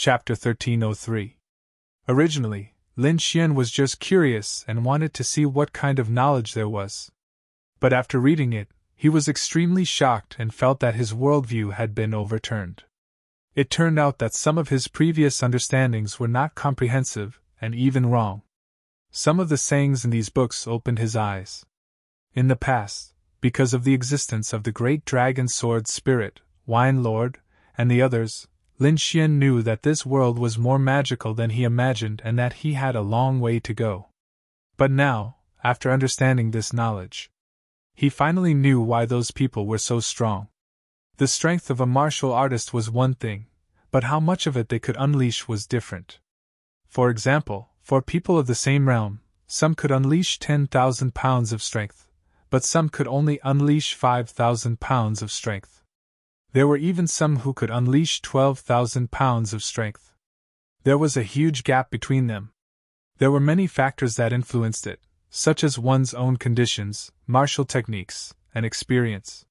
Chapter 1303. Originally, Lin Xian was just curious and wanted to see what kind of knowledge there was. But after reading it, he was extremely shocked and felt that his worldview had been overturned. It turned out that some of his previous understandings were not comprehensive and even wrong. Some of the sayings in these books opened his eyes. In the past, because of the existence of the great dragon sword spirit, Wine Lord, and the others, Lin Xian knew that this world was more magical than he imagined and that he had a long way to go. But now, after understanding this knowledge, he finally knew why those people were so strong. The strength of a martial artist was one thing, but how much of it they could unleash was different. For example, for people of the same realm, some could unleash 10,000 pounds of strength, but some could only unleash 5,000 pounds of strength. There were even some who could unleash 12,000 pounds of strength. There was a huge gap between them. There were many factors that influenced it, such as one's own conditions, martial techniques, and experience.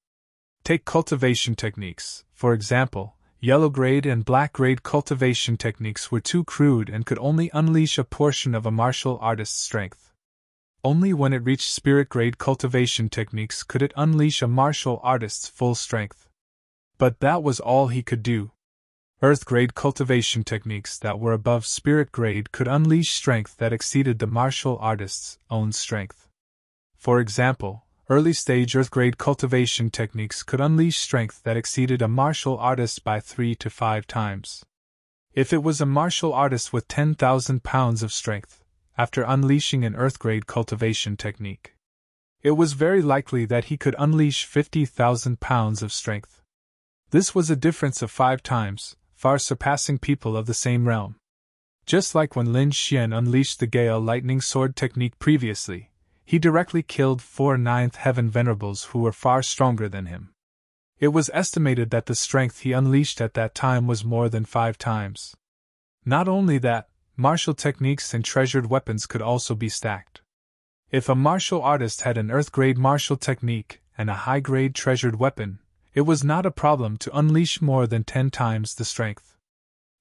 Take cultivation techniques, for example. Yellow grade and black grade cultivation techniques were too crude and could only unleash a portion of a martial artist's strength. Only when it reached spirit grade cultivation techniques could it unleash a martial artist's full strength. But that was all he could do. Earth grade cultivation techniques that were above spirit grade could unleash strength that exceeded the martial artist's own strength. For example, early stage earth grade cultivation techniques could unleash strength that exceeded a martial artist by 3 to 5 times. If it was a martial artist with 10,000 pounds of strength, after unleashing an earth grade cultivation technique, it was very likely that he could unleash 50,000 pounds of strength. This was a difference of 5 times, far surpassing people of the same realm. Just like when Lin Xian unleashed the Gale Lightning Sword technique previously, he directly killed 4 Ninth Heaven Venerables who were far stronger than him. It was estimated that the strength he unleashed at that time was more than 5 times. Not only that, martial techniques and treasured weapons could also be stacked. If a martial artist had an earth-grade martial technique and a high-grade treasured weapon, it was not a problem to unleash more than 10 times the strength.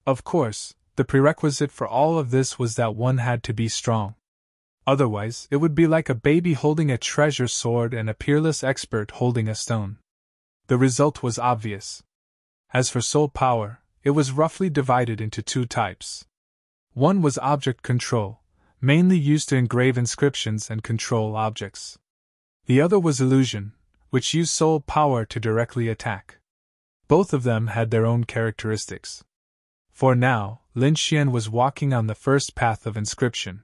Of course, the prerequisite for all of this was that one had to be strong. Otherwise, it would be like a baby holding a treasure sword and a peerless expert holding a stone. The result was obvious. As for soul power, it was roughly divided into 2 types. One was object control, mainly used to engrave inscriptions and control objects. The other was illusion, which used soul power to directly attack. Both of them had their own characteristics. For now, Lin Xian was walking on the first path of inscription.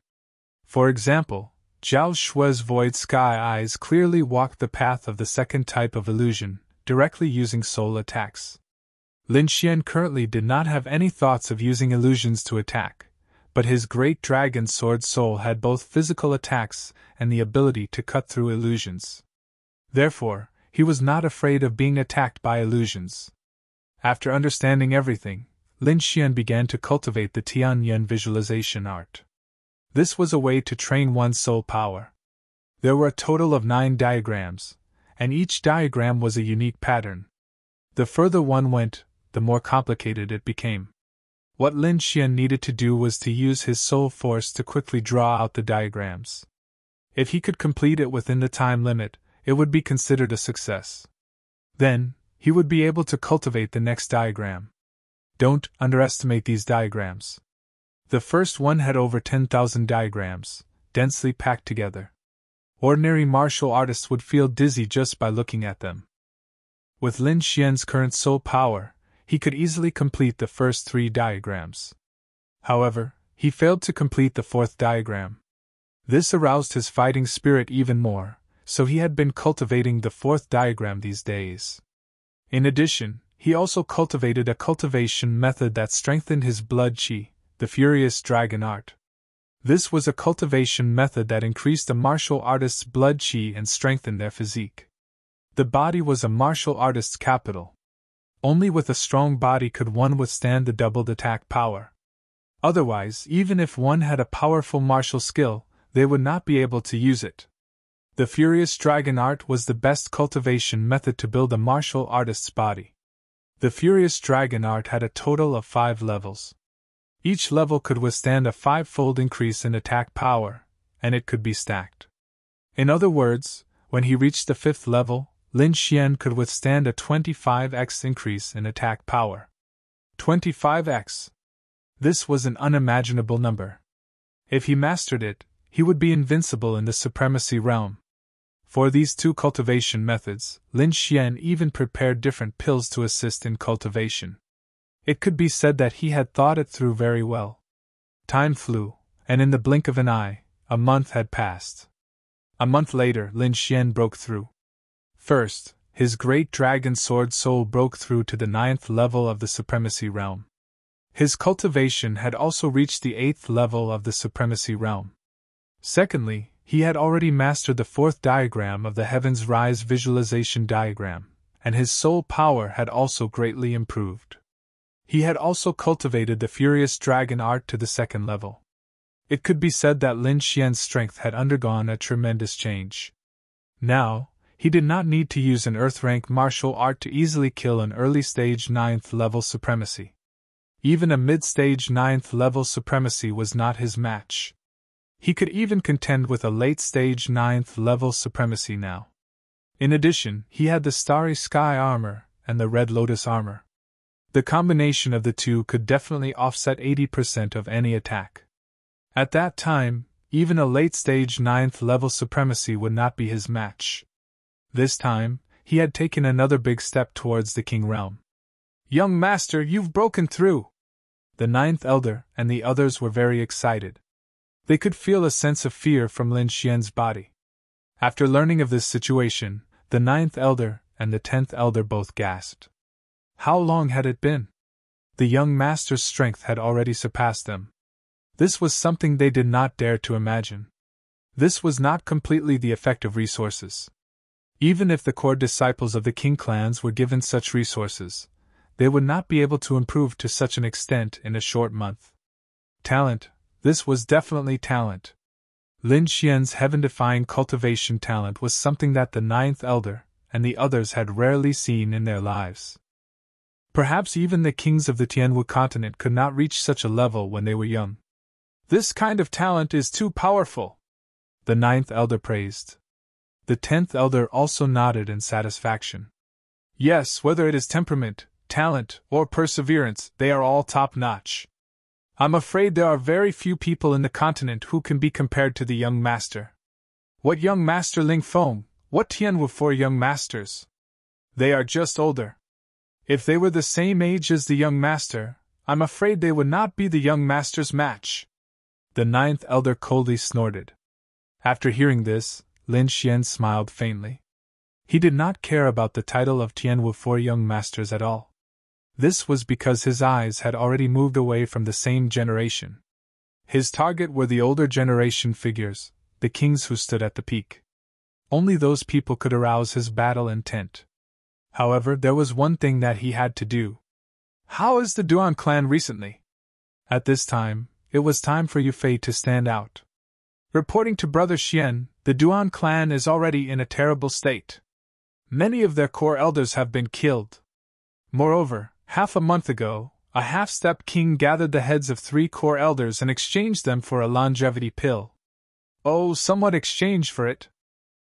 For example, Zhao Shue's Void Sky Eyes clearly walked the path of the second type of illusion, directly using soul attacks. Lin Xian currently did not have any thoughts of using illusions to attack, but his great dragon sword soul had both physical attacks and the ability to cut through illusions. Therefore, he was not afraid of being attacked by illusions. After understanding everything, Lin Xian began to cultivate the Tianyuan visualization art. This was a way to train one's soul power. There were a total of 9 diagrams, and each diagram was a unique pattern. The further one went, the more complicated it became. What Lin Xian needed to do was to use his soul force to quickly draw out the diagrams. If he could complete it within the time limit, it would be considered a success. Then, he would be able to cultivate the next diagram. Don't underestimate these diagrams. The first one had over 10,000 diagrams, densely packed together. Ordinary martial artists would feel dizzy just by looking at them. With Lin Xian's current soul power, he could easily complete the first 3 diagrams. However, he failed to complete the 4th diagram. This aroused his fighting spirit even more, so he had been cultivating the 4th diagram these days. In addition, he also cultivated a cultivation method that strengthened his blood qi, the Furious Dragon Art. This was a cultivation method that increased a martial artist's blood qi and strengthened their physique. The body was a martial artist's capital. Only with a strong body could one withstand the doubled attack power. Otherwise, even if one had a powerful martial skill, they would not be able to use it. The Furious Dragon Art was the best cultivation method to build a martial artist's body. The Furious Dragon Art had a total of 5 levels. Each level could withstand a 5-fold increase in attack power, and it could be stacked. In other words, when he reached the 5th level, Lin Xian could withstand a 25x increase in attack power. 25x. This was an unimaginable number. If he mastered it, he would be invincible in the supremacy realm. For these two cultivation methods, Lin Xian even prepared different pills to assist in cultivation. It could be said that he had thought it through very well. Time flew, and in the blink of an eye, a month had passed. A month later, Lin Xian broke through. First, his great dragon sword soul broke through to the 9th level of the supremacy realm. His cultivation had also reached the 8th level of the supremacy realm. Secondly, he had already mastered the 4th diagram of the Heavens Rise visualization diagram, and his soul power had also greatly improved. He had also cultivated the Furious Dragon art to the 2nd level. It could be said that Lin Xian's strength had undergone a tremendous change. Now, he did not need to use an Earth-rank martial art to easily kill an early-stage 9th level supremacy. Even a mid-stage 9th level supremacy was not his match. He could even contend with a late-stage 9th level supremacy now. In addition, he had the Starry Sky armor and the Red Lotus armor. The combination of the two could definitely offset 80% of any attack. At that time, even a late-stage 9th level supremacy would not be his match. This time, he had taken another big step towards the King realm. "Young master, you've broken through!" The 9th elder and the others were very excited. They could feel a sense of fear from Lin Xian's body. After learning of this situation, the 9th elder and the 10th elder both gasped. How long had it been? The young master's strength had already surpassed them. This was something they did not dare to imagine. This was not completely the effect of resources. Even if the core disciples of the King clans were given such resources, they would not be able to improve to such an extent in a short month. Talent. This was definitely talent. Lin Xian's heaven-defying cultivation talent was something that the 9th elder and the others had rarely seen in their lives. Perhaps even the kings of the Tianwu continent could not reach such a level when they were young. "This kind of talent is too powerful," the 9th elder praised. The 10th elder also nodded in satisfaction. "Yes, whether it is temperament, talent, or perseverance, they are all top-notch. I'm afraid there are very few people in the continent who can be compared to the young master." "What young master Ling Feng? What Tianwu 4 young masters? They are just older. If they were the same age as the young master, I'm afraid they would not be the young master's match." The 9th elder coldly snorted. After hearing this, Lin Xian smiled faintly. He did not care about the title of Tianwu 4 young masters at all. This was because his eyes had already moved away from the same generation. His target were the older generation figures, the kings who stood at the peak. Only those people could arouse his battle intent. However, there was one thing that he had to do. "How is the Duan clan recently?" At this time, it was time for Yufei to stand out. "Reporting to Brother Xian, the Duan clan is already in a terrible state. Many of their core elders have been killed. Moreover, half a month ago, a half-step king gathered the heads of 3 core elders and exchanged them for a longevity pill." "Oh, somewhat exchanged for it.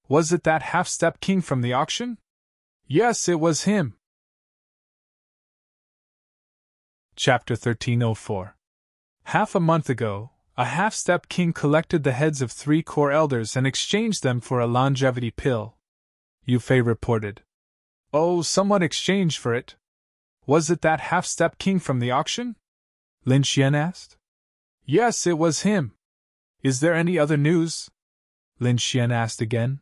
Was it that half-step king from the auction?" "Yes, it was him." Chapter 1304. Half a month ago, a half-step king collected the heads of 3 core elders and exchanged them for a longevity pill. Yufei reported. "Oh, somewhat exchanged for it. Was it that half-step king from the auction?" Lin Xian asked. "Yes, it was him." "Is there any other news?" Lin Xian asked again.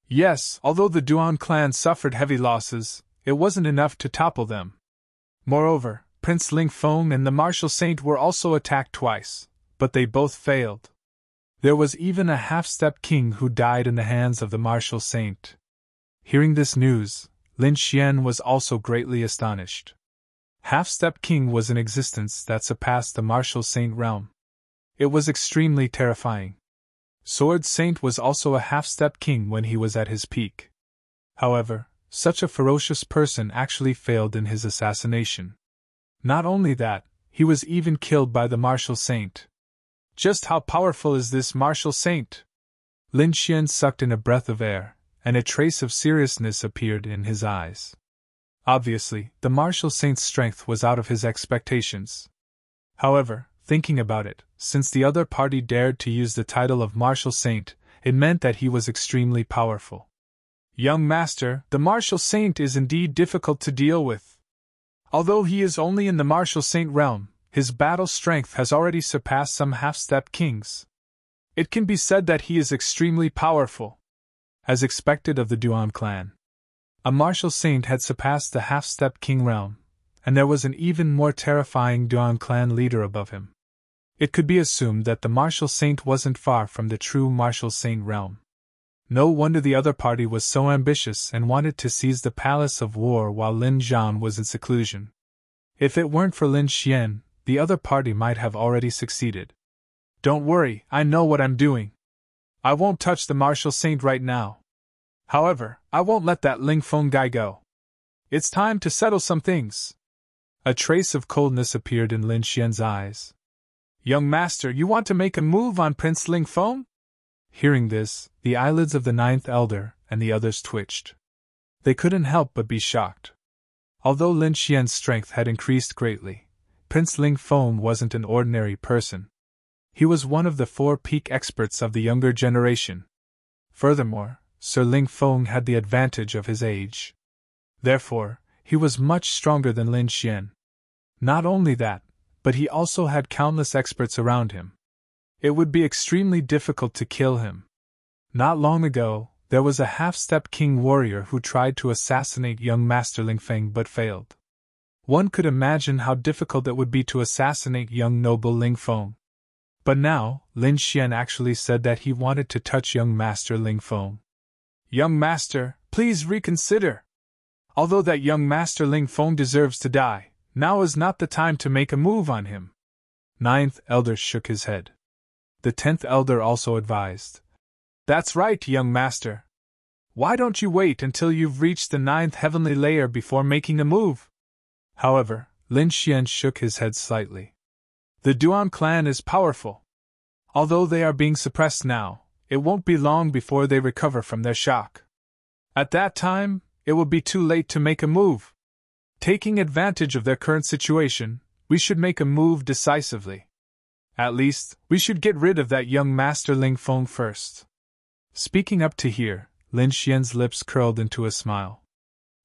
"Yes, although the Duan clan suffered heavy losses, it wasn't enough to topple them. Moreover, Prince Ling Feng and the Martial Saint were also attacked twice, but they both failed. There was even a half-step king who died in the hands of the Martial Saint." Hearing this news, Lin Xian was also greatly astonished. Half-step king was in existence that surpassed the Martial Saint realm. It was extremely terrifying. Sword Saint was also a half-step king when he was at his peak. However, such a ferocious person actually failed in his assassination. Not only that, he was even killed by the martial saint. Just how powerful is this martial saint? Lin Xian sucked in a breath of air, and a trace of seriousness appeared in his eyes. Obviously, the martial saint's strength was out of his expectations. However, thinking about it, since the other party dared to use the title of martial saint, it meant that he was extremely powerful. Young master, the martial saint is indeed difficult to deal with. Although he is only in the martial saint realm, his battle strength has already surpassed some half-step kings. It can be said that he is extremely powerful. As expected of the Duan clan, a martial saint had surpassed the half-step king realm, and there was an even more terrifying Duan clan leader above him. It could be assumed that the martial saint wasn't far from the true martial saint realm. No wonder the other party was so ambitious and wanted to seize the palace of war while Lin Zhan was in seclusion. If it weren't for Lin Xian, the other party might have already succeeded. Don't worry, I know what I'm doing. I won't touch the martial saint right now. However, I won't let that Ling Feng guy go. It's time to settle some things. A trace of coldness appeared in Lin Xian's eyes. Young master, you want to make a move on Prince Ling Feng? Hearing this, the eyelids of the ninth elder and the others twitched. They couldn't help but be shocked. Although Lin Xian's strength had increased greatly, Prince Ling Feng wasn't an ordinary person. He was one of the 4 peak experts of the younger generation. Furthermore, Sir Ling Feng had the advantage of his age. Therefore, he was much stronger than Lin Xian. Not only that, but he also had countless experts around him. It would be extremely difficult to kill him. Not long ago, there was a half-step king warrior who tried to assassinate young Master Ling Feng but failed. One could imagine how difficult it would be to assassinate young noble Ling Feng. But now, Lin Xian actually said that he wanted to touch young Master Ling Feng. Young Master, please reconsider. Although that young Master Ling Feng deserves to die, now is not the time to make a move on him. Ninth elder shook his head. The 10th elder also advised. That's right, young master. Why don't you wait until you've reached the 9th heavenly layer before making a move? However, Lin Xian shook his head slightly. The Duan clan is powerful. Although they are being suppressed now, it won't be long before they recover from their shock. At that time, it will be too late to make a move. Taking advantage of their current situation, we should make a move decisively. At least, we should get rid of that young Master Ling Feng first. Speaking up to here, Lin Xian's lips curled into a smile.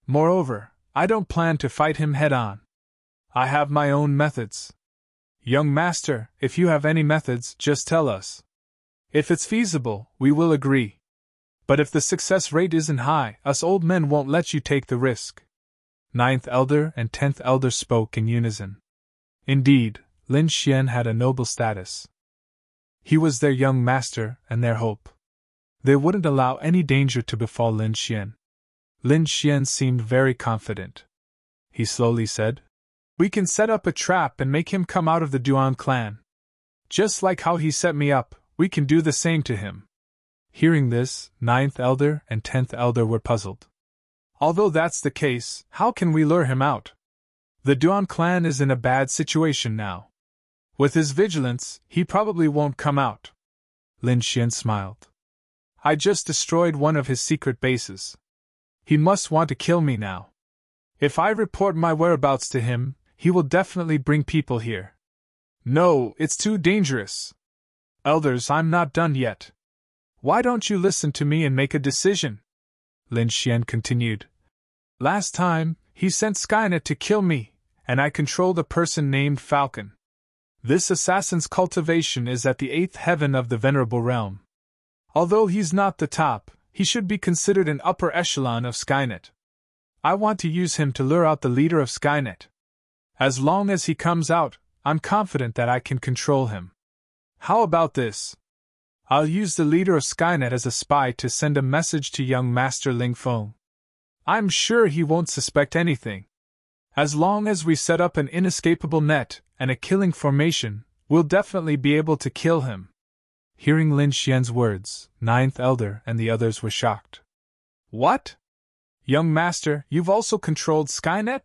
Moreover, I don't plan to fight him head-on. I have my own methods. Young master, if you have any methods, just tell us. If it's feasible, we will agree. But if the success rate isn't high, us old men won't let you take the risk. 9th elder and 10th elder spoke in unison. Indeed, Lin Xian had a noble status. He was their young master and their hope. They wouldn't allow any danger to befall Lin Xian. Lin Xian seemed very confident. He slowly said, We can set up a trap and make him come out of the Duan clan. Just like how he set me up, we can do the same to him. Hearing this, 9th elder and 10th elder were puzzled. Although that's the case, how can we lure him out? The Duan clan is in a bad situation now. With his vigilance, he probably won't come out. Lin Xian smiled. I just destroyed one of his secret bases. He must want to kill me now. If I report my whereabouts to him, he will definitely bring people here. No, it's too dangerous. Elders, I'm not done yet. Why don't you listen to me and make a decision? Lin Xian continued. Last time, he sent Skynet to kill me, and I controlled a person named Falcon. This assassin's cultivation is at the 8th heaven of the Venerable Realm. Although he's not the top, he should be considered an upper echelon of Skynet. I want to use him to lure out the leader of Skynet. As long as he comes out, I'm confident that I can control him. How about this? I'll use the leader of Skynet as a spy to send a message to young Master Ling Feng. I'm sure he won't suspect anything. As long as we set up an inescapable net and a killing formation, we'll definitely be able to kill him. Hearing Lin Xian's words, 9th elder and the others were shocked. What? Young master, you've also controlled Skynet?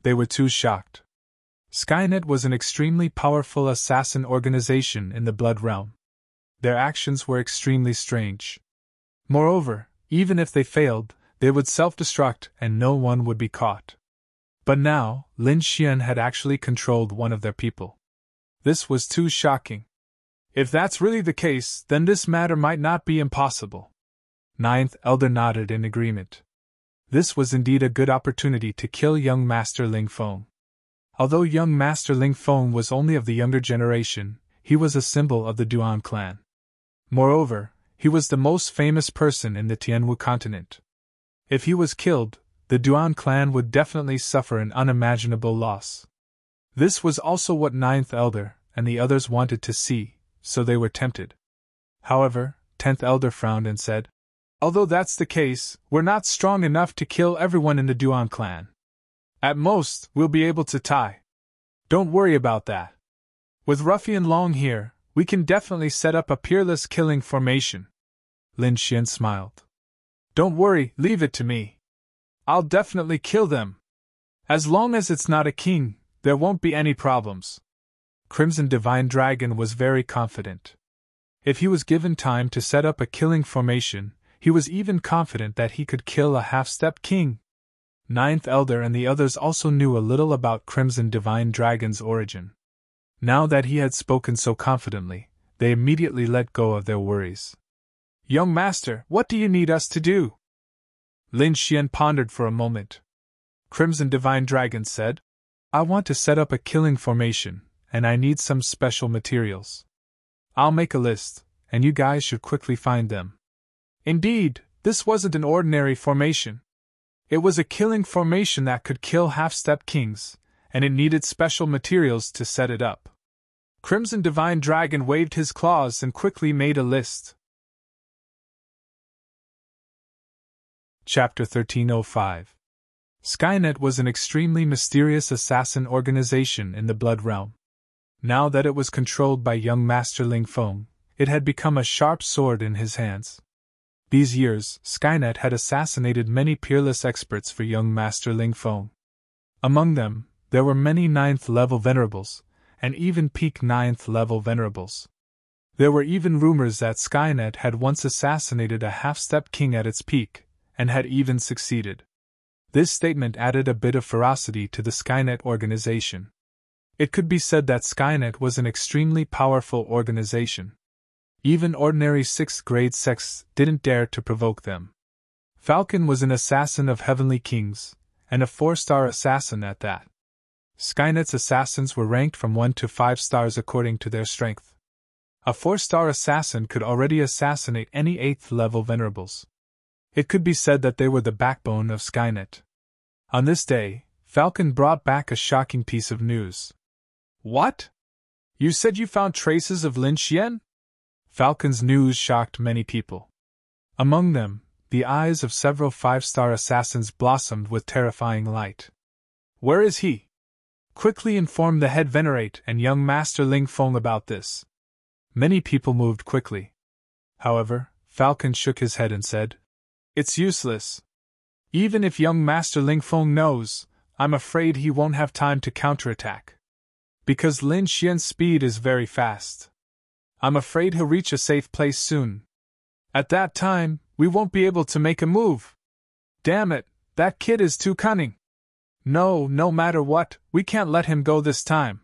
They were too shocked. Skynet was an extremely powerful assassin organization in the Blood Realm. Their actions were extremely strange. Moreover, even if they failed, they would self-destruct and no one would be caught. But now, Lin Xian had actually controlled one of their people. This was too shocking. If that's really the case, then this matter might not be impossible. Ninth Elder nodded in agreement. This was indeed a good opportunity to kill young Master Ling Feng. Although young Master Ling Feng was only of the younger generation, he was a symbol of the Duan clan. Moreover, he was the most famous person in the Tianwu continent. If he was killed, the Duan clan would definitely suffer an unimaginable loss. This was also what Ninth Elder and the others wanted to see, so they were tempted. However, 10th Elder frowned and said, "Although that's the case, we're not strong enough to kill everyone in the Duan clan. At most, we'll be able to tie. Don't worry about that. With Ruffian Long here, we can definitely set up a peerless killing formation." Lin Xian smiled. "Don't worry, leave it to me. I'll definitely kill them. As long as it's not a king, there won't be any problems." Crimson Divine Dragon was very confident. If he was given time to set up a killing formation, he was even confident that he could kill a half-step king. Ninth Elder and the others also knew a little about Crimson Divine Dragon's origin. Now that he had spoken so confidently, they immediately let go of their worries. "Young Master, what do you need us to do?" Lin Xian pondered for a moment. Crimson Divine Dragon said, "I want to set up a killing formation, and I need some special materials. I'll make a list, and you guys should quickly find them." Indeed, this wasn't an ordinary formation. It was a killing formation that could kill half-step kings, and it needed special materials to set it up. Crimson Divine Dragon waved his claws and quickly made a list. Chapter 1305. Skynet was an extremely mysterious assassin organization in the Blood Realm. Now that it was controlled by young Master Ling Feng, it had become a sharp sword in his hands. These years, Skynet had assassinated many peerless experts for young Master Ling Feng. Among them, there were many 9th-level venerables, and even peak 9th-level venerables. There were even rumors that Skynet had once assassinated a half-step king at its peak, and had even succeeded. This statement added a bit of ferocity to the Skynet organization. It could be said that Skynet was an extremely powerful organization. Even ordinary 6th-grade sects didn't dare to provoke them. Falcon was an assassin of heavenly kings, and a 4-star assassin at that. Skynet's assassins were ranked from 1 to 5 stars according to their strength. A 4-star assassin could already assassinate any 8th-level venerables. It could be said that they were the backbone of Skynet. On this day, Falcon brought back a shocking piece of news. "What? You said you found traces of Lin Xian?" Falcon's news shocked many people. Among them, the eyes of several 5-star assassins blossomed with terrifying light. "Where is he? Quickly inform the head venerate and young Master Ling Feng about this." Many people moved quickly. However, Falcon shook his head and said, "It's useless. Even if young Master Ling Feng knows, I'm afraid he won't have time to counterattack. Because Lin Xian's speed is very fast. I'm afraid he'll reach a safe place soon. At that time, we won't be able to make a move. Damn it, that kid is too cunning. No matter what, we can't let him go this time.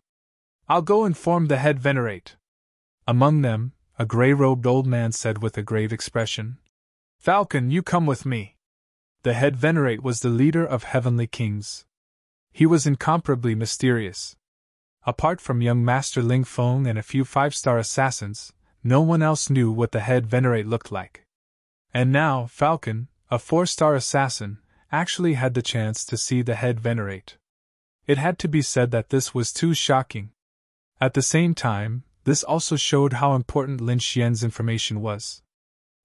I'll go inform the head venerate." Among them, a gray-robed old man said with a grave expression, "Falcon, you come with me." The head venerate was the leader of heavenly kings. He was incomparably mysterious. Apart from young Master Ling Feng and a few 5-star assassins, no one else knew what the head venerate looked like. And now, Falcon, a 4-star assassin, actually had the chance to see the head venerate. It had to be said that this was too shocking. At the same time, this also showed how important Lin Xian's information was.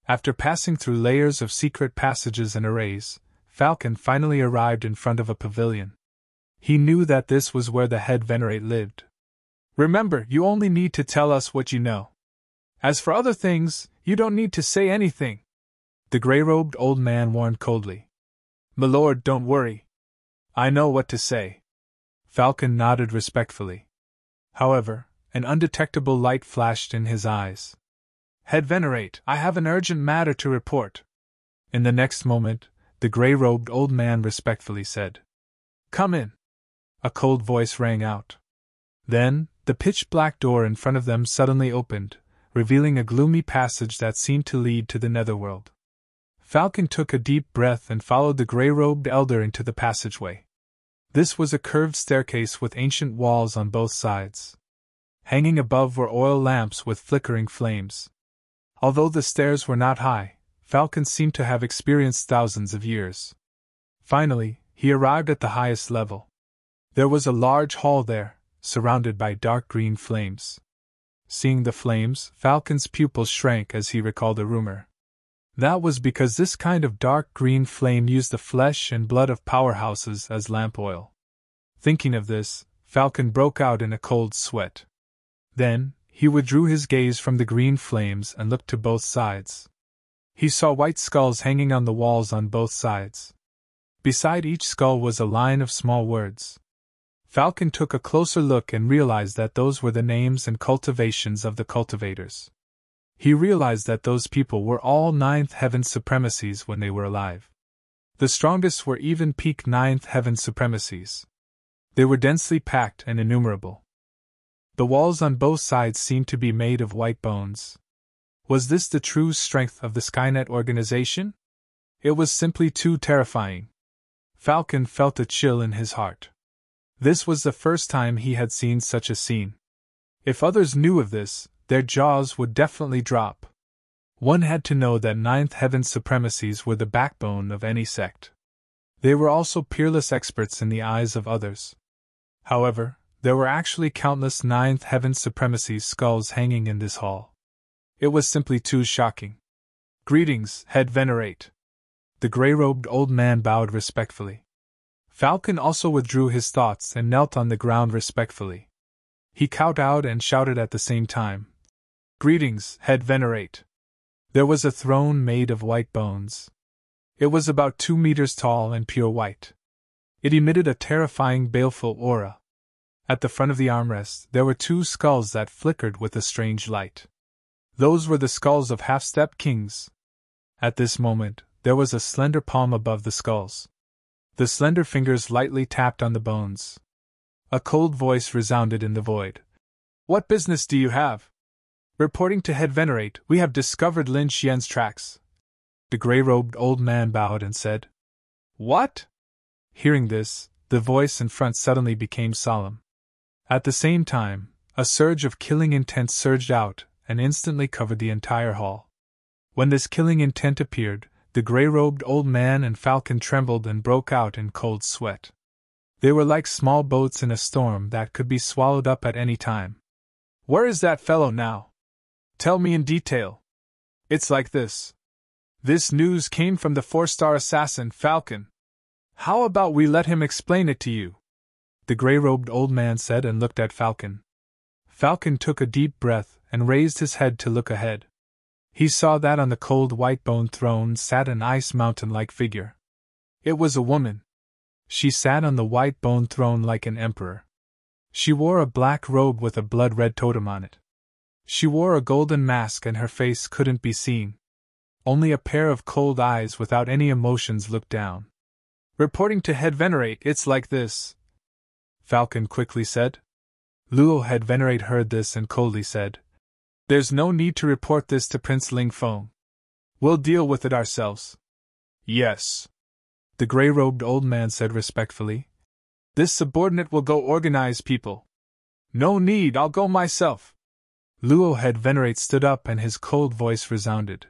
After passing through layers of secret passages and arrays, Falcon finally arrived in front of a pavilion. He knew that this was where the head venerate lived. "Remember, you only need to tell us what you know. As for other things, you don't need to say anything," the gray-robed old man warned coldly. "Milord, don't worry. I know what to say." Falcon nodded respectfully. However, an undetectable light flashed in his eyes. Head Venerate, I have an urgent matter to report. In the next moment, the gray-robed old man respectfully said, Come in. A cold voice rang out. Then, the pitch-black door in front of them suddenly opened, revealing a gloomy passage that seemed to lead to the netherworld. Falcon took a deep breath and followed the gray-robed elder into the passageway. This was a curved staircase with ancient walls on both sides. Hanging above were oil lamps with flickering flames. Although the stairs were not high, Falcon seemed to have experienced thousands of years. Finally, he arrived at the highest level. There was a large hall there, surrounded by dark green flames. Seeing the flames, Falcon's pupils shrank as he recalled a rumor. That was because this kind of dark green flame used the flesh and blood of powerhouses as lamp oil. Thinking of this, Falcon broke out in a cold sweat. Then, he withdrew his gaze from the green flames and looked to both sides. He saw white skulls hanging on the walls on both sides. Beside each skull was a line of small words. Falcon took a closer look and realized that those were the names and cultivations of the cultivators. He realized that those people were all Ninth Heaven Supremacies when they were alive. The strongest were even peak Ninth Heaven Supremacies. They were densely packed and innumerable. The walls on both sides seemed to be made of white bones. Was this the true strength of the Skynet organization? It was simply too terrifying. Falcon felt a chill in his heart. This was the first time he had seen such a scene. If others knew of this, their jaws would definitely drop. One had to know that Ninth Heaven Supremacies were the backbone of any sect. They were also peerless experts in the eyes of others. However, there were actually countless Ninth Heaven Supremacies skulls hanging in this hall. It was simply too shocking. Greetings, Head Venerate. The gray-robed old man bowed respectfully. Falcon also withdrew his thoughts and knelt on the ground respectfully. He kowtowed and shouted at the same time. Greetings, Head Venerate. There was a throne made of white bones. It was about 2 meters tall and pure white. It emitted a terrifying baleful aura. At the front of the armrest, there were 2 skulls that flickered with a strange light. Those were the skulls of half-step kings. At this moment, there was a slender palm above the skulls. The slender fingers lightly tapped on the bones. A cold voice resounded in the void. What business do you have? Reporting to Head Venerate, we have discovered Lin Xian's tracks. The gray-robed old man bowed and said, What? Hearing this, the voice in front suddenly became solemn. At the same time, a surge of killing intent surged out and instantly covered the entire hall. When this killing intent appeared, the gray-robed old man and Falcon trembled and broke out in cold sweat. They were like small boats in a storm that could be swallowed up at any time. Where is that fellow now? Tell me in detail. It's like this. This news came from the 4-star assassin, Falcon. How about we let him explain it to you? The gray-robed old man said and looked at Falcon. Falcon took a deep breath and raised his head to look ahead. He saw that on the cold white bone throne sat an ice mountain-like figure. It was a woman. She sat on the white bone throne like an emperor. She wore a black robe with a blood-red totem on it. She wore a golden mask and her face couldn't be seen. Only a pair of cold eyes without any emotions looked down. Reporting to Head Venerate, it's like this, Falcon quickly said. Luo Head Venerate heard this and coldly said, There's no need to report this to Prince Ling Feng. We'll deal with it ourselves. Yes, the gray-robed old man said respectfully. This subordinate will go organize people. No need, I'll go myself. Luo Head Venerate stood up and his cold voice resounded.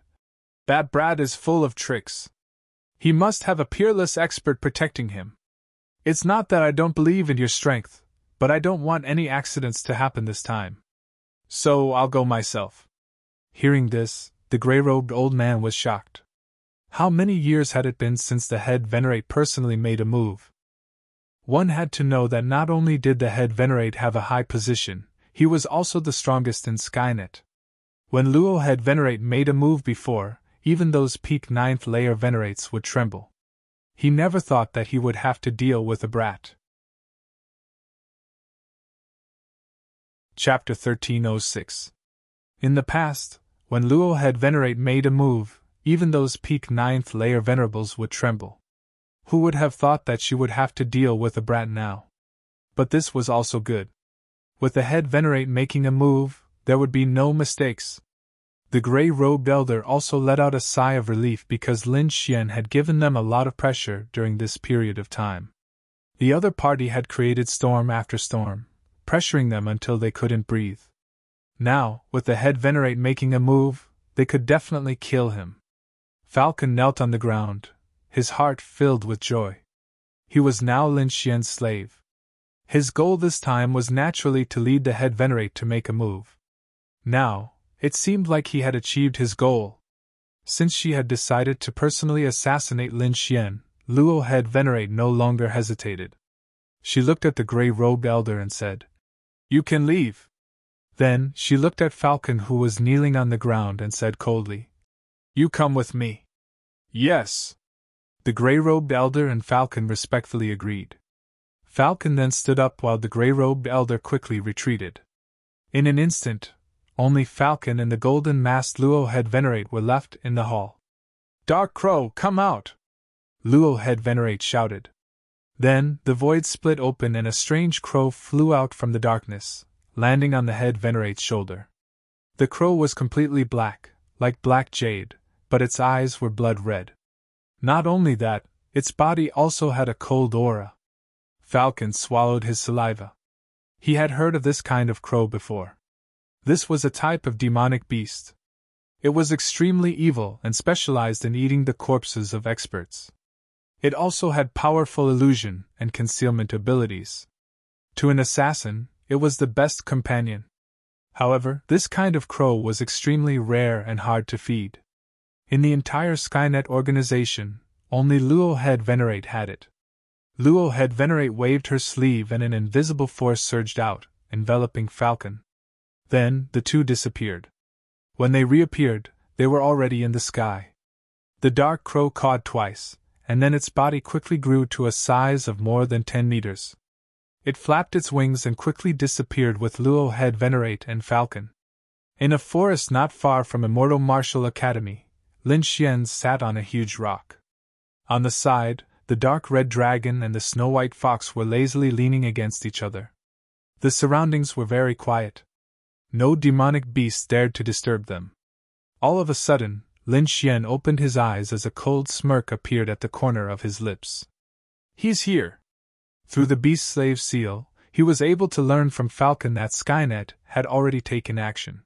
That brat is full of tricks. He must have a peerless expert protecting him. It's not that I don't believe in your strength, but I don't want any accidents to happen this time. So I'll go myself. Hearing this, the gray-robed old man was shocked. How many years had it been since the Head Venerate personally made a move? One had to know that not only did the Head Venerate have a high position, he was also the strongest in Skynet. When Luo Head Venerate made a move before, even those peak 9th layer Venerates would tremble. He never thought that he would have to deal with a brat. Chapter 1306. In the past, when Luo Head Venerate made a move, even those peak 9th layer venerables would tremble. Who would have thought that she would have to deal with a brat now? But this was also good. With the Head Venerate making a move, there would be no mistakes. The gray-robed elder also let out a sigh of relief because Lin Xian had given them a lot of pressure during this period of time. The other party had created storm after storm, pressuring them until they couldn't breathe. Now, with the Head Venerate making a move, they could definitely kill him. Falcon knelt on the ground, his heart filled with joy. He was now Lin Xian's slave. His goal this time was naturally to lead the Head Venerate to make a move. Now, it seemed like he had achieved his goal. Since she had decided to personally assassinate Lin Xian, Luo Head Venerate no longer hesitated. She looked at the gray-robed elder and said, "You can leave." Then, she looked at Falcon who was kneeling on the ground and said coldly, "You come with me." "Yes." The gray-robed elder and Falcon respectfully agreed. Falcon then stood up while the gray-robed elder quickly retreated. In an instant, only Falcon and the golden-masked Luo Head Venerate were left in the hall. "Dark Crow, come out!" Luo Head Venerate shouted. Then, the void split open and a strange crow flew out from the darkness, landing on the Head Venerate's shoulder. The crow was completely black, like black jade, but its eyes were blood red. Not only that, its body also had a cold aura. Falcon swallowed his saliva. He had heard of this kind of crow before. This was a type of demonic beast. It was extremely evil and specialized in eating the corpses of experts. It also had powerful illusion and concealment abilities. To an assassin, it was the best companion. However, this kind of crow was extremely rare and hard to feed. In the entire Skynet organization, only Luo Head Venerate had it. Luo Head Venerate waved her sleeve and an invisible force surged out, enveloping Falcon. Then, the two disappeared. When they reappeared, they were already in the sky. The dark crow cawed twice, and then its body quickly grew to a size of more than 10 meters. It flapped its wings and quickly disappeared with Luo Head Venerate and Falcon. In a forest not far from Immortal Martial Academy, Lin Xian sat on a huge rock. On the side, the dark red dragon and the snow-white fox were lazily leaning against each other. The surroundings were very quiet. No demonic beast dared to disturb them. All of a sudden, Lin Xian opened his eyes as a cold smirk appeared at the corner of his lips. "He's here!" Through the beast slave seal, he was able to learn from Falcon that Skynet had already taken action.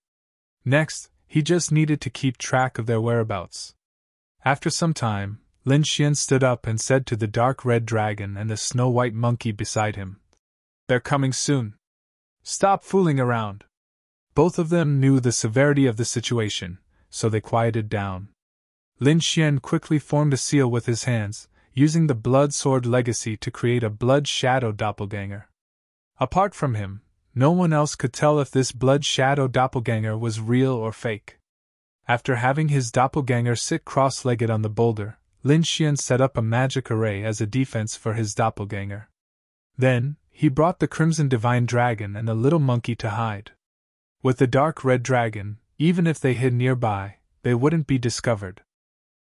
Next, he just needed to keep track of their whereabouts. After some time, Lin Xian stood up and said to the dark red dragon and the snow-white monkey beside him, "They're coming soon. Stop fooling around." Both of them knew the severity of the situation, so they quieted down. Lin Xian quickly formed a seal with his hands, using the Blood Sword Legacy to create a Blood Shadow Doppelganger. Apart from him, no one else could tell if this Blood Shadow Doppelganger was real or fake. After having his doppelganger sit cross-legged on the boulder, Lin Xian set up a magic array as a defense for his doppelganger. Then, he brought the Crimson Divine Dragon and the little monkey to hide. With the dark red dragon, even if they hid nearby, they wouldn't be discovered.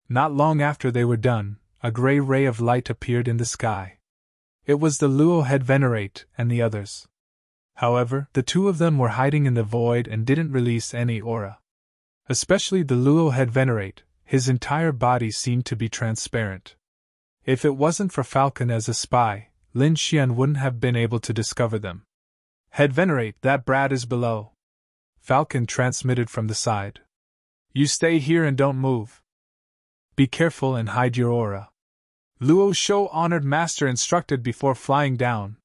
Not long after they were done, a gray ray of light appeared in the sky. It was the Luo Head Venerate and the others. However, the two of them were hiding in the void and didn't release any aura. Especially the Luo Head Venerate, his entire body seemed to be transparent. If it wasn't for Falcon as a spy, Lin Xian wouldn't have been able to discover them. "Head Venerate, that brat is below," Falcon transmitted from the side. "You stay here and don't move. Be careful and hide your aura," Luo Shou Honored Master instructed before flying down.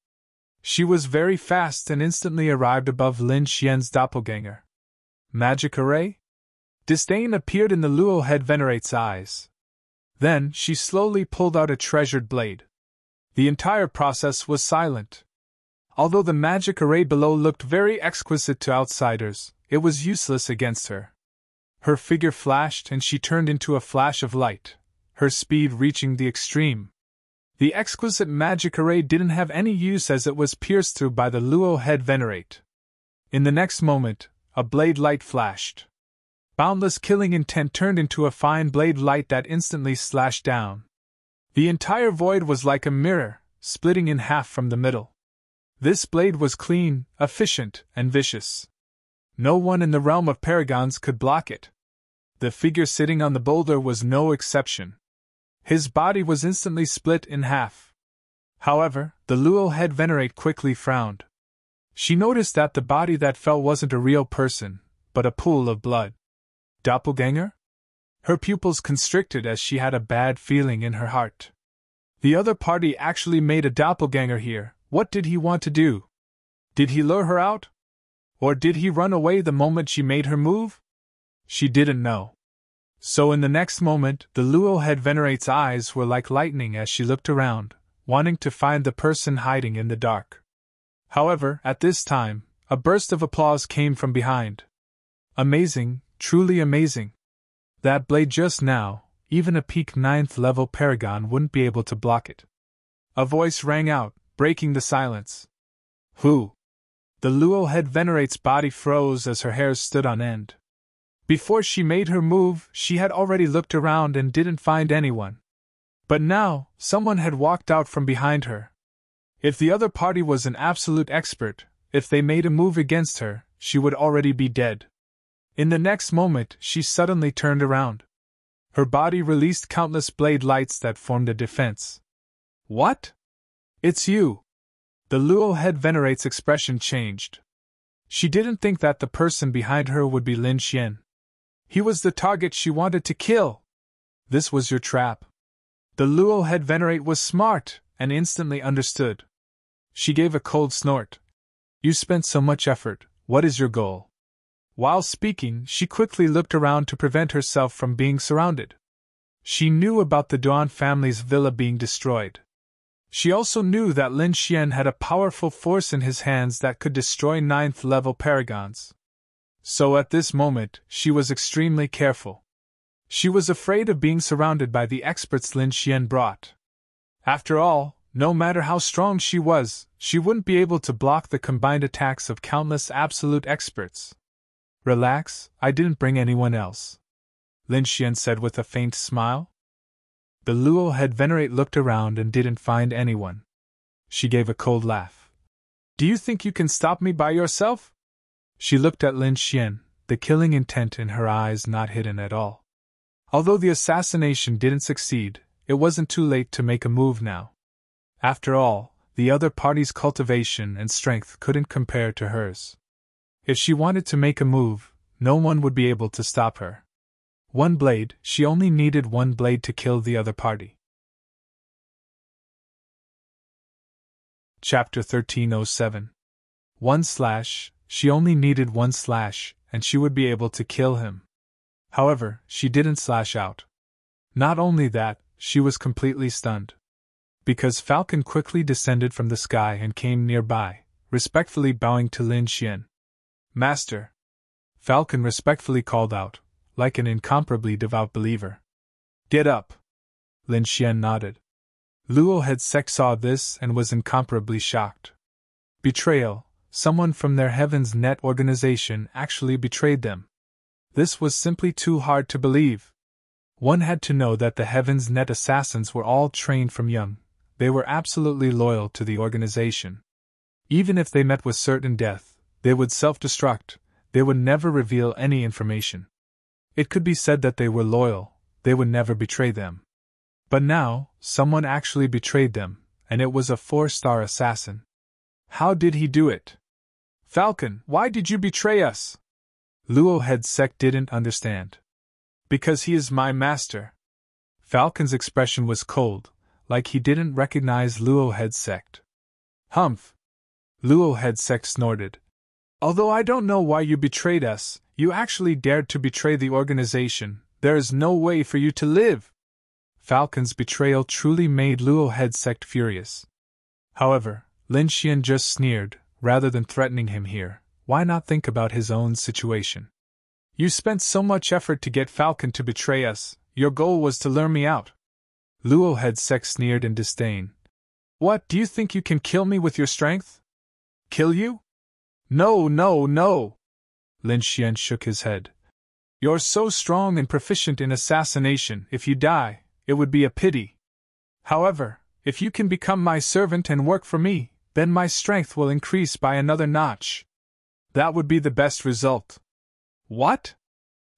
She was very fast and instantly arrived above Lin Xian's doppelganger. Magic array? Disdain appeared in the Luo Head Venerate's eyes. Then she slowly pulled out a treasured blade. The entire process was silent. Although the magic array below looked very exquisite to outsiders, it was useless against her. Her figure flashed and she turned into a flash of light, her speed reaching the extreme. The exquisite magic array didn't have any use as it was pierced through by the Luo Head Venerate. In the next moment, a blade light flashed. Boundless killing intent turned into a fine blade light that instantly slashed down. The entire void was like a mirror, splitting in half from the middle. This blade was clean, efficient, and vicious. No one in the realm of paragons could block it. The figure sitting on the boulder was no exception. His body was instantly split in half. However, the Luo head venerate quickly frowned. She noticed that the body that fell wasn't a real person, but a pool of blood. Doppelganger? Her pupils constricted as she had a bad feeling in her heart. The other party actually made a doppelganger here. What did he want to do? Did he lure her out? Or did he run away the moment she made her move? She didn't know. So in the next moment, the Luo head venerate's eyes were like lightning as she looked around, wanting to find the person hiding in the dark. However, at this time, a burst of applause came from behind. Amazing, truly amazing. That blade just now, even a peak 9th level paragon wouldn't be able to block it. A voice rang out, breaking the silence. Who? The Luo head venerate's body froze as her hairs stood on end. Before she made her move, she had already looked around and didn't find anyone. But now, someone had walked out from behind her. If the other party was an absolute expert, if they made a move against her, she would already be dead. In the next moment, she suddenly turned around. Her body released countless blade lights that formed a defense. What? It's you! The Luo head venerate's expression changed. She didn't think that the person behind her would be Lin Xian. He was the target she wanted to kill. This was your trap. The Luo head venerate was smart and instantly understood. She gave a cold snort. You spent so much effort, what is your goal? While speaking, she quickly looked around to prevent herself from being surrounded. She knew about the Duan family's villa being destroyed. She also knew that Lin Xian had a powerful force in his hands that could destroy 9th level paragons. So at this moment, she was extremely careful. She was afraid of being surrounded by the experts Lin Xian brought. After all, no matter how strong she was, she wouldn't be able to block the combined attacks of countless absolute experts. Relax, I didn't bring anyone else, Lin Xian said with a faint smile. The Luo head venerate looked around and didn't find anyone. She gave a cold laugh. Do you think you can stop me by yourself? She looked at Lin Xian, the killing intent in her eyes not hidden at all. Although the assassination didn't succeed, it wasn't too late to make a move now. After all, the other party's cultivation and strength couldn't compare to hers. If she wanted to make a move, no one would be able to stop her. One blade, she only needed one blade to kill the other party. Chapter 1307. She only needed one slash, and she would be able to kill him. However, she didn't slash out. Not only that, she was completely stunned. Because Falcon quickly descended from the sky and came nearby, respectfully bowing to Lin Xian. Master! Falcon respectfully called out, like an incomparably devout believer. Get up! Lin Xian nodded. Luo head sect saw this and was incomparably shocked. Betrayal, someone from their Heaven's Net organization actually betrayed them. This was simply too hard to believe. One had to know that the Heaven's Net assassins were all trained from young. They were absolutely loyal to the organization. Even if they met with certain death, they would self-destruct, they would never reveal any information. It could be said that they were loyal, they would never betray them. But now, someone actually betrayed them, and it was a 4-star assassin. How did he do it? Falcon, why did you betray us? Luo head sect didn't understand. Because he is my master. Falcon's expression was cold, like he didn't recognize Luo head sect. Humph! Luo head sect snorted. Although I don't know why you betrayed us, you actually dared to betray the organization. There is no way for you to live. Falcon's betrayal truly made Luo head sect furious. However, Lin Xian just sneered, rather than threatening him here. Why not think about his own situation? You spent so much effort to get Falcon to betray us, your goal was to lure me out. Luo head sect sneered in disdain. What, do you think you can kill me with your strength? Kill you? No, no, no! Lin Xian shook his head. You're so strong and proficient in assassination, if you die, it would be a pity. However, if you can become my servant and work for me, then my strength will increase by another notch. That would be the best result. What?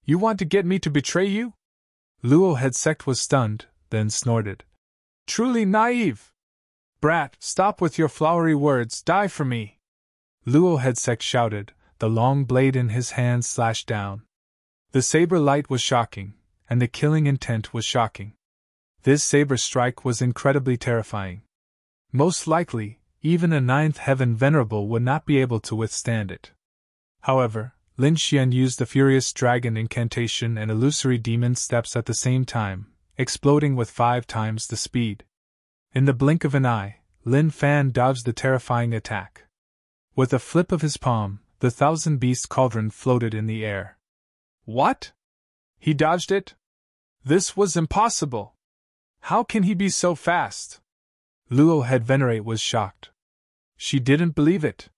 You want to get me to betray you? Luo Headsect was stunned, then snorted. Truly naive! Brat, stop with your flowery words, die for me! Luo Headsect shouted, the long blade in his hand slashed down. The saber light was shocking, and the killing intent was shocking. This saber strike was incredibly terrifying. Most likely, even a ninth heaven venerable would not be able to withstand it. However, Lin Xian used the furious dragon incantation and illusory demon steps at the same time, exploding with 5 times the speed. In the blink of an eye, Lin Fan dodged the terrifying attack. With a flip of his palm, the thousand-beast cauldron floated in the air. What? He dodged it? This was impossible! How can he be so fast? Luo Head Venerate was shocked. She didn't believe it.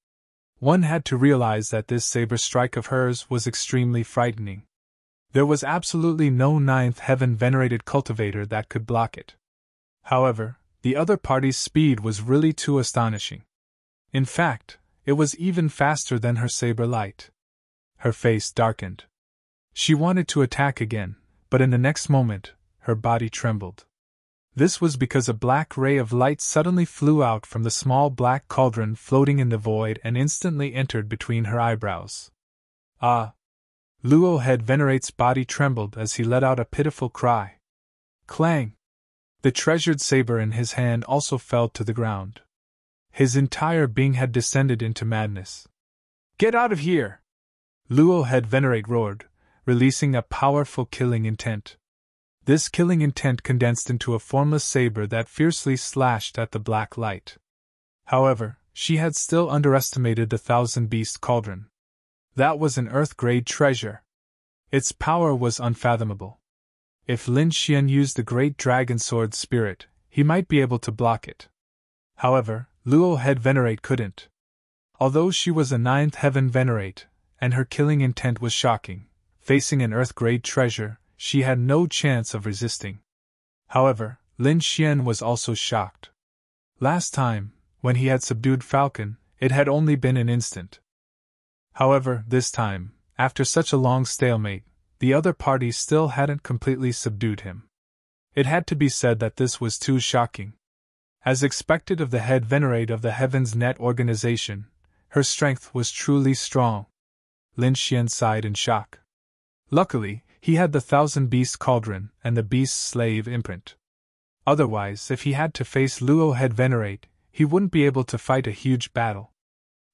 One had to realize that this saber strike of hers was extremely frightening. There was absolutely no ninth heaven venerated cultivator that could block it. However, the other party's speed was really too astonishing. In fact, it was even faster than her saber light. Her face darkened. She wanted to attack again, but in the next moment, her body trembled. This was because a black ray of light suddenly flew out from the small black cauldron floating in the void and instantly entered between her eyebrows. Ah! Luo Head Venerate's body trembled as he let out a pitiful cry. Clang! The treasured saber in his hand also fell to the ground. His entire being had descended into madness. Get out of here! Luo Head Venerate roared, releasing a powerful killing intent. This killing intent condensed into a formless saber that fiercely slashed at the black light. However, she had still underestimated the thousand-beast cauldron. That was an earth-grade treasure. Its power was unfathomable. If Lin Xian used the great dragon sword spirit, he might be able to block it. However, Luo Head Venerate couldn't. Although she was a ninth heaven venerate, and her killing intent was shocking, facing an earth-grade treasure, she had no chance of resisting. However, Lin Xian was also shocked. Last time, when he had subdued Falcon, it had only been an instant. However, this time, after such a long stalemate, the other party still hadn't completely subdued him. It had to be said that this was too shocking. As expected of the head venerate of the Heaven's Net organization, her strength was truly strong. Lin Xian sighed in shock. Luckily, he had the thousand-beast cauldron and the beast's slave imprint. Otherwise, if he had to face Luo Head Venerate, he wouldn't be able to fight a huge battle.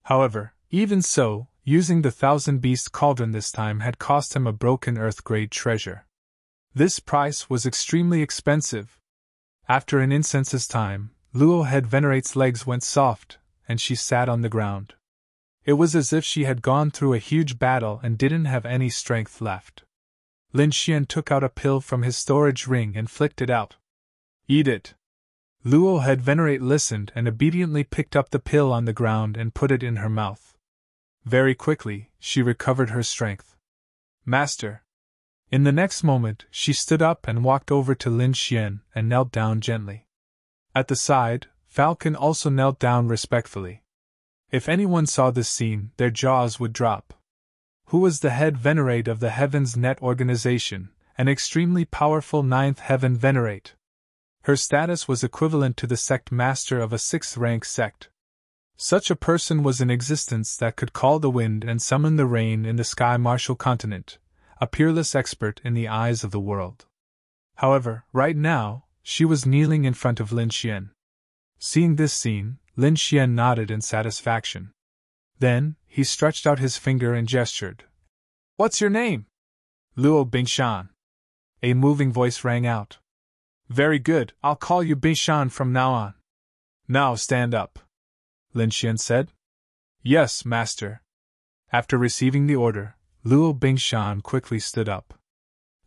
However, even so, using the thousand-beast cauldron this time had cost him a broken earth-grade treasure. This price was extremely expensive. After an instant's time, Luo Head Venerate's legs went soft, and she sat on the ground. It was as if she had gone through a huge battle and didn't have any strength left. Lin Xian took out a pill from his storage ring and flicked it out. Eat it. Luo Head Venerate listened and obediently picked up the pill on the ground and put it in her mouth. Very quickly, she recovered her strength. Master! In the next moment, she stood up and walked over to Lin Xian and knelt down gently. At the side, Falcon also knelt down respectfully. If anyone saw this scene, their jaws would drop. Who was the head venerate of the Heaven's Net organization, an extremely powerful ninth heaven venerate? Her status was equivalent to the sect master of a 6th-rank sect. Such a person was in existence that could call the wind and summon the rain in the Sky Martial continent, a peerless expert in the eyes of the world. However, right now, she was kneeling in front of Lin Xian. Seeing this scene, Lin Xian nodded in satisfaction. Then, he stretched out his finger and gestured. What's your name? Luo Bingshan. A moving voice rang out. Very good, I'll call you Bingshan from now on. Now stand up, Lin Xian said. Yes, master. After receiving the order, Luo Bingshan quickly stood up.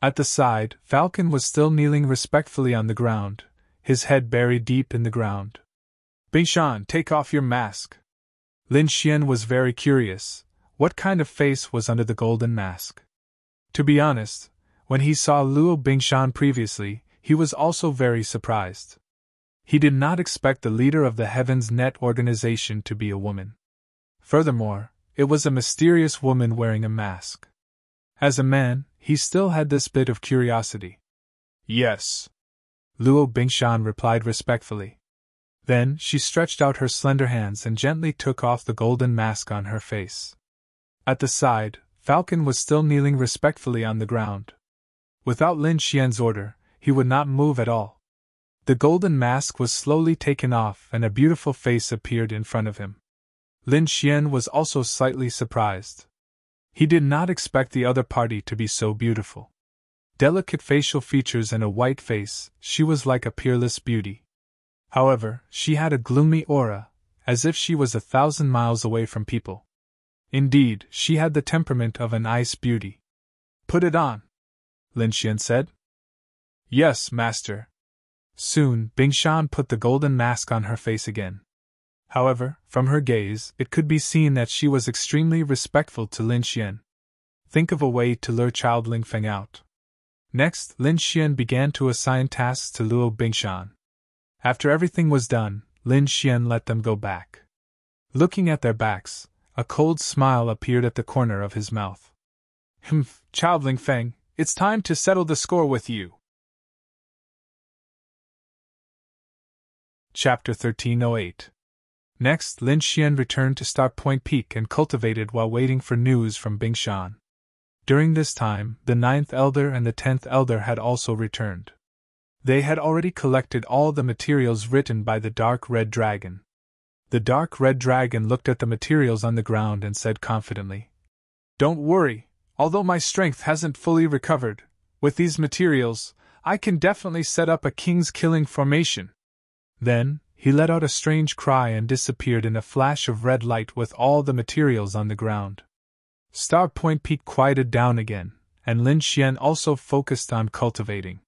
At the side, Falcon was still kneeling respectfully on the ground, his head buried deep in the ground. Bingshan, take off your mask. Lin Xian was very curious. What kind of face was under the golden mask? To be honest, when he saw Luo Bingshan previously, he was also very surprised. He did not expect the leader of the Heaven's Net organization to be a woman. Furthermore, it was a mysterious woman wearing a mask. As a man, he still had this bit of curiosity. Yes. Luo Bingshan replied respectfully. Then she stretched out her slender hands and gently took off the golden mask on her face. At the side, Falcon was still kneeling respectfully on the ground. Without Lin Xian's order, he would not move at all. The golden mask was slowly taken off and a beautiful face appeared in front of him. Lin Xian was also slightly surprised. He did not expect the other party to be so beautiful. Delicate facial features and a white face, she was like a peerless beauty. However, she had a gloomy aura, as if she was 1,000 miles away from people. Indeed, she had the temperament of an ice beauty. Put it on, Lin Xian said. Yes, master. Soon, Bingshan put the golden mask on her face again. However, from her gaze, it could be seen that she was extremely respectful to Lin Xian. Think of a way to lure Child Ling Feng out. Next, Lin Xian began to assign tasks to Luo Bingshan. After everything was done, Lin Xian let them go back. Looking at their backs, a cold smile appeared at the corner of his mouth. Child Ling Feng, it's time to settle the score with you. Chapter 1308. Next, Lin Xian returned to Star Point Peak and cultivated while waiting for news from Bingshan. During this time, the 9th Elder and the 10th Elder had also returned. They had already collected all the materials written by the Dark Red Dragon. The Dark Red Dragon looked at the materials on the ground and said confidently, "Don't worry, although my strength hasn't fully recovered, with these materials, I can definitely set up a king's killing formation." Then, he let out a strange cry and disappeared in a flash of red light with all the materials on the ground. Star Point Peak quieted down again, and Lin Xian also focused on cultivating.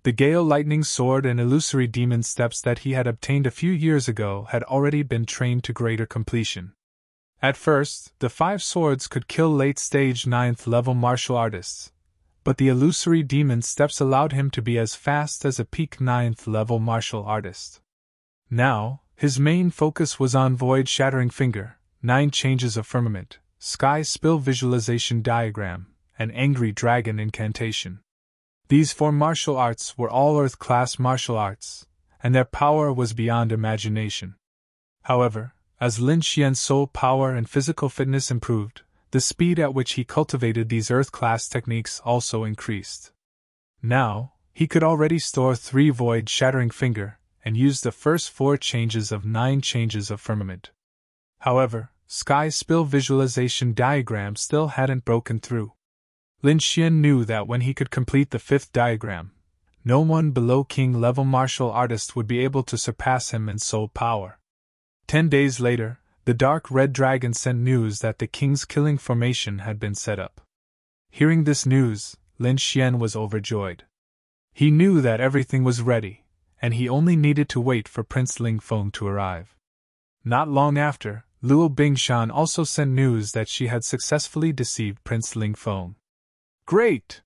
The Gale Lightning Sword and Illusory Demon Steps that he had obtained a few years ago had already been trained to greater completion. At first, the 5 swords could kill late-stage 9th level martial artists, but the Illusory Demon Steps allowed him to be as fast as a peak 9th level martial artist. Now, his main focus was on Void Shattering Finger, 9 Changes of Firmament, Sky Spill Visualization Diagram, and Angry Dragon Incantation. These 4 martial arts were all Earth-class martial arts, and their power was beyond imagination. However, as Lin Xian's soul power and physical fitness improved, the speed at which he cultivated these Earth-class techniques also increased. Now, he could already store 3 Void Shattering Finger, and use the first 4 changes of 9 Changes of Firmament. However, Sky Spill Visualization Diagram still hadn't broken through. Lin Xian knew that when he could complete the 5th diagram, no one below king-level martial artist would be able to surpass him in soul power. 10 days later, the Dark Red Dragon sent news that the King's Killing Formation had been set up. Hearing this news, Lin Xian was overjoyed. He knew that everything was ready, and he only needed to wait for Prince Ling Feng to arrive. Not long after, Luo Bingshan also sent news that she had successfully deceived Prince Ling Feng. Great!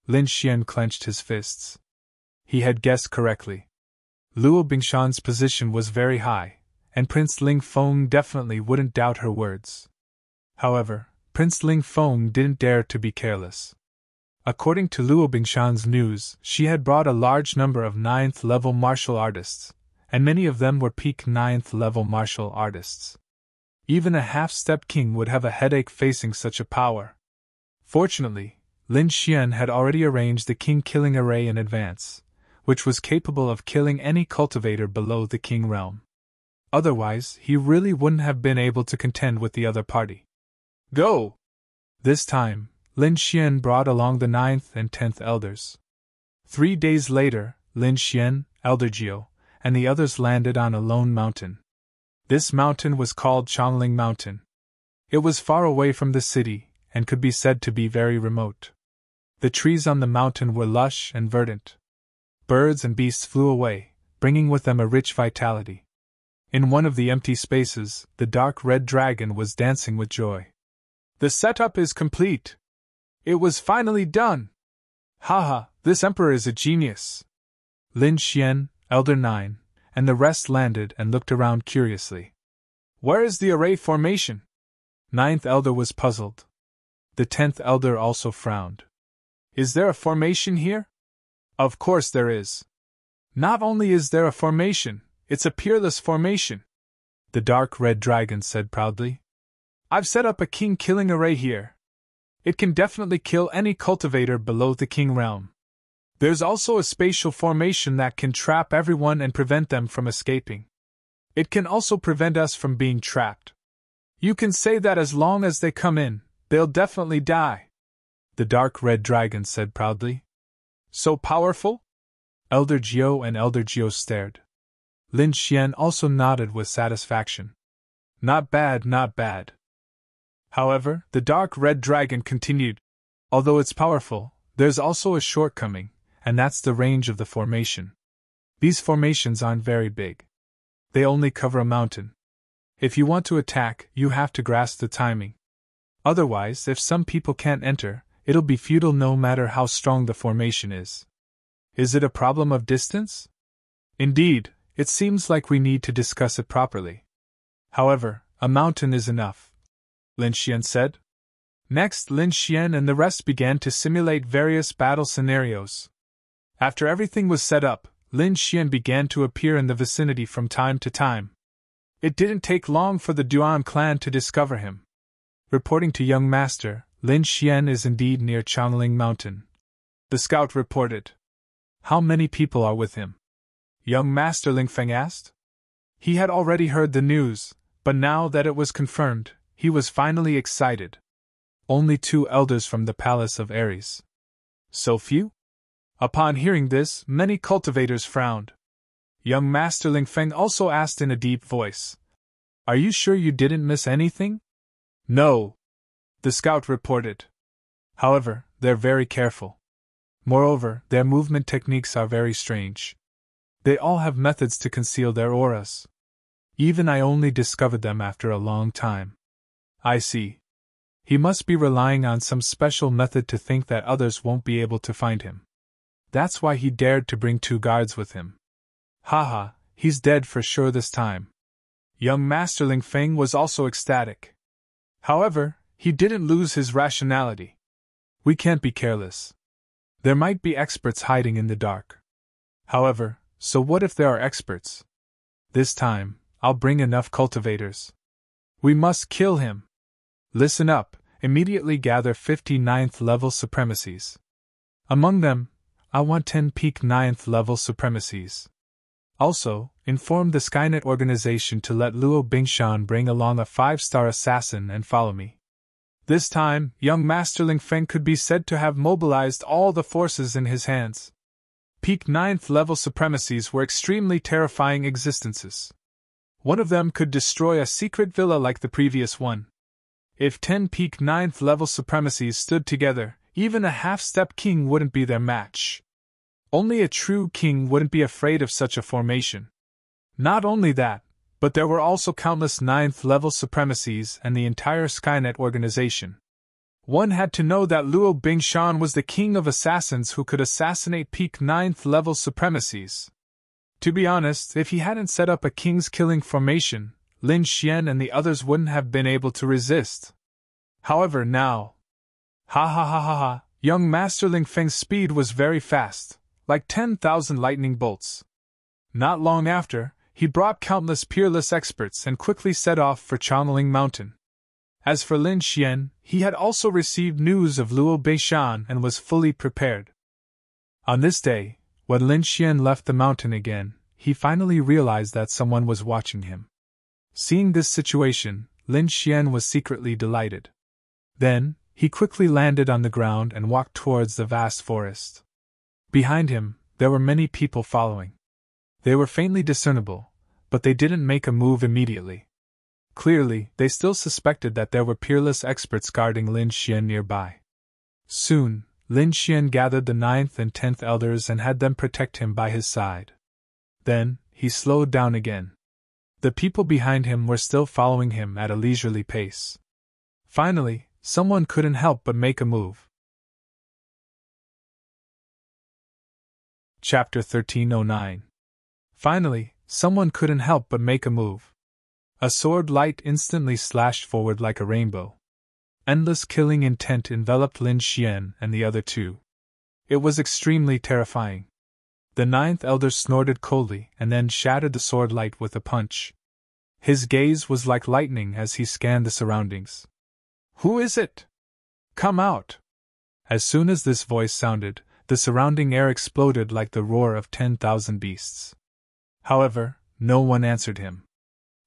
Lin Xian clenched his fists. He had guessed correctly. Luo Bingshan's position was very high, and Prince Ling Feng definitely wouldn't doubt her words. However, Prince Ling Feng didn't dare to be careless. According to Luo Bingshan's news, she had brought a large number of 9th level martial artists, and many of them were peak 9th level martial artists. Even a half-step king would have a headache facing such a power. Fortunately, Lin Xian had already arranged the king-killing array in advance, which was capable of killing any cultivator below the king realm. Otherwise, he really wouldn't have been able to contend with the other party. Go! This time, Lin Xian brought along the 9th and 10th elders. 3 days later, Lin Xian, Elder Jiu, and the others landed on a lone mountain. This mountain was called Chongling Mountain. It was far away from the city, and could be said to be very remote. The trees on the mountain were lush and verdant. Birds and beasts flew away, bringing with them a rich vitality. In one of the empty spaces, the dark red dragon was dancing with joy. The setup is complete. It was finally done. Haha, this emperor is a genius. Lin Xian, Elder 9, and the rest landed and looked around curiously. Where is the array formation? Ninth Elder was puzzled. The 10th Elder also frowned. Is there a formation here? Of course there is. Not only is there a formation, it's a peerless formation. The dark red dragon said proudly. I've set up a king-killing array here. It can definitely kill any cultivator below the king realm. There's also a spatial formation that can trap everyone and prevent them from escaping. It can also prevent us from being trapped. You can say that as long as they come in, they'll definitely die. The dark red dragon said proudly. So powerful? Elder Jiao and Elder Jiao stared. Lin Xian also nodded with satisfaction. Not bad, not bad. However, the dark red dragon continued. Although it's powerful, there's also a shortcoming, and that's the range of the formation. These formations aren't very big. They only cover a mountain. If you want to attack, you have to grasp the timing. Otherwise, if some people can't enter, it'll be futile no matter how strong the formation is. Is it a problem of distance? Indeed, it seems like we need to discuss it properly. However, a mountain is enough, Lin Xian said. Next, Lin Xian and the rest began to simulate various battle scenarios. After everything was set up, Lin Xian began to appear in the vicinity from time to time. It didn't take long for the Duan clan to discover him. Reporting to young master, Lin Xian is indeed near Channeling Mountain. The scout reported. How many people are with him? Young master Ling Feng asked. He had already heard the news, but now that it was confirmed, he was finally excited. Only 2 elders from the palace of Ares. So few? Upon hearing this, many cultivators frowned. Young Master Ling Feng also asked in a deep voice. Are you sure you didn't miss anything? No, the scout reported. However, they're very careful. Moreover, their movement techniques are very strange. They all have methods to conceal their auras. Even I only discovered them after a long time. I see. He must be relying on some special method to think that others won't be able to find him. That's why he dared to bring 2 guards with him. Haha, he's dead for sure this time. Young Master Ling Feng was also ecstatic. However, he didn't lose his rationality. We can't be careless. There might be experts hiding in the dark. However, so what if there are experts? This time, I'll bring enough cultivators. We must kill him. Listen up, immediately gather 50 9th level supremacies. Among them, I want 10 peak 9th level supremacies. Also, inform the Skynet organization to let Luo Bingshan bring along a 5-star assassin and follow me. This time, young Master Ling Feng could be said to have mobilized all the forces in his hands. Peak 9th level supremacies were extremely terrifying existences. One of them could destroy a secret villa like the previous one. If 10 peak 9th level supremacies stood together, even a half-step king wouldn't be their match. Only a true king wouldn't be afraid of such a formation. Not only that, but there were also countless 9th level supremacies and the entire Skynet organization. One had to know that Luo Bingshan was the king of assassins who could assassinate peak 9th level supremacies. To be honest, if he hadn't set up a king's killing formation, Lin Xian and the others wouldn't have been able to resist. However, now... Young Master Ling Feng's speed was very fast, like 10,000 lightning bolts. Not long after, he brought countless peerless experts and quickly set off for Channeling Mountain. As for Lin Xian, he had also received news of Luo Bingshan and was fully prepared. On this day, when Lin Xian left the mountain again, he finally realized that someone was watching him. Seeing this situation, Lin Xian was secretly delighted. Then, he quickly landed on the ground and walked towards the vast forest. Behind him, there were many people following. They were faintly discernible, but they didn't make a move immediately. Clearly, they still suspected that there were peerless experts guarding Lin Xian nearby. Soon, Lin Xian gathered the 9th and 10th elders and had them protect him by his side. Then, he slowed down again. The people behind him were still following him at a leisurely pace. Finally, someone couldn't help but make a move. Chapter 1309. Finally, someone couldn't help but make a move. A sword light instantly slashed forward like a rainbow. Endless killing intent enveloped Lin Xian and the other two. It was extremely terrifying. The ninth elder snorted coldly and then shattered the sword light with a punch. His gaze was like lightning as he scanned the surroundings. "Who is it? Come out!" As soon as this voice sounded, the surrounding air exploded like the roar of 10,000 beasts. However, no one answered him.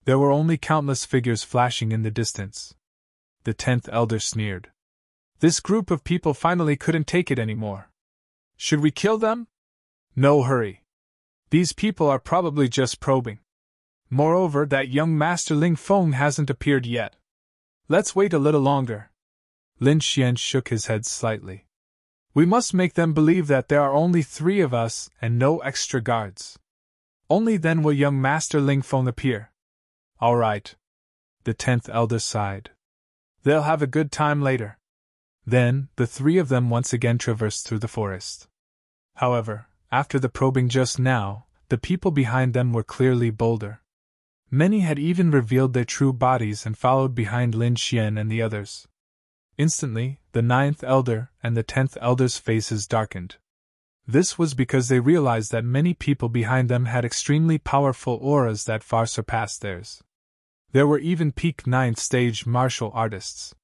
There were only countless figures flashing in the distance. The 10th elder sneered. "This group of people finally couldn't take it anymore. Should we kill them? No hurry. These people are probably just probing. Moreover, that young Master Ling Feng hasn't appeared yet. Let's wait a little longer." Lin Xian shook his head slightly. "We must make them believe that there are only 3 of us and no extra guards. Only then will young Master Ling Feng appear." "All right." The 10th elder sighed. "They'll have a good time later." Then, the 3 of them once again traversed through the forest. However, after the probing just now, the people behind them were clearly bolder. Many had even revealed their true bodies and followed behind Lin Xian and the others. Instantly, the 9th elder and the 10th elder's faces darkened. This was because they realized that many people behind them had extremely powerful auras that far surpassed theirs. There were even peak 9th stage martial artists.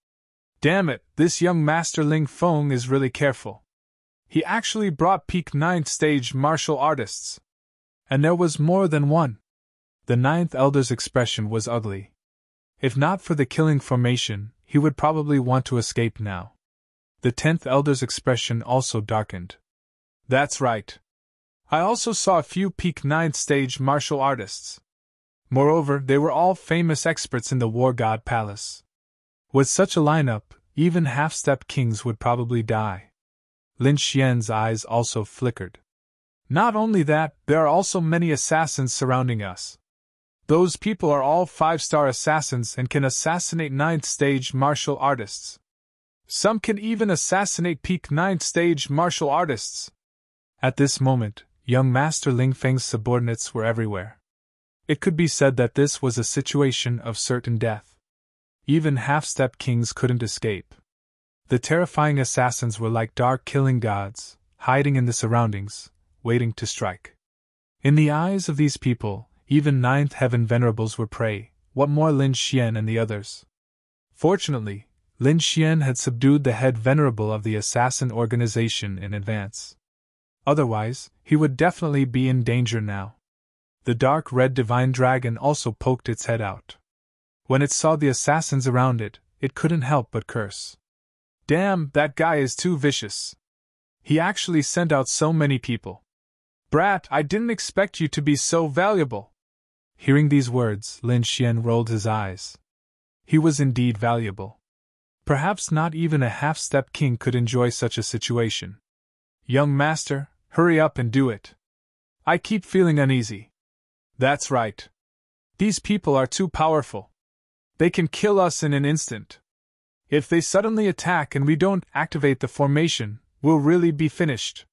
Damn it, this young Master Ling Feng is really careful. He actually brought peak 9th stage martial artists. And there was more than one. The 9th elder's expression was ugly. If not for the killing formation, he would probably want to escape now. The 10th elder's expression also darkened. "That's right. I also saw a few peak 9th stage martial artists. Moreover, they were all famous experts in the War God Palace. With such a lineup, even half-step kings would probably die." Lin Xian's eyes also flickered. "Not only that, there are also many assassins surrounding us. Those people are all 5-star assassins and can assassinate 9th stage martial artists. Some can even assassinate peak 9th stage martial artists." At this moment, young Master Ling Feng's subordinates were everywhere. It could be said that this was a situation of certain death. Even half-step kings couldn't escape. The terrifying assassins were like dark killing gods, hiding in the surroundings, waiting to strike. In the eyes of these people, even 9th Heaven Venerables were prey, what more Lin Xian and the others. Fortunately, Lin Xian had subdued the head venerable of the assassin organization in advance. Otherwise, he would definitely be in danger now. The dark red divine dragon also poked its head out. When it saw the assassins around it, it couldn't help but curse. "Damn, that guy is too vicious. He actually sent out so many people. Brat, I didn't expect you to be so valuable." Hearing these words, Lin Xian rolled his eyes. He was indeed valuable. Perhaps not even a half-step king could enjoy such a situation. "Young master, hurry up and do it. I keep feeling uneasy." "That's right. These people are too powerful. They can kill us in an instant. If they suddenly attack and we don't activate the formation, we'll really be finished."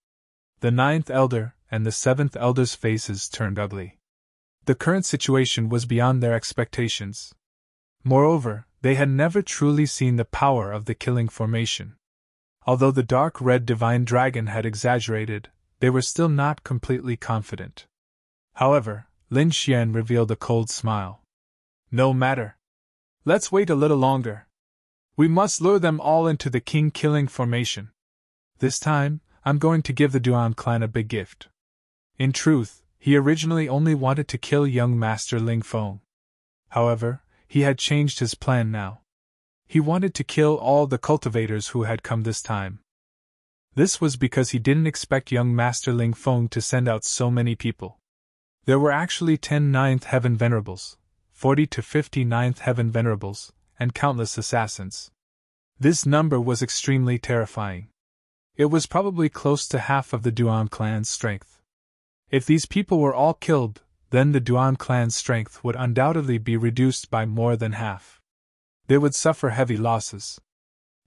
The 9th elder and the 7th elder's faces turned ugly. The current situation was beyond their expectations. Moreover, they had never truly seen the power of the killing formation. Although the dark red divine dragon had exaggerated, they were still not completely confident. However, Lin Xian revealed a cold smile. "No matter. Let's wait a little longer. We must lure them all into the king-killing formation. This time, I'm going to give the Duan clan a big gift." In truth, he originally only wanted to kill young Master Ling Feng. However, he had changed his plan now. He wanted to kill all the cultivators who had come this time. This was because he didn't expect young Master Ling Feng to send out so many people. There were actually 10 9th Heaven Venerables, 40 to 50 9th Heaven Venerables, and countless assassins. This number was extremely terrifying. It was probably close to half of the Duan clan's strength. If these people were all killed, then the Duan clan's strength would undoubtedly be reduced by more than half. They would suffer heavy losses.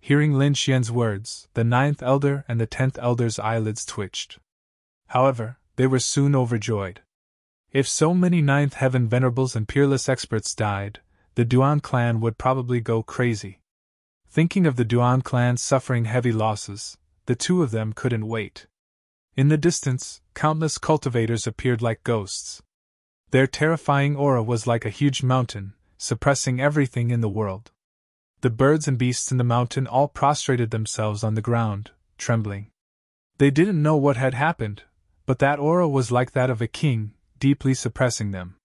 Hearing Lin Xian's words, the 9th elder and the 10th elder's eyelids twitched. However, they were soon overjoyed. If so many 9th heaven venerables and peerless experts died, the Duan clan would probably go crazy. Thinking of the Duan clan suffering heavy losses, the two of them couldn't wait. In the distance, countless cultivators appeared like ghosts. Their terrifying aura was like a huge mountain, suppressing everything in the world. The birds and beasts in the mountain all prostrated themselves on the ground, trembling. They didn't know what had happened, but that aura was like that of a king, deeply suppressing them.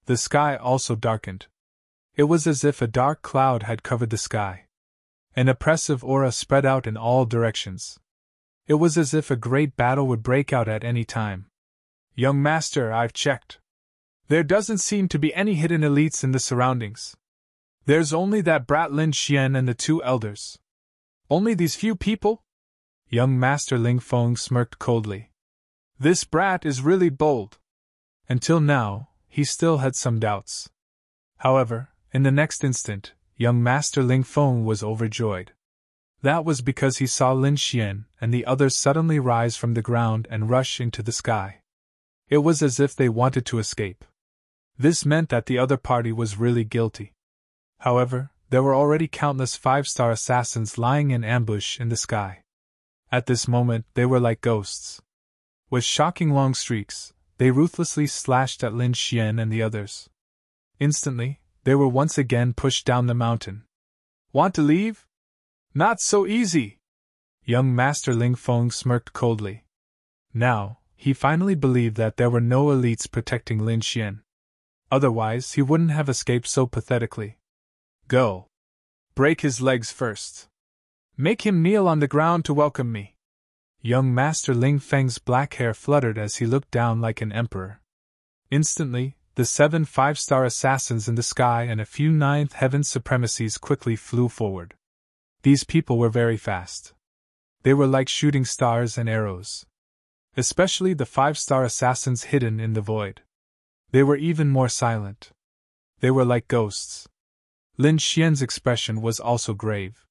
The sky also darkened. It was as if a dark cloud had covered the sky. An oppressive aura spread out in all directions. It was as if a great battle would break out at any time. Young master, I've checked. There doesn't seem to be any hidden elites in the surroundings. There's only that brat Lin Xian and the 2 elders. Only these few people? Young Master Ling Feng smirked coldly. This brat is really bold. Until now, he still had some doubts. However, in the next instant, young Master Ling Feng was overjoyed. That was because he saw Lin Xian and the others suddenly rise from the ground and rush into the sky. It was as if they wanted to escape. This meant that the other party was really guilty. However, there were already countless 5-star assassins lying in ambush in the sky. At this moment, they were like ghosts. With shocking long streaks, they ruthlessly slashed at Lin Xian and the others. Instantly, they were once again pushed down the mountain. Want to leave? Not so easy! Young Master Ling Feng smirked coldly. Now, he finally believed that there were no elites protecting Lin Xian. Otherwise, he wouldn't have escaped so pathetically. Go. Break his legs first. Make him kneel on the ground to welcome me. Young Master Ling Feng's black hair fluttered as he looked down like an emperor. Instantly, the 7 5-star assassins in the sky and a few 9th heaven supremacies quickly flew forward. These people were very fast. They were like shooting stars and arrows. Especially the 5-star assassins hidden in the void. They were even more silent. They were like ghosts. Lin Xian's expression was also grave.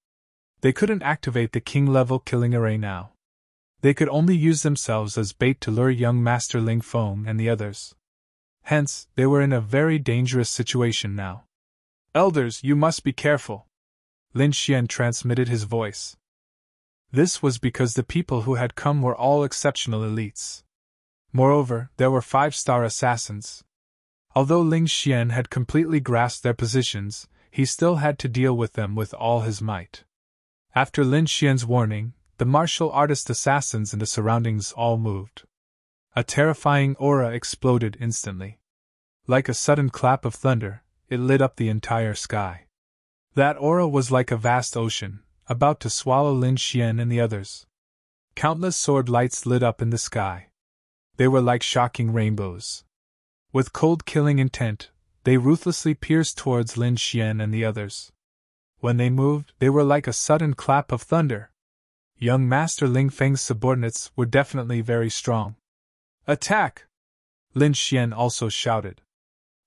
They couldn't activate the king-level killing array now. They could only use themselves as bait to lure young Master Ling Feng and the others. Hence, they were in a very dangerous situation now. Elders, you must be careful. Lin Xian transmitted his voice. This was because the people who had come were all exceptional elites. Moreover, there were 5-star assassins. Although Ling Xian had completely grasped their positions, he still had to deal with them with all his might. After Lin Xian's warning, the martial artist assassins in the surroundings all moved. A terrifying aura exploded instantly. Like a sudden clap of thunder, it lit up the entire sky. That aura was like a vast ocean, about to swallow Lin Xian and the others. Countless sword lights lit up in the sky. They were like shocking rainbows. With cold killing intent, they ruthlessly pierced towards Lin Xian and the others. When they moved, they were like a sudden clap of thunder. Young Master Ling Feng's subordinates were definitely very strong. Attack! Lin Xian also shouted.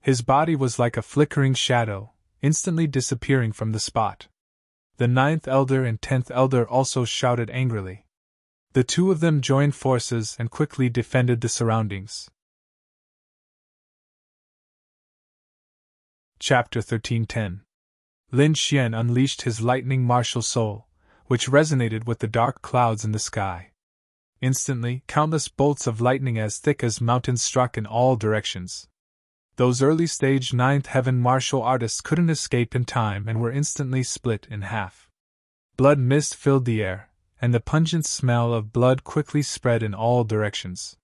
His body was like a flickering shadow, instantly disappearing from the spot. The 9th elder and 10th elder also shouted angrily. The two of them joined forces and quickly defended the surroundings. Chapter 13:10. Lin Xian unleashed his lightning martial soul, which resonated with the dark clouds in the sky. Instantly, countless bolts of lightning as thick as mountains struck in all directions. Those early-stage 9th heaven martial artists couldn't escape in time and were instantly split in half. Blood mist filled the air, and the pungent smell of blood quickly spread in all directions.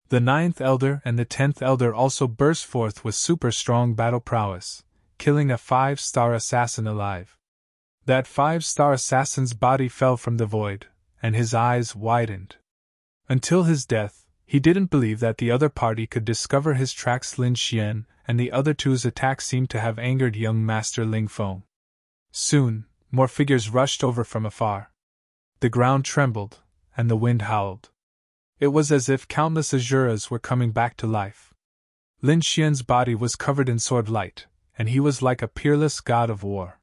The 9th elder and the 10th elder also burst forth with super-strong battle prowess, killing a 5-star assassin alive. That 5-star assassin's body fell from the void, and his eyes widened. Until his death, he didn't believe that the other party could discover his tracks. Lin Xian and the other two's attack seemed to have angered young Master Ling Feng. Soon, more figures rushed over from afar. The ground trembled, and the wind howled. It was as if countless Azuras were coming back to life. Lin Xian's body was covered in sword light, and he was like a peerless god of war.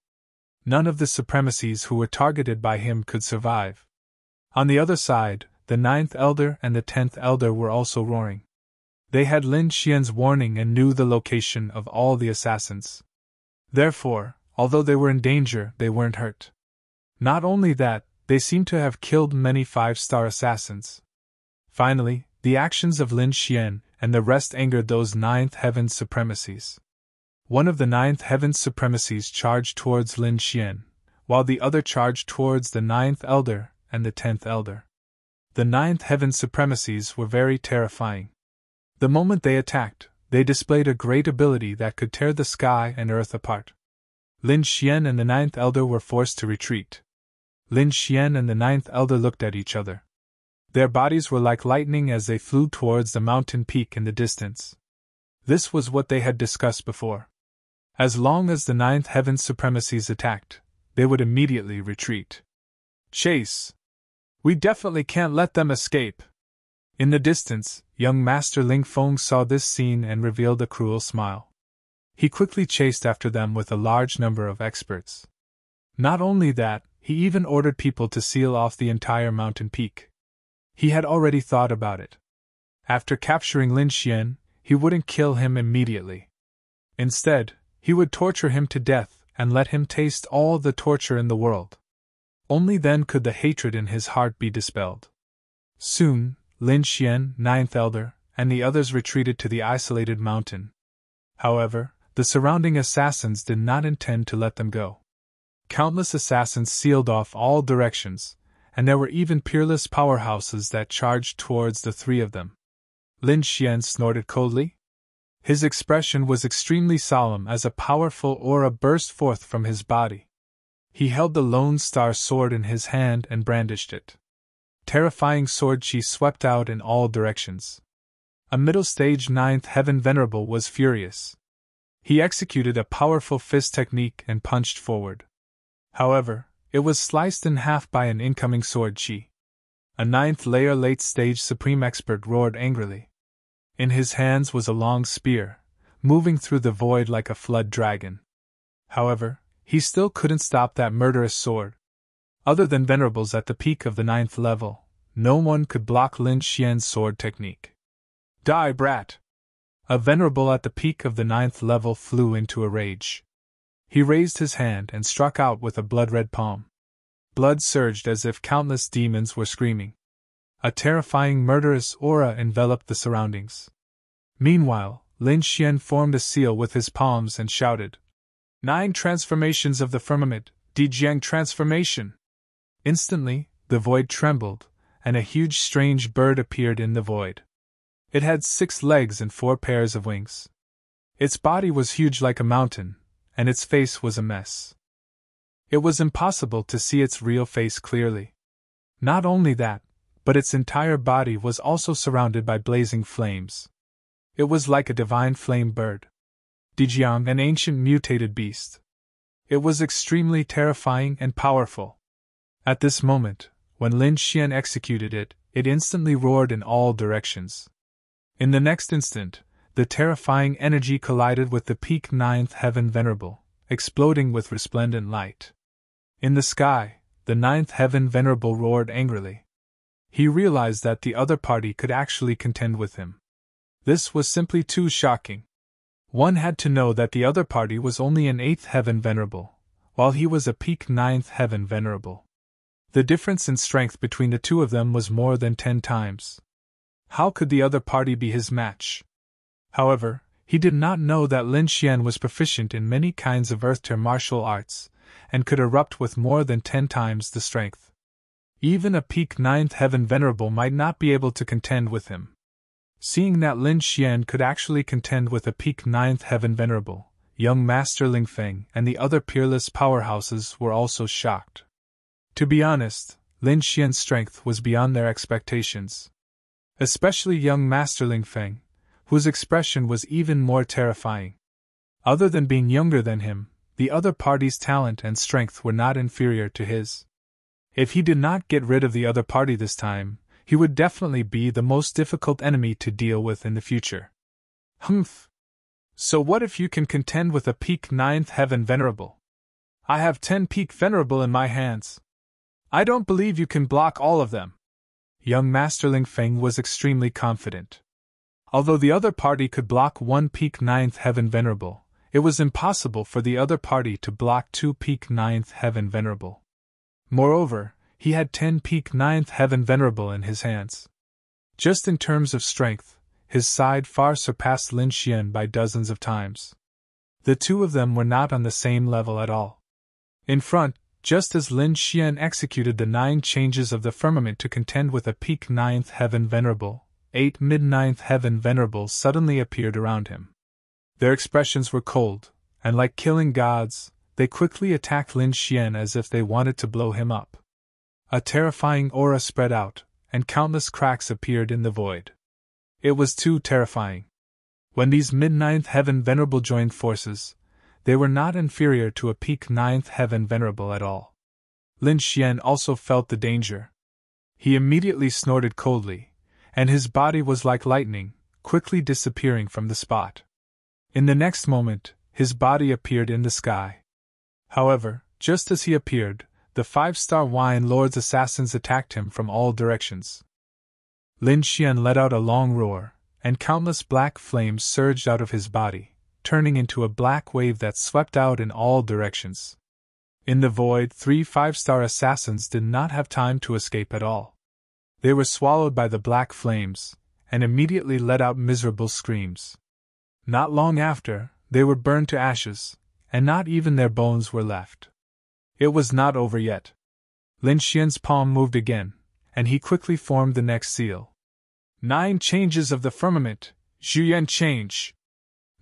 None of the supremacies who were targeted by him could survive. On the other side, the 9th Elder and the 10th Elder were also roaring. They had Lin Xian's warning and knew the location of all the assassins. Therefore, although they were in danger, they weren't hurt. Not only that, they seemed to have killed many 5-star assassins. Finally, the actions of Lin Xian and the rest angered those 9th Heaven's supremacies. One of the 9th Heaven's supremacies charged towards Lin Xian, while the other charged towards the 9th Elder and the 10th Elder. The 9th Heaven's supremacies were very terrifying. The moment they attacked, they displayed a great ability that could tear the sky and earth apart. Lin Xian and the 9th Elder were forced to retreat. Lin Xian and the 9th Elder looked at each other. Their bodies were like lightning as they flew towards the mountain peak in the distance. This was what they had discussed before. As long as the 9th Heaven's supremacies attacked, they would immediately retreat. Chase! We definitely can't let them escape! In the distance, young Master Ling Feng saw this scene and revealed a cruel smile. He quickly chased after them with a large number of experts. Not only that, he even ordered people to seal off the entire mountain peak. He had already thought about it. After capturing Lin Xian, he wouldn't kill him immediately. Instead, he would torture him to death and let him taste all the torture in the world. Only then could the hatred in his heart be dispelled. Soon, Lin Xian, 9th Elder, and the others retreated to the isolated mountain. However, the surrounding assassins did not intend to let them go. Countless assassins sealed off all directions, and there were even peerless powerhouses that charged towards the three of them. Lin Xian snorted coldly. His expression was extremely solemn as a powerful aura burst forth from his body. He held the Lone Star sword in his hand and brandished it. Terrifying sword chi swept out in all directions. A middle-stage 9th Heaven Venerable was furious. He executed a powerful fist technique and punched forward. However, it was sliced in half by an incoming sword chi. A 9th layer late-stage Supreme Expert roared angrily. In his hands was a long spear, moving through the void like a flood dragon. However, he still couldn't stop that murderous sword. Other than venerables at the peak of the 9th level, no one could block Lin Xian's sword technique. Die, brat! A venerable at the peak of the 9th level flew into a rage. He raised his hand and struck out with a blood-red palm. Blood surged as if countless demons were screaming. A terrifying murderous aura enveloped the surroundings. Meanwhile, Lin Xian formed a seal with his palms and shouted, 9 transformations of the firmament, Dijiang transformation! Instantly, the void trembled, and a huge strange bird appeared in the void. It had 6 legs and 4 pairs of wings. Its body was huge like a mountain, and its face was a mess. It was impossible to see its real face clearly. Not only that, but its entire body was also surrounded by blazing flames. It was like a divine flame bird. Dijiang, an ancient mutated beast. It was extremely terrifying and powerful. At this moment, when Lin Xian executed it, it instantly roared in all directions. In the next instant, the terrifying energy collided with the peak 9th Heaven Venerable, exploding with resplendent light. In the sky, the 9th Heaven Venerable roared angrily. He realized that the other party could actually contend with him. This was simply too shocking. One had to know that the other party was only an 8th Heaven Venerable, while he was a peak 9th Heaven Venerable. The difference in strength between the two of them was more than 10 times. How could the other party be his match? However, he did not know that Lin Xian was proficient in many kinds of earth-tier martial arts, and could erupt with more than 10 times the strength. Even a peak 9th Heaven Venerable might not be able to contend with him. Seeing that Lin Xian could actually contend with a peak 9th Heaven Venerable, young Master Ling Feng and the other peerless powerhouses were also shocked. To be honest, Lin Xian's strength was beyond their expectations. Especially young Master Ling Feng, whose expression was even more terrifying. Other than being younger than him, the other party's talent and strength were not inferior to his. If he did not get rid of the other party this time, he would definitely be the most difficult enemy to deal with in the future. Humph! So what if you can contend with a peak 9th heaven venerable? I have 10 peak venerable in my hands. I don't believe you can block all of them. Young Masterling Feng was extremely confident. Although the other party could block 1 peak 9th heaven venerable, it was impossible for the other party to block 2 peak 9th heaven venerable. Moreover, he had 10 peak 9th heaven venerable in his hands. Just in terms of strength, his side far surpassed Lin Xian by dozens of times. The two of them were not on the same level at all. In front, just as Lin Xian executed the 9 changes of the firmament to contend with a peak 9th heaven venerable, 8 mid-9th heaven venerables suddenly appeared around him. Their expressions were cold, and like killing gods, they quickly attacked Lin Xian as if they wanted to blow him up. A terrifying aura spread out, and countless cracks appeared in the void. It was too terrifying. When these mid-9th heaven venerable joined forces, they were not inferior to a peak 9th heaven venerable at all. Lin Xian also felt the danger. He immediately snorted coldly, and his body was like lightning, quickly disappearing from the spot. In the next moment, his body appeared in the sky. However, just as he appeared, the 5-star Wine Lord's assassins attacked him from all directions. Lin Xian let out a long roar, and countless black flames surged out of his body, turning into a black wave that swept out in all directions. In the void, 3 5-star assassins did not have time to escape at all. They were swallowed by the black flames, and immediately let out miserable screams. Not long after, they were burned to ashes, and not even their bones were left. It was not over yet. Lin Xian's palm moved again, and he quickly formed the next seal. 9 changes of the firmament, Zhuyan change.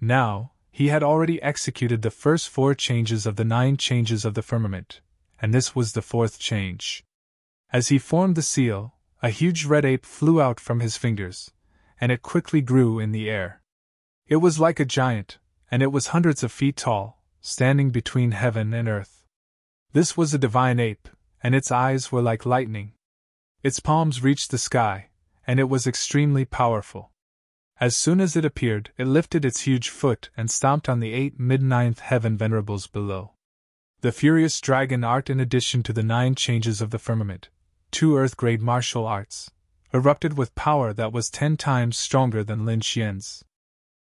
Now, he had already executed the first 4 changes of the 9 changes of the firmament, and this was the 4th change. As he formed the seal, a huge red ape flew out from his fingers, and it quickly grew in the air. It was like a giant, and it was hundreds of feet tall, standing between heaven and earth. This was a divine ape, and its eyes were like lightning. Its palms reached the sky, and it was extremely powerful. As soon as it appeared, it lifted its huge foot and stomped on the 8 mid-9th heaven venerables below. The furious dragon art, in addition to the 9 changes of the firmament, 2 earth-grade martial arts, erupted with power that was 10 times stronger than Lin Xian's.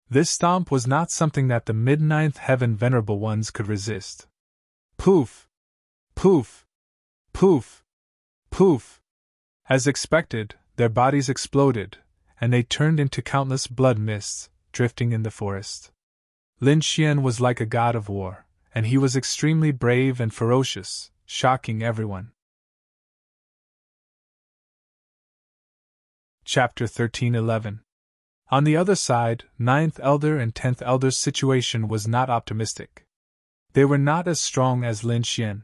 This stomp was not something that the mid-9th heaven venerable ones could resist. Poof! Poof! Poof! Poof! As expected, their bodies exploded, and they turned into countless blood mists, drifting in the forest. Lin Xian was like a god of war, and he was extremely brave and ferocious, shocking everyone. Chapter 13:11. On the other side, 9th Elder and 10th Elder's situation was not optimistic. They were not as strong as Lin Xian.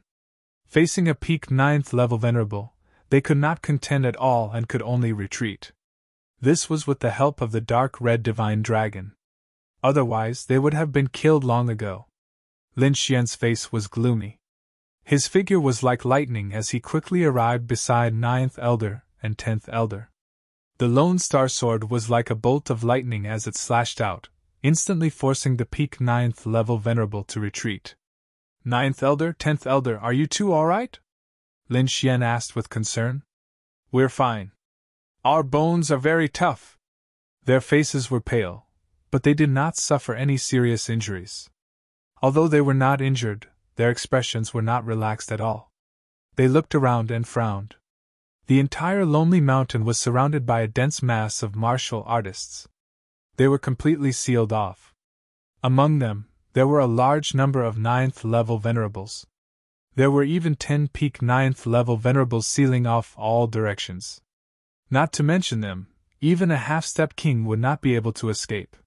Facing a peak 9th level venerable, they could not contend at all and could only retreat. This was with the help of the dark red divine dragon. Otherwise, they would have been killed long ago. Lin Xian's face was gloomy. His figure was like lightning as he quickly arrived beside 9th Elder and 10th Elder. The Lone Star Sword was like a bolt of lightning as it slashed out, instantly forcing the peak 9th level venerable to retreat. 9th Elder, 10th Elder, are you two alright? Lin Xian asked with concern. We're fine. Our bones are very tough. Their faces were pale, but they did not suffer any serious injuries. Although they were not injured, their expressions were not relaxed at all. They looked around and frowned. The entire lonely mountain was surrounded by a dense mass of martial artists. They were completely sealed off. Among them, there were a large number of 9th level venerables. There were even 10 peak 9th level venerables sealing off all directions. Not to mention them, even a half-step king would not be able to escape.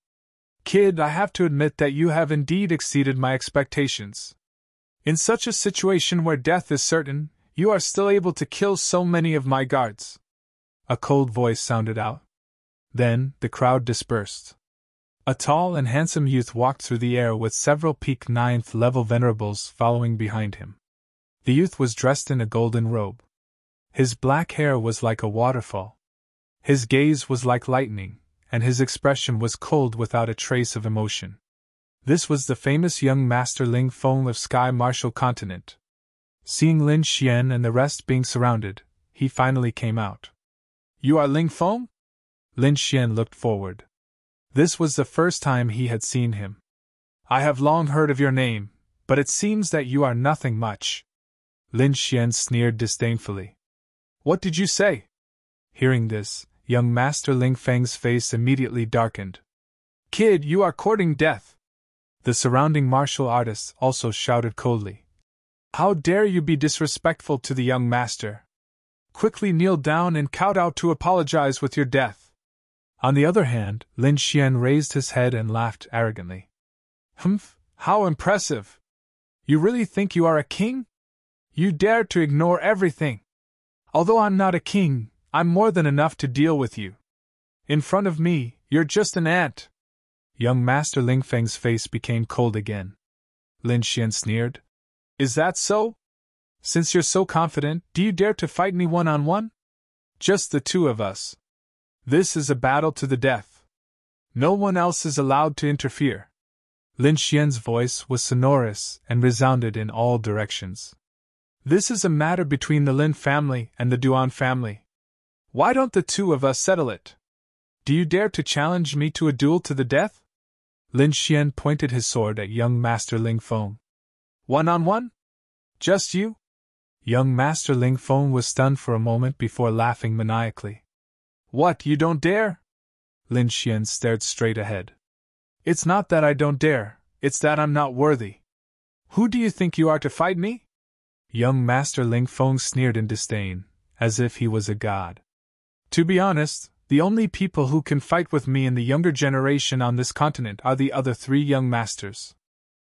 Kid, I have to admit that you have indeed exceeded my expectations. In such a situation where death is certain, you are still able to kill so many of my guards. A cold voice sounded out. Then, the crowd dispersed. A tall and handsome youth walked through the air with several peak 9th level venerables following behind him. The youth was dressed in a golden robe. His black hair was like a waterfall. His gaze was like lightning, and his expression was cold without a trace of emotion. This was the famous young master Ling Feng of Sky Martial Continent. Seeing Lin Xian and the rest being surrounded, he finally came out. "You are Ling Feng?" Lin Xian looked forward. This was the first time he had seen him. "I have long heard of your name, but it seems that you are nothing much." Lin Xian sneered disdainfully. "What did you say?" Hearing this, young Master Ling Feng's face immediately darkened. "Kid, you are courting death!" The surrounding martial artists also shouted coldly. "How dare you be disrespectful to the young master? Quickly kneel down and kowtow to apologize with your death." On the other hand, Lin Xian raised his head and laughed arrogantly. "Humph, how impressive! You really think you are a king? You dare to ignore everything! Although I'm not a king, I'm more than enough to deal with you. In front of me, you're just an ant." Young Master Ling Feng's face became cold again. Lin Xian sneered. "Is that so? Since you're so confident, do you dare to fight me one-on-one? Just the two of us. This is a battle to the death. No one else is allowed to interfere." Lin Xian's voice was sonorous and resounded in all directions. "This is a matter between the Lin family and the Duan family. Why don't the two of us settle it? Do you dare to challenge me to a duel to the death?" Lin Xian pointed his sword at young Master Ling Feng. "One-on-one? Just you?" Young Master Ling Feng was stunned for a moment before laughing maniacally. "What, you don't dare?" Lin Xian stared straight ahead. "It's not that I don't dare, it's that I'm not worthy. Who do you think you are to fight me?" Young Master Ling Feng sneered in disdain, as if he was a god. "To be honest, the only people who can fight with me in the younger generation on this continent are the other 3 young masters.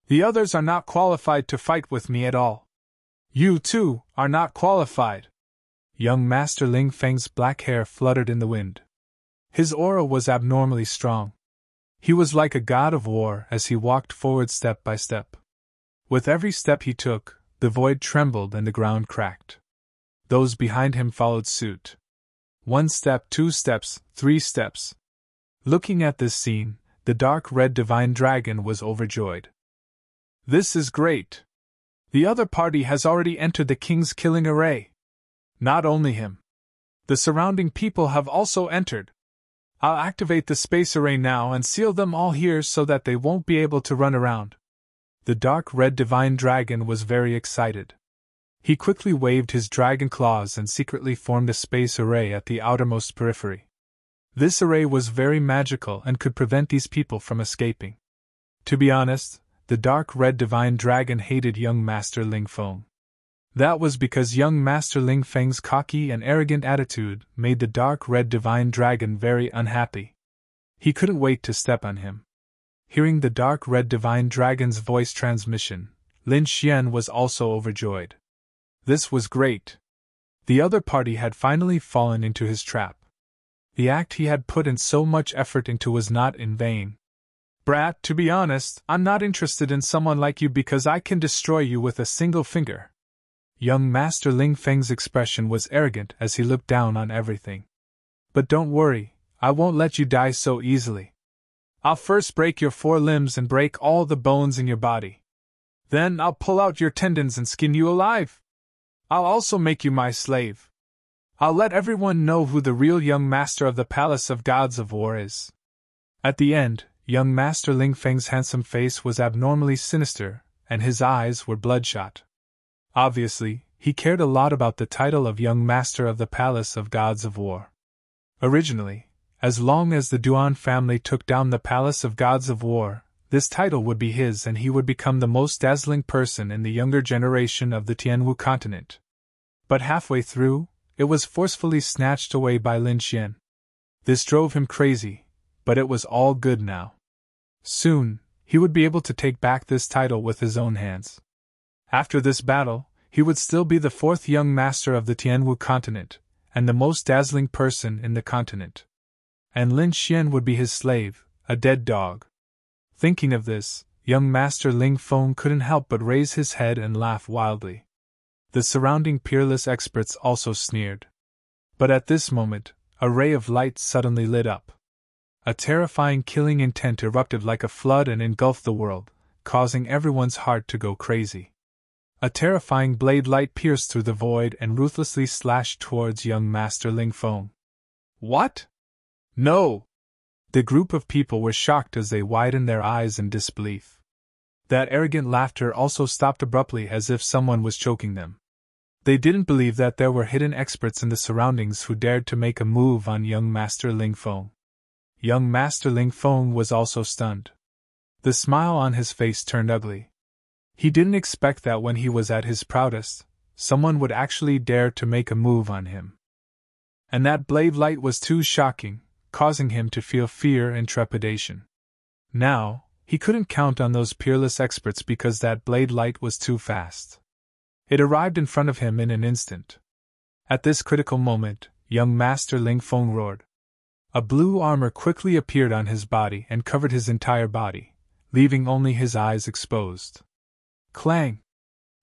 The others are not qualified to fight with me at all. You, too, are not qualified." Young Master Ling Feng's black hair fluttered in the wind. His aura was abnormally strong. He was like a god of war as he walked forward step by step. With every step he took, the void trembled and the ground cracked. Those behind him followed suit. 1 step, 2 steps, 3 steps. Looking at this scene, the dark red divine dragon was overjoyed. "This is great! The other party has already entered the king's killing array. Not only him. The surrounding people have also entered. I'll activate the space array now and seal them all here so that they won't be able to run around." The dark red divine dragon was very excited. He quickly waved his dragon claws and secretly formed a space array at the outermost periphery. This array was very magical and could prevent these people from escaping. To be honest, the dark red divine dragon hated young Master Ling Feng. That was because young Master Ling Feng's cocky and arrogant attitude made the dark red divine dragon very unhappy. He couldn't wait to step on him. Hearing the dark red divine dragon's voice transmission, Lin Xian was also overjoyed. This was great. The other party had finally fallen into his trap. The act he had put in so much effort into was not in vain. "Brat, to be honest, I'm not interested in someone like you because I can destroy you with a single finger." Young Master Ling Feng's expression was arrogant as he looked down on everything. "But don't worry, I won't let you die so easily. I'll first break your 4 limbs and break all the bones in your body. Then I'll pull out your tendons and skin you alive. I'll also make you my slave. I'll let everyone know who the real young master of the Palace of Gods of War is." At the end, young Master Ling Feng's handsome face was abnormally sinister, and his eyes were bloodshot. Obviously, he cared a lot about the title of Young Master of the Palace of Gods of War. Originally, as long as the Duan family took down the Palace of Gods of War, this title would be his and he would become the most dazzling person in the younger generation of the Tianwu continent. But halfway through, it was forcefully snatched away by Lin Xian. This drove him crazy, but it was all good now. Soon, he would be able to take back this title with his own hands. After this battle, he would still be the 4th young master of the Tianwu continent, and the most dazzling person in the continent. And Lin Xian would be his slave, a dead dog. Thinking of this, young Master Ling Feng couldn't help but raise his head and laugh wildly. The surrounding peerless experts also sneered. But at this moment, a ray of light suddenly lit up. A terrifying killing intent erupted like a flood and engulfed the world, causing everyone's heart to go crazy. A terrifying blade light pierced through the void and ruthlessly slashed towards young Master Ling Feng. What? No! The group of people were shocked as they widened their eyes in disbelief. That arrogant laughter also stopped abruptly as if someone was choking them. They didn't believe that there were hidden experts in the surroundings who dared to make a move on young Master Ling Feng. Young Master Ling Feng was also stunned. The smile on his face turned ugly. He didn't expect that when he was at his proudest, someone would actually dare to make a move on him. And that blade light was too shocking, causing him to feel fear and trepidation. Now, he couldn't count on those peerless experts because that blade light was too fast. It arrived in front of him in an instant. At this critical moment, young Master Ling Feng roared. A blue armor quickly appeared on his body and covered his entire body, leaving only his eyes exposed. Clang!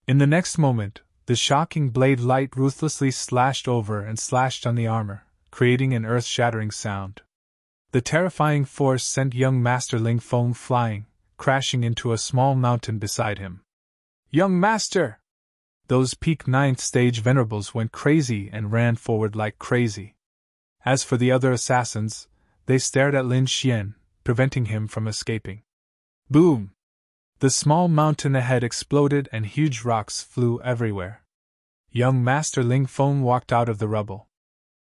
In the next moment, the shocking blade light ruthlessly slashed over and slashed on the armor, creating an earth-shattering sound. The terrifying force sent young Master Ling Feng flying, crashing into a small mountain beside him. Young Master! Those peak 9th stage venerables went crazy and ran forward like crazy. As for the other assassins, they stared at Lin Xian, preventing him from escaping. Boom! The small mountain ahead exploded and huge rocks flew everywhere. Young Master Ling Feng walked out of the rubble.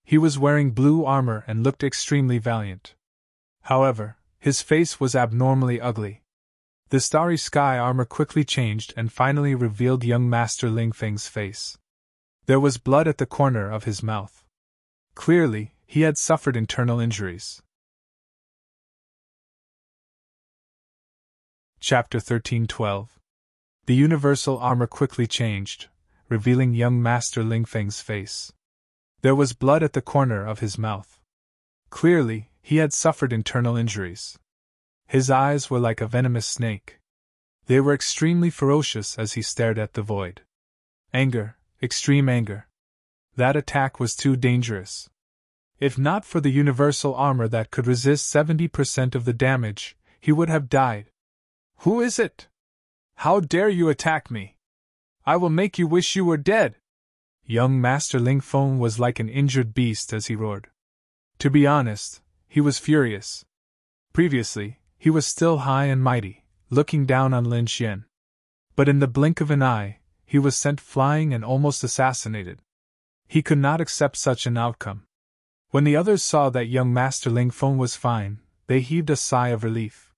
He was wearing blue armor and looked extremely valiant. However, his face was abnormally ugly. The starry sky armor quickly changed and finally revealed young Master Ling Feng's face. There was blood at the corner of his mouth. Clearly, he had suffered internal injuries. Chapter 13:12. The universal armor quickly changed, revealing young Master Ling Feng's face. There was blood at the corner of his mouth. Clearly, he had suffered internal injuries. His eyes were like a venomous snake. They were extremely ferocious as he stared at the void. Anger, extreme anger. That attack was too dangerous. If not for the universal armor that could resist 70% of the damage, he would have died. Who is it? How dare you attack me? I will make you wish you were dead! Young Master Ling Feng was like an injured beast as he roared. To be honest, he was furious. Previously, he was still high and mighty, looking down on Lin Xian. But in the blink of an eye, he was sent flying and almost assassinated. He could not accept such an outcome. When the others saw that young Master Ling Feng was fine, they heaved a sigh of relief.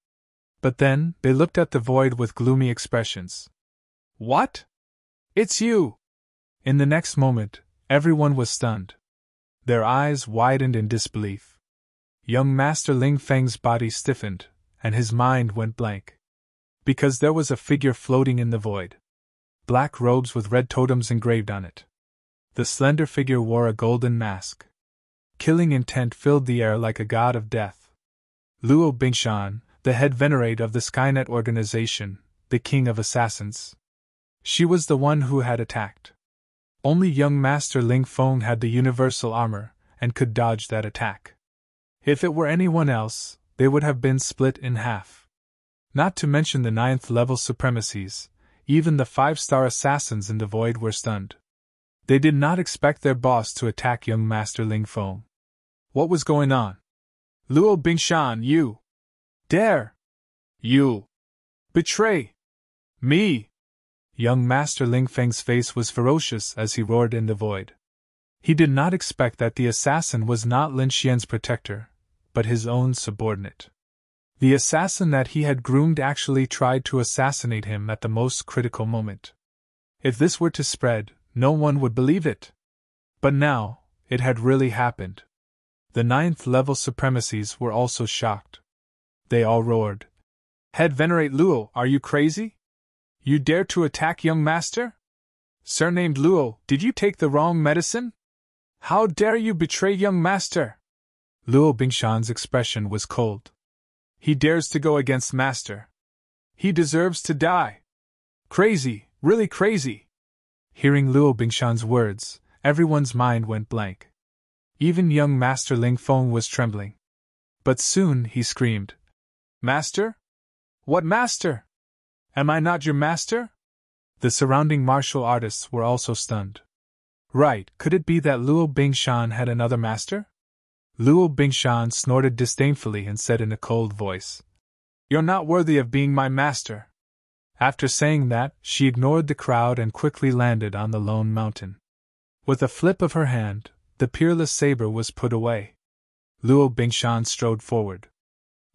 But then, they looked at the void with gloomy expressions. What? It's you! In the next moment, everyone was stunned. Their eyes widened in disbelief. Young Master Ling Feng's body stiffened, and his mind went blank. Because there was a figure floating in the void. Black robes with red totems engraved on it. The slender figure wore a golden mask. Killing intent filled the air like a god of death. Luo Bingshan, the head venerate of the Skynet organization, the king of assassins. She was the one who had attacked. Only young Master Ling Feng had the universal armor, and could dodge that attack. If it were anyone else, they would have been split in half. Not to mention the 9th level supremacies, even the 5-star assassins in the void were stunned. They did not expect their boss to attack young Master Ling Feng. What was going on? Luo Bingshan, you dare! You betray me! Young Master Ling Feng's face was ferocious as he roared in the void. He did not expect that the assassin was not Lin Xian's protector, but his own subordinate. The assassin that he had groomed actually tried to assassinate him at the most critical moment. If this were to spread, no one would believe it. But now, it had really happened. The 9th level supremacies were also shocked. They all roared. Head Venerate Luo, are you crazy? You dare to attack young Master? Surnamed Luo, did you take the wrong medicine? How dare you betray young Master? Luo Bingshan's expression was cold. He dares to go against Master. He deserves to die. Crazy, really crazy. Hearing Luo Bingshan's words, everyone's mind went blank. Even young Master Ling Feng was trembling. But soon he screamed, "Master? What master? Am I not your master?" The surrounding martial artists were also stunned. Right, could it be that Luo Bingshan had another master? Luo Bingshan snorted disdainfully and said in a cold voice, "You're not worthy of being my master." After saying that, she ignored the crowd and quickly landed on the lone mountain. With a flip of her hand, the peerless saber was put away. Luo Bingshan strode forward.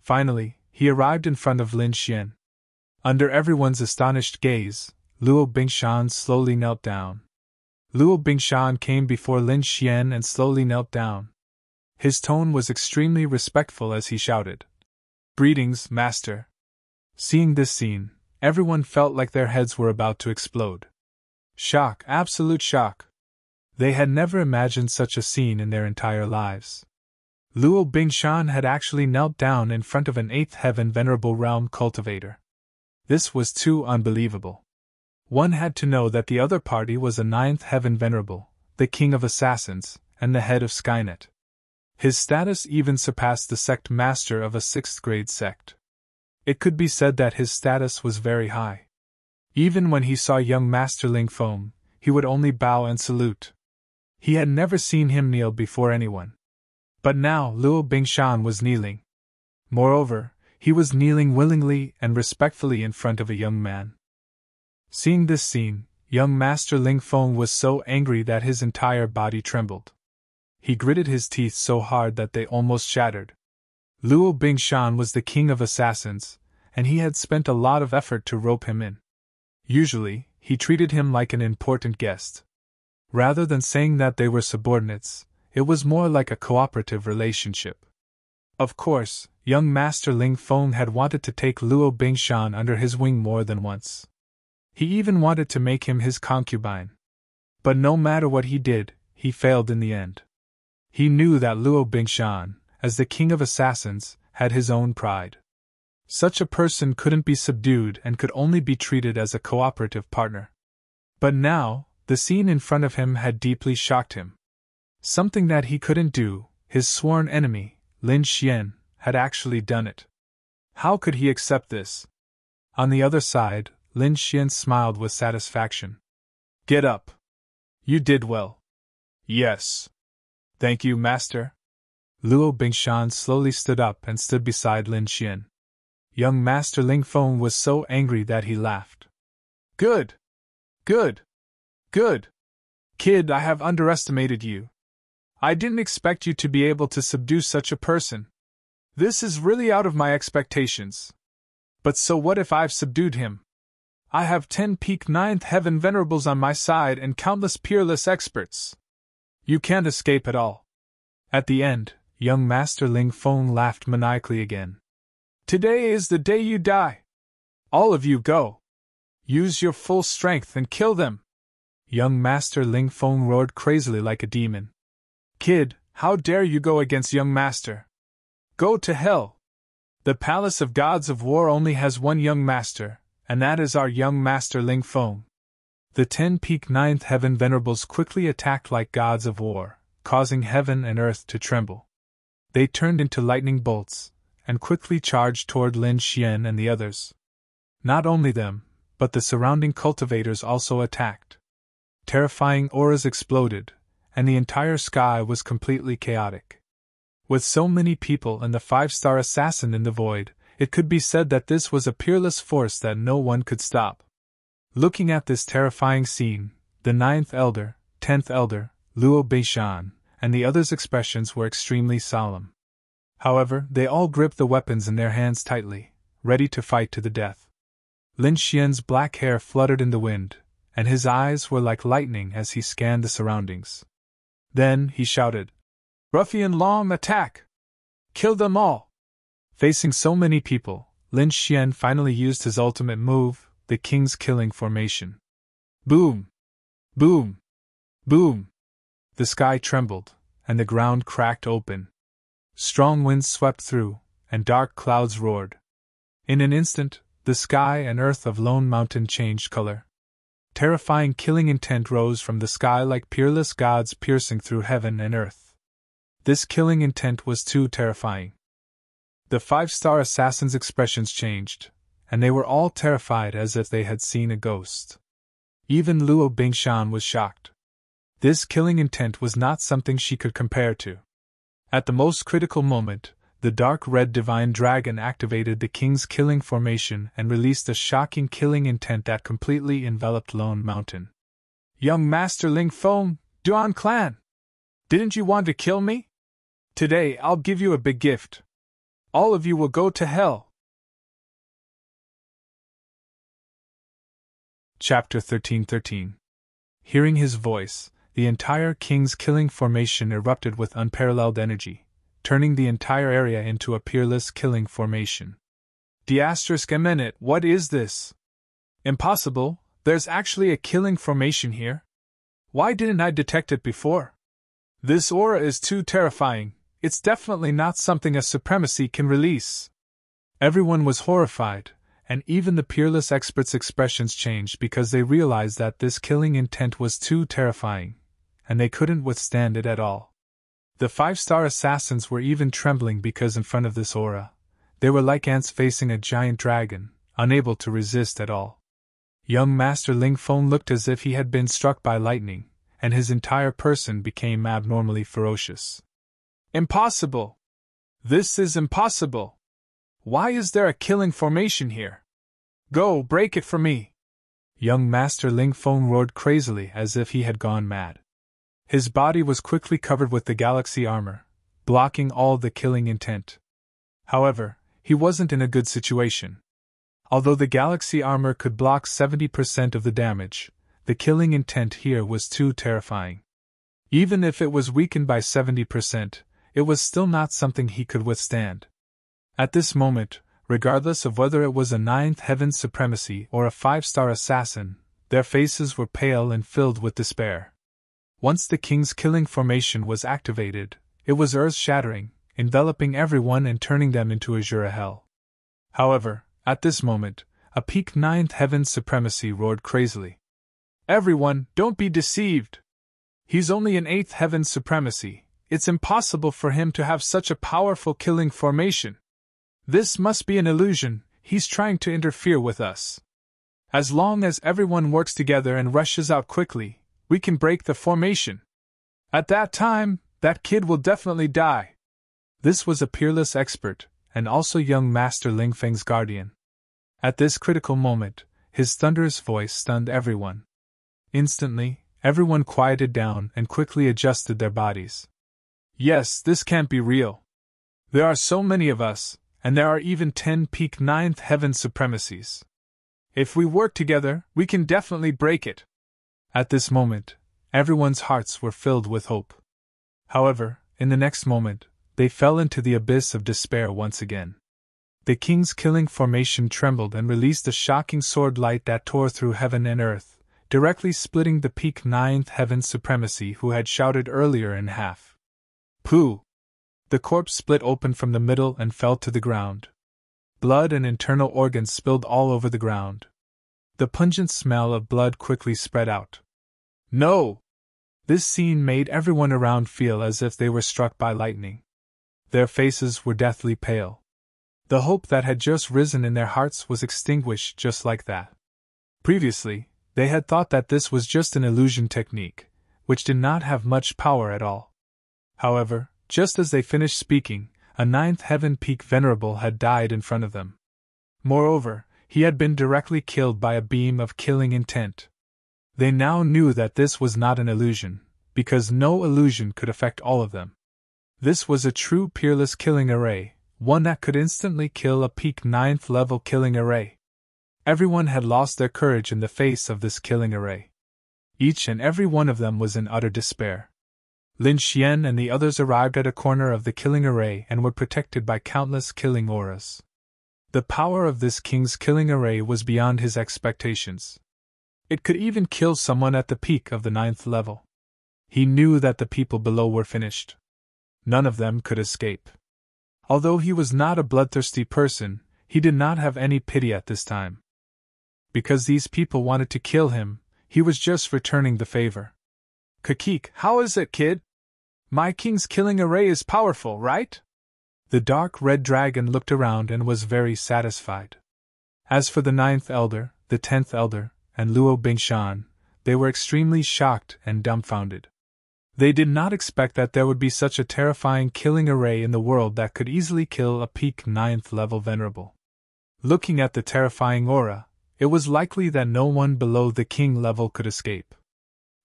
Finally, he arrived in front of Lin Xian. Under everyone's astonished gaze, Luo Bingshan slowly knelt down. Luo Bingshan came before Lin Xian and slowly knelt down. His tone was extremely respectful as he shouted, "Greetings, master." Seeing this scene, everyone felt like their heads were about to explode. Shock, absolute shock. They had never imagined such a scene in their entire lives. Luo Bingshan had actually knelt down in front of an eighth heaven venerable realm cultivator. This was too unbelievable. One had to know that the other party was a ninth heaven venerable, the king of assassins, and the head of Skynet. His status even surpassed the sect master of a 6th grade sect. It could be said that his status was very high. Even when he saw young Master Ling Feng, he would only bow and salute. He had never seen him kneel before anyone. But now Luo Bingshan was kneeling. Moreover, he was kneeling willingly and respectfully in front of a young man. Seeing this scene, young Master Ling Feng was so angry that his entire body trembled. He gritted his teeth so hard that they almost shattered. Luo Bingshan was the king of assassins, and he had spent a lot of effort to rope him in. Usually, he treated him like an important guest. Rather than saying that they were subordinates, it was more like a cooperative relationship. Of course, young Master Ling Feng had wanted to take Luo Bingshan under his wing more than once. He even wanted to make him his concubine. But no matter what he did, he failed in the end. He knew that Luo Bingshan, as the king of assassins, had his own pride. Such a person couldn't be subdued and could only be treated as a cooperative partner. But now, the scene in front of him had deeply shocked him. Something that he couldn't do, his sworn enemy, Lin Xian, had actually done it. How could he accept this? On the other side, Lin Xian smiled with satisfaction. "Get up. You did well." "Yes. Thank you, master." Luo Bingshan slowly stood up and stood beside Lin Xian. Young Master Ling Feng was so angry that he laughed. "Good! Good! Good! Kid, I have underestimated you. I didn't expect you to be able to subdue such a person. This is really out of my expectations. But so what if I've subdued him? I have 10 peak 9th heaven venerables on my side and countless peerless experts. You can't escape at all." At the end, young Master Ling Feng laughed maniacally again. "Today is the day you die. All of you go. Use your full strength and kill them." Young Master Ling Feng roared crazily like a demon. "Kid, how dare you go against young master? Go to hell. The Palace of Gods of War only has one young master, and that is our young Master Ling Feng." The 10 peak 9th heaven venerables quickly attacked like gods of war, causing heaven and earth to tremble. They turned into lightning bolts, and quickly charged toward Lin Xian and the others. Not only them, but the surrounding cultivators also attacked. Terrifying auras exploded, and the entire sky was completely chaotic. With so many people and the 5-star assassin in the void, it could be said that this was a peerless force that no one could stop. Looking at this terrifying scene, the 9th elder, 10th elder, Luo Bingshan, and the others' expressions were extremely solemn. However, they all gripped the weapons in their hands tightly, ready to fight to the death. Lin Xian's black hair fluttered in the wind, and his eyes were like lightning as he scanned the surroundings. Then he shouted, "Ruffian Long, attack! Kill them all!" Facing so many people, Lin Xian finally used his ultimate move, the King's Killing Formation. Boom! Boom! Boom! The sky trembled, and the ground cracked open. Strong winds swept through, and dark clouds roared. In an instant, the sky and earth of Lone Mountain changed color. Terrifying killing intent rose from the sky like peerless gods piercing through heaven and earth. This killing intent was too terrifying. The 5-star assassins' expressions changed, and they were all terrified as if they had seen a ghost. Even Luo Bingshan was shocked. This killing intent was not something she could compare to. At the most critical moment, the dark red divine dragon activated the king's killing formation and released a shocking killing intent that completely enveloped Lone Mountain. Young Master Ling Feng, Duan Clan! Didn't you want to kill me? Today I'll give you a big gift. All of you will go to hell. Chapter 13:13. Hearing his voice, the entire king's killing formation erupted with unparalleled energy, turning the entire area into a peerless killing formation. **, what is this? Impossible, there's actually a killing formation here. Why didn't I detect it before? This aura is too terrifying, it's definitely not something a supremacy can release. Everyone was horrified, and even the peerless experts' expressions changed because they realized that this killing intent was too terrifying, and they couldn't withstand it at all. The 5-star assassins were even trembling because in front of this aura, they were like ants facing a giant dragon, unable to resist at all. Young Master Ling Feng looked as if he had been struck by lightning, and his entire person became abnormally ferocious. Impossible! This is impossible! Why is there a killing formation here? Go, break it for me! Young Master Ling Feng roared crazily as if he had gone mad. His body was quickly covered with the galaxy armor, blocking all the killing intent. However, he wasn't in a good situation. Although the galaxy armor could block 70% of the damage, the killing intent here was too terrifying. Even if it was weakened by 70%, it was still not something he could withstand. At this moment, regardless of whether it was a 9th heaven supremacy or a 5-star assassin, their faces were pale and filled with despair. Once the king's killing formation was activated, it was earth-shattering, enveloping everyone and turning them into azure hell. However, at this moment, a peak 9th heaven supremacy roared crazily. Everyone, don't be deceived! He's only an 8th heaven supremacy. It's impossible for him to have such a powerful killing formation. This must be an illusion, he's trying to interfere with us. As long as everyone works together and rushes out quickly, we can break the formation. At that time, that kid will definitely die. This was a peerless expert, and also young Master Ling Feng's guardian. At this critical moment, his thunderous voice stunned everyone. Instantly, everyone quieted down and quickly adjusted their bodies. Yes, this can't be real. There are so many of us, and there are even 10 peak 9th heaven supremacies. If we work together, we can definitely break it. At this moment, everyone's hearts were filled with hope. However, in the next moment, they fell into the abyss of despair once again. The king's killing formation trembled and released a shocking sword light that tore through heaven and earth, directly splitting the peak 9th heaven supremacy who had shouted earlier in half. Pooh! The corpse split open from the middle and fell to the ground. Blood and internal organs spilled all over the ground. The pungent smell of blood quickly spread out. No! This scene made everyone around feel as if they were struck by lightning. Their faces were deathly pale. The hope that had just risen in their hearts was extinguished just like that. Previously, they had thought that this was just an illusion technique, which did not have much power at all. However, just as they finished speaking, a 9th heaven peak venerable had died in front of them. Moreover, he had been directly killed by a beam of killing intent. They now knew that this was not an illusion, because no illusion could affect all of them. This was a true peerless killing array, one that could instantly kill a peak 9th level killing array. Everyone had lost their courage in the face of this killing array. Each and every one of them was in utter despair. Lin Xian and the others arrived at a corner of the killing array and were protected by countless killing auras. The power of this king's killing array was beyond his expectations. It could even kill someone at the peak of the 9th level. He knew that the people below were finished. None of them could escape. Although he was not a bloodthirsty person, he did not have any pity at this time. Because these people wanted to kill him, he was just returning the favor. Kakik, how is it, kid? My king's killing array is powerful, right? The dark red dragon looked around and was very satisfied. As for the 9th elder, the 10th elder, and Luo Bingshan, they were extremely shocked and dumbfounded. They did not expect that there would be such a terrifying killing array in the world that could easily kill a peak 9th level venerable. Looking at the terrifying aura, it was likely that no one below the king level could escape.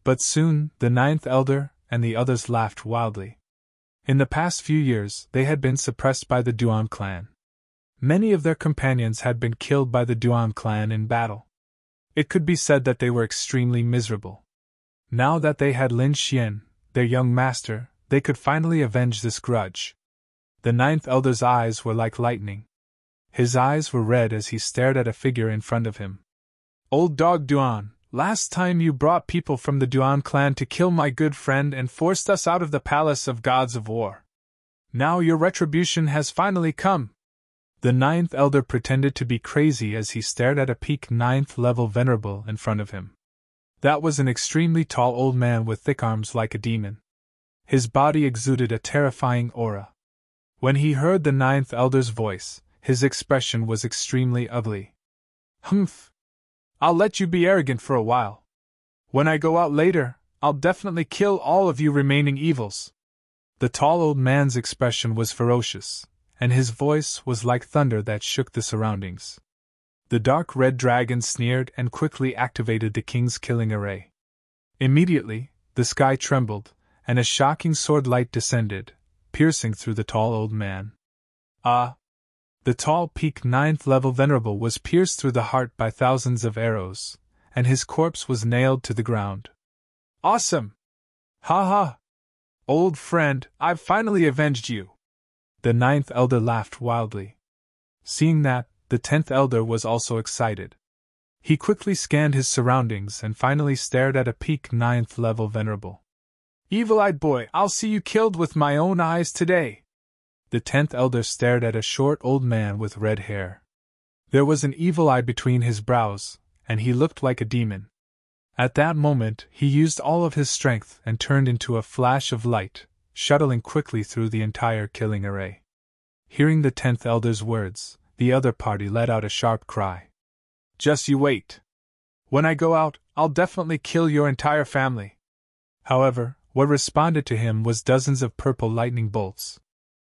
But soon, the 9th elder and the others laughed wildly. In the past few years, they had been suppressed by the Duan clan. Many of their companions had been killed by the Duan clan in battle. It could be said that they were extremely miserable. Now that they had Lin Xian, their young master, they could finally avenge this grudge. The 9th elder's eyes were like lightning. His eyes were red as he stared at a figure in front of him. Old dog Duan, last time you brought people from the Duan clan to kill my good friend and forced us out of the palace of gods of war. Now your retribution has finally come. The 9th elder pretended to be crazy as he stared at a peak 9th level venerable in front of him. That was an extremely tall old man with thick arms like a demon. His body exuded a terrifying aura. When he heard the 9th elder's voice, his expression was extremely ugly. Humph! I'll let you be arrogant for a while. When I go out later, I'll definitely kill all of you remaining evils. The tall old man's expression was ferocious, and his voice was like thunder that shook the surroundings. The dark red dragon sneered and quickly activated the king's killing array. Immediately, the sky trembled, and a shocking sword light descended, piercing through the tall old man. Ah! The tall peak 9th level venerable was pierced through the heart by thousands of arrows, and his corpse was nailed to the ground. Awesome! Ha ha! Old friend, I've finally avenged you! The 9th elder laughed wildly. Seeing that, the 10th elder was also excited. He quickly scanned his surroundings and finally stared at a peak 9th level venerable. Evil-eyed boy, I'll see you killed with my own eyes today! The 10th elder stared at a short old man with red hair. There was an evil eye between his brows, and he looked like a demon. At that moment, he used all of his strength and turned into a flash of light, shuttling quickly through the entire killing array. Hearing the 10th elder's words, the other party let out a sharp cry. Just you wait. When I go out, I'll definitely kill your entire family. However, what responded to him was dozens of purple lightning bolts.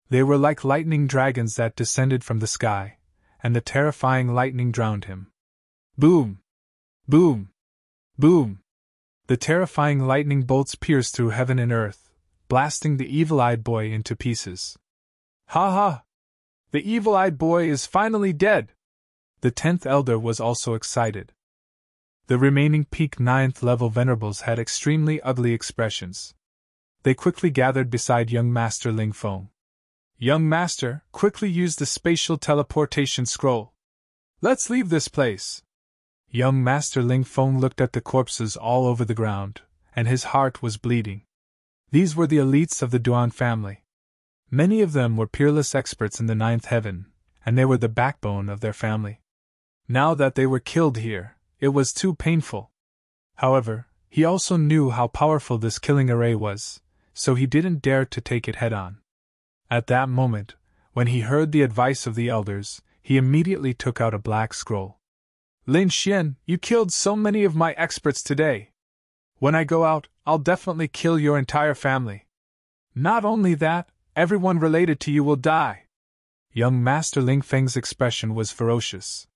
They were like lightning dragons that descended from the sky, and the terrifying lightning drowned him. Boom! Boom! Boom! The terrifying lightning bolts pierced through heaven and earth, blasting the evil-eyed boy into pieces. Ha ha! The evil-eyed boy is finally dead! The 10th elder was also excited. The remaining peak 9th level venerables had extremely ugly expressions. They quickly gathered beside young Master Ling Feng. Young Master, quickly use the spatial teleportation scroll. Let's leave this place. Young Master Ling Feng looked at the corpses all over the ground, and his heart was bleeding. These were the elites of the Duan family. Many of them were peerless experts in the 9th heaven, and they were the backbone of their family. Now that they were killed here, it was too painful. However, he also knew how powerful this killing array was, so he didn't dare to take it head-on. At that moment, when he heard the advice of the elders, he immediately took out a black scroll. Lin Xian, you killed so many of my experts today. When I go out, I'll definitely kill your entire family. Not only that, everyone related to you will die. Young Master Ling Feng's expression was ferocious.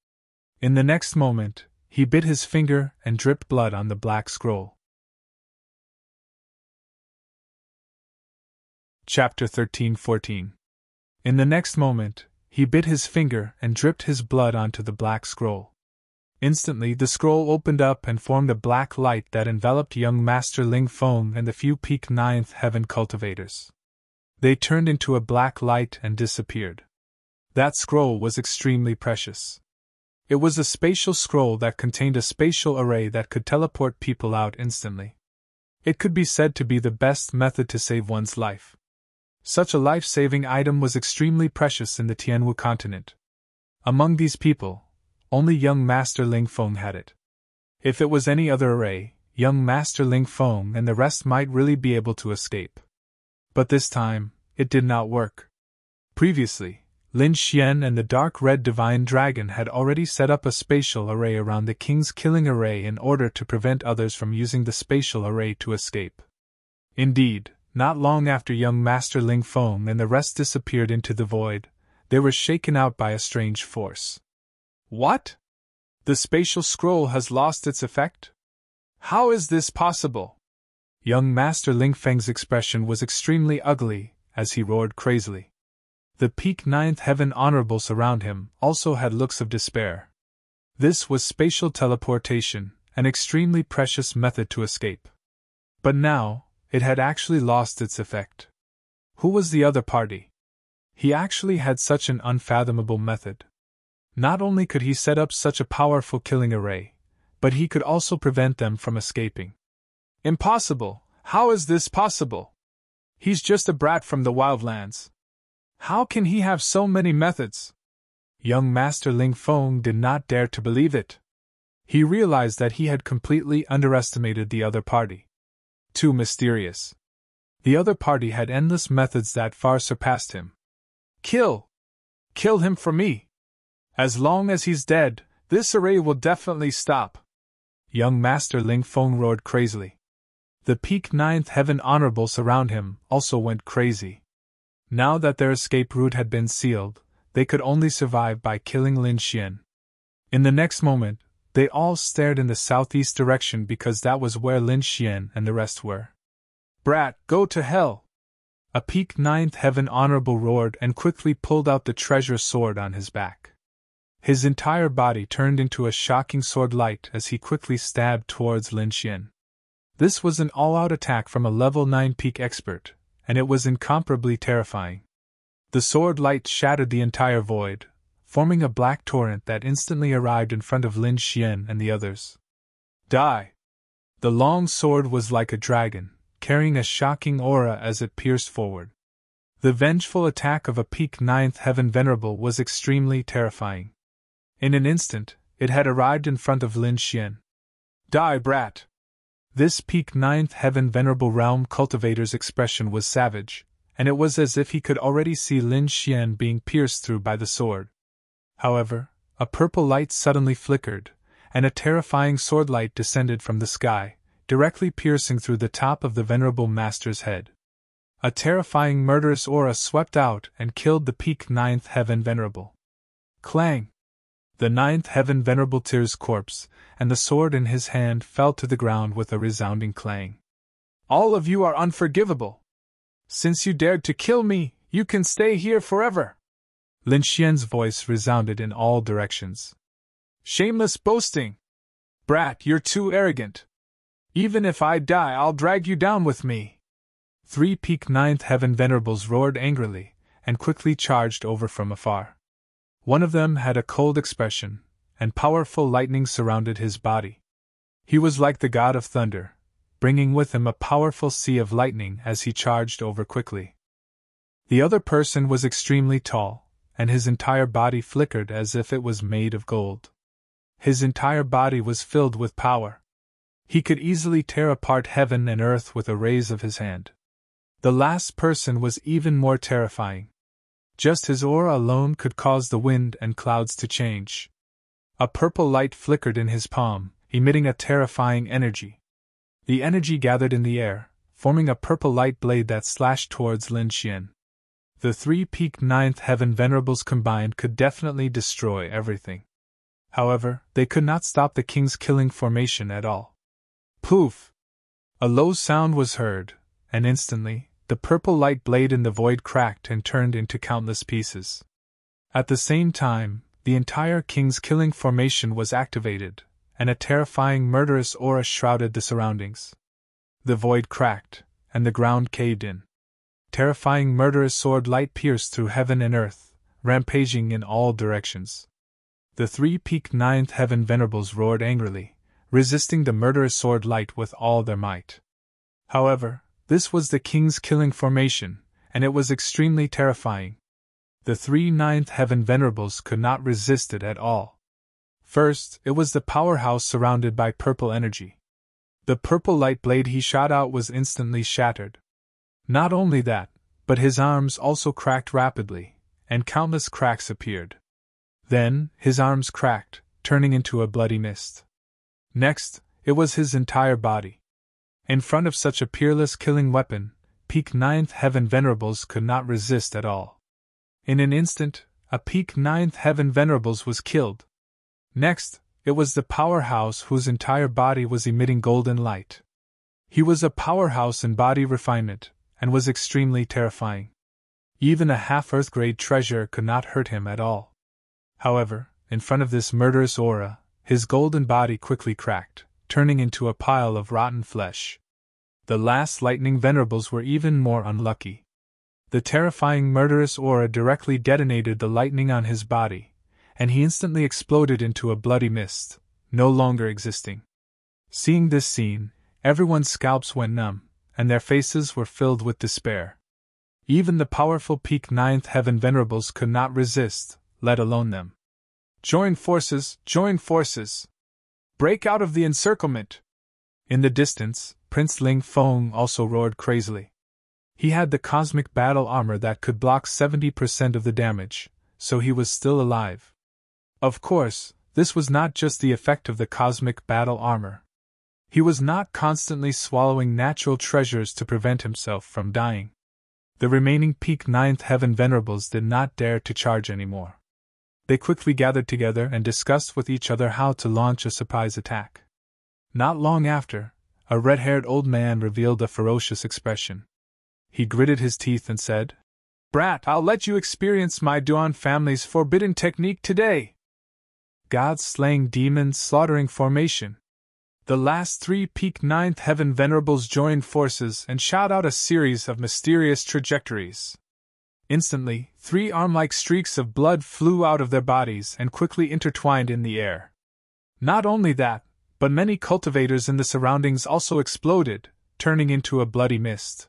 In the next moment, he bit his finger and dripped blood on the black scroll. Chapter 13-14. In the next moment, he bit his finger and dripped his blood onto the black scroll. Instantly the scroll opened up and formed a black light that enveloped young Master Ling Feng and the few peak 9th heaven cultivators. They turned into a black light and disappeared. That scroll was extremely precious. It was a spatial scroll that contained a spatial array that could teleport people out instantly. It could be said to be the best method to save one's life. Such a life-saving item was extremely precious in the Tianwu continent. Among these people, only young Master Ling Feng had it. If it was any other array, young Master Ling Feng and the rest might really be able to escape. But this time, it did not work. Previously, Lin Xian and the dark red divine dragon had already set up a spatial array around the king's killing array in order to prevent others from using the spatial array to escape. Indeed, not long after young Master Ling Feng and the rest disappeared into the void, they were shaken out by a strange force. What? The spatial scroll has lost its effect? How is this possible? Young Master Ling Feng's expression was extremely ugly as he roared crazily. The peak ninth heaven honorables around him also had looks of despair. This was spatial teleportation, an extremely precious method to escape. But now, it had actually lost its effect. Who was the other party? He actually had such an unfathomable method. Not only could he set up such a powerful killing array, but he could also prevent them from escaping. Impossible! How is this possible? He's just a brat from the wildlands. How can he have so many methods? Young Master Ling Feng did not dare to believe it. He realized that he had completely underestimated the other party. Too mysterious. The other party had endless methods that far surpassed him. Kill! Kill him for me! As long as he's dead, this array will definitely stop. Young Master Ling Feng roared crazily. The peak ninth heaven honorables around him also went crazy. Now that their escape route had been sealed, they could only survive by killing Lin Xian. In the next moment, they all stared in the southeast direction because that was where Lin Xian and the rest were. Brat, go to hell! A peak ninth heaven honorable roared and quickly pulled out the treasure sword on his back. His entire body turned into a shocking sword light as he quickly stabbed towards Lin Xian. This was an all-out attack from a level 9 peak expert, and it was incomparably terrifying. The sword light shattered the entire void, forming a black torrent that instantly arrived in front of Lin Xian and the others. Die! The long sword was like a dragon, carrying a shocking aura as it pierced forward. The vengeful attack of a peak ninth heaven venerable was extremely terrifying. In an instant, it had arrived in front of Lin Xian. Die, brat! This peak ninth heaven venerable realm cultivator's expression was savage, and it was as if he could already see Lin Xian being pierced through by the sword. However, a purple light suddenly flickered, and a terrifying sword light descended from the sky, directly piercing through the top of the venerable master's head. A terrifying murderous aura swept out and killed the peak ninth heaven venerable. Clang! The ninth heaven venerable Tir's corpse, and the sword in his hand fell to the ground with a resounding clang. All of you are unforgivable! Since you dared to kill me, you can stay here forever! Lin Xian's voice resounded in all directions. Shameless boasting! Brat, you're too arrogant! Even if I die, I'll drag you down with me! 3 peak ninth heaven venerables roared angrily, and quickly charged over from afar. One of them had a cold expression, and powerful lightning surrounded his body. He was like the god of thunder, bringing with him a powerful sea of lightning as he charged over quickly. The other person was extremely tall, and his entire body flickered as if it was made of gold. His entire body was filled with power. He could easily tear apart heaven and earth with a raise of his hand. The last person was even more terrifying. Just his aura alone could cause the wind and clouds to change. A purple light flickered in his palm, emitting a terrifying energy. The energy gathered in the air, forming a purple light blade that slashed towards Lin Xian. The 3 peak ninth heaven venerables combined could definitely destroy everything. However, they could not stop the king's killing formation at all. Poof! A low sound was heard, and instantly, the purple light blade in the void cracked and turned into countless pieces. At the same time, the entire king's killing formation was activated, and a terrifying murderous aura shrouded the surroundings. The void cracked, and the ground caved in. Terrifying murderous sword light pierced through heaven and earth, rampaging in all directions. The 3 peak ninth heaven venerables roared angrily, resisting the murderous sword light with all their might. However, this was the king's killing formation, and it was extremely terrifying. The 3 ninth heaven venerables could not resist it at all. First, it was the powerhouse surrounded by purple energy. The purple light blade he shot out was instantly shattered. Not only that, but his arms also cracked rapidly, and countless cracks appeared. Then, his arms cracked, turning into a bloody mist. Next, it was his entire body. In front of such a peerless killing weapon, Peak Ninth Heaven Venerables could not resist at all. In an instant, a Peak Ninth Heaven Venerables was killed. Next, it was the powerhouse whose entire body was emitting golden light. He was a powerhouse in body refinement, and was extremely terrifying. Even a half-Earth-grade treasure could not hurt him at all. However, in front of this murderous aura, his golden body quickly cracked, turning into a pile of rotten flesh. The last lightning venerables were even more unlucky. The terrifying murderous aura directly detonated the lightning on his body, and he instantly exploded into a bloody mist, no longer existing. Seeing this scene, everyone's scalps went numb, and their faces were filled with despair. Even the powerful Peak Ninth Heaven Venerables could not resist, let alone them. Join forces, join forces! Break out of the encirclement! In the distance, Prince Ling Feng also roared crazily. He had the cosmic battle armor that could block 70% of the damage, so he was still alive. Of course, this was not just the effect of the cosmic battle armor. He was not constantly swallowing natural treasures to prevent himself from dying. The remaining Peak Ninth Heaven Venerables did not dare to charge anymore. They quickly gathered together and discussed with each other how to launch a surprise attack. Not long after, a red-haired old man revealed a ferocious expression. He gritted his teeth and said, "Brat, I'll let you experience my Duan family's forbidden technique today. Gods slaying demons slaughtering formation." The last 3 Peak Ninth Heaven Venerables joined forces and shot out a series of mysterious trajectories. Instantly, 3 arm-like streaks of blood flew out of their bodies and quickly intertwined in the air. Not only that, but many cultivators in the surroundings also exploded, turning into a bloody mist.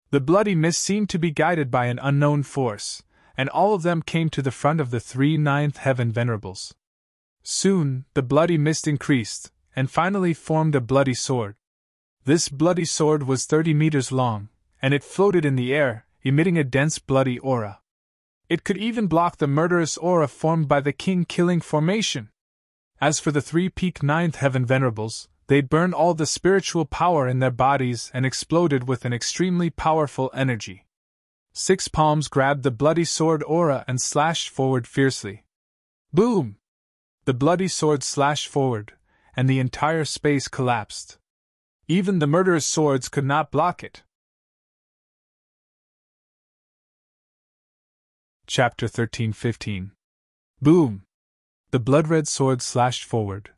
The bloody mist seemed to be guided by an unknown force, and all of them came to the front of the 3 Ninth Heaven Venerables. Soon, the bloody mist increased, and finally formed a bloody sword. This bloody sword was 30 meters long, and it floated in the air, emitting a dense bloody aura. It could even block the murderous aura formed by the king-killing formation. As for the 3 Peak Ninth Heaven Venerables, they burned all the spiritual power in their bodies and exploded with an extremely powerful energy. 6 palms grabbed the bloody sword aura and slashed forward fiercely. Boom! The bloody sword slashed forward, and the entire space collapsed. Even the murderous swords could not block it. Chapter 13-15. Boom! The blood-red sword slashed forward,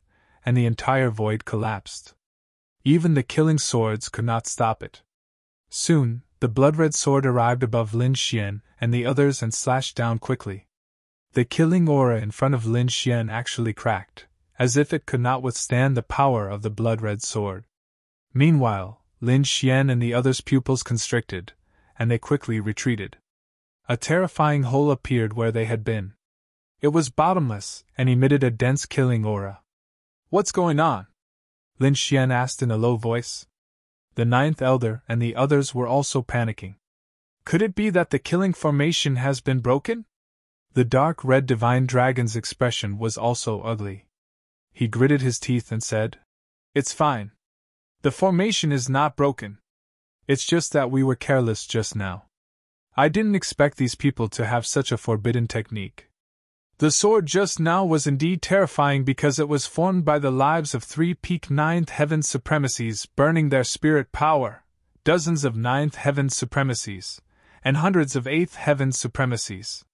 and the entire void collapsed. Even the killing swords could not stop it. Soon, the blood-red sword arrived above Lin Xian and the others and slashed down quickly. The killing aura in front of Lin Xian actually cracked, as if it could not withstand the power of the blood-red sword. Meanwhile, Lin Xian and the others' pupils constricted, and they quickly retreated. A terrifying hole appeared where they had been. It was bottomless and emitted a dense killing aura. "What's going on?" Lin Xian asked in a low voice. The 9th Elder and the others were also panicking. Could it be that the killing formation has been broken? The dark red divine dragon's expression was also ugly. He gritted his teeth and said, "It's fine. The formation is not broken. It's just that we were careless just now. I didn't expect these people to have such a forbidden technique. The sword just now was indeed terrifying because it was formed by the lives of 3 Peak Ninth Heaven Supremacies burning their spirit power, dozens of Ninth Heaven Supremacies, and hundreds of 8th Heaven Supremacies.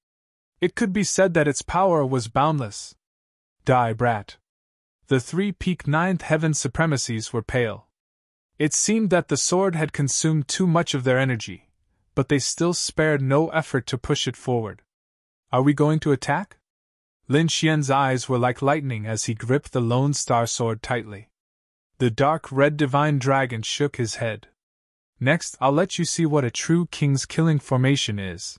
It could be said that its power was boundless. Die, brat." The 3 Peak Ninth Heaven Supremacies were pale. It seemed that the sword had consumed too much of their energy, but they still spared no effort to push it forward. "Are we going to attack?" Lin Xian's eyes were like lightning as he gripped the Lone Star sword tightly. The dark red divine dragon shook his head. "Next, I'll let you see what a true king's killing formation is."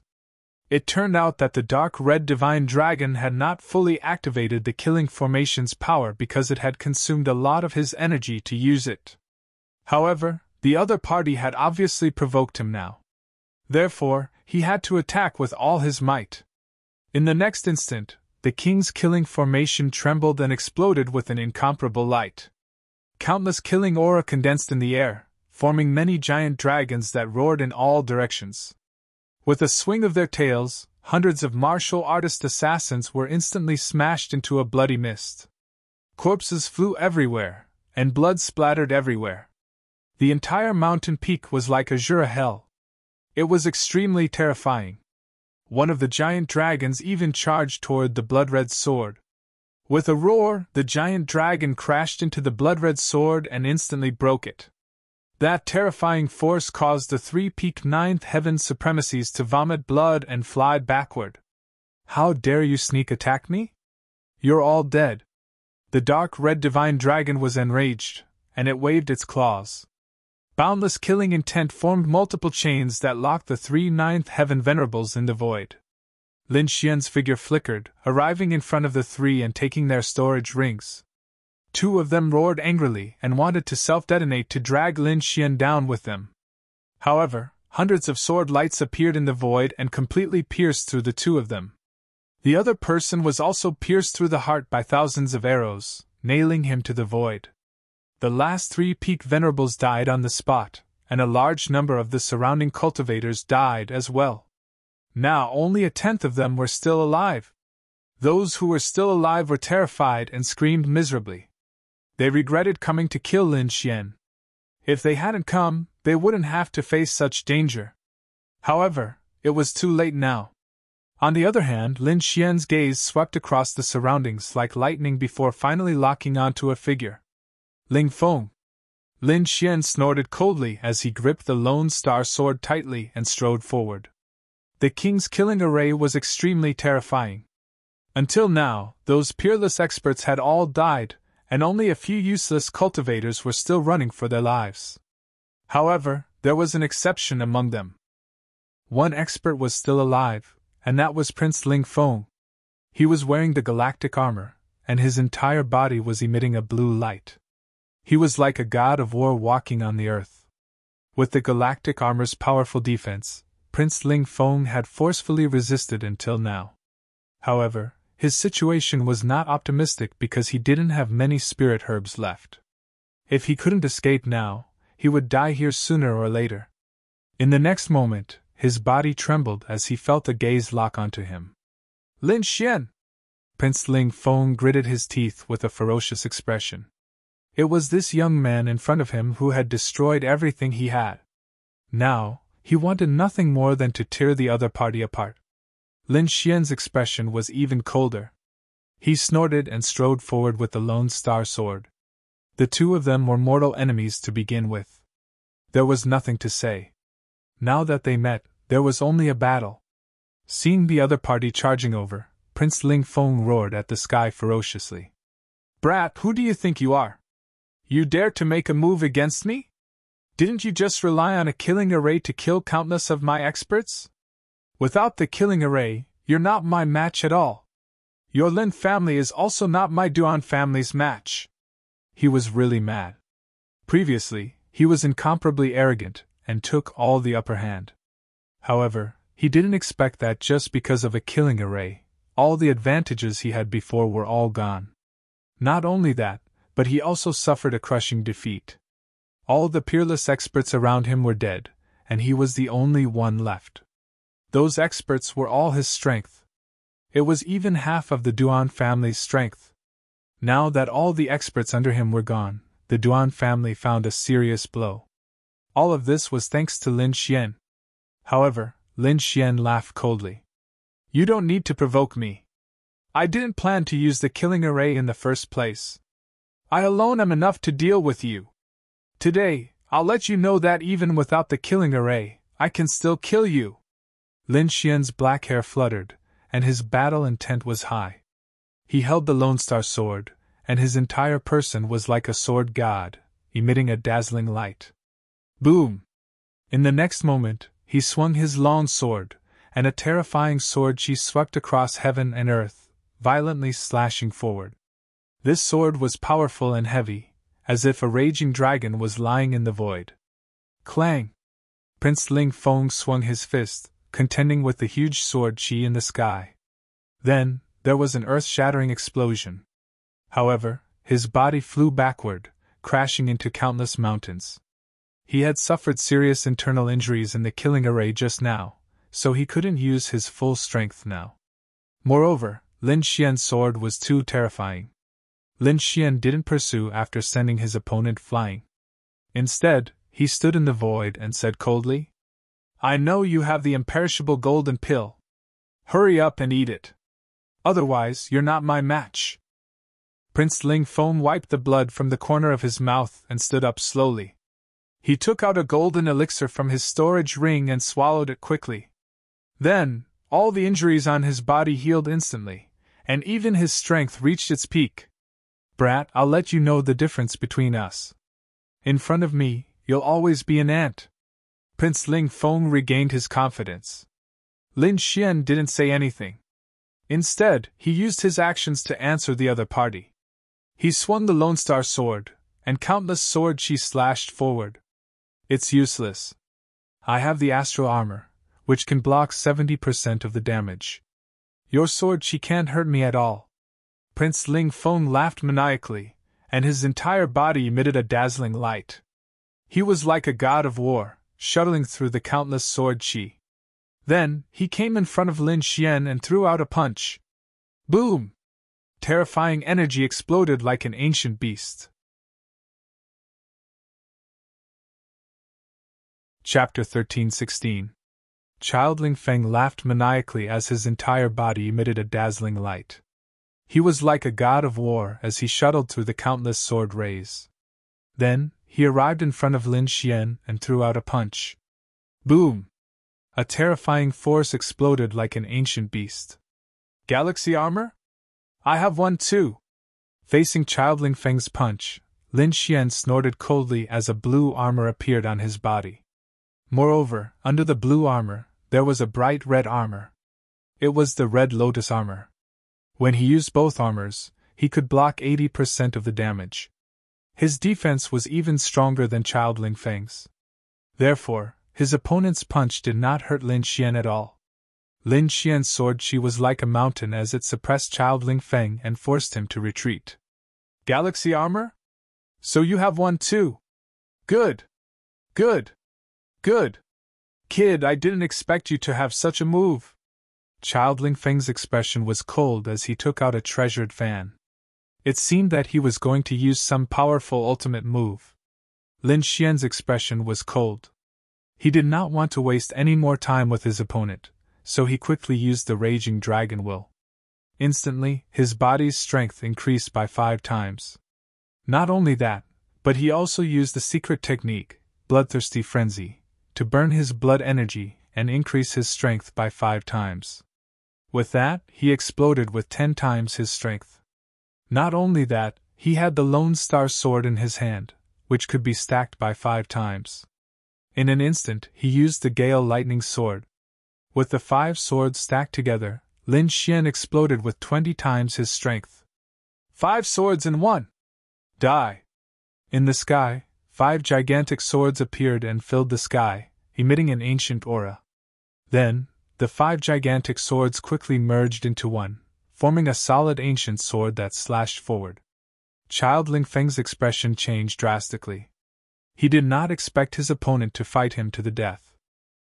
It turned out that the dark red divine dragon had not fully activated the killing formation's power because it had consumed a lot of his energy to use it. However, the other party had obviously provoked him now. Therefore, he had to attack with all his might. In the next instant, the king's killing formation trembled and exploded with an incomparable light. Countless killing aura condensed in the air, forming many giant dragons that roared in all directions. With a swing of their tails, hundreds of martial artist assassins were instantly smashed into a bloody mist. Corpses flew everywhere, and blood splattered everywhere. The entire mountain peak was like azure hell. It was extremely terrifying. One of the giant dragons even charged toward the blood-red sword. With a roar, the giant dragon crashed into the blood-red sword and instantly broke it. That terrifying force caused the three-peaked ninth heaven supremacies to vomit blood and fly backward. How dare you sneak attack me? You're all dead. The dark red divine dragon was enraged, and it waved its claws. Boundless killing intent formed multiple chains that locked the three ninth heaven venerables in the void. Lin Xian's figure flickered, arriving in front of the three and taking their storage rings. Two of them roared angrily and wanted to self-detonate to drag Lin Xian down with them. However, hundreds of sword lights appeared in the void and completely pierced through the two of them. The other person was also pierced through the heart by thousands of arrows, nailing him to the void. The last three peak venerables died on the spot, and a large number of the surrounding cultivators died as well. Now only a tenth of them were still alive. Those who were still alive were terrified and screamed miserably. They regretted coming to kill Lin Xian. If they hadn't come, they wouldn't have to face such danger. However, it was too late now. On the other hand, Lin Xian's gaze swept across the surroundings like lightning before finally locking onto a figure. Ling Feng. Lin Xian snorted coldly as he gripped the Lone Star sword tightly and strode forward. The king's killing array was extremely terrifying. Until now, those peerless experts had all died, and only a few useless cultivators were still running for their lives. However, there was an exception among them. One expert was still alive, and that was Prince Ling Feng. He was wearing the galactic armor, and his entire body was emitting a blue light. He was like a god of war walking on the earth. With the galactic armor's powerful defense, Prince Ling Feng had forcefully resisted until now. However, his situation was not optimistic because he didn't have many spirit herbs left. If he couldn't escape now, he would die here sooner or later. In the next moment, his body trembled as he felt a gaze lock onto him. Lin Xian! Prince Ling Feng gritted his teeth with a ferocious expression. It was this young man in front of him who had destroyed everything he had. Now, he wanted nothing more than to tear the other party apart. Lin Xian's expression was even colder. He snorted and strode forward with the Lone Star sword. The two of them were mortal enemies to begin with. There was nothing to say. Now that they met, there was only a battle. Seeing the other party charging over, Prince Ling Feng roared at the sky ferociously. Brat, who do you think you are? You dare to make a move against me? Didn't you just rely on a killing array to kill countless of my experts? Without the killing array, you're not my match at all. Your Lin family is also not my Duan family's match. He was really mad. Previously, he was incomparably arrogant and took all the upper hand. However, he didn't expect that just because of a killing array, all the advantages he had before were all gone. Not only that, but he also suffered a crushing defeat. All the peerless experts around him were dead, and he was the only one left. Those experts were all his strength. It was even half of the Duan family's strength. Now that all the experts under him were gone, the Duan family found a serious blow. All of this was thanks to Lin Xian. However, Lin Xian laughed coldly. You don't need to provoke me. I didn't plan to use the killing array in the first place. I alone am enough to deal with you. Today, I'll let you know that even without the killing array, I can still kill you. Lin Xian's black hair fluttered, and his battle intent was high. He held the Lone Star sword, and his entire person was like a sword god, emitting a dazzling light. Boom! In the next moment, he swung his long sword, and a terrifying sword she swept across heaven and earth, violently slashing forward. This sword was powerful and heavy, as if a raging dragon was lying in the void. Clang! Prince Ling Feng swung his fist, contending with the huge sword chi in the sky. Then, there was an earth-shattering explosion. However, his body flew backward, crashing into countless mountains. He had suffered serious internal injuries in the killing array just now, so he couldn't use his full strength now. Moreover, Lin Xian's sword was too terrifying. Lin Xian didn't pursue after sending his opponent flying. Instead, he stood in the void and said coldly, "I know you have the imperishable golden pill. Hurry up and eat it. Otherwise, you're not my match." Prince Ling Feng wiped the blood from the corner of his mouth and stood up slowly. He took out a golden elixir from his storage ring and swallowed it quickly. Then, all the injuries on his body healed instantly, and even his strength reached its peak. "Brat, I'll let you know the difference between us. In front of me, you'll always be an ant." Prince Ling Feng regained his confidence. Lin Xian didn't say anything. Instead, he used his actions to answer the other party. He swung the Lone Star sword, and countless sword chi slashed forward. "It's useless. I have the astral armor, which can block 70% of the damage. Your sword chi can't hurt me at all." Prince Ling Feng laughed maniacally, and his entire body emitted a dazzling light. He was like a god of war, shuttling through the countless sword chi. Then, he came in front of Lin Xian and threw out a punch. Boom! Terrifying energy exploded like an ancient beast. Chapter 13-16. Childling Feng laughed maniacally as his entire body emitted a dazzling light. He was like a god of war as he shuttled through the countless sword rays. Then, he arrived in front of Lin Xian and threw out a punch. Boom! A terrifying force exploded like an ancient beast. Galaxy armor? I have one too! Facing Childling Feng's punch, Lin Xian snorted coldly as a blue armor appeared on his body. Moreover, under the blue armor, there was a bright red armor. It was the Red Lotus armor. When he used both armors, he could block 80% of the damage. His defense was even stronger than Childling Feng's. Therefore, his opponent's punch did not hurt Lin Xian at all. Lin Xian's sword chi was like a mountain as it suppressed Childling Feng and forced him to retreat. Galaxy armor? So you have one too? Good! Good! Good! Kid, I didn't expect you to have such a move. Childling Feng's expression was cold as he took out a treasured fan. It seemed that he was going to use some powerful ultimate move. Lin Xian's expression was cold. He did not want to waste any more time with his opponent, so he quickly used the Raging Dragon Will. Instantly, his body's strength increased by 5 times. Not only that, but he also used the secret technique, Bloodthirsty Frenzy, to burn his blood energy and increase his strength by 5 times. With that, he exploded with 10 times his strength. Not only that, he had the Lone Star sword in his hand, which could be stacked by 5 times. In an instant, he used the Gale Lightning Sword. With the 5 swords stacked together, Lin Xian exploded with 20 times his strength. 5 swords in one! Die! In the sky, 5 gigantic swords appeared and filled the sky, emitting an ancient aura. Then, the 5 gigantic swords quickly merged into one, forming a solid ancient sword that slashed forward. Childling Feng's expression changed drastically. He did not expect his opponent to fight him to the death.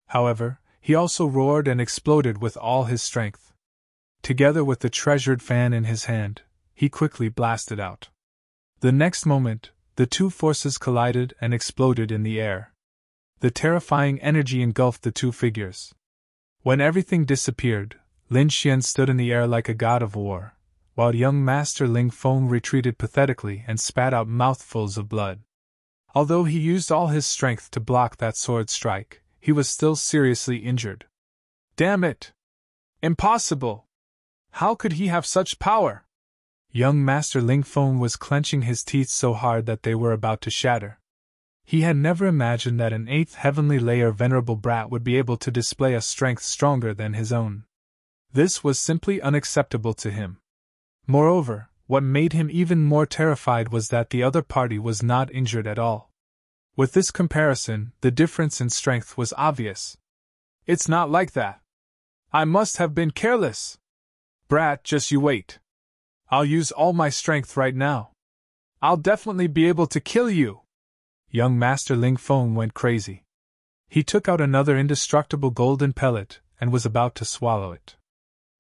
However, he also roared and exploded with all his strength. Together with the treasured fan in his hand, he quickly blasted out. The next moment, the two forces collided and exploded in the air. The terrifying energy engulfed the two figures. When everything disappeared, Lin Xian stood in the air like a god of war, while young Master Ling Feng retreated pathetically and spat out mouthfuls of blood. Although he used all his strength to block that sword strike, he was still seriously injured. Damn it! Impossible! How could he have such power? Young Master Ling Feng was clenching his teeth so hard that they were about to shatter. He had never imagined that an 8th heavenly layer venerable brat would be able to display a strength stronger than his own. This was simply unacceptable to him. Moreover, what made him even more terrified was that the other party was not injured at all. With this comparison, the difference in strength was obvious. It's not like that. I must have been careless. Brat, just you wait. I'll use all my strength right now. I'll definitely be able to kill you. Young Master Ling Feng went crazy. He took out another indestructible golden pellet and was about to swallow it.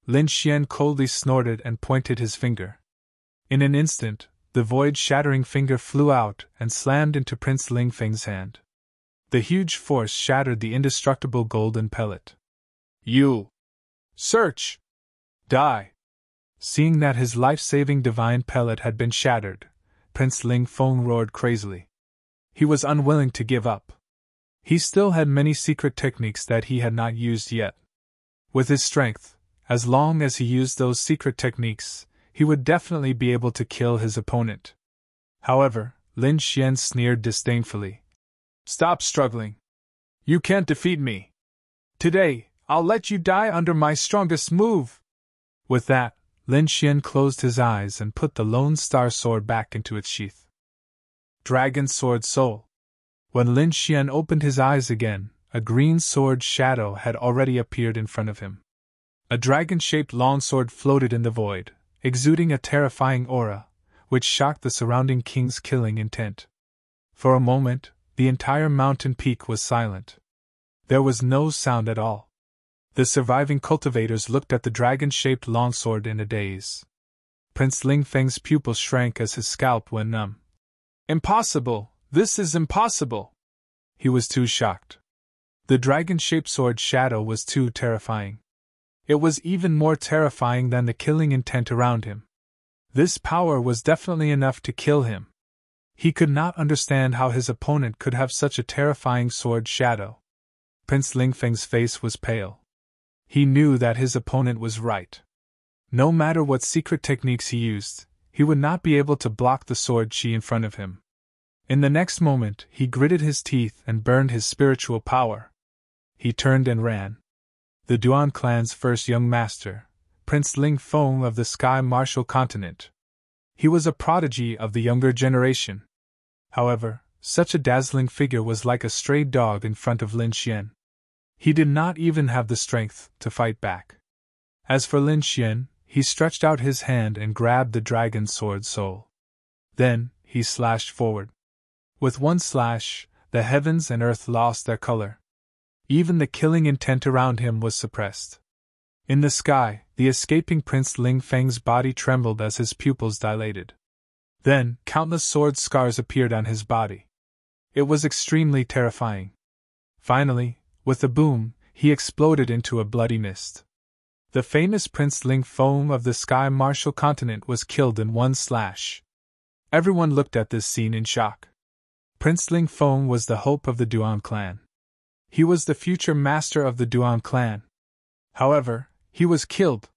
Lin Xian coldly snorted and pointed his finger. In an instant, the void-shattering finger flew out and slammed into Prince Ling Feng's hand. The huge force shattered the indestructible golden pellet. You! Search! Die! Seeing that his life-saving divine pellet had been shattered, Prince Ling Feng roared crazily. He was unwilling to give up. He still had many secret techniques that he had not used yet. With his strength, as long as he used those secret techniques, he would definitely be able to kill his opponent. However, Lin Xian sneered disdainfully. Stop struggling. You can't defeat me. Today, I'll let you die under my strongest move. With that, Lin Xian closed his eyes and put the Lone Star Sword back into its sheath. Dragon Sword Soul. When Lin Xian opened his eyes again, a green sword shadow had already appeared in front of him. A dragon-shaped longsword floated in the void, exuding a terrifying aura, which shocked the surrounding king's killing intent. For a moment, the entire mountain peak was silent. There was no sound at all. The surviving cultivators looked at the dragon-shaped longsword in a daze. Prince Ling Feng's pupils shrank as his scalp went numb. Impossible! This is impossible! He was too shocked. The dragon-shaped sword shadow was too terrifying. It was even more terrifying than the killing intent around him. This power was definitely enough to kill him. He could not understand how his opponent could have such a terrifying sword shadow. Prince Ling Feng's face was pale. He knew that his opponent was right. No matter what secret techniques he used, he would not be able to block the sword chi in front of him. In the next moment, he gritted his teeth and burned his spiritual power. He turned and ran. The Duan clan's first young master, Prince Ling Feng of the Sky Martial Continent. He was a prodigy of the younger generation. However, such a dazzling figure was like a stray dog in front of Lin Xian. He did not even have the strength to fight back. As for Lin Xian, he stretched out his hand and grabbed the dragon sword soul. Then, he slashed forward. With one slash, the heavens and earth lost their color. Even the killing intent around him was suppressed. In the sky, the escaping Prince Ling Feng's body trembled as his pupils dilated. Then, countless sword scars appeared on his body. It was extremely terrifying. Finally, with a boom, he exploded into a bloody mist. The famous Prince Ling Feng of the Sky Martial Continent was killed in one slash. Everyone looked at this scene in shock. Prince Ling Feng was the hope of the Duan clan. He was the future master of the Duan clan. However, he was killed.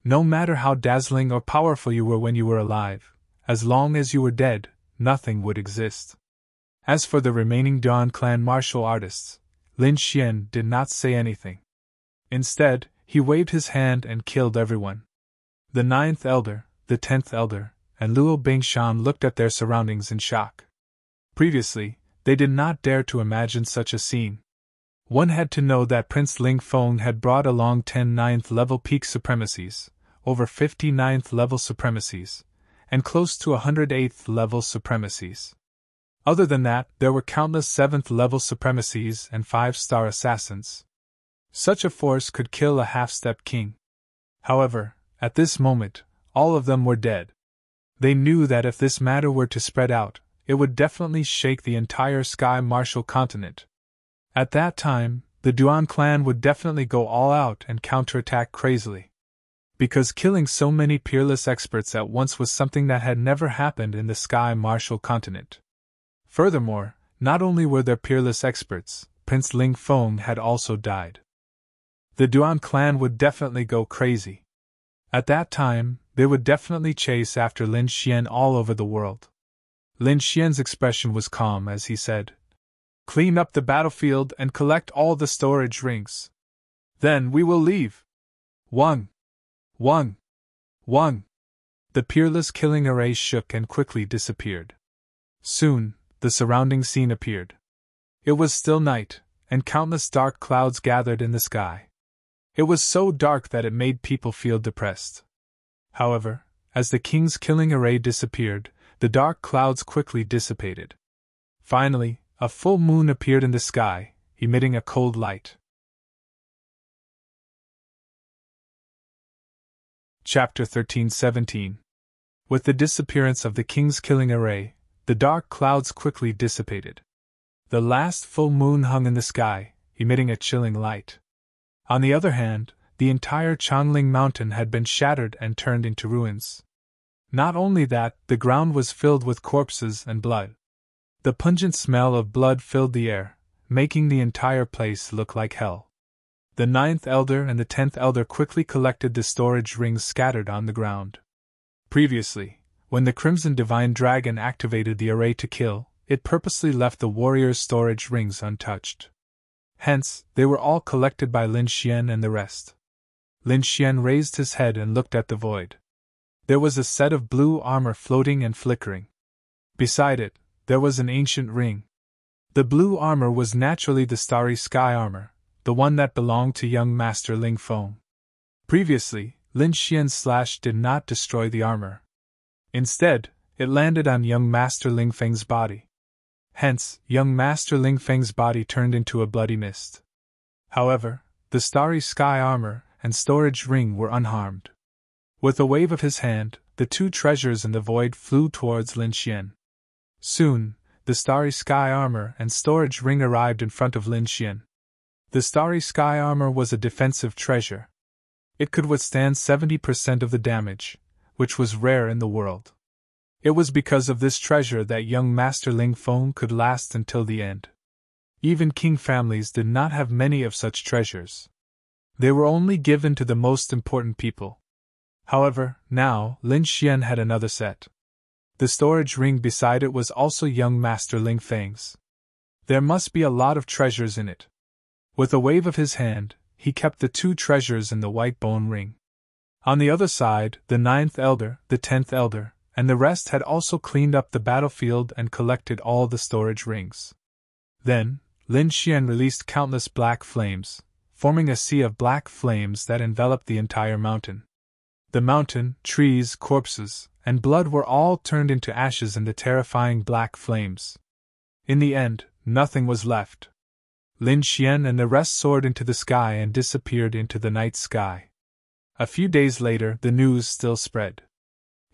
No matter how dazzling or powerful you were when you were alive, as long as you were dead, nothing would exist. As for the remaining Duan clan martial artists, Lin Xian did not say anything. Instead, he waved his hand and killed everyone. The 9th elder, the 10th elder, and Luo Bingshan looked at their surroundings in shock. Previously, they did not dare to imagine such a scene. One had to know that Prince Ling Feng had brought along 10 9th-level peak supremacies, over 50 9th-level supremacies, and close to 108th-level supremacies. Other than that, there were countless 7th-level supremacies and 5-star assassins. Such a force could kill a half-step king. However, at this moment, all of them were dead. They knew that if this matter were to spread out, it would definitely shake the entire Sky Martial Continent. At that time, the Duan clan would definitely go all out and counterattack crazily. Because killing so many peerless experts at once was something that had never happened in the Sky Martial Continent. Furthermore, not only were there peerless experts, Prince Ling Feng had also died. The Duan clan would definitely go crazy. At that time, they would definitely chase after Lin Xian all over the world. Lin Xian's expression was calm as he said, "Clean up the battlefield and collect all the storage rings. Then we will leave." One. The peerless killing array shook and quickly disappeared. Soon, the surrounding scene appeared. It was still night, and countless dark clouds gathered in the sky. It was so dark that it made people feel depressed. However, as the king's killing array disappeared, the dark clouds quickly dissipated. Finally, a full moon appeared in the sky, emitting a cold light. Chapter 13:17. With the disappearance of the king's killing array, the dark clouds quickly dissipated. The last full moon hung in the sky, emitting a chilling light. On the other hand, the entire Changling mountain had been shattered and turned into ruins. Not only that, the ground was filled with corpses and blood. The pungent smell of blood filled the air, making the entire place look like hell. The 9th elder and the 10th elder quickly collected the storage rings scattered on the ground. Previously, when the Crimson Divine Dragon activated the array to kill, it purposely left the warriors' storage rings untouched. Hence, they were all collected by Lin Xian and the rest. Lin Xian raised his head and looked at the void. There was a set of blue armor floating and flickering. Beside it, there was an ancient ring. The blue armor was naturally the Starry Sky armor, the one that belonged to young Master Ling Feng. Previously, Lin Xian's slash did not destroy the armor. Instead, it landed on young Master Ling Feng's body. Hence, young Master Ling Feng's body turned into a bloody mist. However, the Starry Sky armor and storage ring were unharmed. With a wave of his hand, the two treasures in the void flew towards Lin Xian. Soon, the Starry Sky armor and storage ring arrived in front of Lin Xian. The Starry Sky armor was a defensive treasure. It could withstand 70% of the damage, which was rare in the world. It was because of this treasure that young Master Ling Feng could last until the end. Even king families did not have many of such treasures. They were only given to the most important people. However, now, Lin Xian had another set. The storage ring beside it was also young Master Ling Feng's. There must be a lot of treasures in it. With a wave of his hand, he kept the two treasures in the white bone ring. On the other side, the 9th elder, the 10th elder, and the rest had also cleaned up the battlefield and collected all the storage rings. Then, Lin Xian released countless black flames, forming a sea of black flames that enveloped the entire mountain. The mountain, trees, corpses, and blood were all turned into ashes in the terrifying black flames. In the end, nothing was left. Lin Xian and the rest soared into the sky and disappeared into the night sky. A few days later, the news still spread.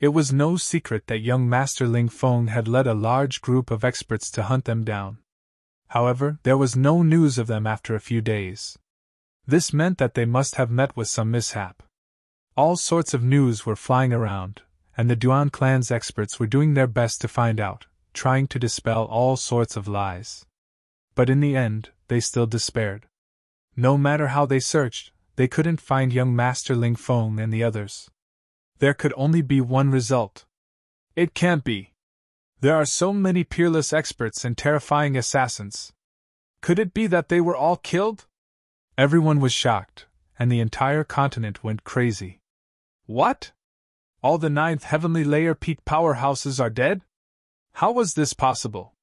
It was no secret that young Master Ling Feng had led a large group of experts to hunt them down. However, there was no news of them after a few days. This meant that they must have met with some mishap. All sorts of news were flying around, and the Duan clan's experts were doing their best to find out, trying to dispel all sorts of lies. But in the end, they still despaired. No matter how they searched, they couldn't find young Master Ling Feng and the others. There could only be one result. It can't be. There are so many peerless experts and terrifying assassins. Could it be that they were all killed? Everyone was shocked, and the entire continent went crazy. What? All the 9th heavenly layer peak powerhouses are dead? How was this possible?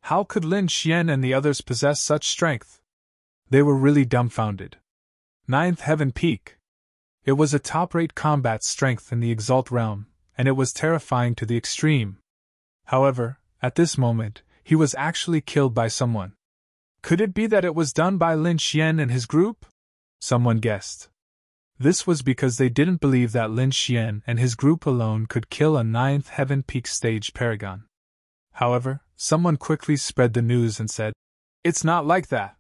How could Lin Xian and the others possess such strength? They were really dumbfounded. 9th heaven peak. It was a top-rate combat strength in the Exalt realm, and it was terrifying to the extreme. However, at this moment, he was actually killed by someone. Could it be that it was done by Lin Xian and his group? Someone guessed. This was because they didn't believe that Lin Xian and his group alone could kill a 9th heaven peak stage paragon. However, someone quickly spread the news and said, "It's not like that.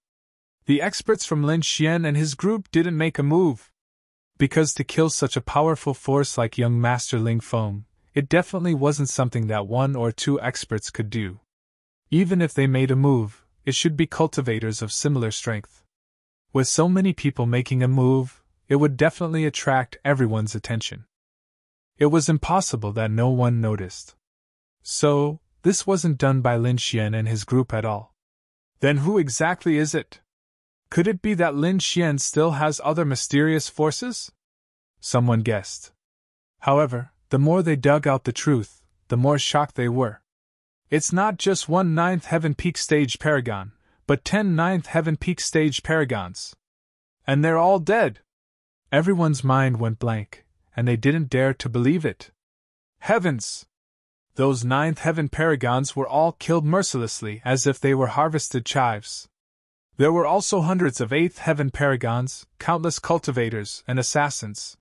The experts from Lin Xian and his group didn't make a move. Because to kill such a powerful force like young Master Ling Feng, it definitely wasn't something that one or two experts could do. Even if they made a move, it should be cultivators of similar strength. With so many people making a move, it would definitely attract everyone's attention. It was impossible that no one noticed. So, this wasn't done by Lin Xian and his group at all. Then who exactly is it? Could it be that Lin Xian still has other mysterious forces? Someone guessed. However, the more they dug out the truth, the more shocked they were. It's not just one 9th heaven peak stage paragon, but 10 9th heaven peak stage paragons. And they're all dead. Everyone's mind went blank, and they didn't dare to believe it. Heavens! Those ninth heaven paragons were all killed mercilessly as if they were harvested chives. There were also hundreds of eighth heaven paragons, countless cultivators and assassins.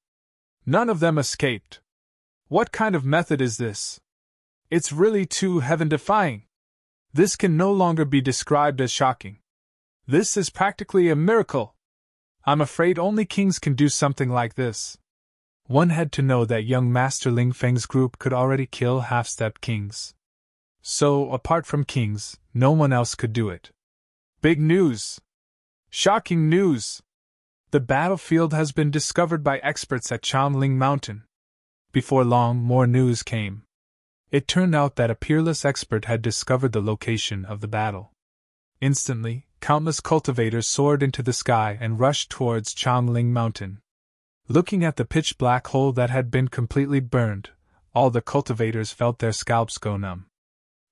None of them escaped. What kind of method is this? It's really too heaven-defying. This can no longer be described as shocking. This is practically a miracle. I'm afraid only kings can do something like this. One had to know that young Master Ling Feng's group could already kill half-stepped kings. So, apart from kings, no one else could do it. Big news! Shocking news! The battlefield has been discovered by experts at Changling Mountain. Before long, more news came. It turned out that a peerless expert had discovered the location of the battle. Instantly, countless cultivators soared into the sky and rushed towards Changling Mountain. Looking at the pitch-black hole that had been completely burned, all the cultivators felt their scalps go numb.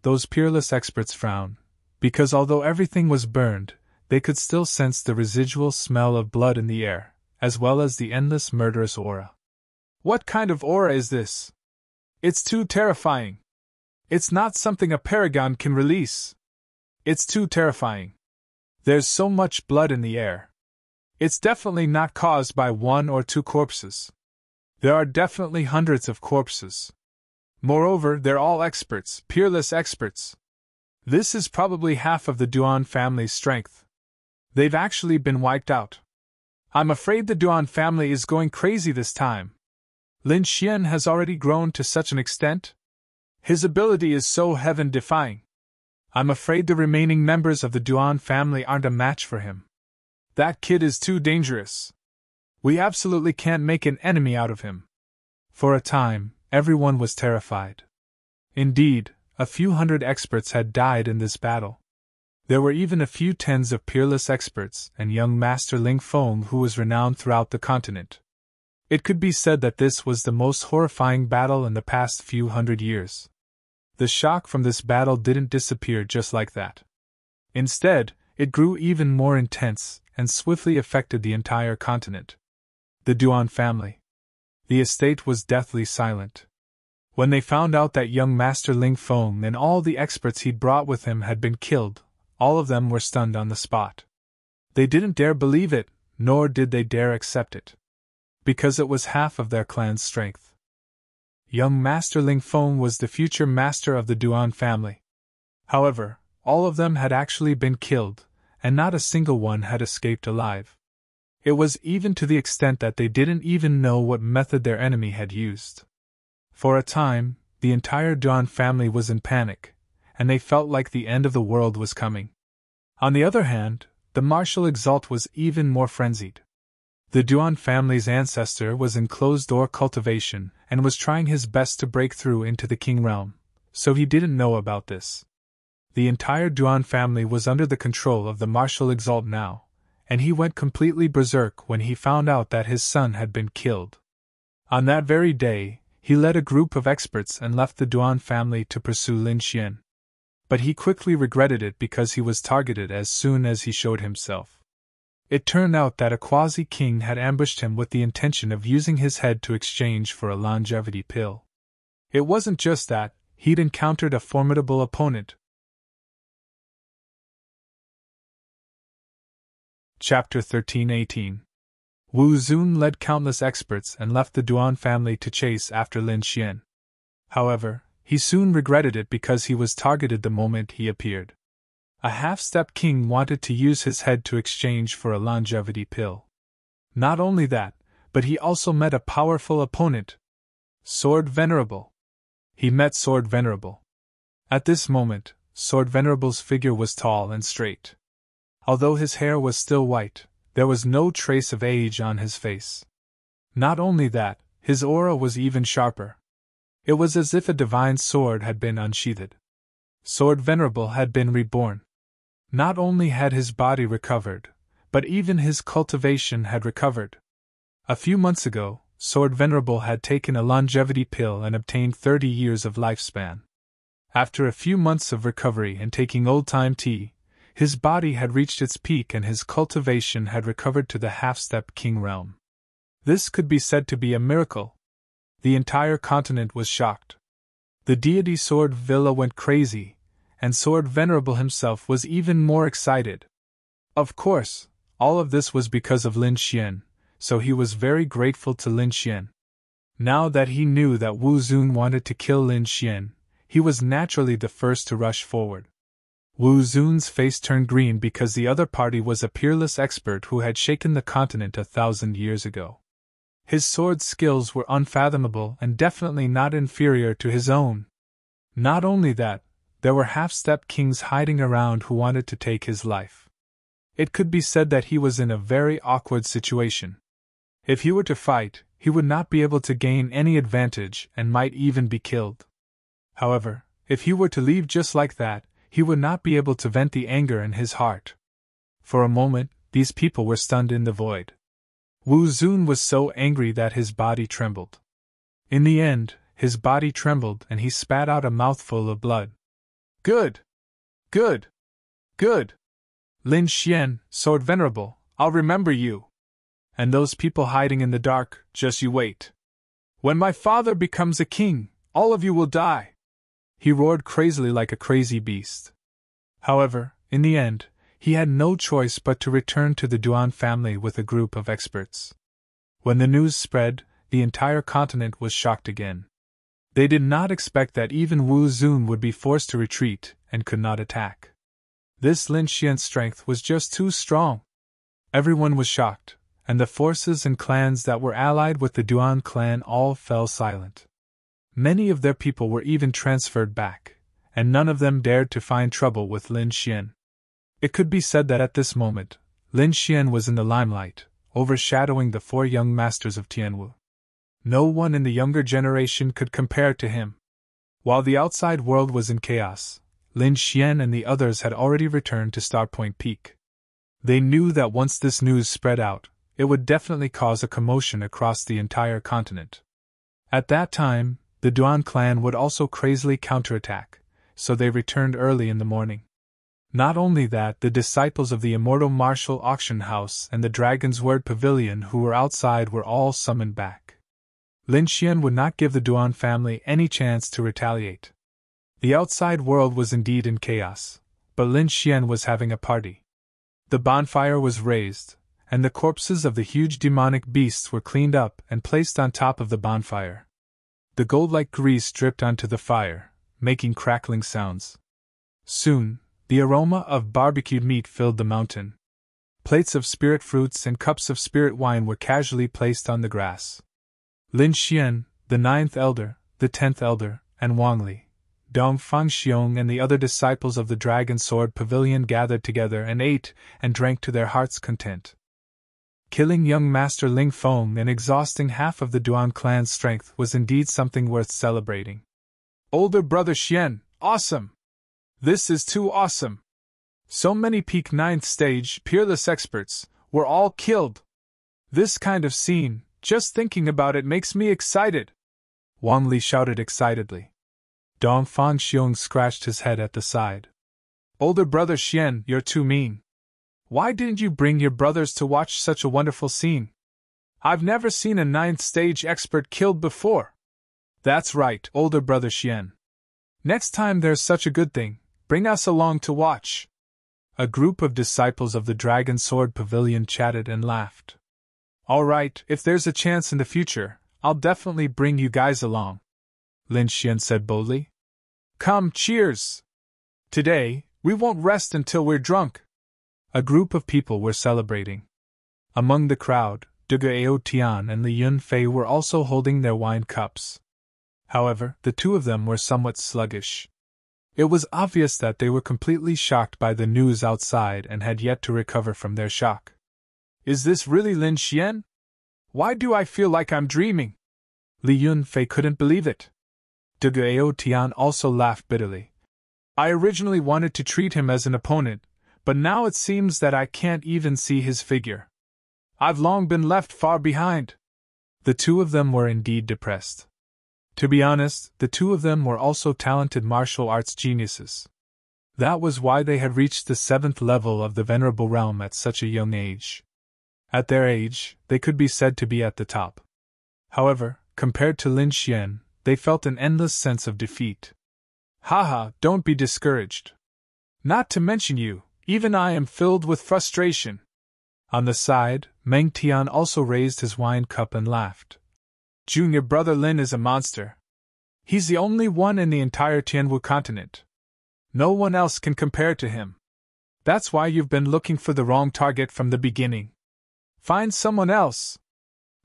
Those peerless experts frowned, because although everything was burned, they could still sense the residual smell of blood in the air, as well as the endless murderous aura. What kind of aura is this? It's too terrifying. It's not something a paragon can release. It's too terrifying. There's so much blood in the air. It's definitely not caused by one or two corpses. There are definitely hundreds of corpses. Moreover, they're all experts, peerless experts. This is probably half of the Duan family's strength. They've actually been wiped out. I'm afraid the Duan family is going crazy this time. Lin Xian has already grown to such an extent. His ability is so heaven-defying. I'm afraid the remaining members of the Duan family aren't a match for him. That kid is too dangerous. We absolutely can't make an enemy out of him. For a time, everyone was terrified. Indeed, a few hundred experts had died in this battle. There were even a few tens of peerless experts and young Master Ling Feng who was renowned throughout the continent. It could be said that this was the most horrifying battle in the past few hundred years. The shock from this battle didn't disappear just like that. Instead, it grew even more intense and swiftly affected the entire continent. The Duan family. The estate was deathly silent. When they found out that young Master Ling Feng and all the experts he'd brought with him had been killed, all of them were stunned on the spot. They didn't dare believe it, nor did they dare accept it. Because it was half of their clan's strength. Young Master Ling Feng was the future master of the Duan family. However, all of them had actually been killed, and not a single one had escaped alive. It was even to the extent that they didn't even know what method their enemy had used. For a time, the entire Duan family was in panic, and they felt like the end of the world was coming. On the other hand, the Martial Exalt was even more frenzied. The Duan family's ancestor was in closed-door cultivation and was trying his best to break through into the King realm, so he didn't know about this. The entire Duan family was under the control of the Martial Exalt now, and he went completely berserk when he found out that his son had been killed. On that very day, he led a group of experts and left the Duan family to pursue Lin Xian. But he quickly regretted it because he was targeted as soon as he showed himself. It turned out that a quasi-king had ambushed him with the intention of using his head to exchange for a longevity pill. It wasn't just that, he'd encountered a formidable opponent. Chapter 13-18. Wu Zun led countless experts and left the Duan family to chase after Lin Xian. However, he soon regretted it because he was targeted the moment he appeared. A half-step king wanted to use his head to exchange for a longevity pill. Not only that, but he also met a powerful opponent. Sword Venerable. He met Sword Venerable. At this moment, Sword Venerable's figure was tall and straight. Although his hair was still white, there was no trace of age on his face. Not only that, his aura was even sharper. It was as if a divine sword had been unsheathed. Sword Venerable had been reborn. Not only had his body recovered, but even his cultivation had recovered. A few months ago, Sword Venerable had taken a longevity pill and obtained 30 years of lifespan. After a few months of recovery and taking old-time tea, his body had reached its peak and his cultivation had recovered to the half-step king realm. This could be said to be a miracle. The entire continent was shocked. The deity Sword Villa went crazy, and Sword Venerable himself was even more excited. Of course, all of this was because of Lin Xian, so he was very grateful to Lin Xian. Now that he knew that Wu Zun wanted to kill Lin Xian, he was naturally the first to rush forward. Wu Zun's face turned green because the other party was a peerless expert who had shaken the continent 1,000 years ago. His sword skills were unfathomable and definitely not inferior to his own. Not only that, there were half-step kings hiding around who wanted to take his life. It could be said that he was in a very awkward situation. If he were to fight, he would not be able to gain any advantage and might even be killed. However, if he were to leave just like that, he would not be able to vent the anger in his heart. For a moment, these people were stunned in the void. Wu Zun was so angry that his body trembled. In the end, his body trembled and he spat out a mouthful of blood. Good! Good! Good! Lin Xian, Sword Venerable, I'll remember you. And those people hiding in the dark, just you wait. When my father becomes a king, all of you will die. He roared crazily like a crazy beast. However, in the end, he had no choice but to return to the Duan family with a group of experts. When the news spread, the entire continent was shocked again. They did not expect that even Wu Zun would be forced to retreat and could not attack. This Lin Xian's strength was just too strong. Everyone was shocked, and the forces and clans that were allied with the Duan clan all fell silent. Many of their people were even transferred back, and none of them dared to find trouble with Lin Xian. It could be said that at this moment, Lin Xian was in the limelight, overshadowing the 4 young masters of Tianwu. No one in the younger generation could compare to him. While the outside world was in chaos, Lin Xian and the others had already returned to Starpoint Peak. They knew that once this news spread out, it would definitely cause a commotion across the entire continent. At that time, the Duan clan would also crazily counterattack, so they returned early in the morning. Not only that, the disciples of the Immortal Martial Auction House and the Dragon's Word Pavilion who were outside were all summoned back. Lin Xian would not give the Duan family any chance to retaliate. The outside world was indeed in chaos, but Lin Xian was having a party. The bonfire was raised, and the corpses of the huge demonic beasts were cleaned up and placed on top of the bonfire. The gold-like grease dripped onto the fire, making crackling sounds. Soon, the aroma of barbecued meat filled the mountain. Plates of spirit fruits and cups of spirit wine were casually placed on the grass. Lin Xian, the 9th elder, the 10th elder, and Wang Li, Dong Fangxiong and the other disciples of the Dragon Sword Pavilion gathered together and ate and drank to their heart's content. Killing young Master Ling Feng and exhausting half of the Duan clan's strength was indeed something worth celebrating. Older brother Xian, awesome! This is too awesome! So many peak 9th stage peerless experts were all killed! This kind of scene, just thinking about it makes me excited! Wang Li shouted excitedly. Dong Fangxiong scratched his head at the side. Older brother Xian, you're too mean. Why didn't you bring your brothers to watch such a wonderful scene? I've never seen a 9th stage expert killed before. That's right, older brother Xian. Next time there's such a good thing, bring us along to watch. A group of disciples of the Dragon Sword Pavilion chatted and laughed. All right, if there's a chance in the future, I'll definitely bring you guys along, Lin Xian said boldly. Come, cheers! Today, we won't rest until we're drunk. A group of people were celebrating. Among the crowd, Dugao Tian and Li Yunfei were also holding their wine cups. However, the two of them were somewhat sluggish. It was obvious that they were completely shocked by the news outside and had yet to recover from their shock. Is this really Lin Xian? Why do I feel like I'm dreaming? Li Yunfei couldn't believe it. Dugao Tian also laughed bitterly. I originally wanted to treat him as an opponent, but now it seems that I can't even see his figure. I've long been left far behind. The two of them were indeed depressed. To be honest, the two of them were also talented martial arts geniuses. That was why they had reached the 7th level of the Venerable Realm at such a young age. At their age, they could be said to be at the top. However, compared to Lin Xian, they felt an endless sense of defeat. Haha, don't be discouraged. Not to mention you, even I am filled with frustration. On the side, Meng Tian also raised his wine cup and laughed. Junior brother Lin is a monster. He's the only one in the entire Tianwu continent. No one else can compare to him. That's why you've been looking for the wrong target from the beginning. Find someone else.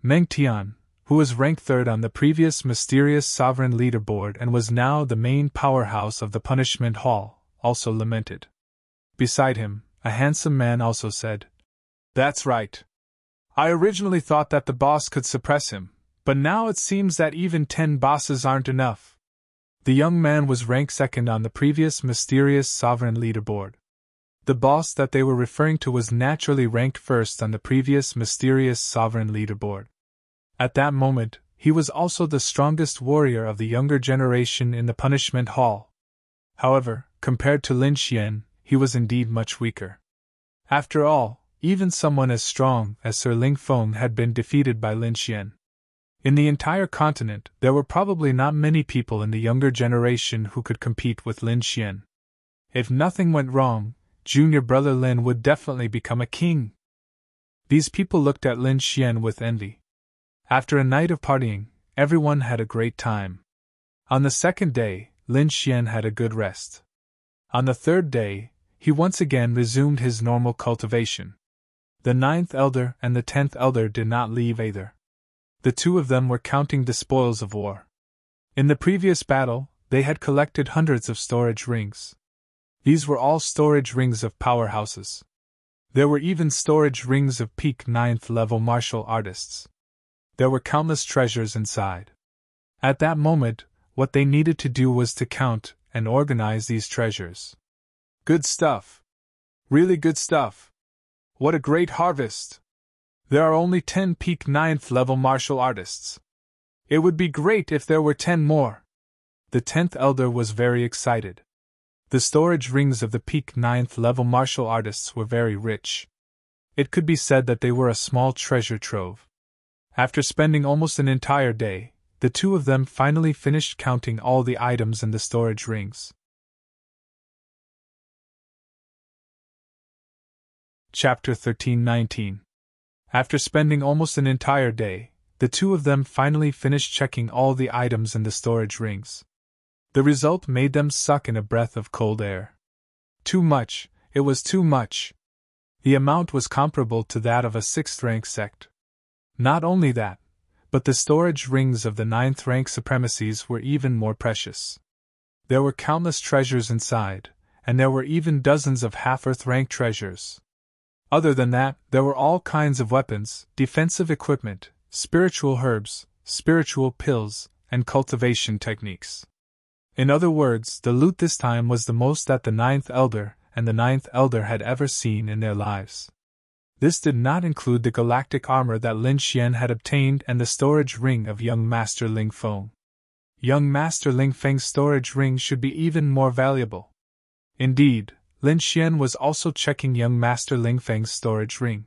Meng Tian, who was ranked third on the previous mysterious sovereign leaderboard and was now the main powerhouse of the punishment hall, also lamented. Beside him, a handsome man also said, That's right. I originally thought that the boss could suppress him, but now it seems that even 10 bosses aren't enough. The young man was ranked second on the previous mysterious sovereign leaderboard. The boss that they were referring to was naturally ranked first on the previous mysterious sovereign leaderboard. At that moment, he was also the strongest warrior of the younger generation in the punishment hall. However, compared to Lin Xian, he was indeed much weaker. After all, even someone as strong as Sir Ling Feng had been defeated by Lin Xian. In the entire continent, there were probably not many people in the younger generation who could compete with Lin Xian. If nothing went wrong, junior brother Lin would definitely become a king. These people looked at Lin Xian with envy. After a night of partying, everyone had a great time. On the second day, Lin Xian had a good rest. On the third day, he once again resumed his normal cultivation. The 9th elder and the 10th elder did not leave either. The two of them were counting the spoils of war. In the previous battle, they had collected hundreds of storage rings. These were all storage rings of powerhouses. There were even storage rings of peak 9th level martial artists. There were countless treasures inside. At that moment, what they needed to do was to count and organize these treasures. Good stuff. Really good stuff. What a great harvest. There are only 10 peak 9th level martial artists. It would be great if there were 10 more. The 10th elder was very excited. The storage rings of the peak 9th level martial artists were very rich. It could be said that they were a small treasure trove. After spending almost an entire day, the two of them finally finished counting all the items in the storage rings. Chapter 13-19. After spending almost an entire day, the two of them finally finished checking all the items in the storage rings. The result made them suck in a breath of cold air. Too much, it was too much. The amount was comparable to that of a 6th rank sect. Not only that, but the storage rings of the 9th rank supremacies were even more precious. There were countless treasures inside, and there were even dozens of half-earth rank treasures. Other than that, there were all kinds of weapons, defensive equipment, spiritual herbs, spiritual pills, and cultivation techniques. In other words, the loot this time was the most that the 9th elder and the 9th elder had ever seen in their lives. This did not include the galactic armor that Lin Xian had obtained and the storage ring of young Master Ling Feng. Young Master Ling Feng's storage ring should be even more valuable. Indeed, Lin Xian was also checking young Master Ling Feng's storage ring.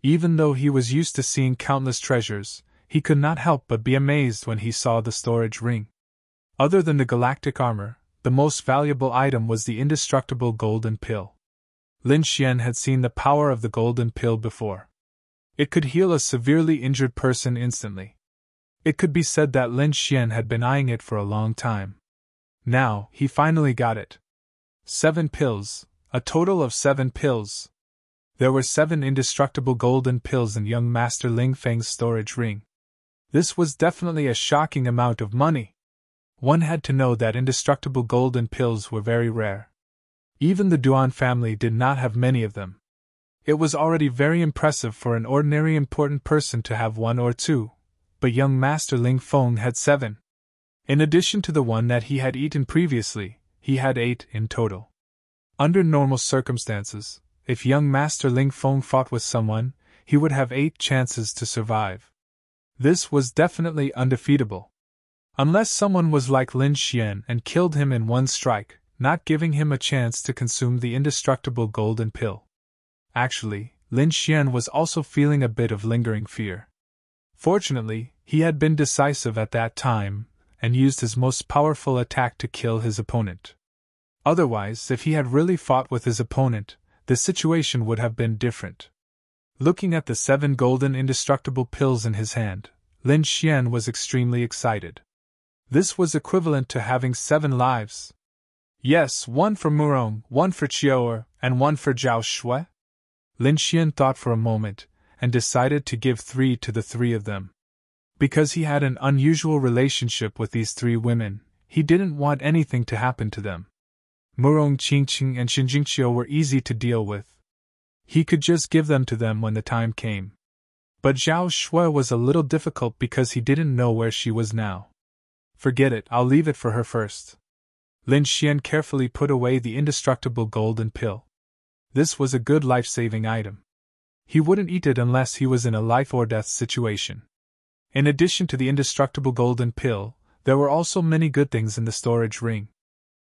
Even though he was used to seeing countless treasures, he could not help but be amazed when he saw the storage ring. Other than the galactic armor, the most valuable item was the indestructible golden pill. Lin Xian had seen the power of the golden pill before. It could heal a severely injured person instantly. It could be said that Lin Xian had been eyeing it for a long time. Now, he finally got it. 7 pills, a total of 7 pills. There were 7 indestructible golden pills in young Master Ling Feng's storage ring. This was definitely a shocking amount of money. One had to know that indestructible golden pills were very rare. Even the Duan family did not have many of them. It was already very impressive for an ordinary important person to have 1 or 2, but young Master Ling Feng had 7. In addition to the one that he had eaten previously, he had 8 in total. Under normal circumstances, if young Master Ling Feng fought with someone, he would have 8 chances to survive. This was definitely undefeatable. Unless someone was like Lin Xian and killed him in one strike, not giving him a chance to consume the indestructible golden pill. Actually, Lin Xian was also feeling a bit of lingering fear. Fortunately, he had been decisive at that time, and used his most powerful attack to kill his opponent. Otherwise, if he had really fought with his opponent, the situation would have been different. Looking at the 7 golden indestructible pills in his hand, Lin Xian was extremely excited. This was equivalent to having 7 lives. Yes, 1 for Murong, 1 for Chiaoer, and 1 for Zhao Shui. Lin Xian thought for a moment, and decided to give 3 to the 3 of them. Because he had an unusual relationship with these 3 women, he didn't want anything to happen to them. Murong Qingqing and Xinjingqiu were easy to deal with. He could just give them to them when the time came. But Zhao Shui was a little difficult because he didn't know where she was now. Forget it, I'll leave it for her first. Lin Xian carefully put away the indestructible golden pill. This was a good life-saving item. He wouldn't eat it unless he was in a life-or-death situation. In addition to the indestructible golden pill, there were also many good things in the storage ring.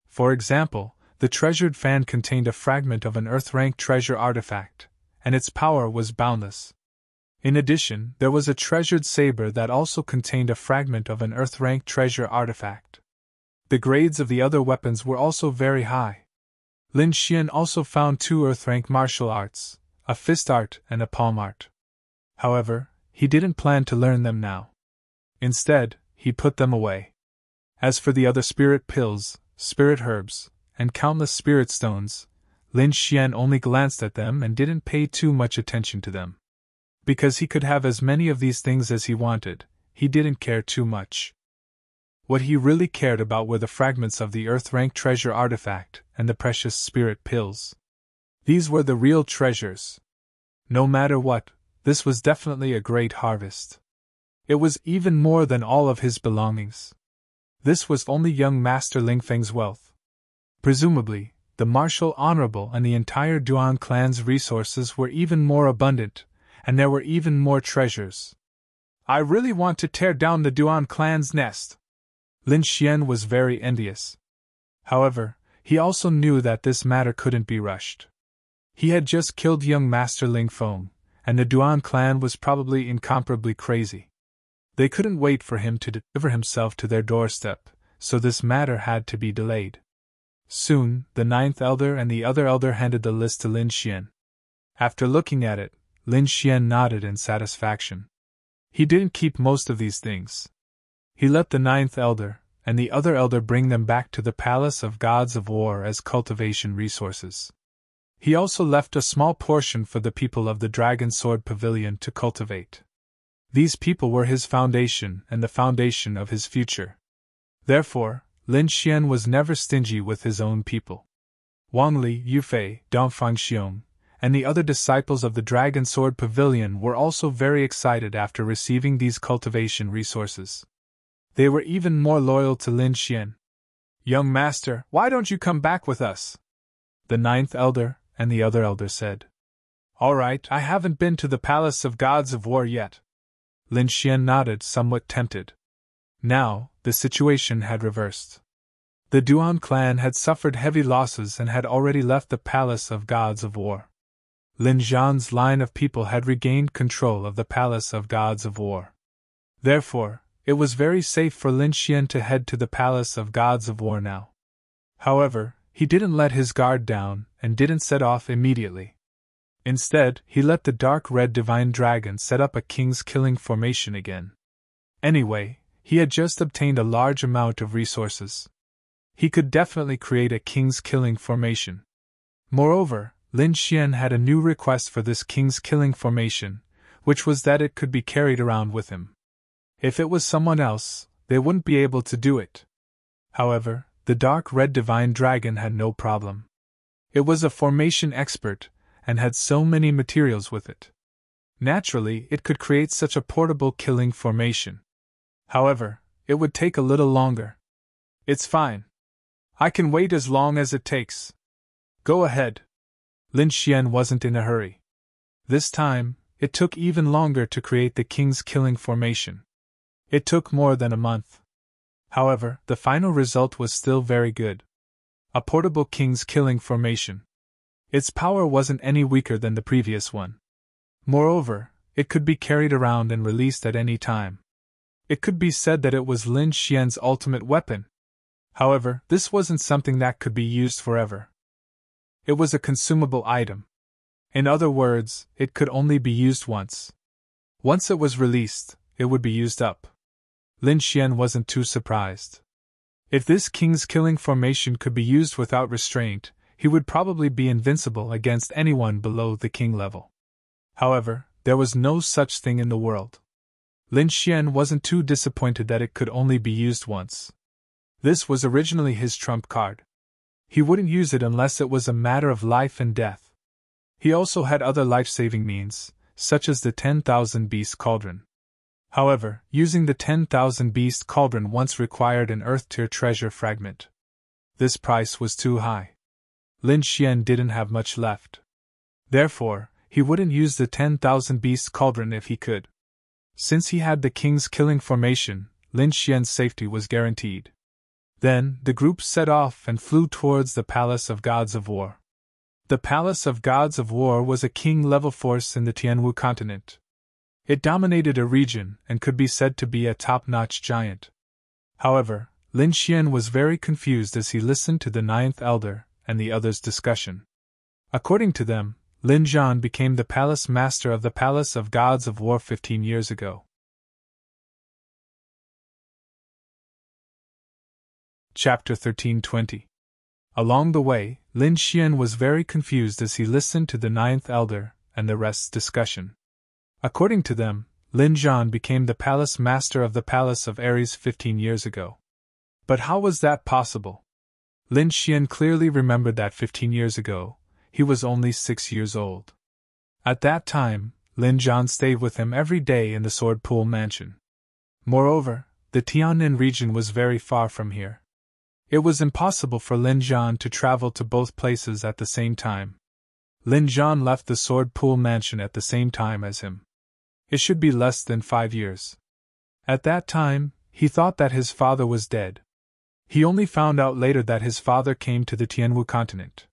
For example, the treasured fan contained a fragment of an Earth-rank treasure artifact, and its power was boundless. In addition, there was a treasured saber that also contained a fragment of an Earth-rank treasure artifact. The grades of the other weapons were also very high. Lin Xian also found 2 Earth-rank martial arts, a fist art and a palm art. However, he didn't plan to learn them now. Instead, he put them away. As for the other spirit pills, spirit herbs, and countless spirit stones, Lin Xian only glanced at them and didn't pay too much attention to them. Because he could have as many of these things as he wanted, he didn't care too much. What he really cared about were the fragments of the Earth-rank treasure artifact and the precious spirit pills. These were the real treasures. No matter what, this was definitely a great harvest. It was even more than all of his belongings. This was only young Master Ling Feng's wealth. Presumably, the Martial Honorable and the entire Duan clan's resources were even more abundant, and there were even more treasures. I really want to tear down the Duan clan's nest. Lin Xian was very envious. However, he also knew that this matter couldn't be rushed. He had just killed young Master Ling Feng, and the Duan clan was probably incomparably crazy. They couldn't wait for him to deliver himself to their doorstep, so this matter had to be delayed. Soon, the 9th elder and the other elder handed the list to Lin Xian. After looking at it, Lin Xian nodded in satisfaction. He didn't keep most of these things. He let the 9th elder and the other elder bring them back to the Palace of Gods of War as cultivation resources. He also left a small portion for the people of the Dragon Sword Pavilion to cultivate. These people were his foundation and the foundation of his future. Therefore, Lin Xian was never stingy with his own people. Wang Li, Yufei, Dongfang Xiong, and the other disciples of the Dragon Sword Pavilion were also very excited after receiving these cultivation resources. They were even more loyal to Lin Xian. Young master, why don't you come back with us? The 9th elder and the other elder said. All right, I haven't been to the Palace of Gods of War yet. Lin Xian nodded, somewhat tempted. Now, the situation had reversed. The Duan clan had suffered heavy losses and had already left the Palace of Gods of War. Lin Zhan's line of people had regained control of the Palace of Gods of War. Therefore, it was very safe for Lin Xian to head to the Palace of Gods of War now. However, he didn't let his guard down and didn't set off immediately. Instead, he let the dark red divine dragon set up a king's killing formation again. Anyway, he had just obtained a large amount of resources. He could definitely create a king's killing formation. Moreover, Lin Xian had a new request for this king's killing formation, which was that it could be carried around with him. If it was someone else, they wouldn't be able to do it. However, the dark red divine dragon had no problem. It was a formation expert, and had so many materials with it. Naturally, it could create such a portable killing formation. However, it would take a little longer. It's fine. I can wait as long as it takes. Go ahead. Lin Xian wasn't in a hurry. This time, it took even longer to create the king's killing formation. It took more than a month. However, the final result was still very good. A portable king's killing formation. Its power wasn't any weaker than the previous one, Moreover, it could be carried around and released at any time. It could be said that it was Lin Xian's ultimate weapon. However, this wasn't something that could be used forever. It was a consumable item. In other words, it could only be used once. Once it was released, it would be used up. Lin Xian wasn't too surprised. If this king's killing formation could be used without restraint, he would probably be invincible against anyone below the king level. However, there was no such thing in the world. Lin Xian wasn't too disappointed that it could only be used once. This was originally his trump card. He wouldn't use it unless it was a matter of life and death. He also had other life-saving means, such as the 10,000 Beast Cauldron. However, using the 10,000 Beast Cauldron once required an Earth-tier treasure fragment. This price was too high. Lin Xian didn't have much left. Therefore, he wouldn't use the 10,000 Beast Cauldron if he could. Since he had the king's killing formation, Lin Xian's safety was guaranteed. Then, the group set off and flew towards the Palace of Gods of War. The Palace of Gods of War was a king-level force in the Tianwu continent. It dominated a region and could be said to be a top-notch giant. However, Lin Xian was very confused as he listened to the ninth elder and the others' discussion. According to them, Lin Zhan became the palace master of the Palace of Gods of War 15 years ago. Chapter 13:20. Along the way, Lin Xian was very confused as he listened to the ninth elder and the rest's discussion. According to them, Lin Zhan became the palace master of the Palace of Ares 15 years ago. But how was that possible? Lin Xian clearly remembered that 15 years ago, he was only 6 years old. At that time, Lin Zhan stayed with him every day in the Sword Pool Mansion. Moreover, the Tiannan region was very far from here. It was impossible for Lin Zhan to travel to both places at the same time. Lin Zhan left the Sword Pool Mansion at the same time as him. It should be less than 5 years. At that time, he thought that his father was dead. He only found out later that his father came to the Tianwu continent.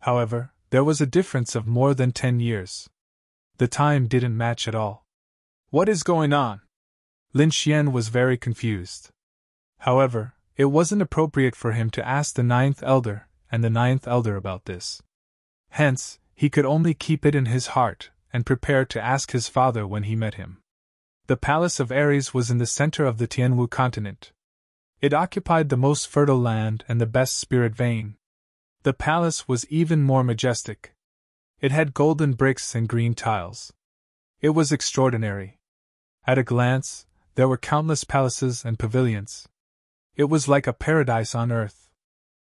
However, there was a difference of more than 10 years. The time didn't match at all. What is going on? Lin Xian was very confused. However, it wasn't appropriate for him to ask the ninth elder and the ninth elder about this. Hence, he could only keep it in his heart and prepare to ask his father when he met him. The Palace of Ares was in the center of the Tianwu continent. It occupied the most fertile land and the best spirit vein. The palace was even more majestic. It had golden bricks and green tiles. It was extraordinary. At a glance, there were countless palaces and pavilions. It was like a paradise on earth.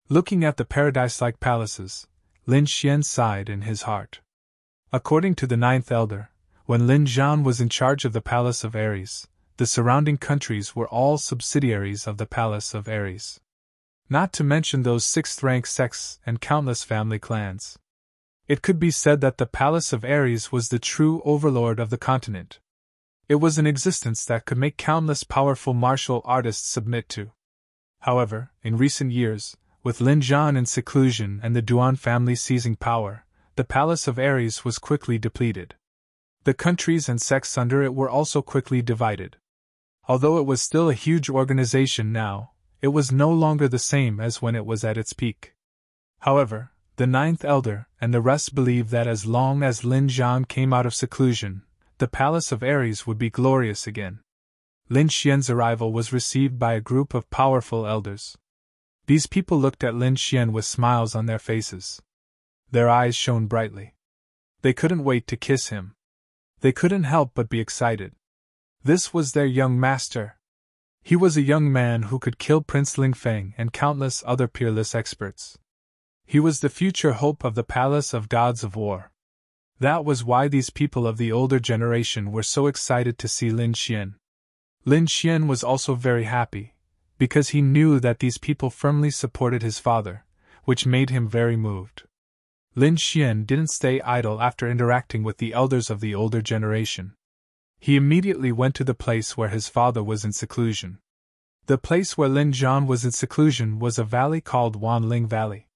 Looking at the paradise-like palaces, Lin Xian sighed in his heart. According to the ninth elder, when Lin Zhan was in charge of the Palace of Ares, the surrounding countries were all subsidiaries of the Palace of Ares. Not to mention those sixth-rank sects and countless family clans. It could be said that the Palace of Ares was the true overlord of the continent. It was an existence that could make countless powerful martial artists submit to. However, in recent years, with Lin Zhan in seclusion and the Duan family seizing power, the Palace of Ares was quickly depleted. The countries and sects under it were also quickly divided. Although it was still a huge organization now, it was no longer the same as when it was at its peak. However, the ninth elder and the rest believed that as long as Lin Zhan came out of seclusion, the Palace of Ares would be glorious again. Lin Xian's arrival was received by a group of powerful elders. These people looked at Lin Xian with smiles on their faces. Their eyes shone brightly. They couldn't wait to kiss him. They couldn't help but be excited. This was their young master. He was a young man who could kill Prince Ling Feng and countless other peerless experts. He was the future hope of the Palace of Gods of War. That was why these people of the older generation were so excited to see Lin Xian. Lin Xian was also very happy, because he knew that these people firmly supported his father, which made him very moved. Lin Xian didn't stay idle after interacting with the elders of the older generation. He immediately went to the place where his father was in seclusion. The place where Lin Zhan was in seclusion was a valley called Wanling Valley.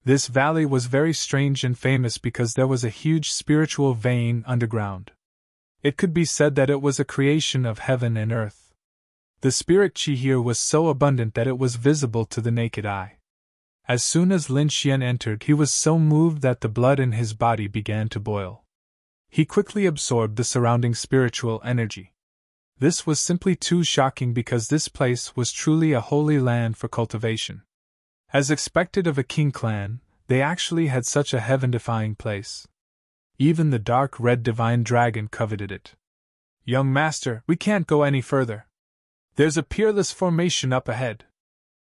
This valley was very strange and famous because there was a huge spiritual vein underground. It could be said that it was a creation of heaven and earth. The spirit chi here was so abundant that it was visible to the naked eye. As soon as Lin Xian entered, he was so moved that the blood in his body began to boil. He quickly absorbed the surrounding spiritual energy. This was simply too shocking because this place was truly a holy land for cultivation. As expected of a king clan, they actually had such a heaven-defying place. Even the dark red divine dragon coveted it. "Young master, we can't go any further. There's a peerless formation up ahead.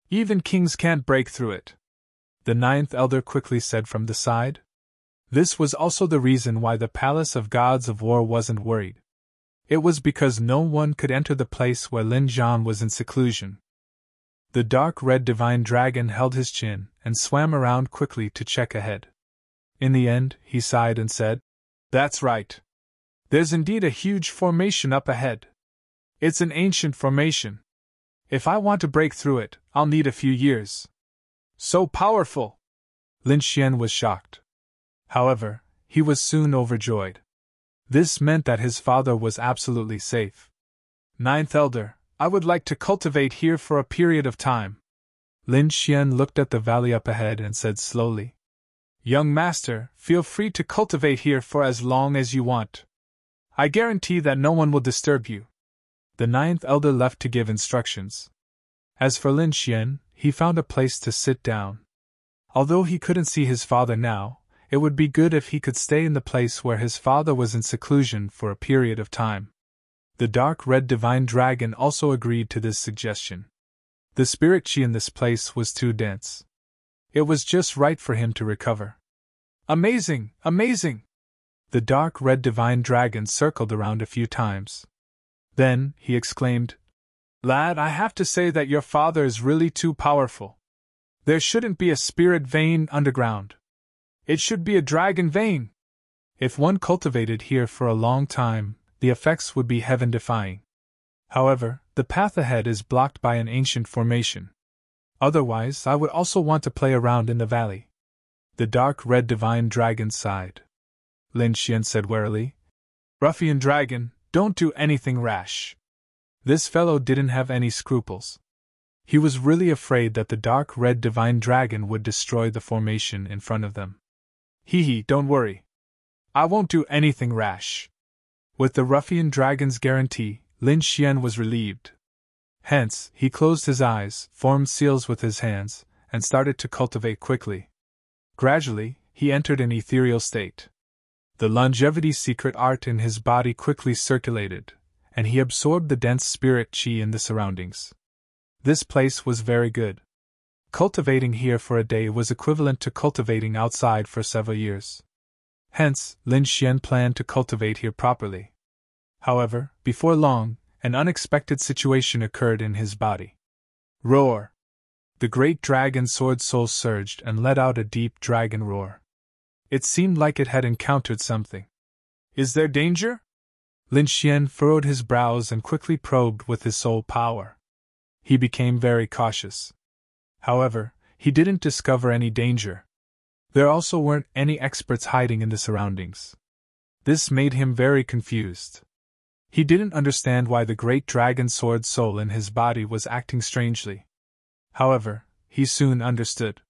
Even kings can't break through it," the ninth elder quickly said from the side. This was also the reason why the Palace of Gods of War wasn't worried. It was because no one could enter the place where Lin Zhan was in seclusion. The dark red divine dragon held his chin and swam around quickly to check ahead. In the end, he sighed and said, "That's right. There's indeed a huge formation up ahead. It's an ancient formation. If I want to break through it, I'll need a few years." "So powerful!" Lin Xian was shocked. However, he was soon overjoyed. This meant that his father was absolutely safe. "Ninth Elder, I would like to cultivate here for a period of time." Lin Xian looked at the valley up ahead and said slowly, "Young master, feel free to cultivate here for as long as you want. I guarantee that no one will disturb you." The ninth elder left to give instructions. As for Lin Xian, he found a place to sit down. Although he couldn't see his father now, it would be good if he could stay in the place where his father was in seclusion for a period of time. The dark red divine dragon also agreed to this suggestion. The spirit chi in this place was too dense. It was just right for him to recover. "Amazing! Amazing!" The dark red divine dragon circled around a few times. Then, he exclaimed, "Lad, I have to say that your father is really too powerful. There shouldn't be a spirit vein underground. It should be a dragon vein. If one cultivated here for a long time, the effects would be heaven-defying. However, the path ahead is blocked by an ancient formation. Otherwise, I would also want to play around in the valley." The dark red divine dragon sighed. Lin Xian said warily, "Ruffian dragon, don't do anything rash." This fellow didn't have any scruples. He was really afraid that the dark red divine dragon would destroy the formation in front of them. "Hee, don't worry. I won't do anything rash." With the ruffian dragon's guarantee, Lin Xian was relieved. Hence, he closed his eyes, formed seals with his hands, and started to cultivate quickly. Gradually, he entered an ethereal state. The longevity secret art in his body quickly circulated, and he absorbed the dense spirit chi in the surroundings. This place was very good. Cultivating here for a day was equivalent to cultivating outside for several years. Hence, Lin Xian planned to cultivate here properly. However, before long, an unexpected situation occurred in his body. Roar! The great dragon sword soul surged and let out a deep dragon roar. It seemed like it had encountered something. "Is there danger?" Lin Xian furrowed his brows and quickly probed with his soul power. He became very cautious. However, he didn't discover any danger. There also weren't any experts hiding in the surroundings. This made him very confused. He didn't understand why the great dragon sword soul in his body was acting strangely. However, he soon understood.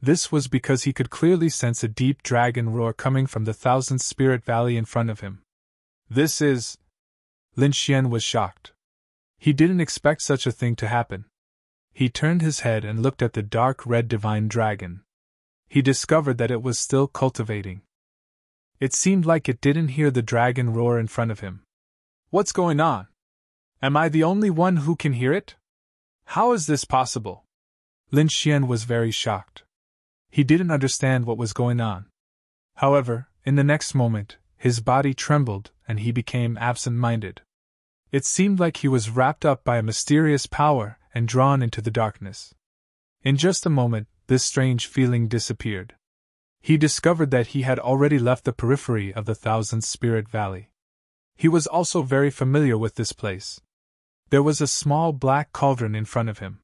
This was because he could clearly sense a deep dragon roar coming from the Thousand Spirit Valley in front of him. "This is..." Lin Xian was shocked. He didn't expect such a thing to happen. He turned his head and looked at the dark red divine dragon. He discovered that it was still cultivating. It seemed like it didn't hear the dragon roar in front of him. "What's going on? Am I the only one who can hear it? How is this possible?" Lin Xian was very shocked. He didn't understand what was going on. However, in the next moment, his body trembled and he became absent-minded. It seemed like he was wrapped up by a mysterious power and drawn into the darkness. In just a moment, this strange feeling disappeared. He discovered that he had already left the periphery of the Thousand Spirit Valley. He was also very familiar with this place. There was a small black cauldron in front of him.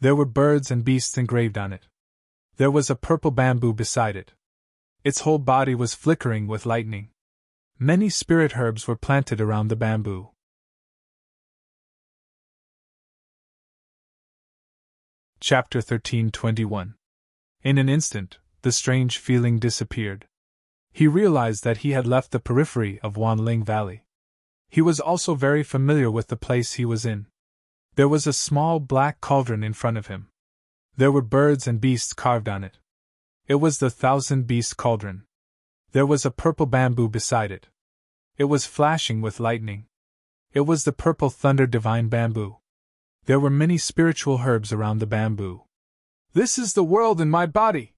There were birds and beasts engraved on it. There was a purple bamboo beside it. Its whole body was flickering with lightning. Many spirit herbs were planted around the bamboo. Chapter 13:21. In an instant, the strange feeling disappeared. He realized that he had left the periphery of Wanling Valley. He was also very familiar with the place he was in. There was a small black cauldron in front of him. There were birds and beasts carved on it. It was the thousand-beast cauldron. There was a purple bamboo beside it. It was flashing with lightning. It was the purple thunder divine bamboo. There were many spiritual herbs around the bamboo. This is the world in my body!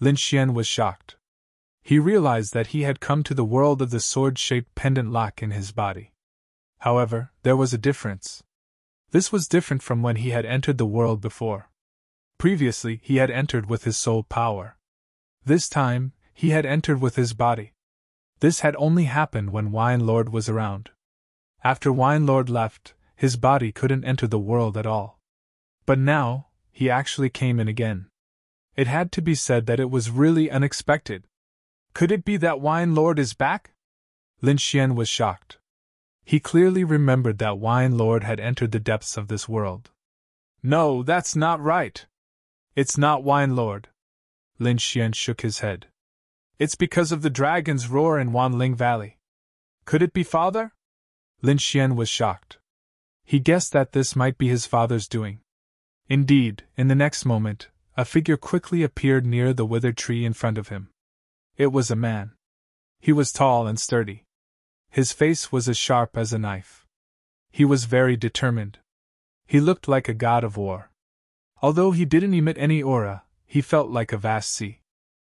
Lin Xian was shocked. He realized that he had come to the world of the sword-shaped pendant lock in his body. However, there was a difference. This was different from when he had entered the world before. Previously, he had entered with his soul power. This time, he had entered with his body. This had only happened when Wine Lord was around. After Wine Lord left, his body couldn't enter the world at all. But now, he actually came in again. It had to be said that it was really unexpected. Could it be that Wine Lord is back? Lin Xian was shocked. He clearly remembered that Wine Lord had entered the depths of this world. No, that's not right. It's not Wine Lord. Lin Xian shook his head. It's because of the dragon's roar in Wanling Valley. Could it be father? Lin Xian was shocked. He guessed that this might be his father's doing. Indeed, in the next moment, a figure quickly appeared near the withered tree in front of him. It was a man. He was tall and sturdy. His face was as sharp as a knife. He was very determined. He looked like a god of war. Although he didn't emit any aura, he felt like a vast sea.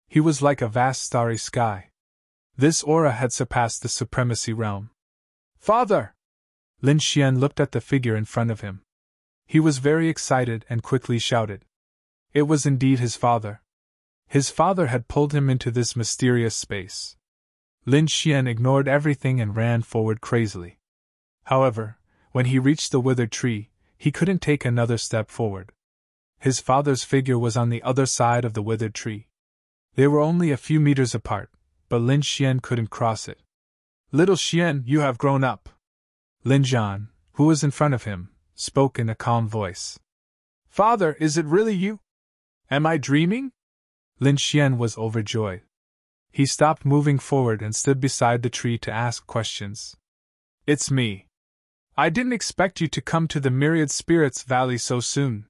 He was like a vast starry sky. This aura had surpassed the supremacy realm. Father! Lin Xian looked at the figure in front of him. He was very excited and quickly shouted. It was indeed his father. His father had pulled him into this mysterious space. Lin Xian ignored everything and ran forward crazily. However, when he reached the withered tree, he couldn't take another step forward. His father's figure was on the other side of the withered tree. They were only a few meters apart, but Lin Xian couldn't cross it. Little Xian, you have grown up. Lin Zhan, who was in front of him, spoke in a calm voice. Father, is it really you? Am I dreaming? Lin Xian was overjoyed. He stopped moving forward and stood beside the tree to ask questions. It's me. I didn't expect you to come to the Myriad Spirits Valley so soon.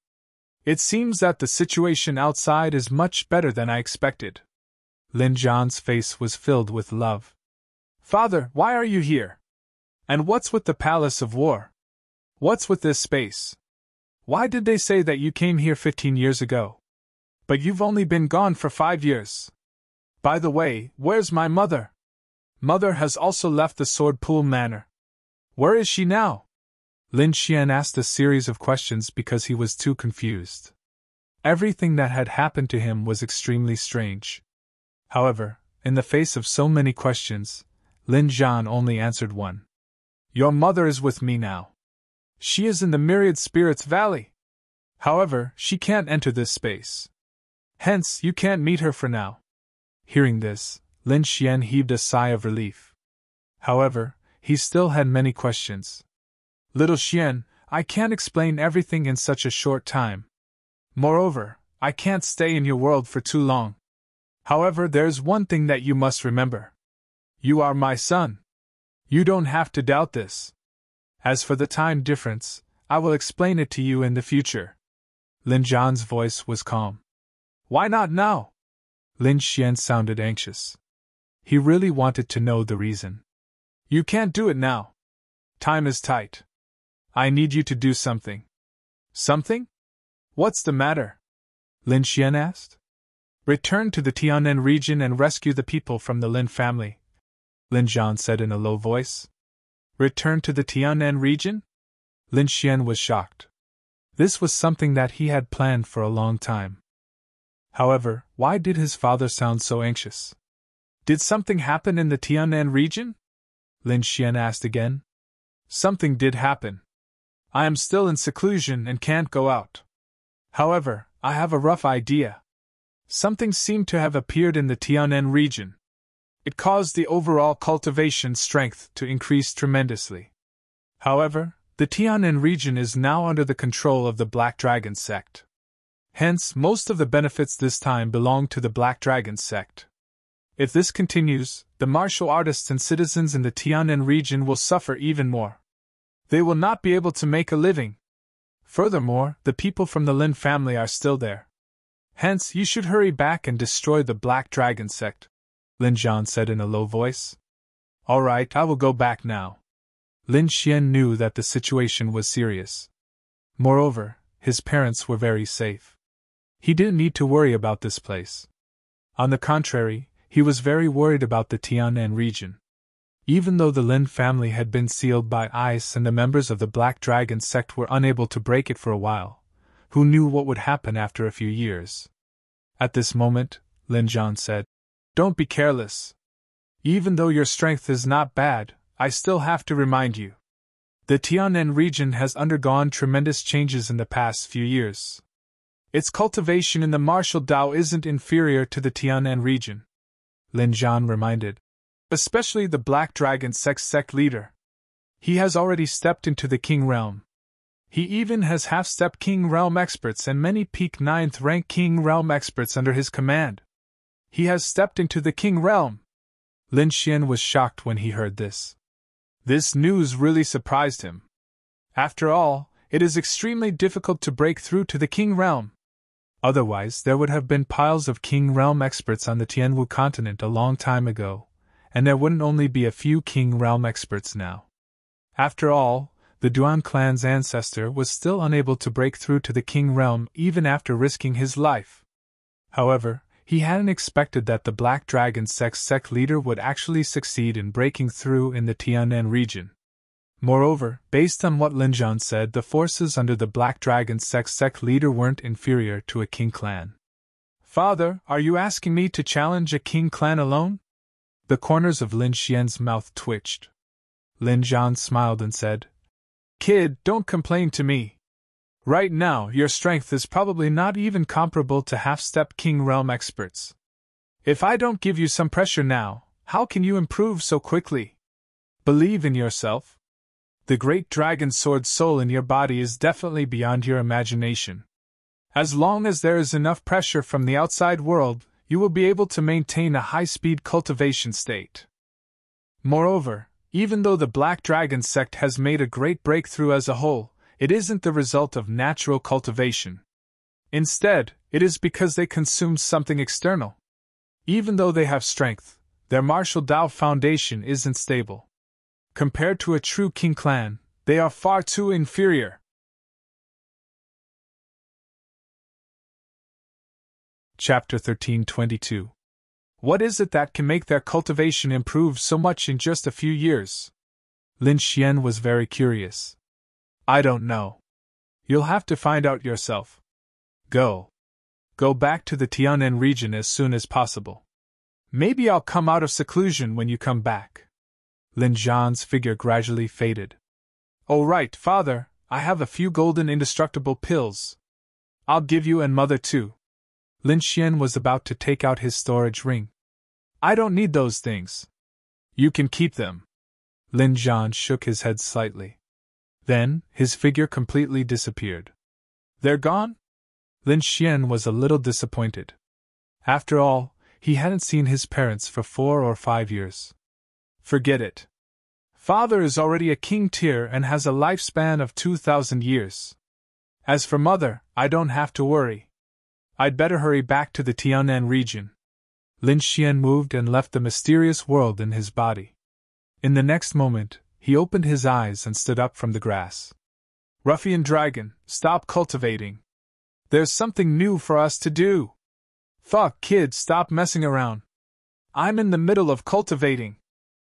It seems that the situation outside is much better than I expected. Lin Zhan's face was filled with love. Father, why are you here? And what's with the Palace of War? What's with this space? Why did they say that you came here 15 years ago? But you've only been gone for 5 years. By the way, where's my mother? Mother has also left the Sword Pool Manor. Where is she now? Lin Xian asked a series of questions because he was too confused. Everything that had happened to him was extremely strange. However, in the face of so many questions, Lin Zhan only answered one. Your mother is with me now. She is in the Myriad Spirits Valley. However, she can't enter this space. Hence, you can't meet her for now. Hearing this, Lin Xian heaved a sigh of relief. However, he still had many questions. Little Xian, I can't explain everything in such a short time. Moreover, I can't stay in your world for too long. However, there's one thing that you must remember. You are my son. You don't have to doubt this. As for the time difference, I will explain it to you in the future. Lin Zhan's voice was calm. Why not now? Lin Xian sounded anxious. He really wanted to know the reason. You can't do it now. Time is tight. I need you to do something. Something? What's the matter? Lin Xian asked. Return to the Tianan region and rescue the people from the Lin family, Lin Zhan said in a low voice. Return to the Tianan region? Lin Xian was shocked. This was something that he had planned for a long time. However, why did his father sound so anxious? Did something happen in the Tianan region? Lin Xian asked again. Something did happen. I am still in seclusion and can't go out. However, I have a rough idea. Something seemed to have appeared in the Tianen region. It caused the overall cultivation strength to increase tremendously. However, the Tianen region is now under the control of the Black Dragon sect. Hence, most of the benefits this time belong to the Black Dragon sect. If this continues, the martial artists and citizens in the Tianen region will suffer even more. They will not be able to make a living. Furthermore, the people from the Lin family are still there. Hence, you should hurry back and destroy the Black Dragon sect, Lin Zhan said in a low voice. All right, I will go back now. Lin Xian knew that the situation was serious. Moreover, his parents were very safe. He didn't need to worry about this place. On the contrary, he was very worried about the Tianen region. Even though the Lin family had been sealed by ice and the members of the Black Dragon sect were unable to break it for a while, who knew what would happen after a few years? At this moment, Lin Zhan said, Don't be careless. Even though your strength is not bad, I still have to remind you. The Tianen region has undergone tremendous changes in the past few years. Its cultivation in the martial Dao isn't inferior to the Tianen region, Lin Zhan reminded. Especially the Black Dragon sect leader. He has already stepped into the King Realm. He even has half-step King Realm experts and many peak 9th rank King Realm experts under his command. He has stepped into the King Realm. Lin Xian was shocked when he heard this. This news really surprised him. After all, it is extremely difficult to break through to the King Realm. Otherwise, there would have been piles of King Realm experts on the Tianwu continent a long time ago, and there wouldn't only be a few King Realm experts now. After all, the Duan clan's ancestor was still unable to break through to the King Realm even after risking his life. However, he hadn't expected that the Black Dragon sect leader would actually succeed in breaking through in the Tianen region. Moreover, based on what Lin Zhan said, the forces under the Black Dragon sect leader weren't inferior to a king clan. Father, are you asking me to challenge a king clan alone? The corners of Lin Xian's mouth twitched. Lin Zhan smiled and said, Kid, don't complain to me. Right now, your strength is probably not even comparable to half-step King Realm experts. If I don't give you some pressure now, how can you improve so quickly? Believe in yourself. The great dragon sword soul in your body is definitely beyond your imagination. As long as there is enough pressure from the outside world, you will be able to maintain a high-speed cultivation state. Moreover, even though the Black Dragon sect has made a great breakthrough as a whole, it isn't the result of natural cultivation. Instead, it is because they consumed something external. Even though they have strength, their martial Dao foundation isn't stable. Compared to a true king clan, they are far too inferior. Chapter 13:22. What is it that can make their cultivation improve so much in just a few years? Lin Xian was very curious. I don't know. You'll have to find out yourself. Go back to the Tianen region as soon as possible. Maybe I'll come out of seclusion when you come back. Lin Zhan's figure gradually faded. Oh right, father, I have a few golden indestructible pills. I'll give you and mother too. Lin Xian was about to take out his storage ring. I don't need those things. You can keep them. Lin Zhan shook his head slightly. Then, his figure completely disappeared. They're gone? Lin Xian was a little disappointed. After all, he hadn't seen his parents for 4 or 5 years. Forget it. Father is already a king tier and has a lifespan of 2,000 years. As for mother, I don't have to worry. I'd better hurry back to the Tianen region. Lin Xian moved and left the mysterious world in his body. In the next moment, he opened his eyes and stood up from the grass. Ruffian dragon, stop cultivating. There's something new for us to do. Fuck, kid, stop messing around. I'm in the middle of cultivating.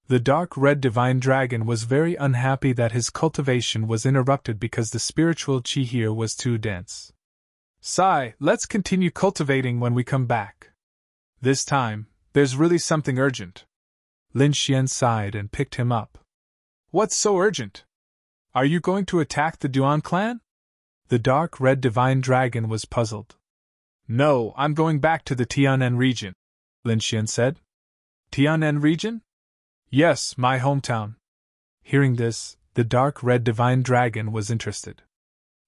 The dark red divine dragon was very unhappy that his cultivation was interrupted because the spiritual chi here was too dense. Sai, let's continue cultivating when we come back. This time, there's really something urgent. Lin Xian sighed and picked him up. What's so urgent? Are you going to attack the Duan clan? The dark red divine dragon was puzzled. No, I'm going back to the Tianen region, Lin Xian said. Tianen region? Yes, my hometown. Hearing this, the dark red divine dragon was interested.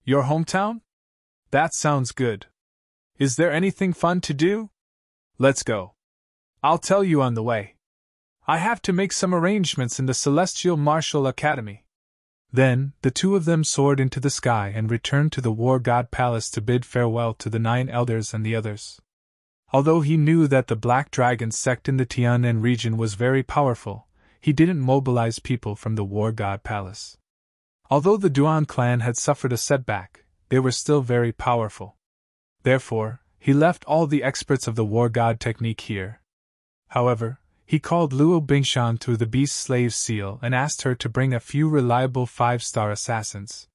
Your hometown? That sounds good. Is there anything fun to do? Let's go. I'll tell you on the way. I have to make some arrangements in the Celestial Martial Academy. Then, the two of them soared into the sky and returned to the War God Palace to bid farewell to the 9 elders and the others. Although he knew that the Black Dragon sect in the Tianen region was very powerful, he didn't mobilize people from the War God Palace. Although the Duan clan had suffered a setback, they were still very powerful. Therefore, he left all the experts of the War God technique here. However, he called Luo Bingshan through the Beast Slave Seal and asked her to bring a few reliable 5-star assassins.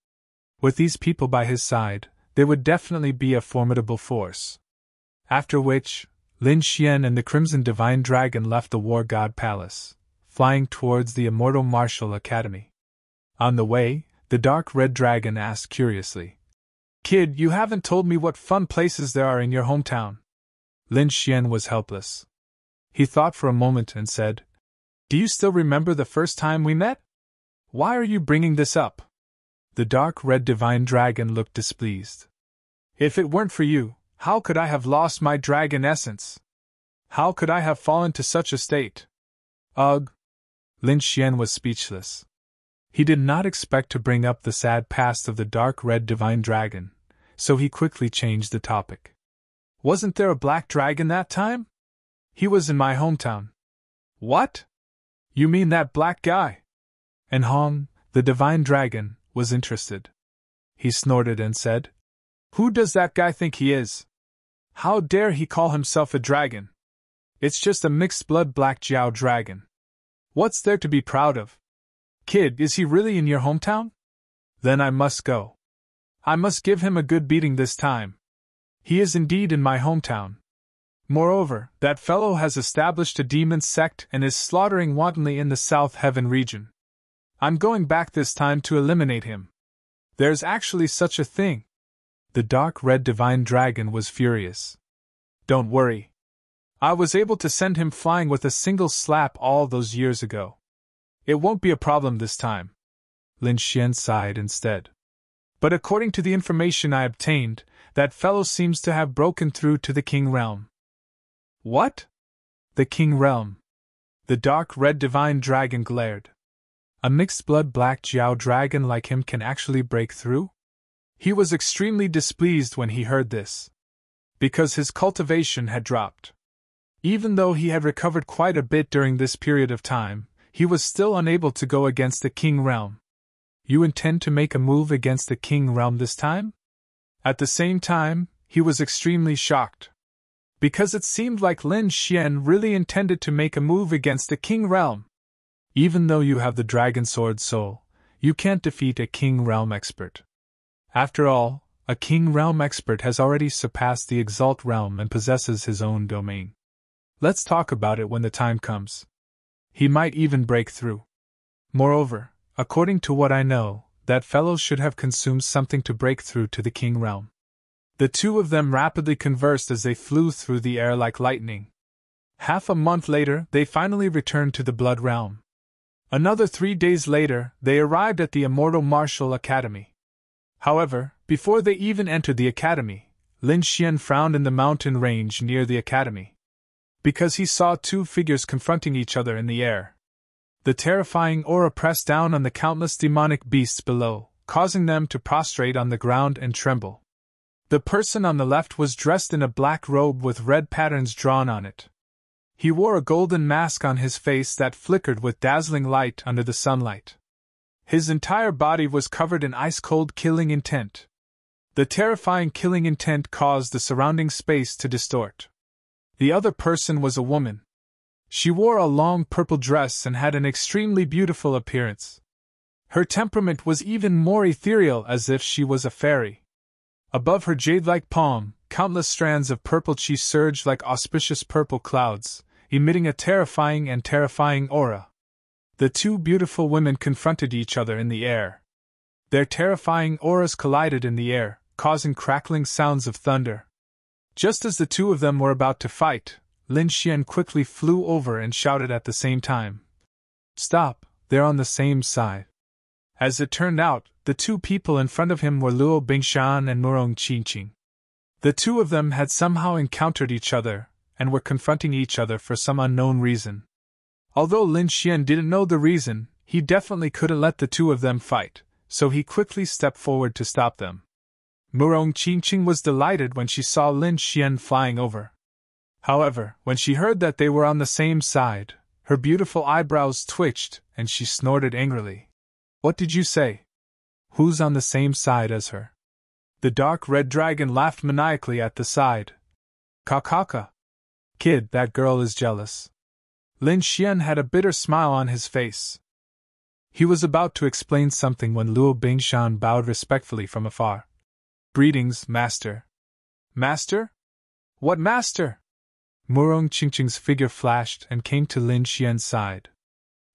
With these people by his side, they would definitely be a formidable force. After which, Lin Xian and the Crimson Divine Dragon left the War God Palace, flying towards the Immortal Martial Academy. On the way, the Dark Red Dragon asked curiously, Kid, you haven't told me what fun places there are in your hometown. Lin Xian was helpless. He thought for a moment and said, Do you still remember the first time we met? Why are you bringing this up? The dark red divine dragon looked displeased. If it weren't for you, how could I have lost my dragon essence? How could I have fallen to such a state? Ugh! Lin Xian was speechless. He did not expect to bring up the sad past of the dark red divine dragon, so he quickly changed the topic. Wasn't there a black dragon that time? He was in my hometown. What? You mean that black guy? And Hong, the divine dragon, was interested. He snorted and said, Who does that guy think he is? How dare he call himself a dragon? It's just a mixed-blood black Jiao dragon. What's there to be proud of? Kid, is he really in your hometown? Then I must go. I must give him a good beating this time. He is indeed in my hometown. Moreover, that fellow has established a demon sect and is slaughtering wantonly in the South Heaven region. I'm going back this time to eliminate him. There's actually such a thing. The dark red divine dragon was furious. Don't worry. I was able to send him flying with a single slap all those years ago. It won't be a problem this time. Lin Xian sighed instead. But according to the information I obtained, that fellow seems to have broken through to the King Realm. What? The King Realm. The dark red divine dragon glared. A mixed-blood black Jiao dragon like him can actually break through? He was extremely displeased when he heard this, because his cultivation had dropped. Even though he had recovered quite a bit during this period of time, he was still unable to go against the King Realm. You intend to make a move against the King Realm this time? At the same time, he was extremely shocked, because it seemed like Lin Xian really intended to make a move against the King Realm. Even though you have the Dragon Sword Soul, you can't defeat a King Realm expert. After all, a King Realm expert has already surpassed the Exalt Realm and possesses his own domain. Let's talk about it when the time comes. He might even break through. Moreover, according to what I know, that fellow should have consumed something to break through to the King Realm. The two of them rapidly conversed as they flew through the air like lightning. Half a month later, they finally returned to the Blood Realm. Another 3 days later, they arrived at the Immortal Martial Academy. However, before they even entered the academy, Lin Xian frowned in the mountain range near the academy, because he saw 2 figures confronting each other in the air. The terrifying aura pressed down on the countless demonic beasts below, causing them to prostrate on the ground and tremble. The person on the left was dressed in a black robe with red patterns drawn on it. He wore a golden mask on his face that flickered with dazzling light under the sunlight. His entire body was covered in ice-cold killing intent. The terrifying killing intent caused the surrounding space to distort. The other person was a woman. She wore a long purple dress and had an extremely beautiful appearance. Her temperament was even more ethereal, as if she was a fairy. Above her jade-like palm, countless strands of purple chi surged like auspicious purple clouds, emitting a terrifying aura. The 2 beautiful women confronted each other in the air. Their terrifying auras collided in the air, causing crackling sounds of thunder. Just as the two of them were about to fight, Lin Xian quickly flew over and shouted at the same time. Stop, they're on the same side. As it turned out, the two people in front of him were Luo Bingshan and Murong Qingqing. The two of them had somehow encountered each other, and were confronting each other for some unknown reason. Although Lin Xian didn't know the reason, he definitely couldn't let the two of them fight, so he quickly stepped forward to stop them. Murong Qingqing was delighted when she saw Lin Xian flying over. However, when she heard that they were on the same side, her beautiful eyebrows twitched, and she snorted angrily. What did you say? Who's on the same side as her? The dark red dragon laughed maniacally at the side. Kakaka. Kid, that girl is jealous. Lin Xian had a bitter smile on his face. He was about to explain something when Luo Bingshan bowed respectfully from afar. Greetings, master. Master? What master? Murong Qingqing's figure flashed and came to Lin Xian's side.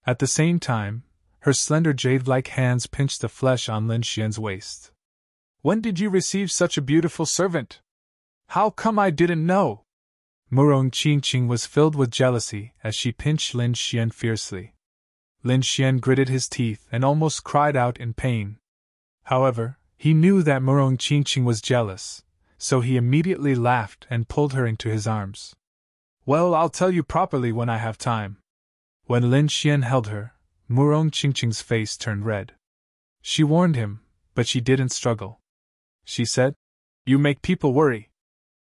At the same time, her slender jade-like hands pinched the flesh on Lin Xian's waist. When did you receive such a beautiful servant? How come I didn't know? Murong Qingqing was filled with jealousy as she pinched Lin Xian fiercely. Lin Xian gritted his teeth and almost cried out in pain. However, he knew that Murong Qingqing was jealous, so he immediately laughed and pulled her into his arms. Well, I'll tell you properly when I have time. When Lin Xian held her, Murong Qingqing's face turned red. She warned him, but she didn't struggle. She said, You make people worry.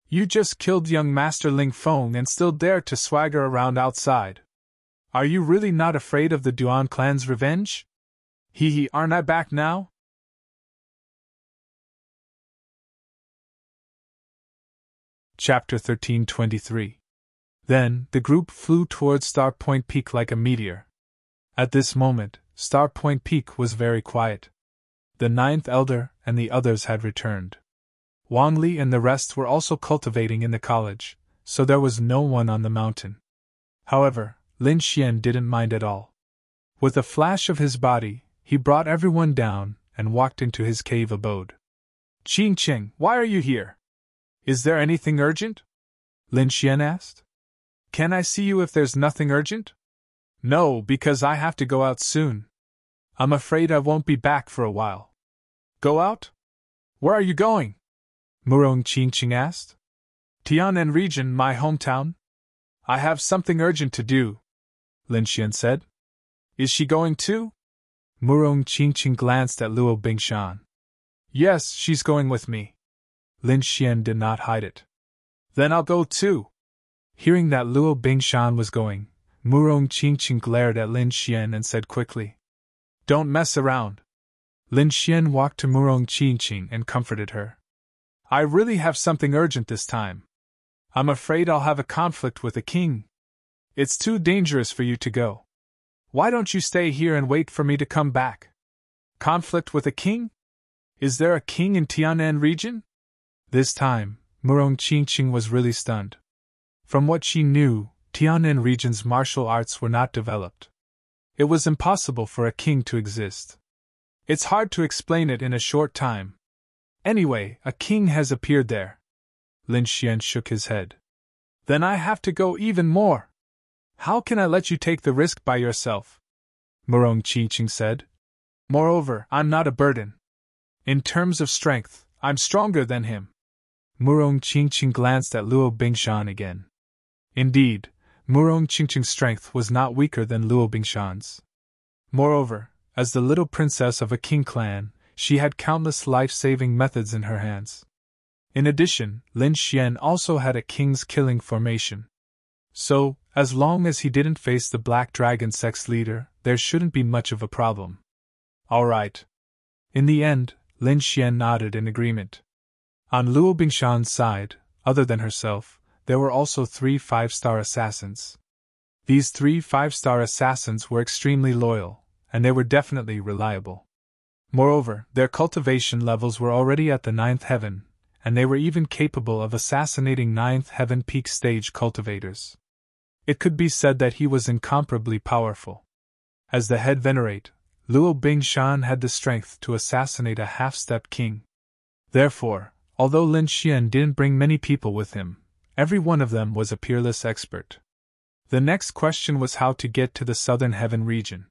You just killed young Master Ling Feng and still dare to swagger around outside. Are you really not afraid of the Duan clan's revenge? Hee, aren't I back now? Chapter 13:23. Then, the group flew towards Star Point Peak like a meteor. At this moment, Star Point Peak was very quiet. The ninth elder and the others had returned. Wang Li and the rest were also cultivating in the college, so there was no one on the mountain. However, Lin Xian didn't mind at all. With a flash of his body, he brought everyone down and walked into his cave abode. Qingqing, why are you here? Is there anything urgent? Lin Xian asked. Can I see you if there's nothing urgent? No, because I have to go out soon. I'm afraid I won't be back for a while. Go out? Where are you going? Murong Qingqing asked. Tianan region, my hometown. I have something urgent to do, Lin Xian said. Is she going too? Murong Qingqing glanced at Luo Bingshan. Yes, she's going with me. Lin Xian did not hide it. Then I'll go too. Hearing that Luo Bingshan was going, Murong Qingqing glared at Lin Xian and said quickly, Don't mess around. Lin Xian walked to Murong Qingqing and comforted her. I really have something urgent this time. I'm afraid I'll have a conflict with the king. It's too dangerous for you to go. Why don't you stay here and wait for me to come back? Conflict with a king? Is there a king in Tianan region? This time, Murong Qingqing was really stunned. From what she knew, Tianan region's martial arts were not developed. It was impossible for a king to exist. It's hard to explain it in a short time. Anyway, a king has appeared there. Lin Xian shook his head. Then I have to go even more. How can I let you take the risk by yourself? Murong Qingqing said. Moreover, I'm not a burden. In terms of strength, I'm stronger than him. Murong Qingqing glanced at Luo Bingshan again. Indeed, Murong Qingqing's strength was not weaker than Luo Bingshan's. Moreover, as the little princess of a king clan, she had countless life-saving methods in her hands. In addition, Lin Xian also had a king's killing formation. So, as long as he didn't face the Black Dragon sex leader, there shouldn't be much of a problem. All right. In the end, Lin Xian nodded in agreement. On Luo Bingshan's side, other than herself, there were also 3 5-star assassins. These 3 5-star assassins were extremely loyal, and they were definitely reliable. Moreover, their cultivation levels were already at the 9th heaven, and they were even capable of assassinating 9th heaven peak stage cultivators. It could be said that he was incomparably powerful. As the head venerate, Luo Bingshan had the strength to assassinate a half-step king. Therefore, Although Lin Xian didn't bring many people with him, every one of them was a peerless expert. The next question was how to get to the southern heaven region.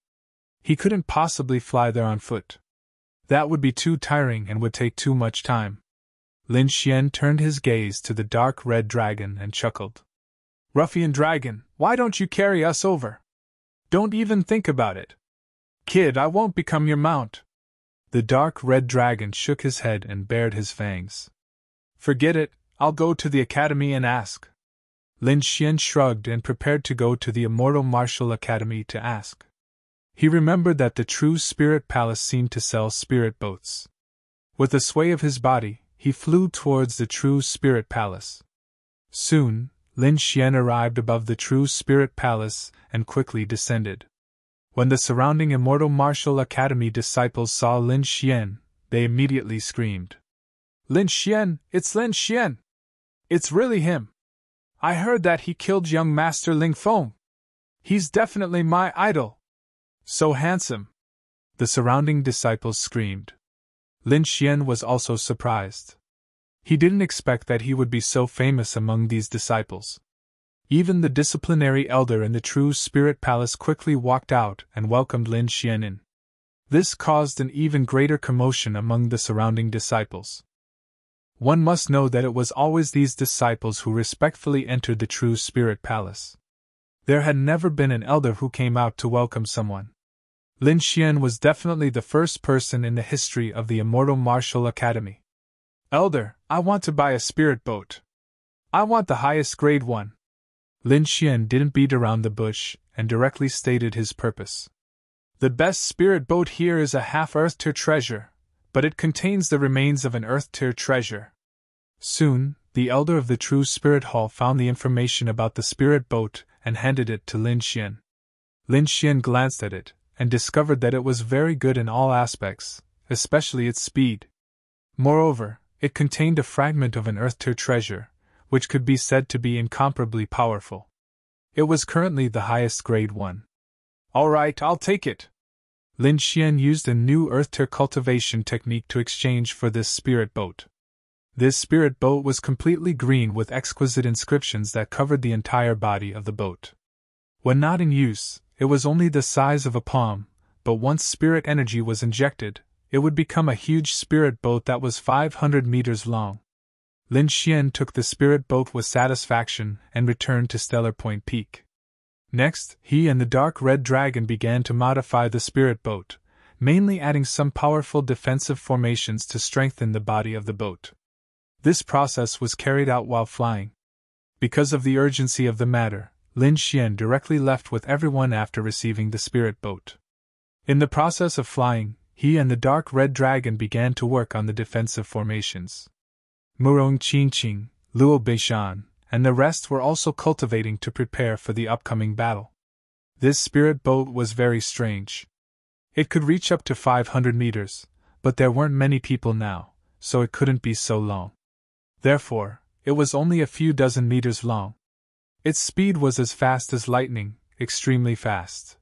He couldn't possibly fly there on foot. That would be too tiring and would take too much time. Lin Xian turned his gaze to the dark red dragon and chuckled. Ruffian dragon, why don't you carry us over? Don't even think about it. Kid, I won't become your mount. The dark red dragon shook his head and bared his fangs. Forget it, I'll go to the academy and ask. Lin Xian shrugged and prepared to go to the Immortal Martial Academy to ask. He remembered that the True Spirit Palace seemed to sell spirit boats. With a sway of his body, he flew towards the True Spirit Palace. Soon, Lin Xian arrived above the True Spirit Palace and quickly descended. When the surrounding Immortal Martial Academy disciples saw Lin Xian, they immediately screamed. Lin Xian, it's Lin Xian! It's really him! I heard that he killed young Master Ling Feng. He's definitely my idol! So handsome! The surrounding disciples screamed. Lin Xian was also surprised. He didn't expect that he would be so famous among these disciples. Even the disciplinary elder in the True Spirit Palace quickly walked out and welcomed Lin Xian in. This caused an even greater commotion among the surrounding disciples. One must know that it was always these disciples who respectfully entered the True Spirit Palace. There had never been an elder who came out to welcome someone. Lin Xian was definitely the first person in the history of the Immortal Martial Academy. Elder, I want to buy a spirit boat. I want the highest grade one. Lin Xian didn't beat around the bush and directly stated his purpose. The best spirit boat here is a half-Earth tier treasure, but it contains the remains of an Earth tier treasure. Soon, the elder of the True Spirit Hall found the information about the spirit boat and handed it to Lin Xian. Lin Xian glanced at it and discovered that it was very good in all aspects, especially its speed. Moreover, it contained a fragment of an Earth tier treasure, which could be said to be incomparably powerful. It was currently the highest grade one. All right, I'll take it. Lin Xian used a new Earth tier cultivation technique to exchange for this spirit boat. This spirit boat was completely green with exquisite inscriptions that covered the entire body of the boat. When not in use, it was only the size of a palm, but once spirit energy was injected, it would become a huge spirit boat that was 500 meters long. Lin Xian took the spirit boat with satisfaction and returned to Stellar Point Peak. Next, he and the dark red dragon began to modify the spirit boat, mainly adding some powerful defensive formations to strengthen the body of the boat. This process was carried out while flying. Because of the urgency of the matter, Lin Xian directly left with everyone after receiving the spirit boat. In the process of flying, he and the dark red dragon began to work on the defensive formations. Murong Qingqing, Luo Beishan, and the rest were also cultivating to prepare for the upcoming battle. This spirit boat was very strange. It could reach up to 500 meters, but there weren't many people now, so it couldn't be so long. Therefore, it was only a few dozen meters long. Its speed was as fast as lightning, extremely fast.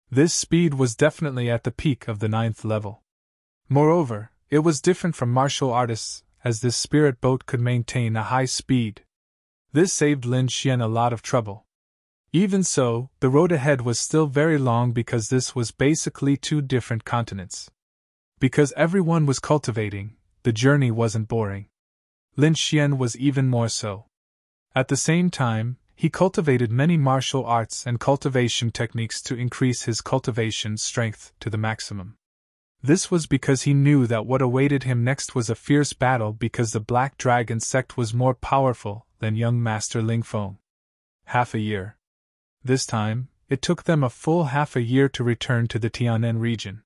This speed was definitely at the peak of the 9th level. Moreover, it was different from martial artists, as this spirit boat could maintain a high speed. This saved Lin Xian a lot of trouble. Even so, the road ahead was still very long because this was basically two different continents. Because everyone was cultivating, the journey wasn't boring. Lin Xian was even more so. At the same time, he cultivated many martial arts and cultivation techniques to increase his cultivation strength to the maximum. This was because he knew that what awaited him next was a fierce battle because the Black Dragon sect was more powerful than young Master Ling Feng. Half a year. This time, it took them a full half a year to return to the Tianen region.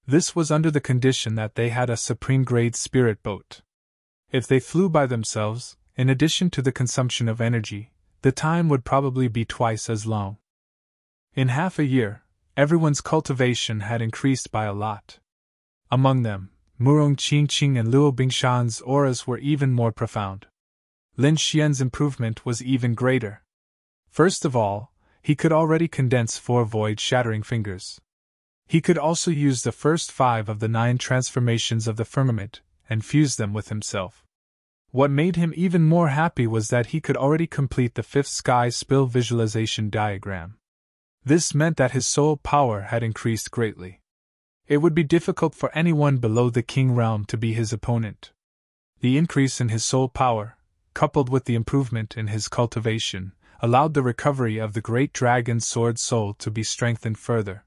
This was under the condition that they had a supreme-grade spirit boat. If they flew by themselves, in addition to the consumption of energy, the time would probably be twice as long. In half a year, everyone's cultivation had increased by a lot. Among them, Murong Qingqing and Luo Bingshan's auras were even more profound. Lin Xian's improvement was even greater. First of all, he could already condense 4 void-shattering fingers. He could also use the first 5 of the 9 transformations of the firmament and fuse them with himself. What made him even more happy was that he could already complete the fifth sky spill visualization diagram. This meant that his soul power had increased greatly. It would be difficult for anyone below the king realm to be his opponent. The increase in his soul power, coupled with the improvement in his cultivation, allowed the recovery of the great dragon's sword soul to be strengthened further.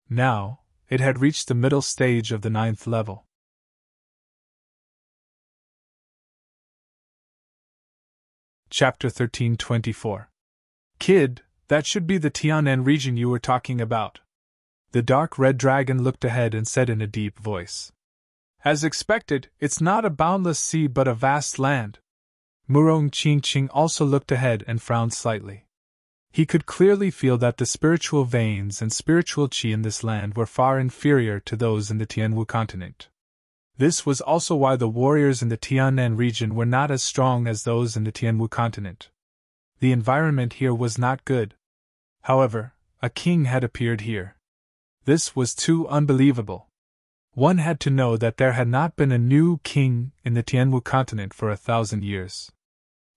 Now, it had reached the middle stage of the 9th level. Chapter 13:24. Kid, that should be the Tianan region you were talking about. The dark red dragon looked ahead and said in a deep voice. As expected, it's not a boundless sea but a vast land. Murong Qingqing also looked ahead and frowned slightly. He could clearly feel that the spiritual veins and spiritual qi in this land were far inferior to those in the Tianwu continent. This was also why the warriors in the Tianan region were not as strong as those in the Tianwu continent. The environment here was not good. However, a king had appeared here. This was too unbelievable. One had to know that there had not been a new king in the Tianwu continent for 1,000 years.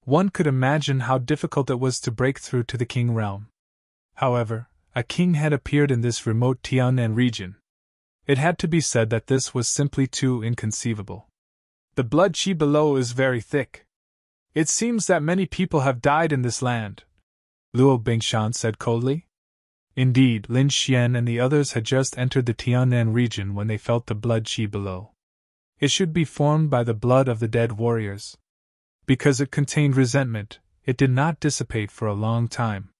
One could imagine how difficult it was to break through to the king realm. However, a king had appeared in this remote Tianan region. It had to be said that this was simply too inconceivable. The blood qi below is very thick. It seems that many people have died in this land, Luo Bingshan said coldly. Indeed, Lin Xian and the others had just entered the Tianan region when they felt the blood qi below. It should be formed by the blood of the dead warriors. Because it contained resentment, it did not dissipate for a long time.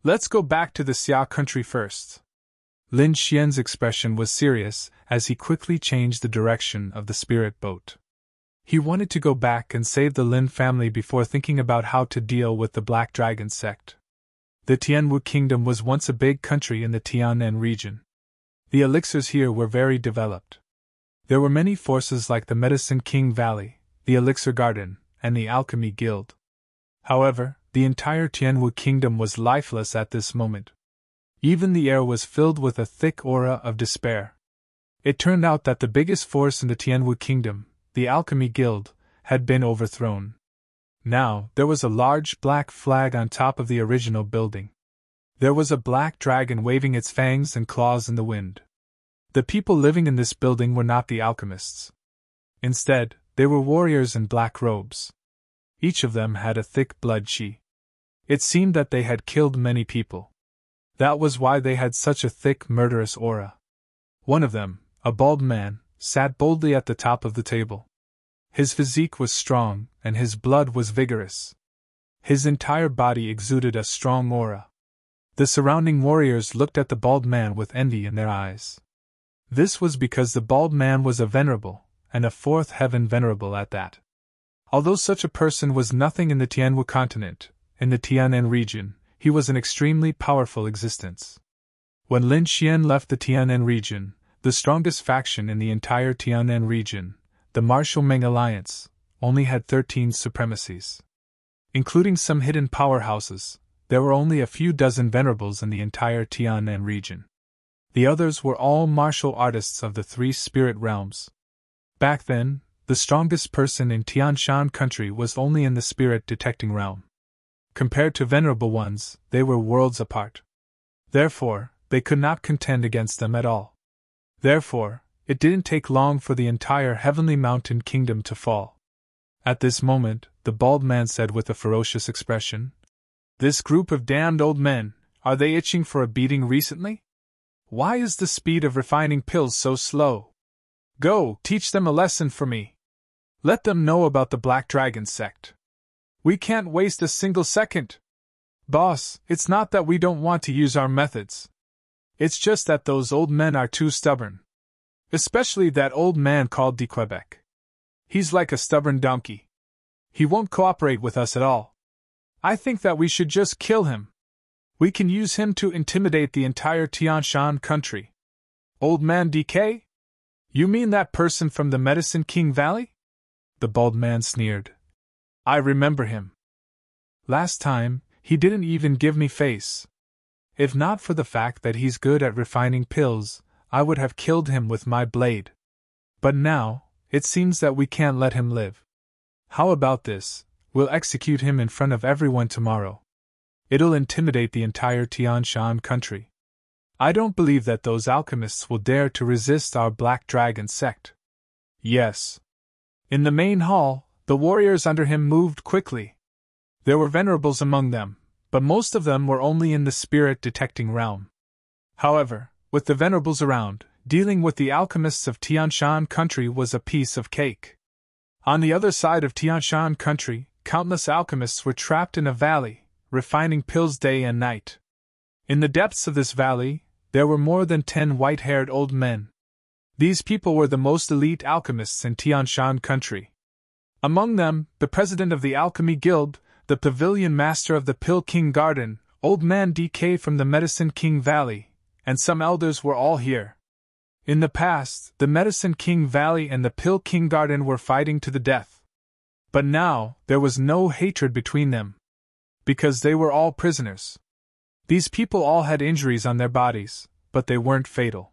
Let's go back to the Xia country first. Lin Xian's expression was serious as he quickly changed the direction of the spirit boat. He wanted to go back and save the Lin family before thinking about how to deal with the Black Dragon sect. The Tianwu kingdom was once a big country in the Tianan region. The elixirs here were very developed. There were many forces like the Medicine King Valley, the Elixir Garden, and the Alchemy Guild. However, the entire Tianwu kingdom was lifeless at this moment. Even the air was filled with a thick aura of despair. It turned out that the biggest force in the Tianwu kingdom, the Alchemy Guild, had been overthrown. Now, there was a large black flag on top of the original building. There was a black dragon waving its fangs and claws in the wind. The people living in this building were not the alchemists. Instead, they were warriors in black robes. Each of them had a thick blood qi. It seemed that they had killed many people. That was why they had such a thick, murderous aura. One of them, a bald man, sat boldly at the top of the table. His physique was strong, and his blood was vigorous. His entire body exuded a strong aura. The surrounding warriors looked at the bald man with envy in their eyes. This was because the bald man was a venerable, and a fourth heaven venerable at that. Although such a person was nothing in the Tianwu continent, in the Tianan region, he was an extremely powerful existence. When Lin Xian left the Tianan region, the strongest faction in the entire Tianan region, the Martial Meng Alliance, only had 13 supremacies. Including some hidden powerhouses, there were only a few dozen venerables in the entire Tianan region. The others were all martial artists of the 3 spirit realms. Back then, the strongest person in Tianshan country was only in the spirit detecting realm. Compared to venerable ones, they were worlds apart. Therefore, they could not contend against them at all. Therefore, it didn't take long for the entire Heavenly Mountain Kingdom to fall. At this moment, the bald man said with a ferocious expression, "This group of damned old men, are they itching for a beating recently? Why is the speed of refining pills so slow? Go, teach them a lesson for me. Let them know about the Black Dragon sect. We can't waste a single second. Boss, it's not that we don't want to use our methods. It's just that those old men are too stubborn. Especially that old man called de Quebec. He's like a stubborn donkey. He won't cooperate with us at all. I think that we should just kill him. We can use him to intimidate the entire Tianshan country." "Old man DK? You mean that person from the Medicine King Valley?" The bald man sneered. "I remember him. Last time, he didn't even give me face. If not for the fact that he's good at refining pills, I would have killed him with my blade. But now, it seems that we can't let him live. How about this? We'll execute him in front of everyone tomorrow. It'll intimidate the entire Tian Shan country. I don't believe that those alchemists will dare to resist our Black Dragon sect. Yes. In the main hall, the warriors under him moved quickly. There were venerables among them, but most of them were only in the spirit-detecting realm. However, with the venerables around, dealing with the alchemists of Tianshan country was a piece of cake. On the other side of Tianshan country, countless alchemists were trapped in a valley, refining pills day and night. In the depths of this valley, there were more than 10 white-haired old men. These people were the most elite alchemists in Tianshan country. Among them, the president of the Alchemy Guild, the pavilion master of the Pill King Garden, Old Man DK from the Medicine King Valley, and some elders were all here. In the past, the Medicine King Valley and the Pill King Garden were fighting to the death. But now, there was no hatred between them. Because they were all prisoners. These people all had injuries on their bodies, but they weren't fatal.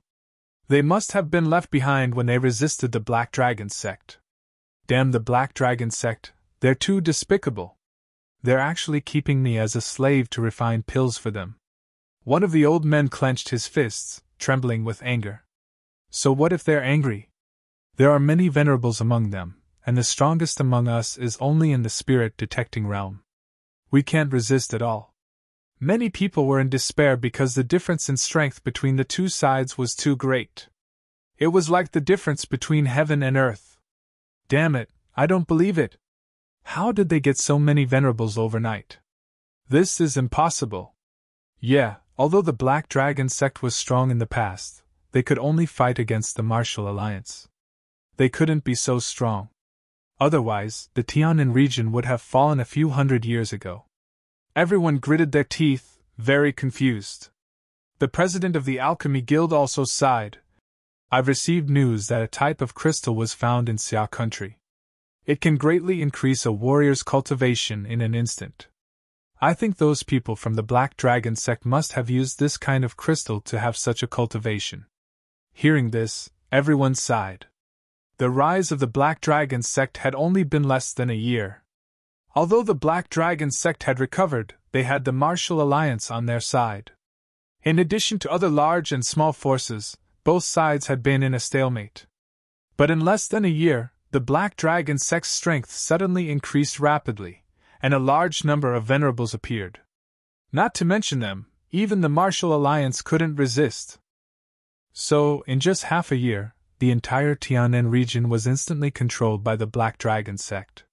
They must have been left behind when they resisted the Black Dragon sect. Damn the Black Dragon sect, they're too despicable. They're actually keeping me as a slave to refine pills for them. One of the old men clenched his fists, trembling with anger. So what if they're angry? There are many venerables among them, and the strongest among us is only in the spirit-detecting realm. We can't resist at all. Many people were in despair because the difference in strength between the two sides was too great. It was like the difference between heaven and earth. Damn it, I don't believe it. How did they get so many venerables overnight? This is impossible. Yeah, although the Black Dragon sect was strong in the past, they could only fight against the Martial Alliance. They couldn't be so strong. Otherwise, the Tianan region would have fallen a few hundred years ago. Everyone gritted their teeth, very confused. The president of the Alchemy Guild also sighed. I've received news that a type of crystal was found in Xia country. It can greatly increase a warrior's cultivation in an instant. I think those people from the Black Dragon sect must have used this kind of crystal to have such a cultivation. Hearing this, everyone sighed. The rise of the Black Dragon sect had only been less than a year. Although the Black Dragon sect had recovered, they had the Martial Alliance on their side. In addition to other large and small forces, both sides had been in a stalemate. But in less than a year, the Black Dragon sect's strength suddenly increased rapidly, and a large number of venerables appeared. Not to mention them, even the Martial Alliance couldn't resist. So, in just half a year, the entire Tianan region was instantly controlled by the Black Dragon sect.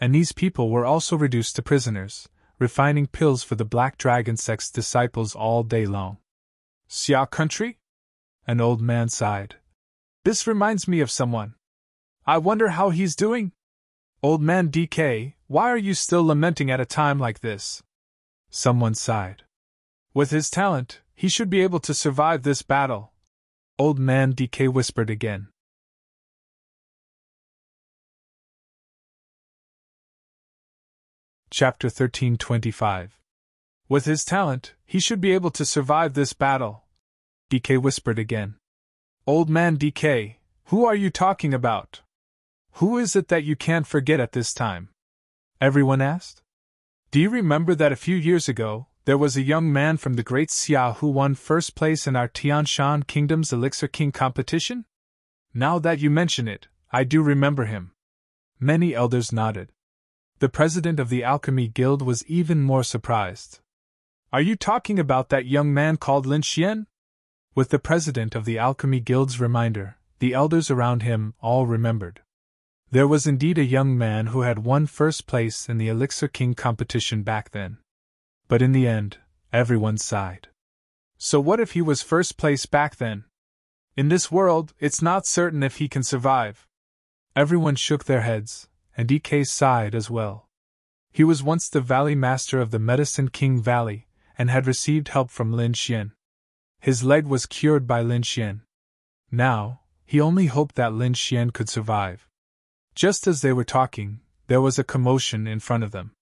And these people were also reduced to prisoners, refining pills for the Black Dragon sect's disciples all day long. Xia country? An old man sighed. This reminds me of someone. I wonder how he's doing? Old man DK, why are you still lamenting at a time like this? Someone sighed. With his talent, he should be able to survive this battle. Old man DK whispered again. Chapter 1325. With his talent, he should be able to survive this battle. DK whispered again. Old man DK, who are you talking about? Who is it that you can't forget at this time? Everyone asked. Do you remember that a few years ago, there was a young man from the Great Xia who won first place in our Tianshan Kingdom's Elixir King competition? Now that you mention it, I do remember him. Many elders nodded. The president of the Alchemy Guild was even more surprised. Are you talking about that young man called Lin Xian? With the president of the Alchemy Guild's reminder, the elders around him all remembered. There was indeed a young man who had won first place in the Elixir King competition back then. But in the end, everyone sighed. So what if he was first place back then? In this world, it's not certain if he can survive. Everyone shook their heads, and DK sighed as well. He was once the Valley Master of the Medicine King Valley, and had received help from Lin Xian. His leg was cured by Lin Xian. Now, he only hoped that Lin Xian could survive. Just as they were talking, there was a commotion in front of them.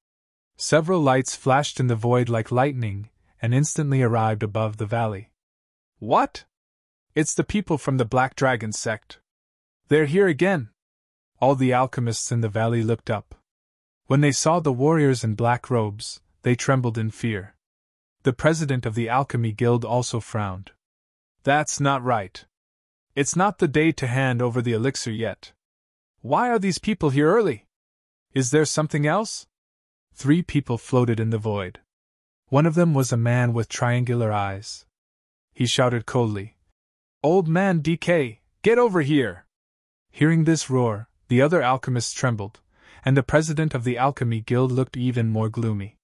Several lights flashed in the void like lightning, and instantly arrived above the valley. What? It's the people from the Black Dragon sect. They're here again. All the alchemists in the valley looked up. When they saw the warriors in black robes, they trembled in fear. The president of the Alchemy Guild also frowned. That's not right. It's not the day to hand over the elixir yet. Why are these people here early? Is there something else? 3 people floated in the void. One of them was a man with triangular eyes. He shouted coldly, "Old man DK, get over here!" Hearing this roar, the other alchemists trembled, and the president of the Alchemy Guild looked even more gloomy.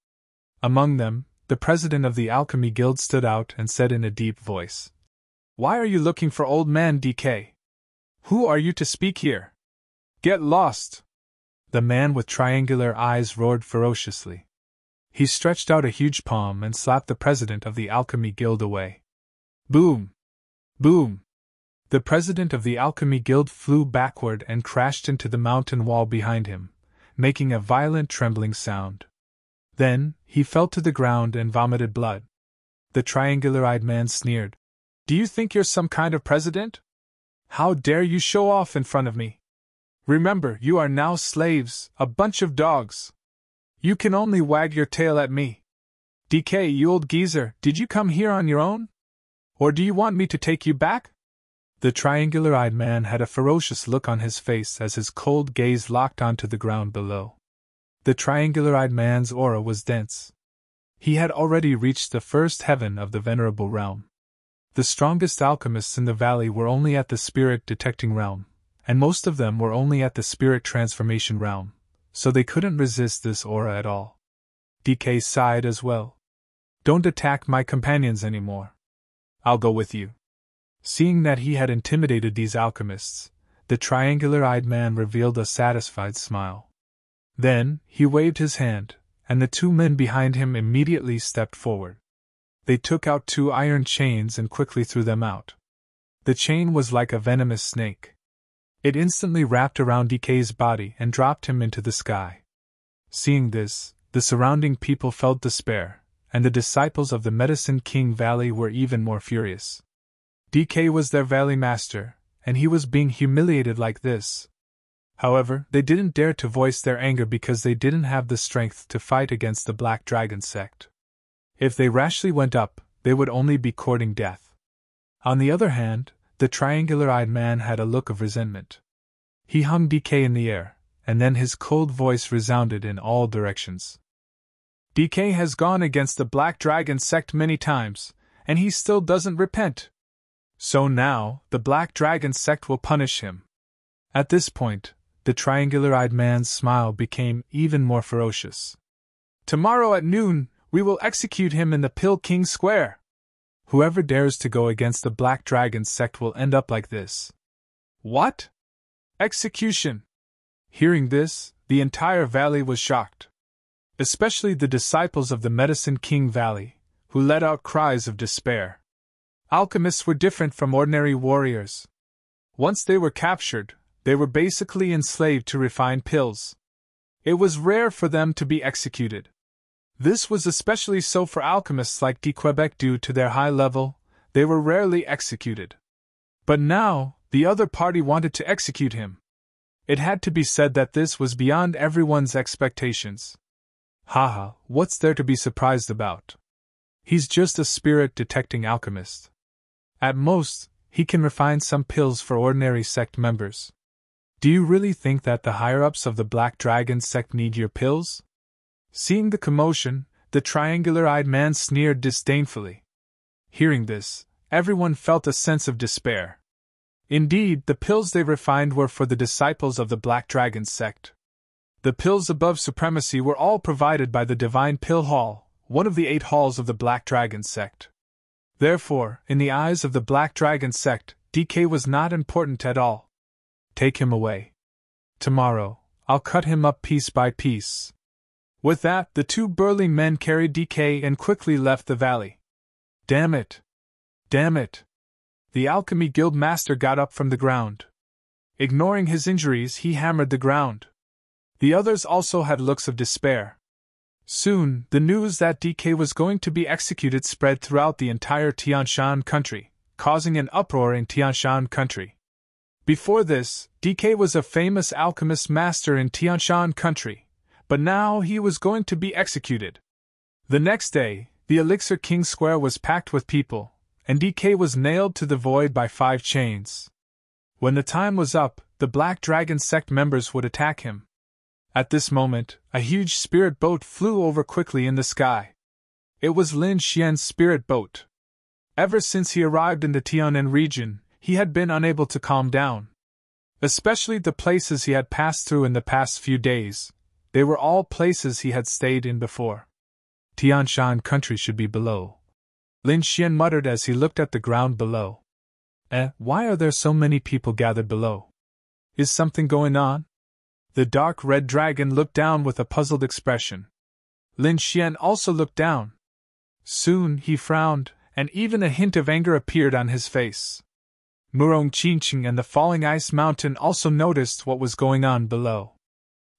Among them, the president of the Alchemy Guild stood out and said in a deep voice, "Why are you looking for old man DK? Who are you to speak here? Get lost!" The man with triangular eyes roared ferociously. He stretched out a huge palm and slapped the president of the Alchemy Guild away. Boom! Boom! The president of the Alchemy Guild flew backward and crashed into the mountain wall behind him, making a violent trembling sound. Then, he fell to the ground and vomited blood. The triangular-eyed man sneered. "Do you think you're some kind of president? How dare you show off in front of me? Remember, you are now slaves, a bunch of dogs. You can only wag your tail at me. DK, you old geezer, did you come here on your own? Or do you want me to take you back?" The triangular-eyed man had a ferocious look on his face as his cold gaze locked onto the ground below. The triangular-eyed man's aura was dense. He had already reached the first heaven of the venerable realm. The strongest alchemists in the valley were only at the spirit detecting realm, and most of them were only at the spirit transformation realm, so they couldn't resist this aura at all. DK sighed as well. "Don't attack my companions anymore. I'll go with you." Seeing that he had intimidated these alchemists, the triangular-eyed man revealed a satisfied smile. Then, he waved his hand, and the 2 men behind him immediately stepped forward. They took out 2 iron chains and quickly threw them out. The chain was like a venomous snake. It instantly wrapped around DK's body and dropped him into the sky. Seeing this, the surrounding people felt despair, and the disciples of the Medicine King Valley were even more furious. DK was their valley master, and he was being humiliated like this. However, they didn't dare to voice their anger because they didn't have the strength to fight against the Black Dragon sect. If they rashly went up, they would only be courting death. On the other hand, the triangular-eyed man had a look of resentment. He hung DK in the air, and then his cold voice resounded in all directions. "DK has gone against the Black Dragon sect many times, and he still doesn't repent. So now, the Black Dragon sect will punish him." At this point, the triangular-eyed man's smile became even more ferocious. "Tomorrow at noon, we will execute him in the Pill King Square. Whoever dares to go against the Black Dragon sect will end up like this." "What? Execution?" Hearing this, the entire valley was shocked. Especially the disciples of the Medicine King Valley, who let out cries of despair. Alchemists were different from ordinary warriors. Once they were captured, they were basically enslaved to refined pills. It was rare for them to be executed. This was especially so for alchemists like de Quebec due to their high level, they were rarely executed. But now, the other party wanted to execute him. It had to be said that this was beyond everyone's expectations. Haha, what's there to be surprised about? He's just a spirit-detecting alchemist. At most, he can refine some pills for ordinary sect members. Do you really think that the higher-ups of the Black Dragon sect need your pills? Seeing the commotion, the triangular-eyed man sneered disdainfully. Hearing this, everyone felt a sense of despair. Indeed, the pills they refined were for the disciples of the Black Dragon sect. The pills above supremacy were all provided by the Divine Pill Hall, one of the 8 halls of the Black Dragon sect. Therefore, in the eyes of the Black Dragon sect, DK was not important at all. Take him away. Tomorrow, I'll cut him up piece by piece. With that, the 2 burly men carried DK and quickly left the valley. Damn it! Damn it! The Alchemy Guild Master got up from the ground. Ignoring his injuries, he hammered the ground. The others also had looks of despair. Soon, the news that DK was going to be executed spread throughout the entire Tianshan country, causing an uproar in Tianshan country. Before this, DK was a famous alchemist master in Tianshan country, but now he was going to be executed. The next day, the Elixir King Square was packed with people, and DK was nailed to the void by 5 chains. When the time was up, the Black Dragon sect members would attack him. At this moment, a huge spirit boat flew over quickly in the sky. It was Lin Xian's spirit boat. Ever since he arrived in the Tianan region, he had been unable to calm down. Especially the places he had passed through in the past few days, they were all places he had stayed in before. Tianshan country should be below. Lin Xian muttered as he looked at the ground below. Why are there so many people gathered below? Is something going on? The dark red dragon looked down with a puzzled expression. Lin Xian also looked down. Soon he frowned, and even a hint of anger appeared on his face. Murong Qingqing and the falling ice mountain also noticed what was going on below.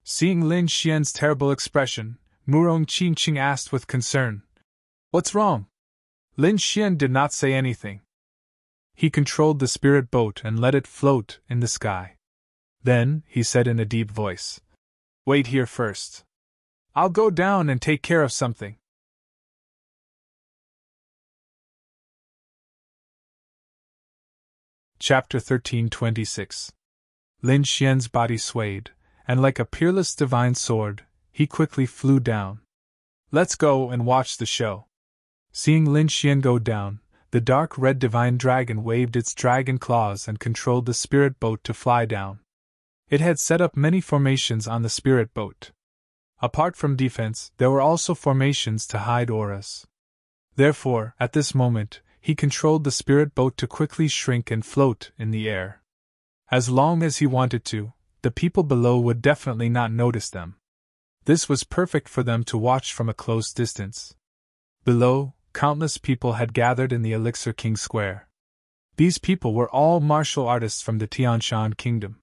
Seeing Lin Xian's terrible expression, Murong Qingqing asked with concern, "What's wrong?" Lin Xian did not say anything. He controlled the spirit boat and let it float in the sky. Then, he said in a deep voice, "Wait here first. I'll go down and take care of something." Chapter 13:26. Lin Xian's body swayed, and like a peerless divine sword, he quickly flew down. "Let's go and watch the show." Seeing Lin Xian go down, the dark red divine dragon waved its dragon claws and controlled the spirit boat to fly down. It had set up many formations on the spirit boat. Apart from defense, there were also formations to hide auras. Therefore, at this moment, he controlled the spirit boat to quickly shrink and float in the air. As long as he wanted to, the people below would definitely not notice them. This was perfect for them to watch from a close distance. Below, countless people had gathered in the Elixir King Square. These people were all martial artists from the Tianshan kingdom.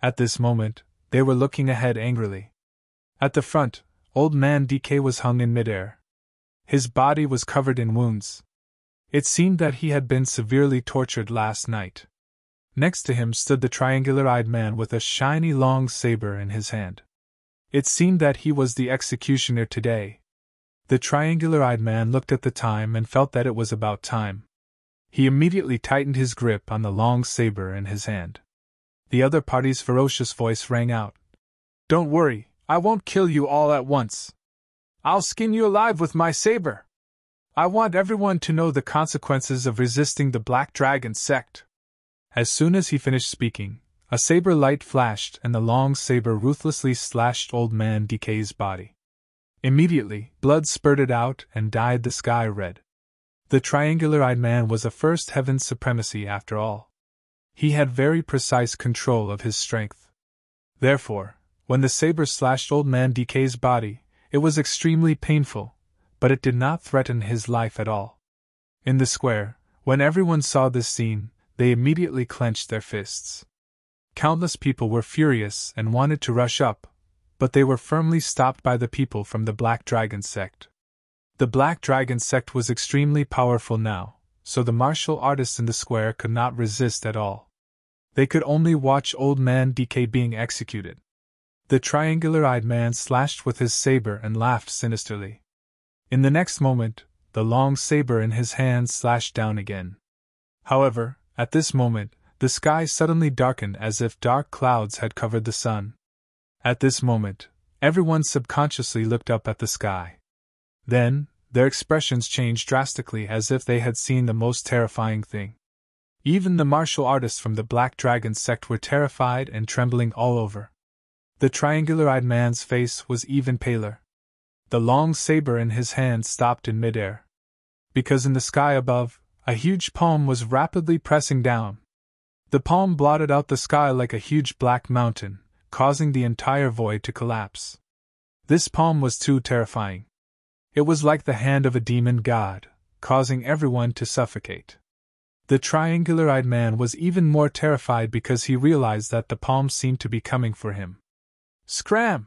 At this moment, they were looking ahead angrily. At the front, old man DK was hung in midair. His body was covered in wounds. It seemed that he had been severely tortured last night. Next to him stood the triangular-eyed man with a shiny long saber in his hand. It seemed that he was the executioner today. The triangular-eyed man looked at the time and felt that it was about time. He immediately tightened his grip on the long saber in his hand. The other party's ferocious voice rang out. "Don't worry, I won't kill you all at once. I'll skin you alive with my saber. I want everyone to know the consequences of resisting the Black Dragon sect." As soon as he finished speaking, a saber light flashed and the long saber ruthlessly slashed old man DK's body. Immediately, blood spurted out and dyed the sky red. The triangular-eyed man was a first heaven supremacy after all. He had very precise control of his strength. Therefore, when the saber slashed old man DK's body, it was extremely painful, but it did not threaten his life at all. In the square, when everyone saw this scene, they immediately clenched their fists. Countless people were furious and wanted to rush up, but they were firmly stopped by the people from the Black Dragon sect. The Black Dragon sect was extremely powerful now, so the martial artists in the square could not resist at all. They could only watch old man DK being executed. The triangular-eyed man slashed with his saber and laughed sinisterly. In the next moment, the long saber in his hand slashed down again. However, at this moment, the sky suddenly darkened as if dark clouds had covered the sun. At this moment, everyone subconsciously looked up at the sky. Then, their expressions changed drastically as if they had seen the most terrifying thing. Even the martial artists from the Black Dragon sect were terrified and trembling all over. The triangular-eyed man's face was even paler. The long saber in his hand stopped in midair. Because in the sky above, a huge palm was rapidly pressing down. The palm blotted out the sky like a huge black mountain, causing the entire void to collapse. This palm was too terrifying. It was like the hand of a demon god, causing everyone to suffocate. The triangular-eyed man was even more terrified because he realized that the palm seemed to be coming for him. Scram!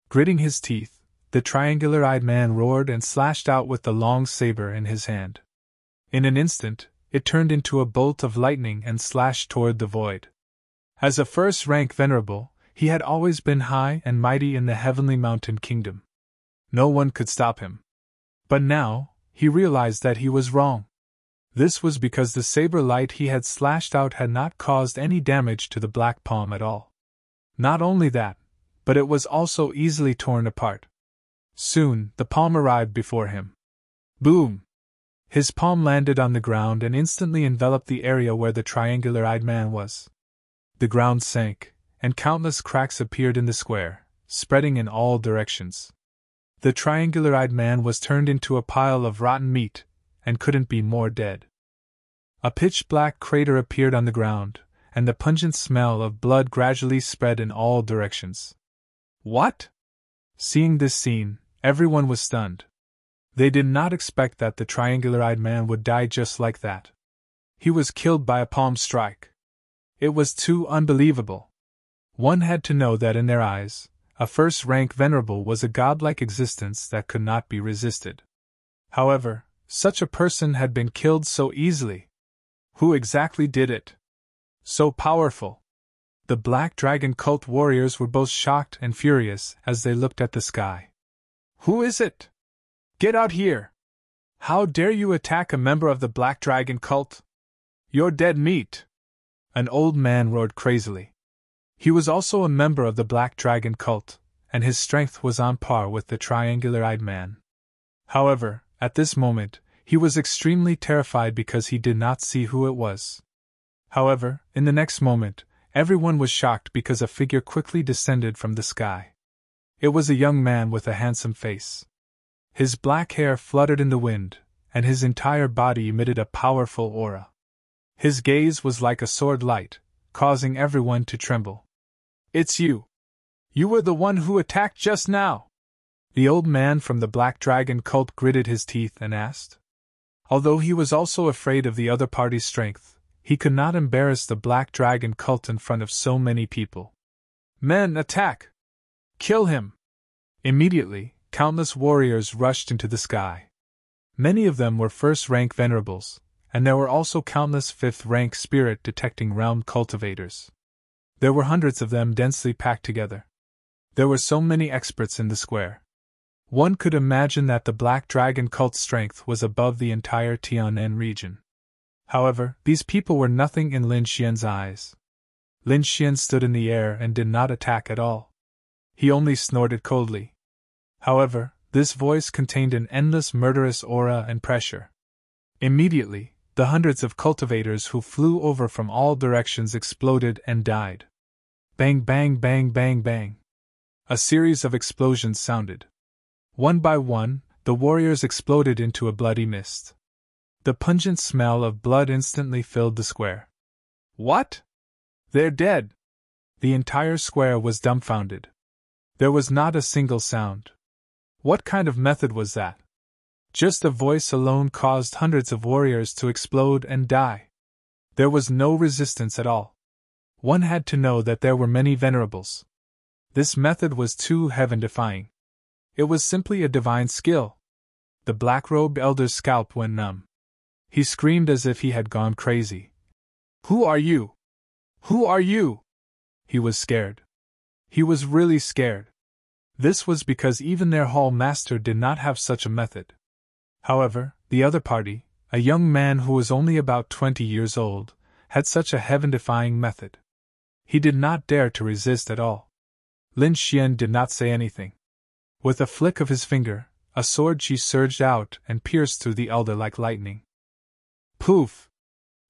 Gritting his teeth, the triangular-eyed man roared and slashed out with the long saber in his hand. In an instant, it turned into a bolt of lightning and slashed toward the void. As a first-rank venerable, he had always been high and mighty in the heavenly mountain kingdom. No one could stop him. But now, he realized that he was wrong. This was because the saber light he had slashed out had not caused any damage to the black palm at all. Not only that, but it was also easily torn apart. Soon, the palm arrived before him. Boom! His palm landed on the ground and instantly enveloped the area where the triangular-eyed man was. The ground sank, and countless cracks appeared in the square, spreading in all directions. The triangular-eyed man was turned into a pile of rotten meat, and couldn't be more dead. A pitch-black crater appeared on the ground, and the pungent smell of blood gradually spread in all directions. What? Seeing this scene, everyone was stunned. They did not expect that the triangular-eyed man would die just like that. He was killed by a palm strike. It was too unbelievable. One had to know that in their eyes, a first-rank venerable was a godlike existence that could not be resisted. However, such a person had been killed so easily. Who exactly did it? So powerful. The Black Dragon cult warriors were both shocked and furious as they looked at the sky. Who is it? Get out here! How dare you attack a member of the Black Dragon cult? You're dead meat! An old man roared crazily. He was also a member of the Black Dragon cult, and his strength was on par with the triangular-eyed man. However, at this moment, he was extremely terrified because he did not see who it was. However, in the next moment, everyone was shocked because a figure quickly descended from the sky. It was a young man with a handsome face. His black hair fluttered in the wind, and his entire body emitted a powerful aura. His gaze was like a sword light, causing everyone to tremble. It's you! You were the one who attacked just now! The old man from the Black Dragon cult gritted his teeth and asked. Although he was also afraid of the other party's strength, he could not embarrass the Black Dragon cult in front of so many people. Men, attack! Kill him! Immediately, countless warriors rushed into the sky. Many of them were first-rank venerables, and there were also countless fifth-rank spirit-detecting realm cultivators. There were hundreds of them densely packed together. There were so many experts in the square. One could imagine that the Black Dragon cult's strength was above the entire Tianen region. However, these people were nothing in Lin Xian's eyes. Lin Xian stood in the air and did not attack at all. He only snorted coldly. However, this voice contained an endless murderous aura and pressure. Immediately, the hundreds of cultivators who flew over from all directions exploded and died. Bang, bang, bang, bang, bang. A series of explosions sounded. One by one, the warriors exploded into a bloody mist. The pungent smell of blood instantly filled the square. What? They're dead! The entire square was dumbfounded. There was not a single sound. What kind of method was that? Just a voice alone caused hundreds of warriors to explode and die. There was no resistance at all. One had to know that there were many venerables. This method was too heaven-defying. It was simply a divine skill. The black-robed elder's scalp went numb. He screamed as if he had gone crazy. Who are you? Who are you? He was scared. He was really scared. This was because even their hall master did not have such a method. However, the other party, a young man who was only about 20 years old, had such a heaven-defying method. He did not dare to resist at all. Lin Xian did not say anything. With a flick of his finger, a sword chi surged out and pierced through the elder like lightning. Poof!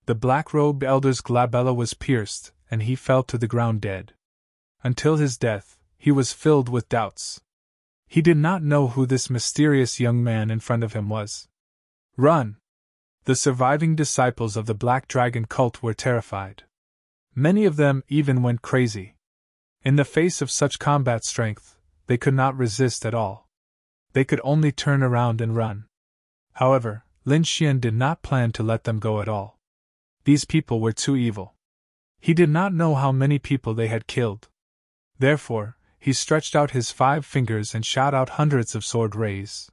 The black-robed elder's glabella was pierced, and he fell to the ground dead. Until his death, he was filled with doubts. He did not know who this mysterious young man in front of him was. Run! The surviving disciples of the Black Dragon cult were terrified. Many of them even went crazy. In the face of such combat strength, they could not resist at all. They could only turn around and run. However, Lin Xian did not plan to let them go at all. These people were too evil. He did not know how many people they had killed. Therefore, he stretched out his 5 fingers and shot out hundreds of sword rays.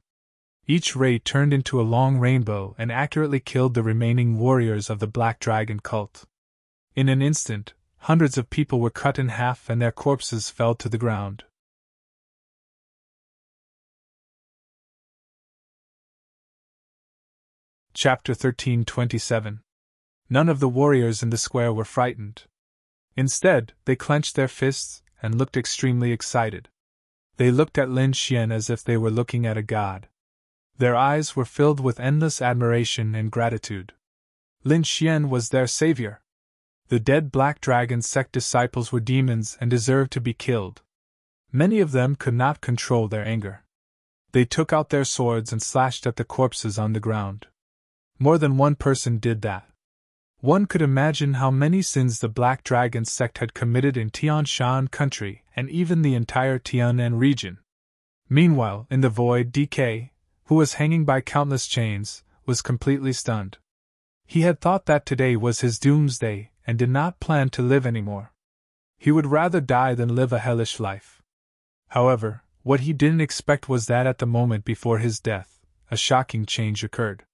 Each ray turned into a long rainbow and accurately killed the remaining warriors of the Black Dragon cult. In an instant, hundreds of people were cut in half and their corpses fell to the ground. Chapter 13:27. None of the warriors in the square were frightened. Instead, they clenched their fists and looked extremely excited. They looked at Lin Xian as if they were looking at a god. Their eyes were filled with endless admiration and gratitude. Lin Xian was their savior. The dead Black Dragon sect disciples were demons and deserved to be killed. Many of them could not control their anger. They took out their swords and slashed at the corpses on the ground. More than one person did that. One could imagine how many sins the Black Dragon sect had committed in Tianshan country and even the entire Tianan region. Meanwhile, in the void, DK, who was hanging by countless chains, was completely stunned. He had thought that today was his doomsday and did not plan to live anymore. He would rather die than live a hellish life. However, what he didn't expect was that at the moment before his death, a shocking change occurred.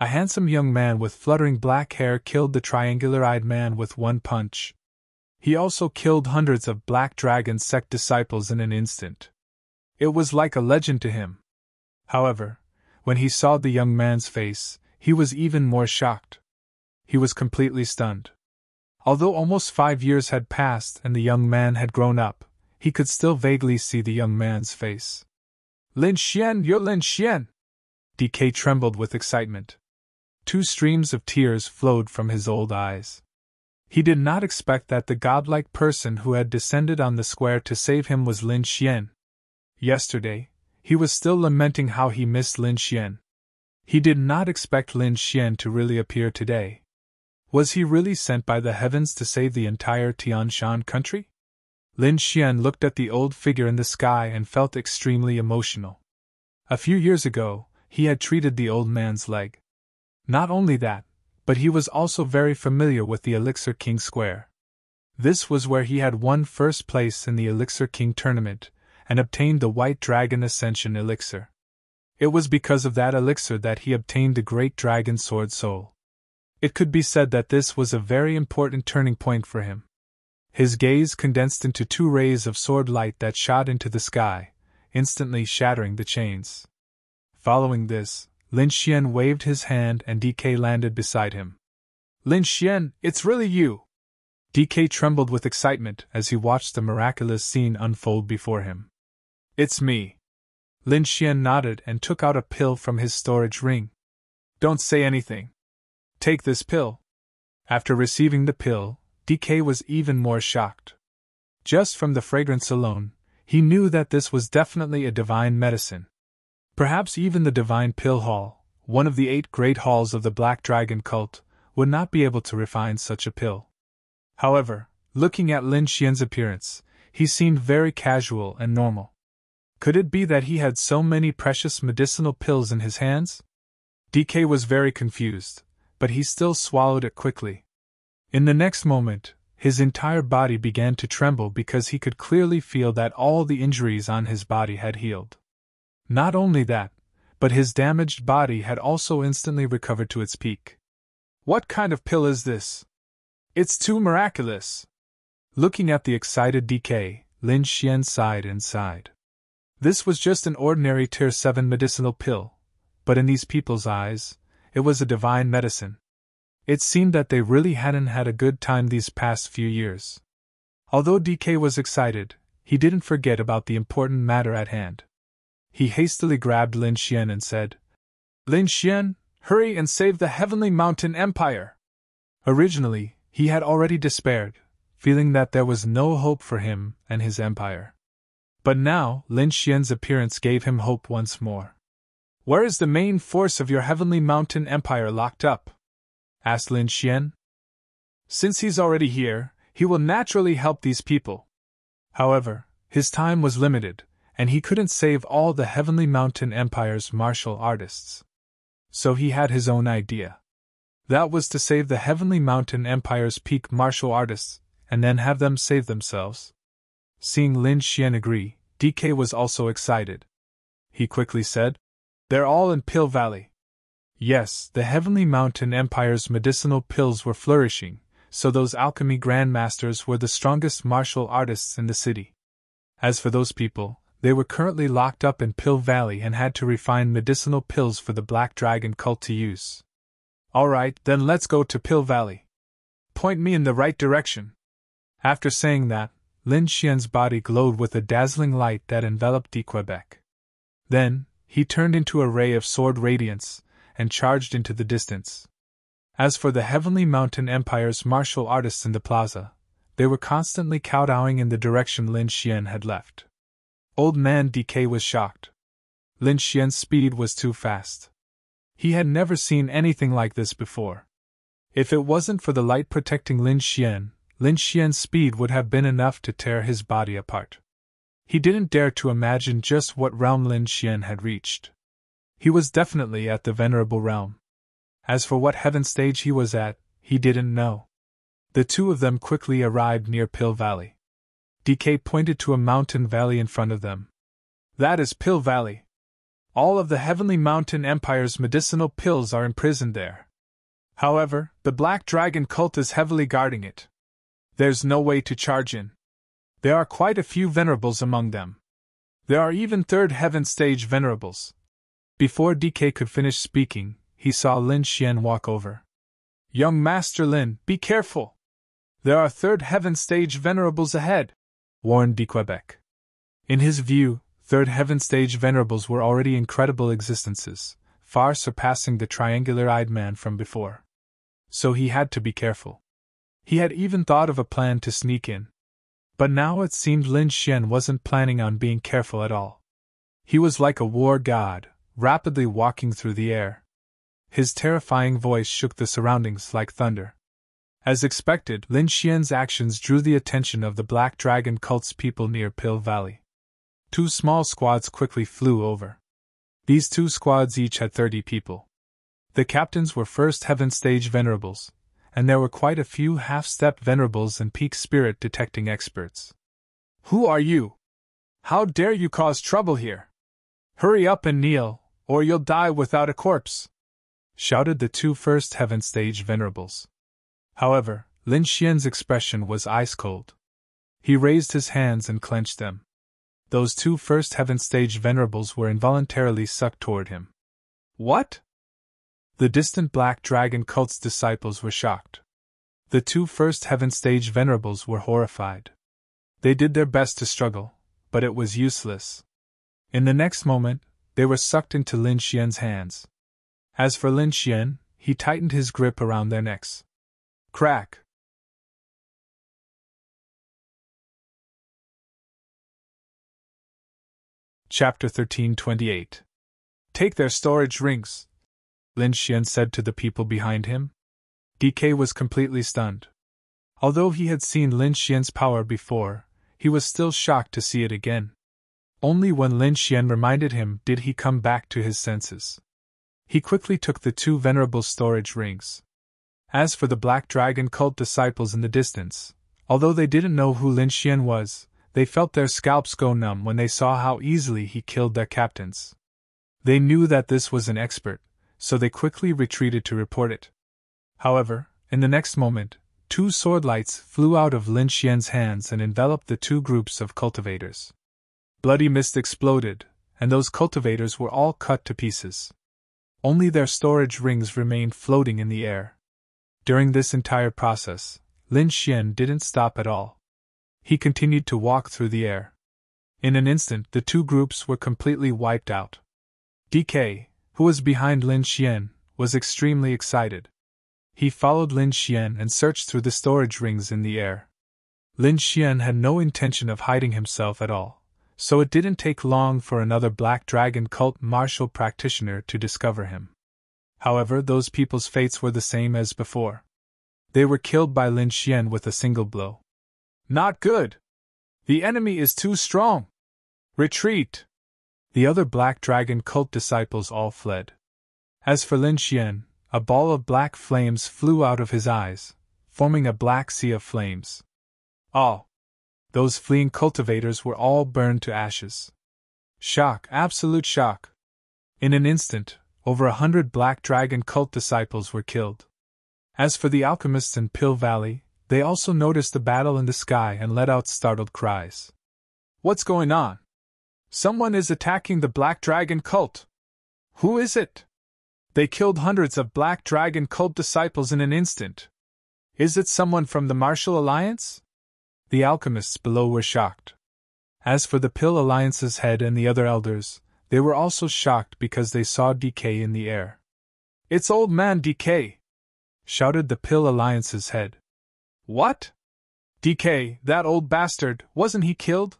A handsome young man with fluttering black hair killed the triangular-eyed man with one punch. He also killed hundreds of Black Dragon sect disciples in an instant. It was like a legend to him. However, when he saw the young man's face, he was even more shocked. He was completely stunned. Although almost 5 years had passed and the young man had grown up, he could still vaguely see the young man's face. Lin Xian, you're Lin Xian! DK trembled with excitement. 2 streams of tears flowed from his old eyes. He did not expect that the godlike person who had descended on the square to save him was Lin Xian. Yesterday, he was still lamenting how he missed Lin Xian. He did not expect Lin Xian to really appear today. Was he really sent by the heavens to save the entire Tianshan country? Lin Xian looked at the old figure in the sky and felt extremely emotional. A few years ago, he had treated the old man's leg. Not only that, but he was also very familiar with the Elixir King Square. This was where he had won first place in the Elixir King tournament, and obtained the White Dragon Ascension Elixir. It was because of that elixir that he obtained the Great Dragon Sword Soul. It could be said that this was a very important turning point for him. His gaze condensed into 2 rays of sword light that shot into the sky, instantly shattering the chains. Following this, Lin Xian waved his hand and DK landed beside him. Lin Xian, it's really you! DK trembled with excitement as he watched the miraculous scene unfold before him. It's me. Lin Xian nodded and took out a pill from his storage ring. Don't say anything. Take this pill. After receiving the pill, DK was even more shocked. Just from the fragrance alone, he knew that this was definitely a divine medicine. Perhaps even the Divine Pill Hall, one of the 8 great halls of the Black Dragon cult, would not be able to refine such a pill. However, looking at Lin Xian's appearance, he seemed very casual and normal. Could it be that he had so many precious medicinal pills in his hands? DK was very confused, but he still swallowed it quickly. In the next moment, his entire body began to tremble because he could clearly feel that all the injuries on his body had healed. Not only that, but his damaged body had also instantly recovered to its peak. What kind of pill is this? It's too miraculous! Looking at the excited DK, Lin Xian sighed and sighed. This was just an ordinary Tier 7 medicinal pill, but in these people's eyes, it was a divine medicine. It seemed that they really hadn't had a good time these past few years. Although DK was excited, he didn't forget about the important matter at hand. He hastily grabbed Lin Xian and said, Lin Xian, hurry and save the Heavenly Mountain Empire! Originally, he had already despaired, feeling that there was no hope for him and his empire. But now, Lin Xian's appearance gave him hope once more. Where is the main force of your Heavenly Mountain Empire locked up? Asked Lin Xian. Since he's already here, he will naturally help these people. However, his time was limited, and he couldn't save all the Heavenly Mountain Empire's martial artists. So he had his own idea. That was to save the Heavenly Mountain Empire's peak martial artists, and then have them save themselves. Seeing Lin Xian agree, DK was also excited. He quickly said, They're all in Pill Valley. Yes, the Heavenly Mountain Empire's medicinal pills were flourishing, so those alchemy grandmasters were the strongest martial artists in the city. As for those people, they were currently locked up in Pill Valley and had to refine medicinal pills for the Black Dragon cult to use. Alright, then let's go to Pill Valley. Point me in the right direction. After saying that, Lin Xian's body glowed with a dazzling light that enveloped Quebec. Then, he turned into a ray of sword radiance, and charged into the distance. As for the Heavenly Mountain Empire's martial artists in the plaza, they were constantly kowtowing in the direction Lin Xian had left. Old man DK was shocked. Lin Xian's speed was too fast. He had never seen anything like this before. If it wasn't for the light protecting Lin Xian's speed would have been enough to tear his body apart. He didn't dare to imagine just what realm Lin Xian had reached. He was definitely at the Venerable Realm. As for what heaven stage he was at, he didn't know. The two of them quickly arrived near Pill Valley. DK pointed to a mountain valley in front of them. That is Pill Valley. All of the Heavenly Mountain Empire's medicinal pills are imprisoned there. However, the Black Dragon cult is heavily guarding it. There's no way to charge in. There are quite a few venerables among them. There are even third heaven stage venerables. Before DK could finish speaking, he saw Lin Xian walk over. Young Master Lin, be careful! There are third heaven stage venerables ahead, warned Quebec. In his view, third heaven stage venerables were already incredible existences, far surpassing the triangular-eyed man from before. So he had to be careful. He had even thought of a plan to sneak in. But now it seemed Lin Xian wasn't planning on being careful at all. He was like a war god, rapidly walking through the air. His terrifying voice shook the surroundings like thunder. As expected, Lin Xian's actions drew the attention of the Black Dragon cult's people near Pill Valley. 2 small squads quickly flew over. These 2 squads each had 30 people. The captains were first heaven stage venerables, and there were quite a few half-step venerables and peak spirit detecting experts. Who are you? How dare you cause trouble here? Hurry up and kneel, or you'll die without a corpse! Shouted the 2 first heaven stage venerables. However, Lin Xian's expression was ice-cold. He raised his hands and clenched them. Those 2 first heaven stage venerables were involuntarily sucked toward him. What? The distant Black Dragon cult's disciples were shocked. The 2 first heaven stage venerables were horrified. They did their best to struggle, but it was useless. In the next moment, they were sucked into Lin Xian's hands. As for Lin Xian, he tightened his grip around their necks. Crack! Chapter 1328. Take their storage rings, Lin Xian said to the people behind him. DK was completely stunned. Although he had seen Lin Xian's power before, he was still shocked to see it again. Only when Lin Xian reminded him did he come back to his senses. He quickly took the 2 venerable storage rings. As for the Black Dragon cult disciples in the distance, although they didn't know who Lin Xian was, they felt their scalps go numb when they saw how easily he killed their captains. They knew that this was an expert, so they quickly retreated to report it. However, in the next moment, 2 sword lights flew out of Lin Xian's hands and enveloped the 2 groups of cultivators. Bloody mist exploded, and those cultivators were all cut to pieces. Only their storage rings remained floating in the air. During this entire process, Lin Xian didn't stop at all. He continued to walk through the air. In an instant, the 2 groups were completely wiped out. DK, who was behind Lin Xian, was extremely excited. He followed Lin Xian and searched through the storage rings in the air. Lin Xian had no intention of hiding himself at all, so it didn't take long for another Black Dragon cult martial practitioner to discover him. However, those people's fates were the same as before. They were killed by Lin Xian with a single blow. Not good! The enemy is too strong! Retreat! The other Black Dragon cult disciples all fled. As for Lin Xian, a ball of black flames flew out of his eyes, forming a black sea of flames. Oh! Those fleeing cultivators were all burned to ashes. Shock, absolute shock. In an instant, over 100 Black Dragon cult disciples were killed. As for the alchemists in Pill Valley, They also noticed the battle in the sky and let out startled cries. What's going on? Someone is attacking the Black Dragon cult. Who is it? They killed hundreds of Black Dragon cult disciples in an instant. Is it someone from the Martial Alliance? The alchemists below were shocked. As for the Pill Alliance's head and the other elders, they were also shocked because they saw decay in the air. It's Old Man Decay! Shouted the Pill Alliance's head. What? Decay, that old bastard, wasn't he killed?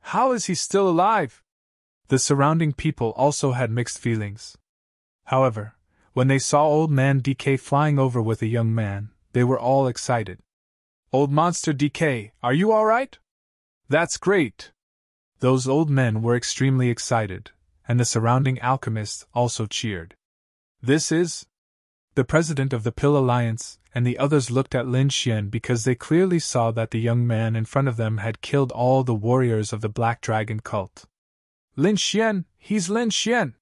How is he still alive? The surrounding people also had mixed feelings. However, when they saw Old Man Decay flying over with a young man, they were all excited. Old Monster Decay, are you all right? That's great! Those old men were extremely excited, and the surrounding alchemists also cheered. This is the president of the Pill Alliance, and the others looked at Lin Xian because they clearly saw that the young man in front of them had killed all the warriors of the Black Dragon cult. Lin Xian, he's Lin Xian!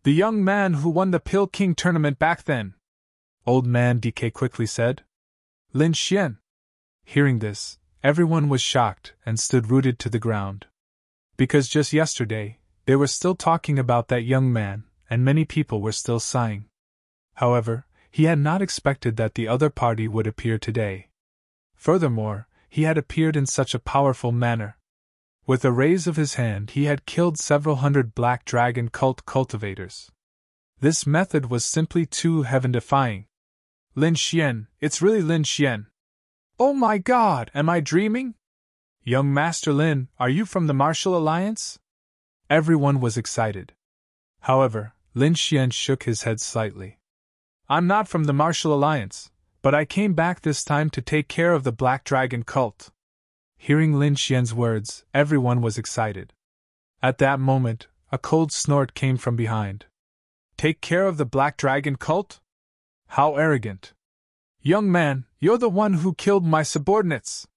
The young man who won the Pill King tournament back then! Old Man Decay quickly said. Lin Xian! Hearing this, everyone was shocked and stood rooted to the ground. Because just yesterday, they were still talking about that young man, and many people were still sighing. However, he had not expected that the other party would appear today. Furthermore, he had appeared in such a powerful manner. With a raise of his hand, he had killed several hundred Black Dragon cult cultivators. This method was simply too heaven-defying. Lin Xian, it's really Lin Xian. Oh my god, am I dreaming? Young Master Lin, are you from the Martial Alliance? Everyone was excited. However, Lin Xian shook his head slightly. I'm not from the Martial Alliance, but I came back this time to take care of the Black Dragon cult. Hearing Lin Xian's words, everyone was excited. At that moment, a cold snort came from behind. Take care of the Black Dragon cult? How arrogant! Young man, you're the one who killed my subordinates!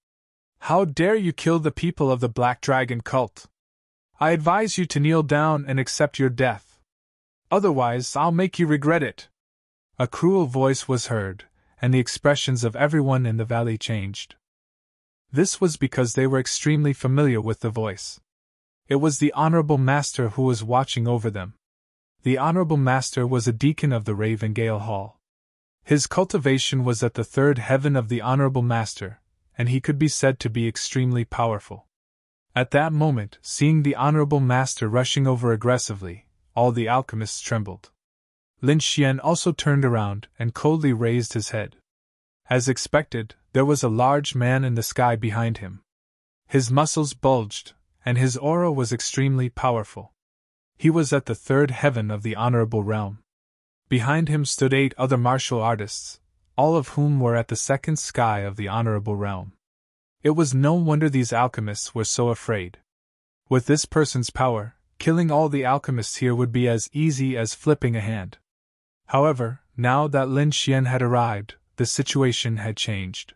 How dare you kill the people of the Black Dragon cult? I advise you to kneel down and accept your death. Otherwise, I'll make you regret it. A cruel voice was heard, and the expressions of everyone in the valley changed. This was because they were extremely familiar with the voice. It was the Honorable Master who was watching over them. The Honorable Master was a deacon of the Ravengale Hall. His cultivation was at the third heaven of the Honorable Master, and he could be said to be extremely powerful. At that moment, seeing the Honorable Master rushing over aggressively, all the alchemists trembled. Lin Xian also turned around and coldly raised his head. As expected, there was a large man in the sky behind him. His muscles bulged, and his aura was extremely powerful. He was at the third heaven of the Honorable Realm. Behind him stood 8 other martial artists, all of whom were at the second sky of the Honorable Realm. It was no wonder these alchemists were so afraid. With this person's power, killing all the alchemists here would be as easy as flipping a hand. However, now that Lin Xian had arrived, the situation had changed.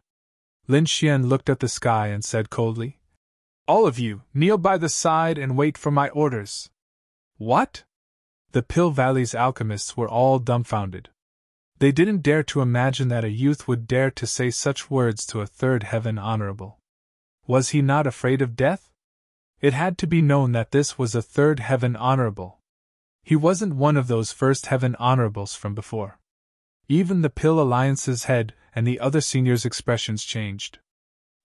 Lin Xian looked at the sky and said coldly, All of you, kneel by the side and wait for my orders. What? The Pill Valley's alchemists were all dumbfounded. They didn't dare to imagine that a youth would dare to say such words to a third heaven honorable. Was he not afraid of death? It had to be known that this was a third heaven honorable. He wasn't one of those first heaven honorables from before. Even the Pill Alliance's head and the other seniors' expressions changed.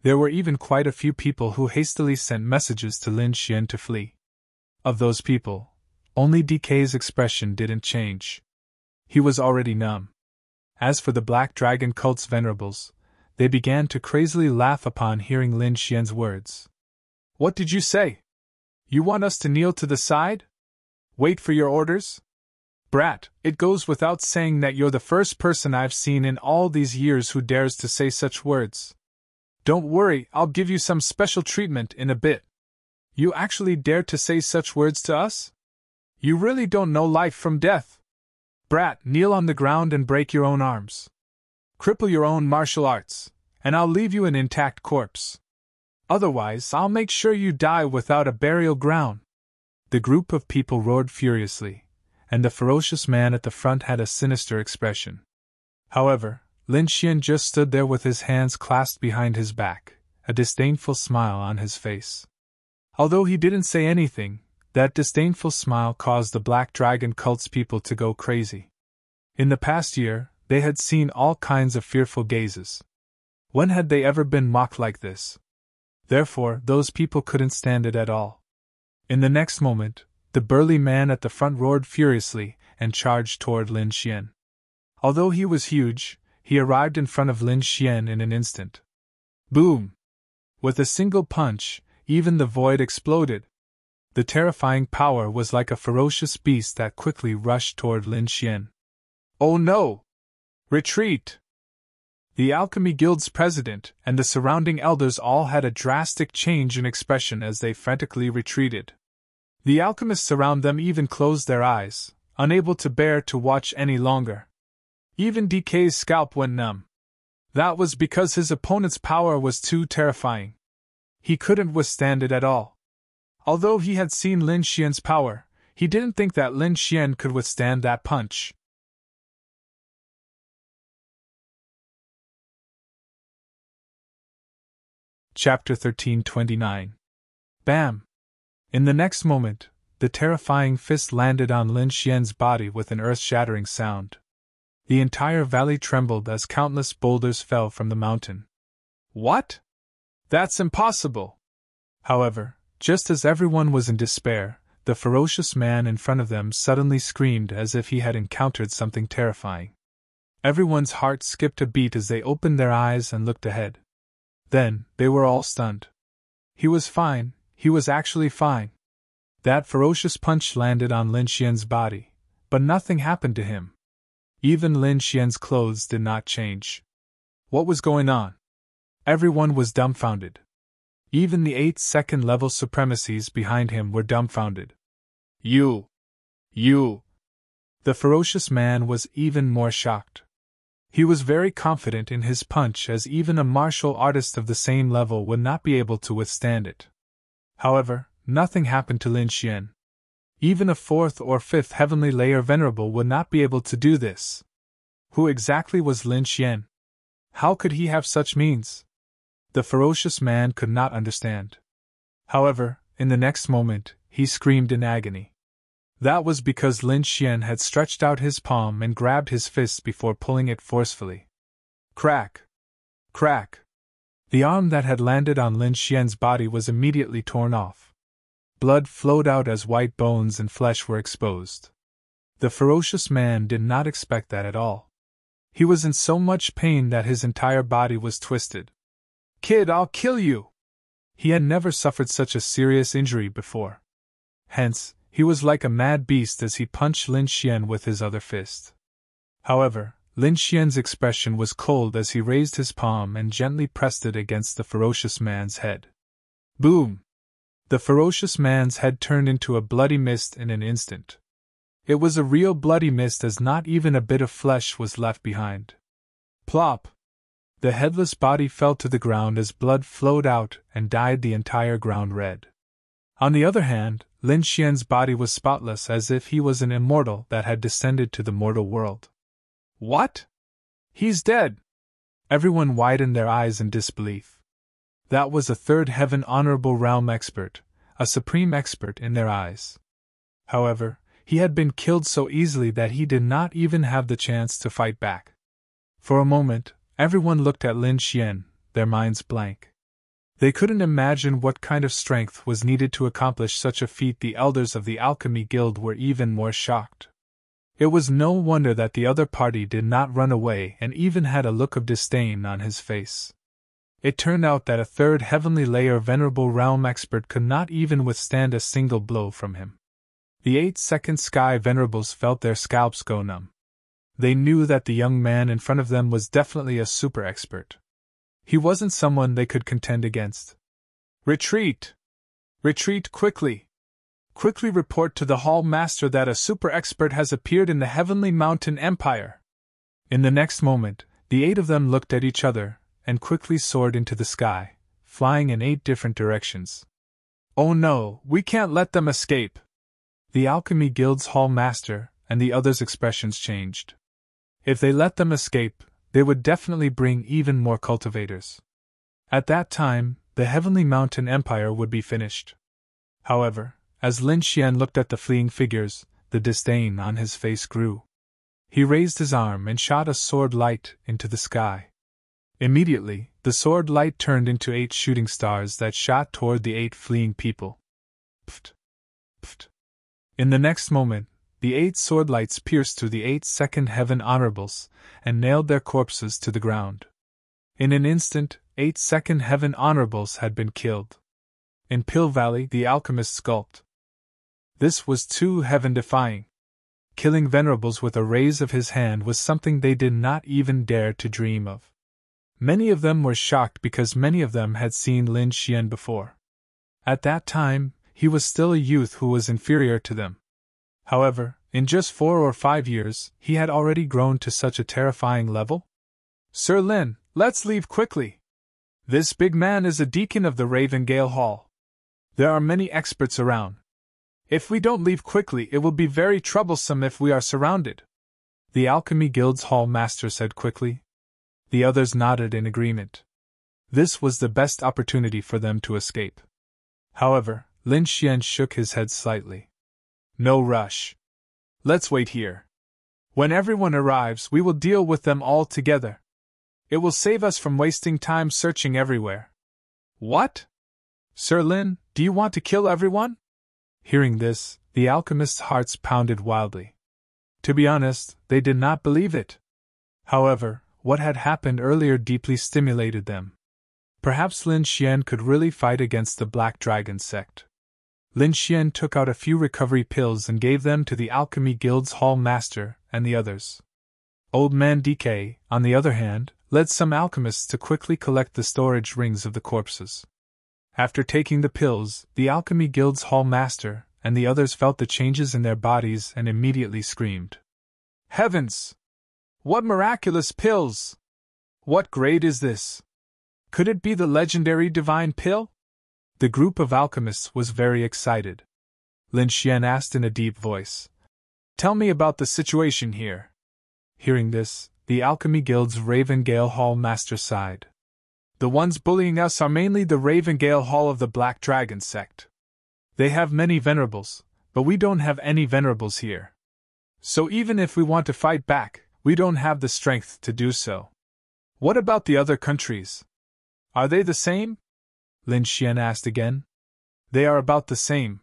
There were even quite a few people who hastily sent messages to Lin Xian to flee. Of those people, only DK's expression didn't change. He was already numb. As for the Black Dragon cult's venerables, they began to crazily laugh upon hearing Lin Xian's words. What did you say? You want us to kneel to the side? Wait for your orders? Brat, it goes without saying that you're the first person I've seen in all these years who dares to say such words. Don't worry, I'll give you some special treatment in a bit. You actually dare to say such words to us? You really don't know life from death. Brat, kneel on the ground and break your own arms. Cripple your own martial arts, and I'll leave you an intact corpse. Otherwise, I'll make sure you die without a burial ground. The group of people roared furiously, and the ferocious man at the front had a sinister expression. However, Lin Xian just stood there with his hands clasped behind his back, a disdainful smile on his face. Although he didn't say anything, that disdainful smile caused the Black Dragon cult's people to go crazy. In the past year, they had seen all kinds of fearful gazes. When had they ever been mocked like this? Therefore, those people couldn't stand it at all. In the next moment, the burly man at the front roared furiously and charged toward Lin Xian. Although he was huge, he arrived in front of Lin Xian in an instant. Boom! With a single punch, even the void exploded. The terrifying power was like a ferocious beast that quickly rushed toward Lin Xian. Oh no! Retreat! The Alchemy Guild's president and the surrounding elders all had a drastic change in expression as they frantically retreated. The alchemists around them even closed their eyes, unable to bear to watch any longer. Even DK's scalp went numb. That was because his opponent's power was too terrifying. He couldn't withstand it at all. Although he had seen Lin Xian's power, he didn't think that Lin Xian could withstand that punch. Chapter 1329. Bam! In the next moment, the terrifying fist landed on Lin Xian's body with an earth-shattering sound. The entire valley trembled as countless boulders fell from the mountain. What? That's impossible! However, just as everyone was in despair, the ferocious man in front of them suddenly screamed as if he had encountered something terrifying. Everyone's heart skipped a beat as they opened their eyes and looked ahead. Then, they were all stunned. He was fine, he was actually fine. That ferocious punch landed on Lin Xian's body, but nothing happened to him. Even Lin Xian's clothes did not change. What was going on? Everyone was dumbfounded. Even the 8-second level supremacies behind him were dumbfounded. You! The ferocious man was even more shocked. He was very confident in his punch, as even a martial artist of the same level would not be able to withstand it. However, nothing happened to Lin Xian. Even a 4th or 5th heavenly layer venerable would not be able to do this. Who exactly was Lin Xian? How could he have such means? The ferocious man could not understand. However, in the next moment, he screamed in agony. That was because Lin Xian had stretched out his palm and grabbed his fist before pulling it forcefully. Crack! Crack! The arm that had landed on Lin Xian's body was immediately torn off. Blood flowed out as white bones and flesh were exposed. The ferocious man did not expect that at all. He was in so much pain that his entire body was twisted. Kid, I'll kill you! He had never suffered such a serious injury before. Hence, he was like a mad beast as he punched Lin Xian with his other fist. However, Lin Xian's expression was cold as he raised his palm and gently pressed it against the ferocious man's head. Boom! The ferocious man's head turned into a bloody mist in an instant. It was a real bloody mist, as not even a bit of flesh was left behind. Plop! The headless body fell to the ground as blood flowed out and dyed the entire ground red. On the other hand, Lin Xian's body was spotless, as if he was an immortal that had descended to the mortal world. What? He's dead! Everyone widened their eyes in disbelief. That was a 3rd heaven honorable realm expert, a supreme expert in their eyes. However, he had been killed so easily that he did not even have the chance to fight back. For a moment, everyone looked at Lin Xian, their minds blank. They couldn't imagine what kind of strength was needed to accomplish such a feat. The elders of the Alchemy Guild were even more shocked. It was no wonder that the other party did not run away and even had a look of disdain on his face. It turned out that a 3rd heavenly layer venerable realm expert could not even withstand a single blow from him. The 8-second sky venerables felt their scalps go numb. They knew that the young man in front of them was definitely a super expert. He wasn't someone they could contend against. Retreat! Retreat quickly! Quickly report to the Hall Master that a super expert has appeared in the Heavenly Mountain Empire. In the next moment, the 8 of them looked at each other and quickly soared into the sky, flying in 8 different directions. Oh no, we can't let them escape! The Alchemy Guild's Hall Master and the others' expressions changed. If they let them escape, they would definitely bring even more cultivators. At that time, the Heavenly Mountain Empire would be finished. However, as Lin Xian looked at the fleeing figures, the disdain on his face grew. He raised his arm and shot a sword light into the sky. Immediately, the sword light turned into 8 shooting stars that shot toward the 8 fleeing people. Pft! Pft! In the next moment, the 8 sword lights pierced through the 8 second heaven honorables and nailed their corpses to the ground. In an instant, 8 second heaven honorables had been killed. In Pill Valley, the alchemist gulped. This was too heaven-defying. Killing venerables with a raise of his hand was something they did not even dare to dream of. Many of them were shocked because many of them had seen Lin Xian before. At that time, he was still a youth who was inferior to them. However, in just 4 or 5 years, he had already grown to such a terrifying level. Sir Lin, let's leave quickly. This big man is a deacon of the Ravengale Hall. There are many experts around. If we don't leave quickly, it will be very troublesome if we are surrounded. The Alchemy Guild's Hall Master said quickly. The others nodded in agreement. This was the best opportunity for them to escape. However, Lin Xian shook his head slightly. No rush. Let's wait here. When everyone arrives, we will deal with them all together. It will save us from wasting time searching everywhere. What? Sir Lin, do you want to kill everyone? Hearing this, the alchemists' hearts pounded wildly. To be honest, they did not believe it. However, what had happened earlier deeply stimulated them. Perhaps Lin Xian could really fight against the Black Dragon sect. Lin Xian took out a few recovery pills and gave them to the Alchemy Guild's Hall Master and the others. Old Man DK, on the other hand, led some alchemists to quickly collect the storage rings of the corpses. After taking the pills, the Alchemy Guild's Hall Master and the others felt the changes in their bodies and immediately screamed. Heavens! What miraculous pills! What grade is this? Could it be the legendary divine pill? The group of alchemists was very excited. Lin Xian asked in a deep voice. Tell me about the situation here. Hearing this, the Alchemy Guild's Ravengale Hall Master sighed. The ones bullying us are mainly the Ravengale Hall of the Black Dragon sect. They have many venerables, but we don't have any venerables here. So even if we want to fight back, we don't have the strength to do so. What about the other countries? Are they the same? Lin Xian asked again. They are about the same.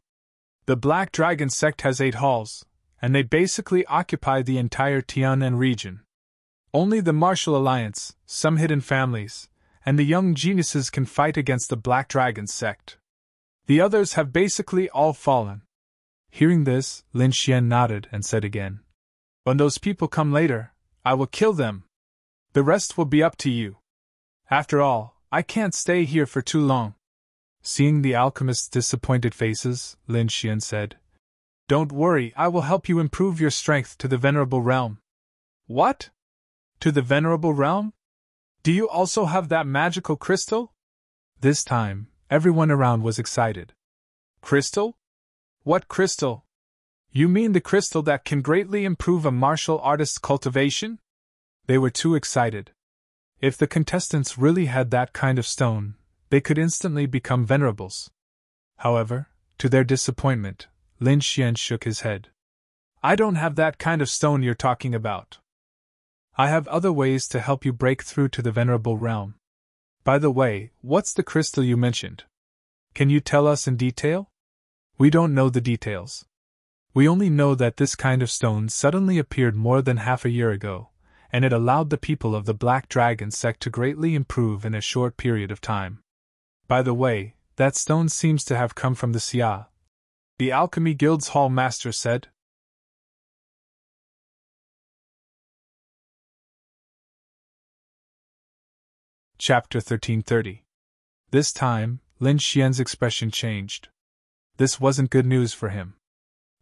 The Black Dragon sect has 8 halls, and they basically occupy the entire Tianan region. Only the Martial Alliance, some hidden families, and the young geniuses can fight against the Black Dragon sect. The others have basically all fallen. Hearing this, Lin Xian nodded and said again. When those people come later, I will kill them. The rest will be up to you. After all, I can't stay here for too long. Seeing the alchemist's disappointed faces, Lin Xian said, Don't worry, I will help you improve your strength to the Venerable Realm. What? To the Venerable Realm? Do you also have that magical crystal? This time, everyone around was excited. Crystal? What crystal? You mean the crystal that can greatly improve a martial artist's cultivation? They were too excited. If the contestants really had that kind of stone, they could instantly become venerables. However, to their disappointment, Lin Xian shook his head. I don't have that kind of stone you're talking about. I have other ways to help you break through to the Venerable Realm. By the way, what's the crystal you mentioned? Can you tell us in detail? We don't know the details. We only know that this kind of stone suddenly appeared more than half a year ago, and it allowed the people of the Black Dragon sect to greatly improve in a short period of time. By the way, that stone seems to have come from the Xia. The Alchemy Guild's Hall Master said. Chapter 1330. This time, Lin Xian's expression changed. This wasn't good news for him.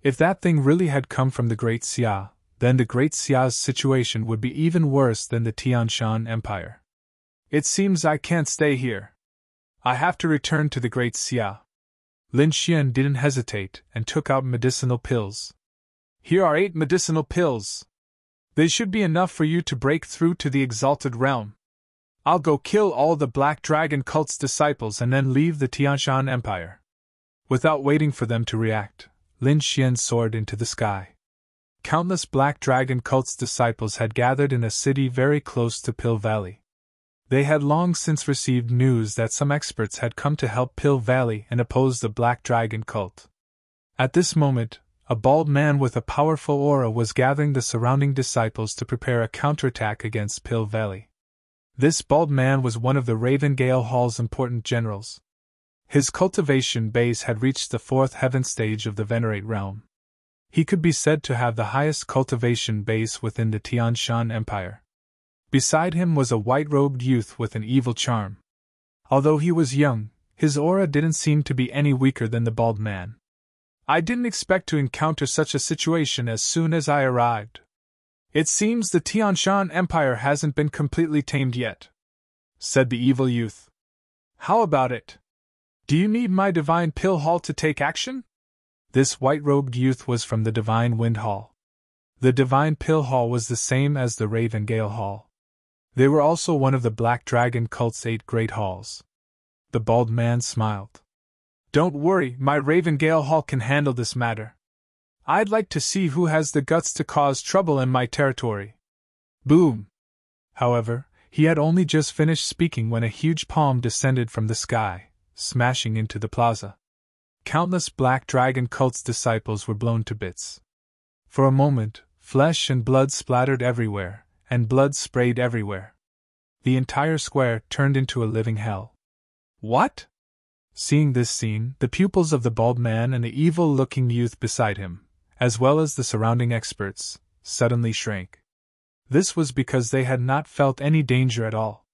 If that thing really had come from the Great Xia, then the Great Xia's situation would be even worse than the Tianshan Empire. It seems I can't stay here. I have to return to the Great Xia. Lin Xian didn't hesitate and took out medicinal pills. Here are 8 medicinal pills. They should be enough for you to break through to the exalted realm. I'll go kill all the Black Dragon cult's disciples and then leave the Tianshan Empire." Without waiting for them to react, Lin Xian soared into the sky. Countless Black Dragon cult's disciples had gathered in a city very close to Pill Valley. They had long since received news that some experts had come to help Pill Valley and oppose the Black Dragon cult. At this moment, a bald man with a powerful aura was gathering the surrounding disciples to prepare a counterattack against Pill Valley. This bald man was one of the Raven Gale Hall's important generals. His cultivation base had reached the fourth heaven stage of the Venerate realm. He could be said to have the highest cultivation base within the Tianshan Empire. Beside him was a white-robed youth with an evil charm. Although he was young, his aura didn't seem to be any weaker than the bald man. "I didn't expect to encounter such a situation as soon as I arrived. It seems the Tianshan Empire hasn't been completely tamed yet," said the evil youth. "How about it? Do you need my Divine Pill Hall to take action?" This white-robed youth was from the Divine Wind Hall. The Divine Pill Hall was the same as the Raven Gale Hall. They were also one of the Black Dragon cult's 8 great halls. The bald man smiled. "Don't worry, my Raven Gale Hall can handle this matter. I'd like to see who has the guts to cause trouble in my territory." Boom! However, he had only just finished speaking when a huge palm descended from the sky, smashing into the plaza. Countless Black Dragon cult's disciples were blown to bits. For a moment, flesh and blood splattered everywhere, and blood sprayed everywhere. The entire square turned into a living hell. "What?" Seeing this scene, the pupils of the bald man and the evil-looking youth beside him, as well as the surrounding experts, suddenly shrank. This was because they had not felt any danger at all.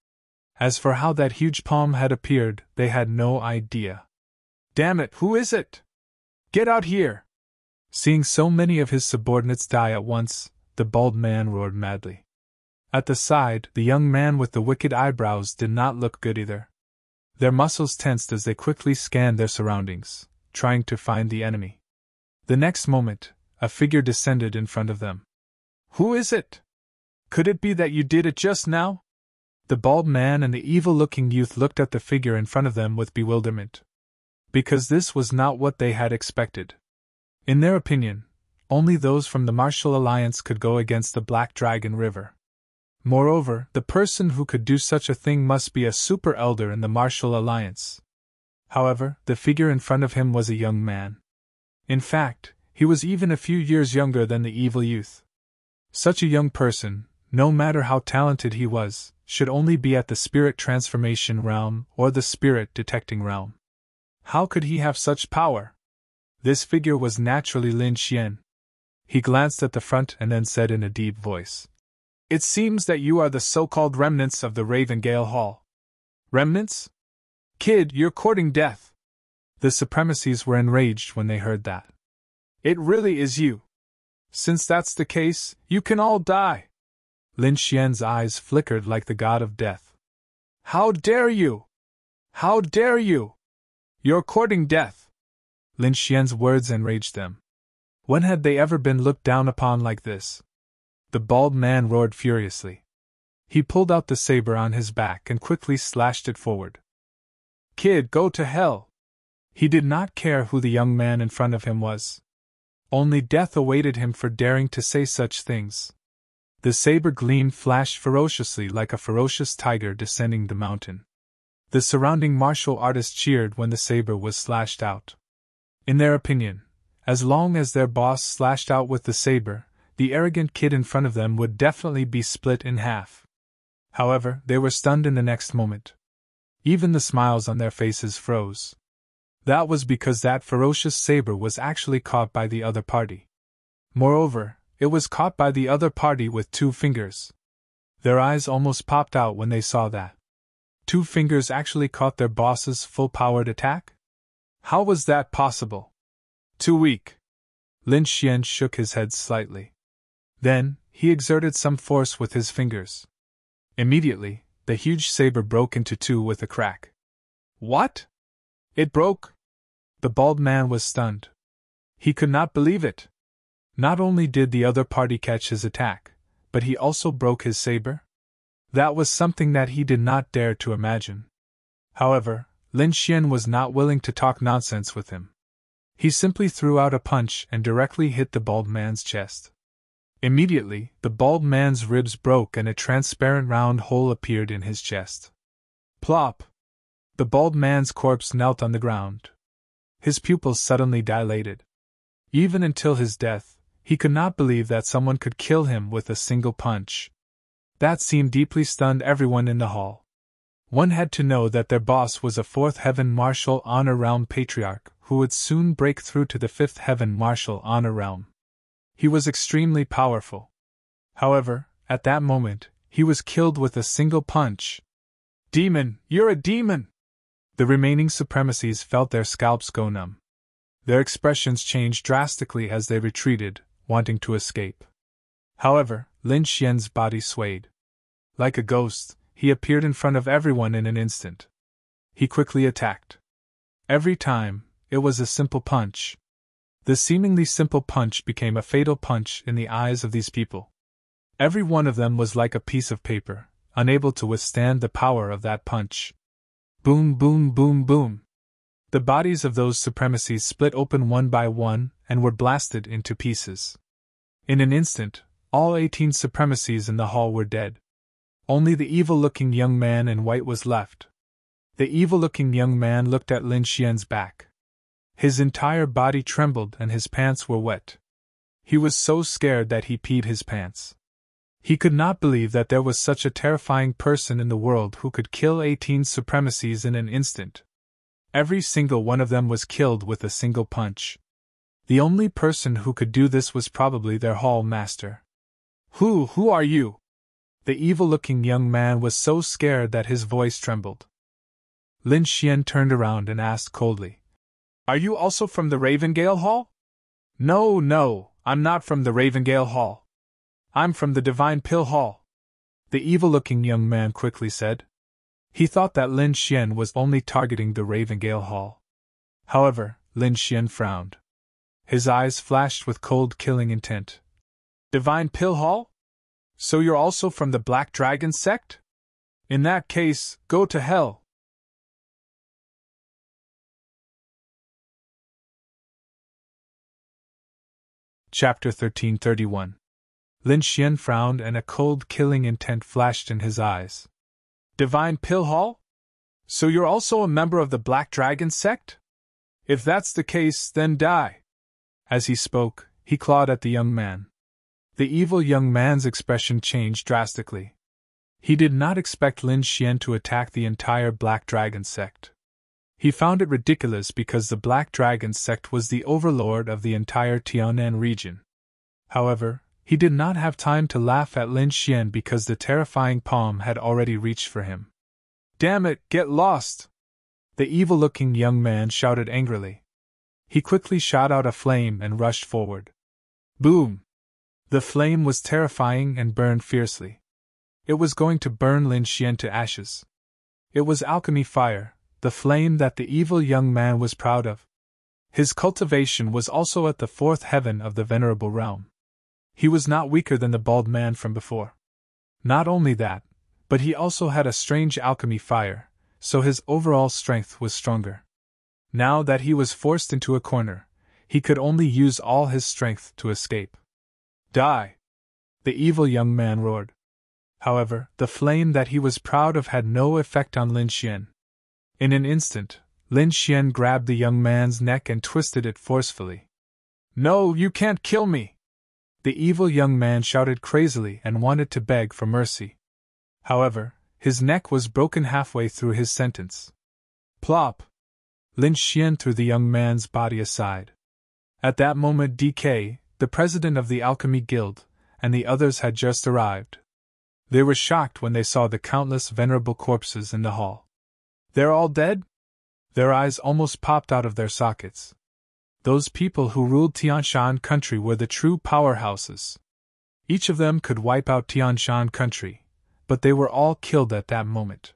As for how that huge palm had appeared, they had no idea. "Damn it, who is it? Get out here!" Seeing so many of his subordinates die at once, the bald man roared madly. At the side, the young man with the wicked eyebrows did not look good either. Their muscles tensed as they quickly scanned their surroundings, trying to find the enemy. The next moment, a figure descended in front of them. "Who is it? Could it be that you did it just now?" The bald man and the evil-looking youth looked at the figure in front of them with bewilderment. Because this was not what they had expected. In their opinion, only those from the Martial Alliance could go against the Black Dragon River. Moreover, the person who could do such a thing must be a super elder in the Martial Alliance. However, the figure in front of him was a young man. In fact, he was even a few years younger than the evil youth. Such a young person, no matter how talented he was, should only be at the spirit transformation realm or the spirit detecting realm. How could he have such power? This figure was naturally Lin Xian. He glanced at the front and then said in a deep voice, "It seems that you are the so-called remnants of the Raven Gale Hall." "Remnants? Kid, you're courting death." The supremacies were enraged when they heard that. "It really is you. Since that's the case, you can all die." Lin Xian's eyes flickered like the god of death. "How dare you! How dare you! You're courting death." Lin Xian's words enraged them. When had they ever been looked down upon like this? The bald man roared furiously. He pulled out the saber on his back and quickly slashed it forward. "Kid, go to hell!" He did not care who the young man in front of him was. Only death awaited him for daring to say such things. The saber gleam flashed ferociously like a ferocious tiger descending the mountain. The surrounding martial artists cheered when the saber was slashed out. In their opinion, as long as their boss slashed out with the saber, the arrogant kid in front of them would definitely be split in half. However, they were stunned in the next moment. Even the smiles on their faces froze. That was because that ferocious saber was actually caught by the other party. Moreover, it was caught by the other party with 2 fingers. Their eyes almost popped out when they saw that. 2 fingers actually caught their boss's full-powered attack? How was that possible? Too weak. Lin Xian shook his head slightly. Then, he exerted some force with his fingers. Immediately, the huge saber broke into 2 with a crack. What? It broke? The bald man was stunned. He could not believe it. Not only did the other party catch his attack, but he also broke his saber? That was something that he did not dare to imagine. However, Lin Xian was not willing to talk nonsense with him. He simply threw out a punch and directly hit the bald man's chest. Immediately, the bald man's ribs broke and a transparent round hole appeared in his chest. Plop! The bald man's corpse knelt on the ground. His pupils suddenly dilated. Even until his death, he could not believe that someone could kill him with a single punch. That scene deeply stunned everyone in the hall. One had to know that their boss was a fourth heaven martial honor realm patriarch who would soon break through to the fifth heaven martial honor realm. He was extremely powerful. However, at that moment, he was killed with a single punch. Demon, you're a demon! The remaining supremacies felt their scalps go numb. Their expressions changed drastically as they retreated, wanting to escape. However, Lin Xian's body swayed. Like a ghost, he appeared in front of everyone in an instant. He quickly attacked. Every time, it was a simple punch. The seemingly simple punch became a fatal punch in the eyes of these people. Every one of them was like a piece of paper, unable to withstand the power of that punch. Boom, boom, boom, boom. The bodies of those supremacies split open one by one and were blasted into pieces. In an instant, all 18 supremacies in the hall were dead. Only the evil-looking young man in white was left. The evil-looking young man looked at Lin Xian's back. His entire body trembled and his pants were wet. He was so scared that he peed his pants. He could not believe that there was such a terrifying person in the world who could kill 18 supremacies in an instant. Every single one of them was killed with a single punch. The only person who could do this was probably their hall master. Who are you? The evil-looking young man was so scared that his voice trembled. Lin Xian turned around and asked coldly, Are you also from the Ravengale Hall? No, I'm not from the Ravengale Hall. I'm from the Divine Pill Hall. The evil-looking young man quickly said. He thought that Lin Xian was only targeting the Ravengale Hall. However, Lin Xian frowned. His eyes flashed with cold killing intent. Divine Pill Hall? So you're also from the Black Dragon sect? In that case, go to hell. Chapter 1331. Lin Xian frowned and a cold killing intent flashed in his eyes. Divine Pill Hall? So you're also a member of the Black Dragon sect? If that's the case, then die. As he spoke, he clawed at the young man. The evil young man's expression changed drastically. He did not expect Lin Xian to attack the entire Black Dragon sect. He found it ridiculous because the Black Dragon sect was the overlord of the entire Tianan region. However, he did not have time to laugh at Lin Xian because the terrifying palm had already reached for him. Damn it, get lost! The evil-looking young man shouted angrily. He quickly shot out a flame and rushed forward. Boom! The flame was terrifying and burned fiercely. It was going to burn Lin Xian to ashes. It was alchemy fire, the flame that the evil young man was proud of. His cultivation was also at the fourth heaven of the venerable realm. He was not weaker than the bald man from before. Not only that, but he also had a strange alchemy fire, so his overall strength was stronger. Now that he was forced into a corner, he could only use all his strength to escape. Die! The evil young man roared. However, the flame that he was proud of had no effect on Lin Xian. In an instant, Lin Xian grabbed the young man's neck and twisted it forcefully. No, you can't kill me! The evil young man shouted crazily and wanted to beg for mercy. However, his neck was broken halfway through his sentence. Plop! Lin Xian threw the young man's body aside. At that moment DK, the president of the Alchemy Guild, and the others had just arrived. They were shocked when they saw the countless venerable corpses in the hall. They're all dead? Their eyes almost popped out of their sockets. Those people who ruled Tianshan country were the true powerhouses. Each of them could wipe out Tianshan country, but they were all killed at that moment.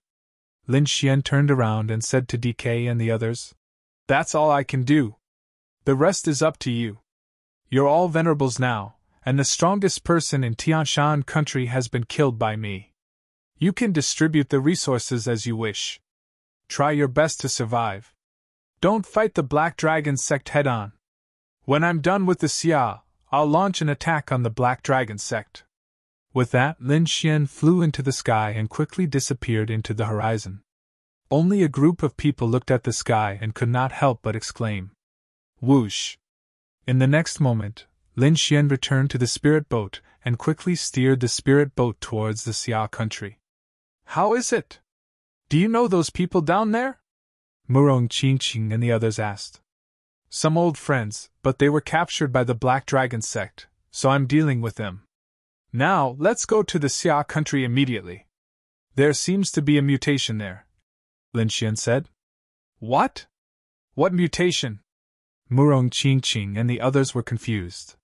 Lin Xian turned around and said to DK and the others, That's all I can do. The rest is up to you. You're all venerables now, and the strongest person in Tianshan country has been killed by me. You can distribute the resources as you wish. Try your best to survive. Don't fight the Black Dragon sect head-on. When I'm done with the Xia, I'll launch an attack on the Black Dragon sect." With that, Lin Xian flew into the sky and quickly disappeared into the horizon. Only a group of people looked at the sky and could not help but exclaim, "Whoosh!" In the next moment, Lin Xian returned to the spirit boat and quickly steered the spirit boat towards the Xia country. "How is it? Do you know those people down there?" Murong Qingqing and the others asked. "Some old friends, but they were captured by the Black Dragon sect, so I'm dealing with them. Now, let's go to the Xia country immediately. There seems to be a mutation there," Lin Xian said. "What? What mutation?" Murong Qingqing and the others were confused.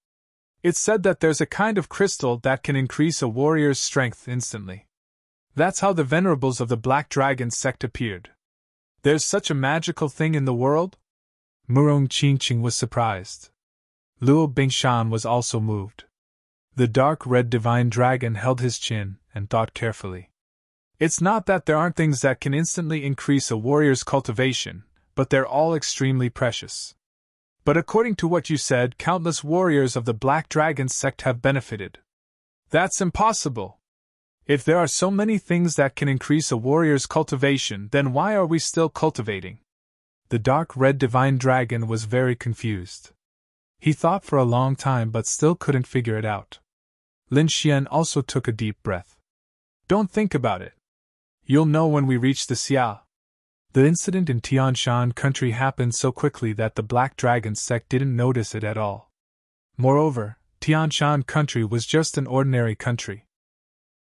"It's said that there's a kind of crystal that can increase a warrior's strength instantly. That's how the venerables of the Black Dragon sect appeared. There's such a magical thing in the world?" Murong Qingqing was surprised. Luo Bingshan was also moved. The dark red divine dragon held his chin and thought carefully. "It's not that there aren't things that can instantly increase a warrior's cultivation, but they're all extremely precious. But according to what you said, countless warriors of the Black Dragon sect have benefited. That's impossible. If there are so many things that can increase a warrior's cultivation, then why are we still cultivating?" The dark red divine dragon was very confused. He thought for a long time but still couldn't figure it out. Lin Xian also took a deep breath. "Don't think about it. You'll know when we reach the Xia." The incident in Tianshan country happened so quickly that the Black Dragon sect didn't notice it at all. Moreover, Tianshan country was just an ordinary country.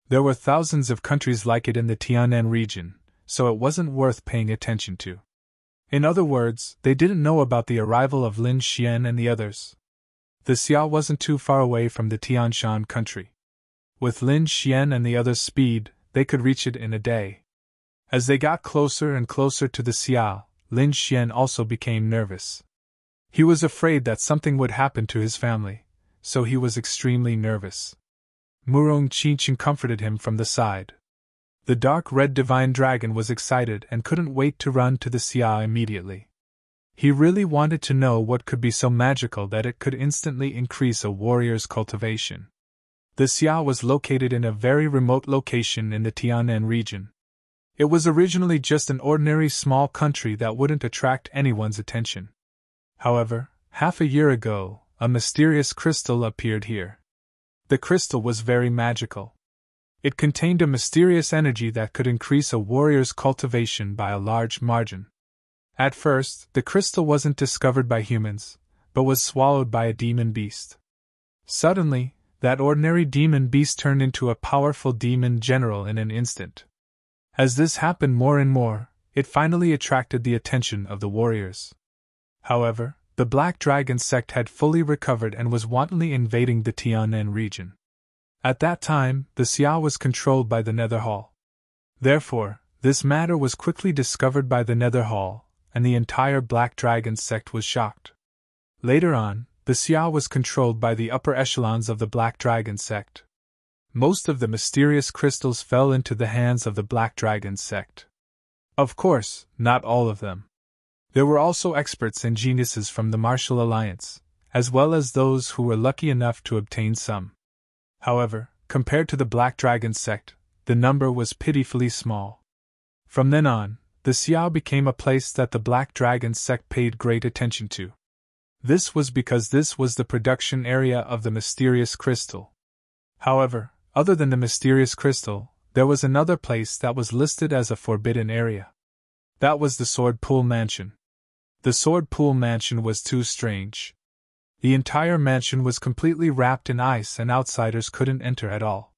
There were thousands of countries like it in the Tianan region, so it wasn't worth paying attention to. In other words, they didn't know about the arrival of Lin Xian and the others. The Xia wasn't too far away from the Tianshan country. With Lin Xian and the others' speed, they could reach it in a day. As they got closer and closer to the Xia, Lin Xian also became nervous. He was afraid that something would happen to his family, so he was extremely nervous. Murong Qingqing comforted him from the side. The dark red divine dragon was excited and couldn't wait to run to the Xia immediately. He really wanted to know what could be so magical that it could instantly increase a warrior's cultivation. The Xia was located in a very remote location in the Tianan region. It was originally just an ordinary small country that wouldn't attract anyone's attention. However, half a year ago, a mysterious crystal appeared here. The crystal was very magical. It contained a mysterious energy that could increase a warrior's cultivation by a large margin. At first, the crystal wasn't discovered by humans, but was swallowed by a demon beast. Suddenly, that ordinary demon beast turned into a powerful demon general in an instant. As this happened more and more, it finally attracted the attention of the warriors. However, the Black Dragon sect had fully recovered and was wantonly invading the Tianan region. At that time, the Xia was controlled by the Nether Hall. Therefore, this matter was quickly discovered by the Nether Hall, and the entire Black Dragon sect was shocked. Later on, the Xia was controlled by the upper echelons of the Black Dragon sect. Most of the mysterious crystals fell into the hands of the Black Dragon sect. Of course, not all of them. There were also experts and geniuses from the Martial Alliance, as well as those who were lucky enough to obtain some. However, compared to the Black Dragon sect, the number was pitifully small. From then on, the Xia became a place that the Black Dragon sect paid great attention to. This was because this was the production area of the mysterious crystal. However, other than the mysterious crystal, there was another place that was listed as a forbidden area. That was the Sword Pool Mansion. The Sword Pool Mansion was too strange. The entire mansion was completely wrapped in ice and outsiders couldn't enter at all.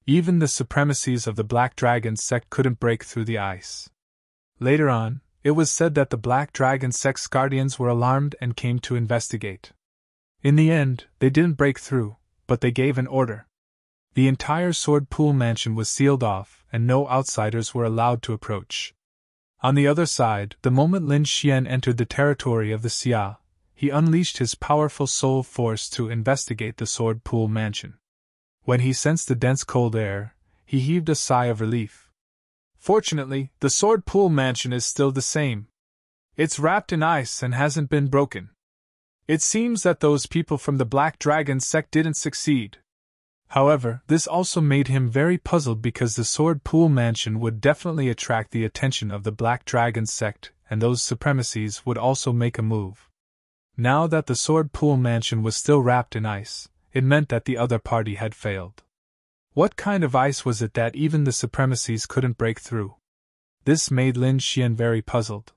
Even the supremacies of the Black Dragon sect couldn't break through the ice. Later on, it was said that the Black Dragon sect's guardians were alarmed and came to investigate. In the end, they didn't break through, but they gave an order. The entire Sword Pool Mansion was sealed off, and no outsiders were allowed to approach. On the other side, the moment Lin Xian entered the territory of the Xia, he unleashed his powerful soul force to investigate the Sword Pool Mansion. When he sensed the dense cold air, he heaved a sigh of relief. Fortunately, the Sword Pool Mansion is still the same. It's wrapped in ice and hasn't been broken. It seems that those people from the Black Dragon sect didn't succeed. However, this also made him very puzzled because the Sword Pool Mansion would definitely attract the attention of the Black Dragon sect, and those supremacies would also make a move. Now that the Sword Pool Mansion was still wrapped in ice, it meant that the other party had failed. What kind of ice was it that even the supremacies couldn't break through? This made Lin Xian very puzzled.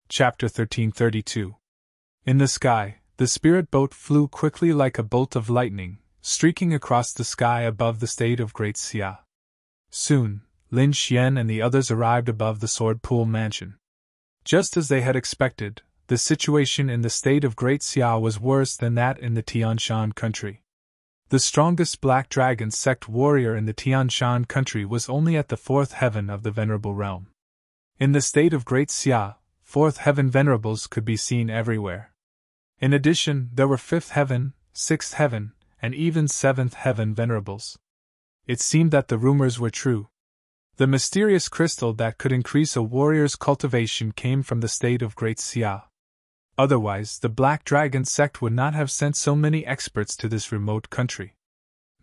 Chapter 1332. In the sky, the spirit boat flew quickly like a bolt of lightning, streaking across the sky above the state of Great Xia. Soon, Lin Xian and the others arrived above the Sword Pool Mansion. Just as they had expected, the situation in the state of Great Xia was worse than that in the Tianshan country. The strongest Black Dragon sect warrior in the Tianshan country was only at the fourth heaven of the Venerable Realm. In the state of Great Xia, fourth heaven venerables could be seen everywhere. In addition, there were fifth heaven, sixth heaven, and even seventh heaven venerables. It seemed that the rumors were true. The mysterious crystal that could increase a warrior's cultivation came from the state of Great Xia. Otherwise, the Black Dragon sect would not have sent so many experts to this remote country.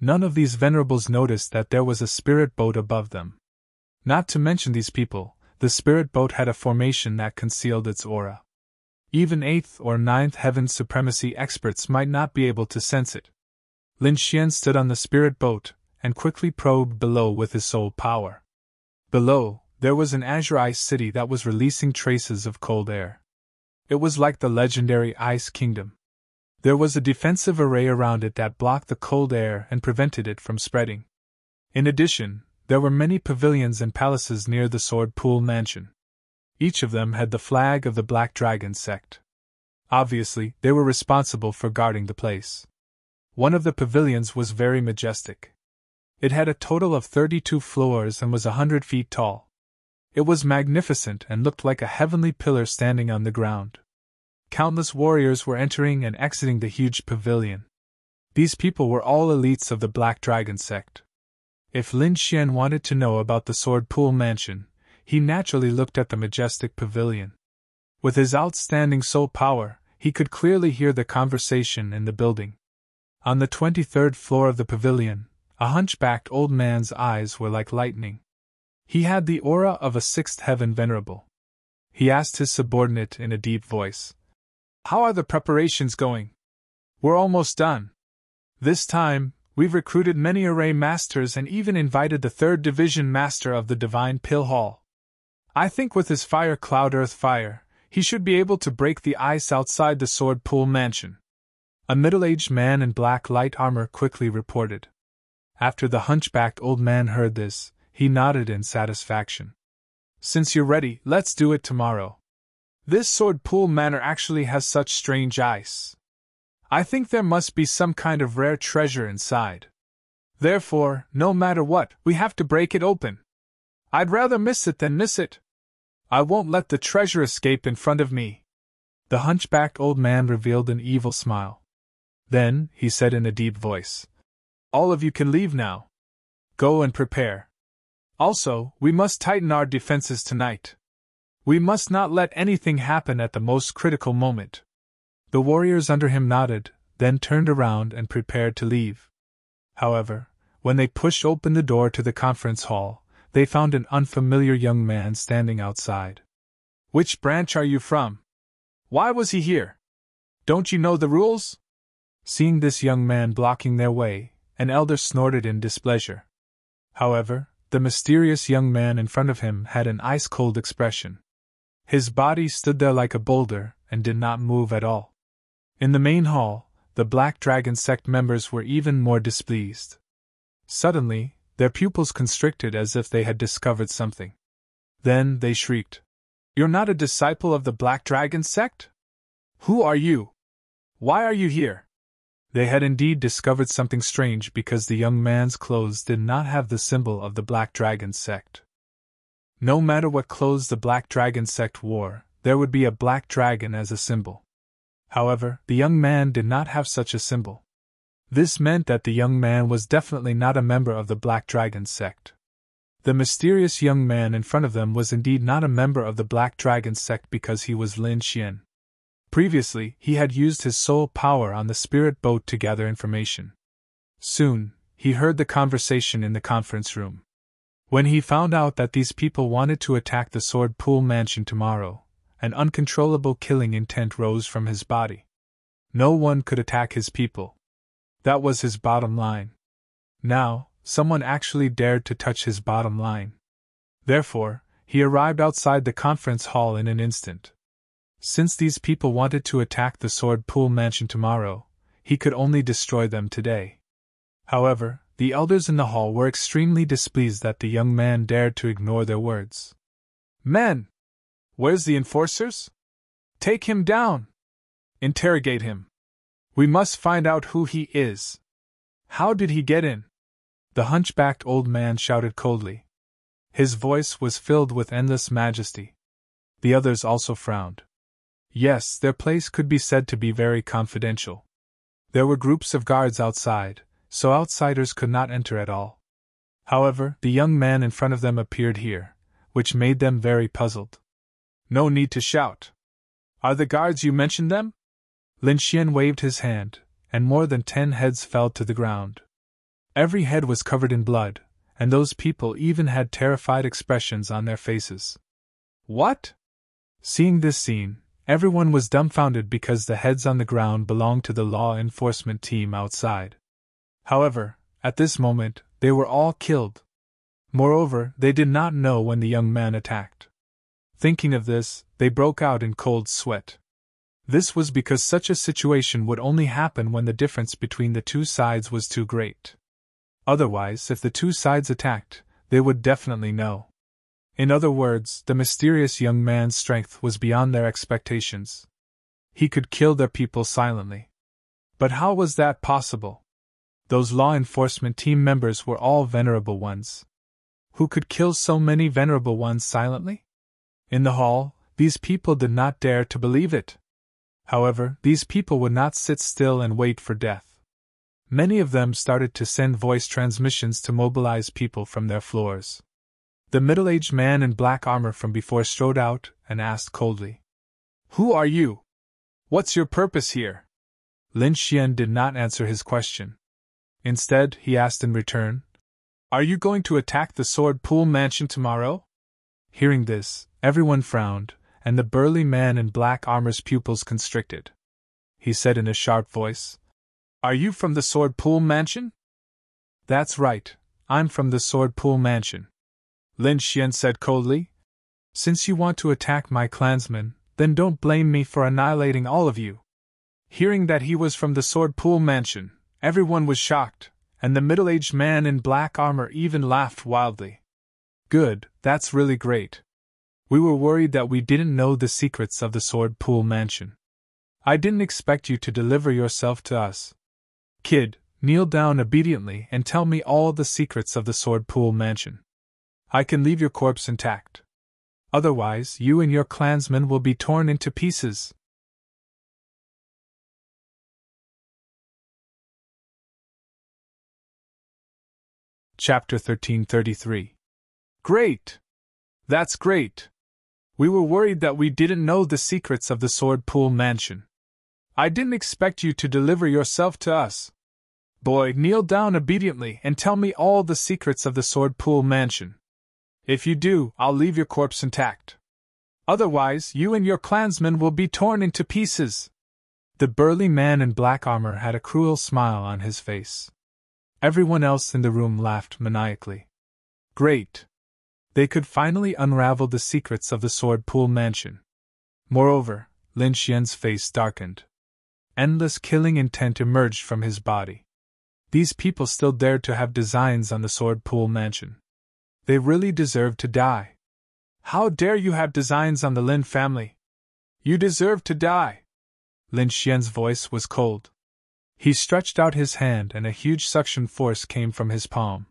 None of these venerables noticed that there was a spirit boat above them. Not to mention these people, the spirit boat had a formation that concealed its aura. Even 8th or 9th heaven supremacy experts might not be able to sense it. Lin Xian stood on the spirit boat and quickly probed below with his soul power. Below, there was an azure ice city that was releasing traces of cold air. It was like the legendary Ice Kingdom. There was a defensive array around it that blocked the cold air and prevented it from spreading. In addition, there were many pavilions and palaces near the Sword Pool Mansion. Each of them had the flag of the Black Dragon sect. Obviously, they were responsible for guarding the place. One of the pavilions was very majestic. It had a total of 32 floors and was 100 feet tall. It was magnificent and looked like a heavenly pillar standing on the ground. Countless warriors were entering and exiting the huge pavilion. These people were all elites of the Black Dragon sect. If Lin Xian wanted to know about the Sword Pool Mansion, he naturally looked at the majestic pavilion. With his outstanding soul power, he could clearly hear the conversation in the building. On the 23rd floor of the pavilion, a hunchbacked old man's eyes were like lightning. He had the aura of a sixth heaven venerable. He asked his subordinate in a deep voice, "How are the preparations going?" "We're almost done. This time, we've recruited many array masters and even invited the 3rd Division Master of the Divine Pill Hall. I think with his fire cloud earth fire, he should be able to break the ice outside the Sword Pool Mansion." A middle-aged man in black light armor quickly reported. After the hunchbacked old man heard this, he nodded in satisfaction. "Since you're ready, let's do it tomorrow. This Sword Pool Manor actually has such strange ice. I think there must be some kind of rare treasure inside. Therefore, no matter what, we have to break it open. I'd rather miss it than miss it. I won't let the treasure escape in front of me." The hunchbacked old man revealed an evil smile. Then, he said in a deep voice, "All of you can leave now. Go and prepare. Also, we must tighten our defenses tonight. We must not let anything happen at the most critical moment." The warriors under him nodded, then turned around and prepared to leave. However, when they pushed open the door to the conference hall, they found an unfamiliar young man standing outside. "Which branch are you from? Why was he here? Don't you know the rules?" Seeing this young man blocking their way, an elder snorted in displeasure. However, the mysterious young man in front of him had an ice-cold expression. His body stood there like a boulder and did not move at all. In the main hall, the Black Dragon sect members were even more displeased. Suddenly, their pupils constricted as if they had discovered something. Then they shrieked, "You're not a disciple of the Black Dragon sect? Who are you? Why are you here?" They had indeed discovered something strange because the young man's clothes did not have the symbol of the Black Dragon sect. No matter what clothes the Black Dragon sect wore, there would be a black dragon as a symbol. However, the young man did not have such a symbol. This meant that the young man was definitely not a member of the Black Dragon sect. The mysterious young man in front of them was indeed not a member of the Black Dragon sect because he was Lin Xian. Previously, he had used his soul power on the spirit boat to gather information. Soon, he heard the conversation in the conference room. When he found out that these people wanted to attack the Sword Pool Mansion tomorrow, an uncontrollable killing intent rose from his body. No one could attack his people. That was his bottom line. Now, someone actually dared to touch his bottom line. Therefore, he arrived outside the conference hall in an instant. Since these people wanted to attack the Sword Pool Mansion tomorrow, he could only destroy them today. However, the elders in the hall were extremely displeased that the young man dared to ignore their words. "Men! Where's the enforcers? Take him down! Interrogate him! We must find out who he is! How did he get in?" The hunchbacked old man shouted coldly. His voice was filled with endless majesty. The others also frowned. Yes, their place could be said to be very confidential. There were groups of guards outside, so outsiders could not enter at all. However, the young man in front of them appeared here, which made them very puzzled. "No need to shout. Are the guards you mentioned them?" Lin Xian waved his hand, and more than 10 heads fell to the ground. Every head was covered in blood, and those people even had terrified expressions on their faces. "What?" Seeing this scene, everyone was dumbfounded because the heads on the ground belonged to the law enforcement team outside. However, at this moment, they were all killed. Moreover, they did not know when the young man attacked. Thinking of this, they broke out in cold sweat. This was because such a situation would only happen when the difference between the two sides was too great. Otherwise, if the two sides attacked, they would definitely know. In other words, the mysterious young man's strength was beyond their expectations. He could kill their people silently. But how was that possible? Those law enforcement team members were all venerable ones. Who could kill so many venerable ones silently? In the hall, these people did not dare to believe it. However, these people would not sit still and wait for death. Many of them started to send voice transmissions to mobilize people from their floors. The middle-aged man in black armor from before strode out and asked coldly, "Who are you? What's your purpose here?" Lin Xian did not answer his question. Instead, he asked in return, "Are you going to attack the Sword Pool Mansion tomorrow?" Hearing this, everyone frowned, and the burly man in black armor's pupils constricted. He said in a sharp voice, "Are you from the Sword Pool Mansion?" "That's right, I'm from the Sword Pool Mansion," Lin Xian said coldly. "Since you want to attack my clansmen, then don't blame me for annihilating all of you." Hearing that he was from the Sword Pool Mansion, everyone was shocked, and the middle-aged man in black armor even laughed wildly. "Good, that's really great. We were worried that we didn't know the secrets of the Sword Pool Mansion. I didn't expect you to deliver yourself to us. Kid, kneel down obediently and tell me all the secrets of the Sword Pool Mansion. I can leave your corpse intact. Otherwise, you and your clansmen will be torn into pieces." Chapter 1333. Great! That's great! We were worried that we didn't know the secrets of the Sword Pool Mansion. I didn't expect you to deliver yourself to us. Boy, kneel down obediently and tell me all the secrets of the Sword Pool Mansion. If you do, I'll leave your corpse intact. Otherwise, you and your clansmen will be torn into pieces. The burly man in black armor had a cruel smile on his face. Everyone else in the room laughed maniacally. Great! They could finally unravel the secrets of the Sword Pool Mansion. Moreover, Lin Xian's face darkened. Endless killing intent emerged from his body. These people still dared to have designs on the Sword Pool Mansion. They really deserved to die. How dare you have designs on the Lin family? You deserve to die. Lin Xian's voice was cold. He stretched out his hand and a huge suction force came from his palm.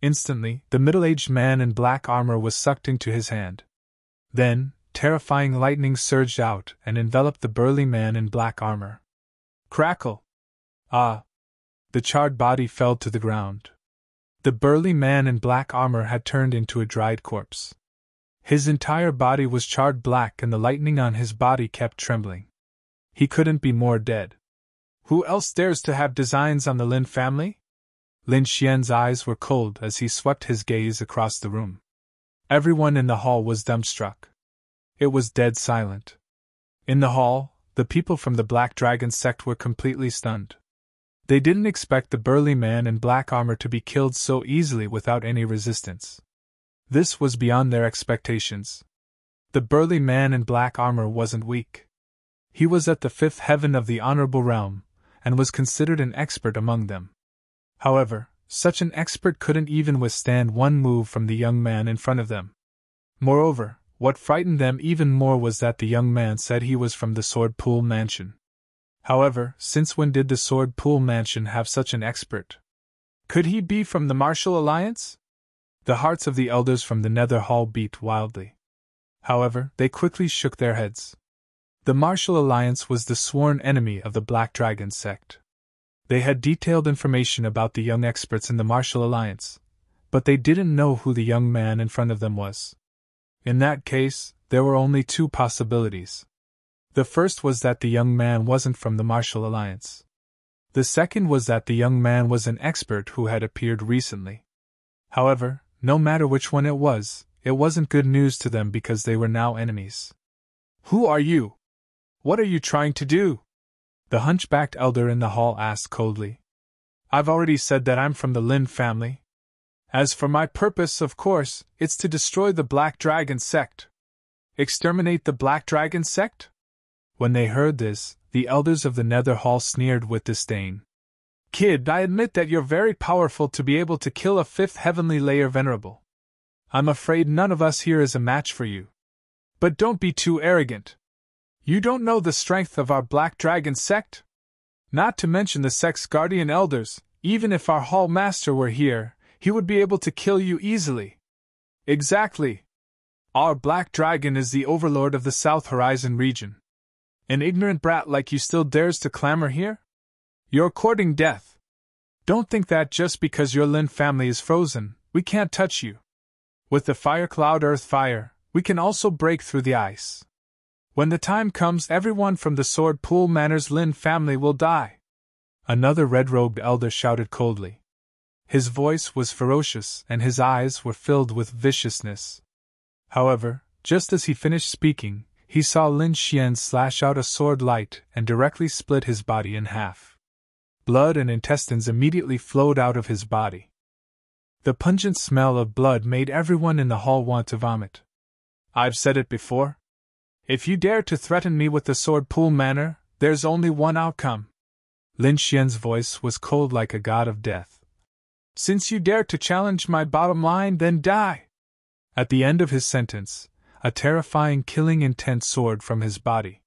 Instantly, the middle-aged man in black armor was sucked into his hand. Then, terrifying lightning surged out and enveloped the burly man in black armor. Crackle! Ah! The charred body fell to the ground. The burly man in black armor had turned into a dried corpse. His entire body was charred black and the lightning on his body kept trembling. He couldn't be more dead. Who else dares to have designs on the Lin family? Lin Xian's eyes were cold as he swept his gaze across the room. Everyone in the hall was dumbstruck. It was dead silent. In the hall, the people from the Black Dragon sect were completely stunned. They didn't expect the burly man in black armor to be killed so easily without any resistance. This was beyond their expectations. The burly man in black armor wasn't weak. He was at the fifth heaven of the honorable realm, and was considered an expert among them. However, such an expert couldn't even withstand one move from the young man in front of them. Moreover, what frightened them even more was that the young man said he was from the Sword Pool Mansion. However, since when did the Sword Pool Mansion have such an expert? Could he be from the Martial Alliance? The hearts of the elders from the Nether Hall beat wildly. However, they quickly shook their heads. The Martial Alliance was the sworn enemy of the Black Dragon sect. They had detailed information about the young experts in the Martial Alliance, but they didn't know who the young man in front of them was. In that case, there were only two possibilities. The first was that the young man wasn't from the Martial Alliance. The second was that the young man was an expert who had appeared recently. However, no matter which one it wasn't good news to them because they were now enemies. Who are you? What are you trying to do? The hunchbacked elder in the hall asked coldly. I've already said that I'm from the Lin family. As for my purpose, of course, it's to destroy the Black Dragon sect. Exterminate the Black Dragon sect? When they heard this, the elders of the Nether Hall sneered with disdain. Kid, I admit that you're very powerful to be able to kill a fifth heavenly layer venerable. I'm afraid none of us here is a match for you. But don't be too arrogant. You don't know the strength of our Black Dragon sect? Not to mention the sect's guardian elders, even if our hall master were here, he would be able to kill you easily. Exactly. Our Black Dragon is the overlord of the South Horizon region. An ignorant brat like you still dares to clamor here? You're courting death. Don't think that just because your Lin family is frozen, we can't touch you. With the fire cloud earth fire, we can also break through the ice. When the time comes, everyone from the Sword Pool Manor's Lin family will die. Another red-robed elder shouted coldly. His voice was ferocious and his eyes were filled with viciousness. However, just as he finished speaking, he saw Lin Xian slash out a sword light and directly split his body in half. Blood and intestines immediately flowed out of his body. The pungent smell of blood made everyone in the hall want to vomit. I've said it before. If you dare to threaten me with the Sword Pool Manor, there's only one outcome. Lin Xian's voice was cold like a god of death. Since you dare to challenge my bottom line, then die. At the end of his sentence, a terrifying killing intent soared from his body.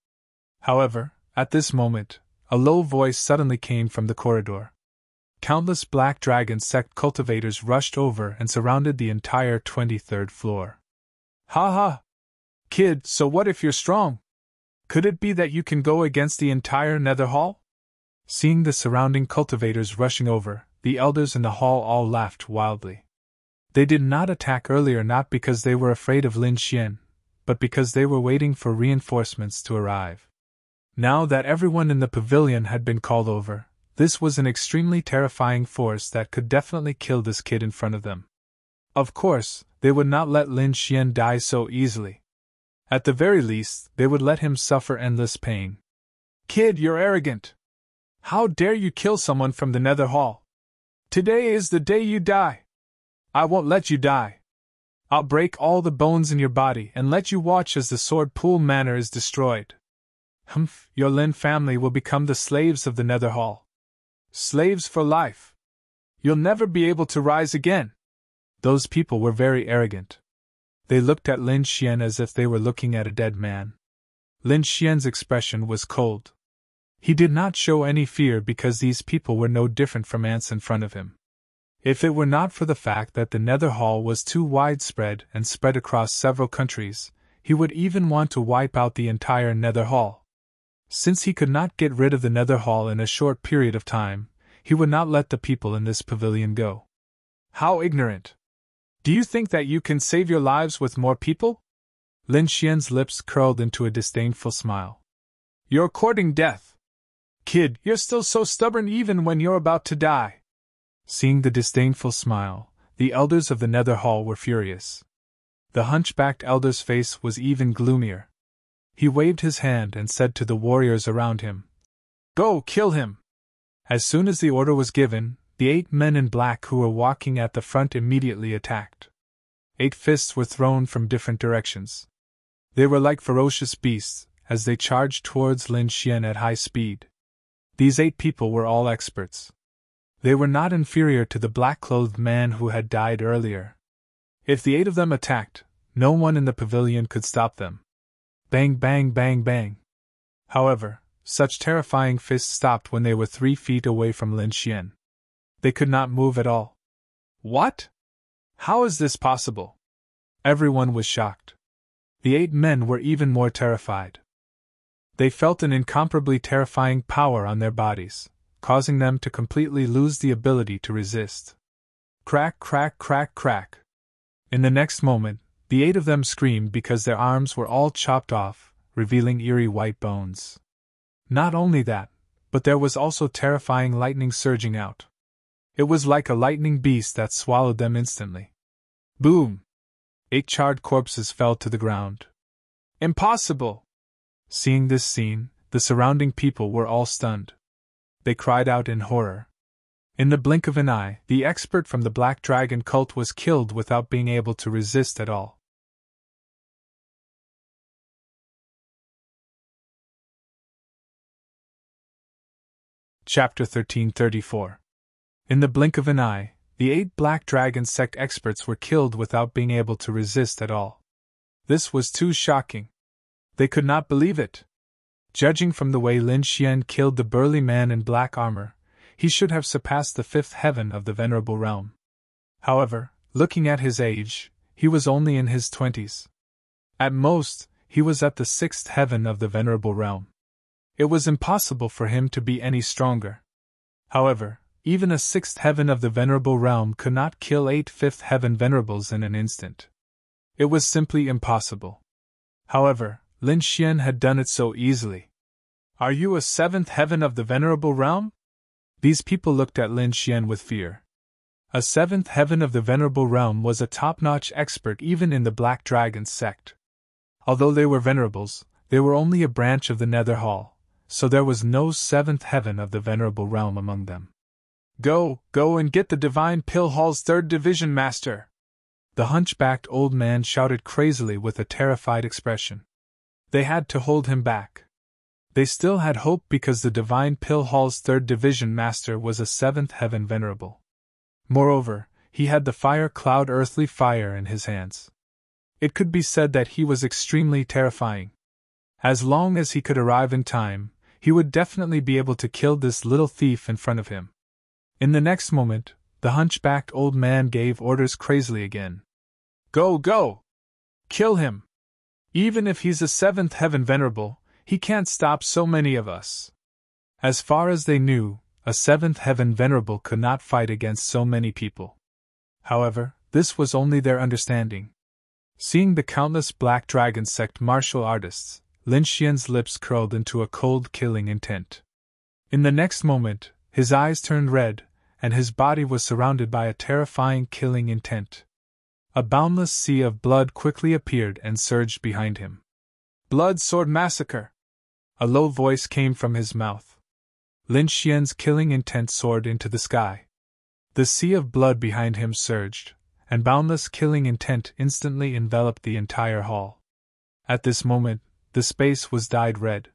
However, at this moment, a low voice suddenly came from the corridor. Countless Black Dragon sect cultivators rushed over and surrounded the entire 23rd floor. Ha ha! Kid, so what if you're strong? Could it be that you can go against the entire Nether Hall? Seeing the surrounding cultivators rushing over, the elders in the hall all laughed wildly. They did not attack earlier not because they were afraid of Lin Xian, but because they were waiting for reinforcements to arrive. Now that everyone in the pavilion had been called over, this was an extremely terrifying force that could definitely kill this kid in front of them. Of course, they would not let Lin Xian die so easily. At the very least, they would let him suffer endless pain. Kid, you're arrogant. How dare you kill someone from the Nether Hall? Today is the day you die. I won't let you die. I'll break all the bones in your body and let you watch as the Sword Pool Manor is destroyed. Humph, your Lin family will become the slaves of the Nether Hall. Slaves for life. You'll never be able to rise again. Those people were very arrogant. They looked at Lin Xian as if they were looking at a dead man. Lin Xian's expression was cold. He did not show any fear because these people were no different from ants in front of him. If it were not for the fact that the Nether Hall was too widespread and spread across several countries, he would even want to wipe out the entire Nether Hall. Since he could not get rid of the Nether Hall in a short period of time, he would not let the people in this pavilion go. How ignorant! Do you think that you can save your lives with more people? Lin Xian's lips curled into a disdainful smile. You're courting death. Kid, you're still so stubborn even when you're about to die. Seeing the disdainful smile, the elders of the Nether Hall were furious. The hunchbacked elder's face was even gloomier. He waved his hand and said to the warriors around him, Go, kill him! As soon as the order was given, the 8 men in black who were walking at the front immediately attacked. 8 fists were thrown from different directions. They were like ferocious beasts, as they charged towards Lin Xian at high speed. These 8 people were all experts. They were not inferior to the black-clothed man who had died earlier. If the 8 of them attacked, no one in the pavilion could stop them. Bang, bang, bang, bang. However, such terrifying fists stopped when they were 3 feet away from Lin Xian. They could not move at all. What? How is this possible? Everyone was shocked. The 8 men were even more terrified. They felt an incomparably terrifying power on their bodies, causing them to completely lose the ability to resist. Crack, crack, crack, crack. In the next moment, the 8 of them screamed because their arms were all chopped off, revealing eerie white bones. Not only that, but there was also terrifying lightning surging out. It was like a lightning beast that swallowed them instantly. Boom! 8 charred corpses fell to the ground. Impossible! Seeing this scene, the surrounding people were all stunned. They cried out in horror. In the blink of an eye, the expert from the Black Dragon cult was killed without being able to resist at all. Chapter 1334. In the blink of an eye, the 8 Black Dragon sect experts were killed without being able to resist at all. This was too shocking. They could not believe it. Judging from the way Lin Xian killed the burly man in black armor, he should have surpassed the 5th heaven of the Venerable Realm. However, looking at his age, he was only in his 20s. At most, he was at the 6th heaven of the Venerable Realm. It was impossible for him to be any stronger. However, even a 6th heaven of the Venerable Realm could not kill 8 5th heaven Venerables in an instant. It was simply impossible. However, Lin Xian had done it so easily. Are you a 7th heaven of the Venerable Realm? These people looked at Lin Xian with fear. A 7th heaven of the Venerable Realm was a top-notch expert even in the Black Dragon sect. Although they were Venerables, they were only a branch of the Nether Hall, so there was no 7th heaven of the Venerable Realm among them. Go and get the Divine Pill Hall's 3rd Division Master! The hunchbacked old man shouted crazily with a terrified expression. They had to hold him back. They still had hope because the Divine Pill Hall's 3rd Division Master was a 7th heaven Venerable. Moreover, he had the fire cloud earthly fire in his hands. It could be said that he was extremely terrifying. As long as he could arrive in time, he would definitely be able to kill this little thief in front of him. In the next moment, the hunchbacked old man gave orders crazily again. Go! Kill him! Even if he's a 7th heaven Venerable, he can't stop so many of us. As far as they knew, a 7th heaven Venerable could not fight against so many people. However, this was only their understanding. Seeing the countless Black Dragon sect martial artists, Lin Xian's lips curled into a cold killing intent. In the next moment, his eyes turned red, and his body was surrounded by a terrifying killing intent. A boundless sea of blood quickly appeared and surged behind him. Blood Sword Massacre! A low voice came from his mouth. Lin Xian's killing intent soared into the sky. The sea of blood behind him surged, and boundless killing intent instantly enveloped the entire hall. At this moment, the space was dyed red.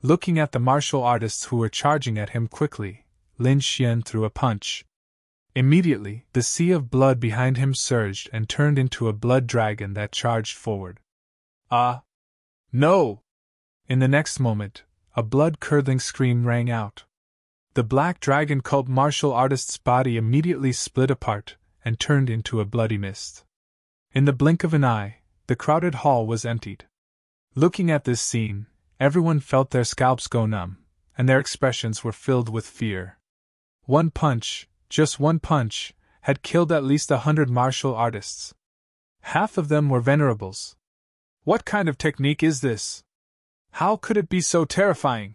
Looking at the martial artists who were charging at him quickly, Lin Xian threw a punch. Immediately, the sea of blood behind him surged and turned into a blood dragon that charged forward. Ah! No! In the next moment, a blood-curdling scream rang out. The Black Dragon cult martial artist's body immediately split apart and turned into a bloody mist. In the blink of an eye, the crowded hall was emptied. Looking at this scene, everyone felt their scalps go numb, and their expressions were filled with fear. One punch, just one punch, had killed at least 100 martial artists. Half of them were venerables. What kind of technique is this? How could it be so terrifying?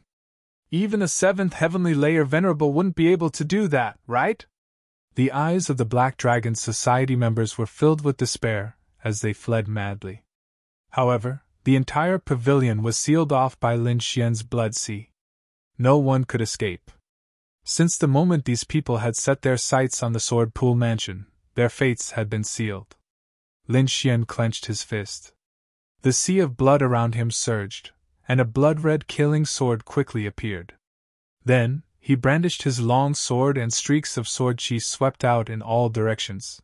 Even a 7th heavenly layer venerable wouldn't be able to do that, right? The eyes of the Black Dragon's society members were filled with despair as they fled madly. However, the entire pavilion was sealed off by Lin Xian's blood sea. No one could escape. Since the moment these people had set their sights on the Sword Pool Mansion, their fates had been sealed. Lin Xian clenched his fist. The sea of blood around him surged, and a blood-red killing sword quickly appeared. Then, he brandished his long sword and streaks of sword chi swept out in all directions.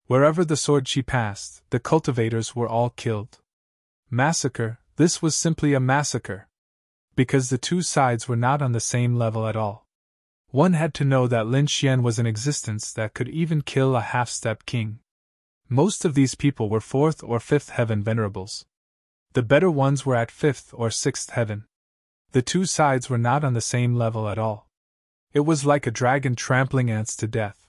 Wherever the sword chi passed, the cultivators were all killed. Massacre, this was simply a massacre. Because the two sides were not on the same level at all. One had to know that Lin Xian was an existence that could even kill a half-step king. Most of these people were 4th or 5th heaven venerables. The better ones were at 5th or 6th heaven. The two sides were not on the same level at all. It was like a dragon trampling ants to death.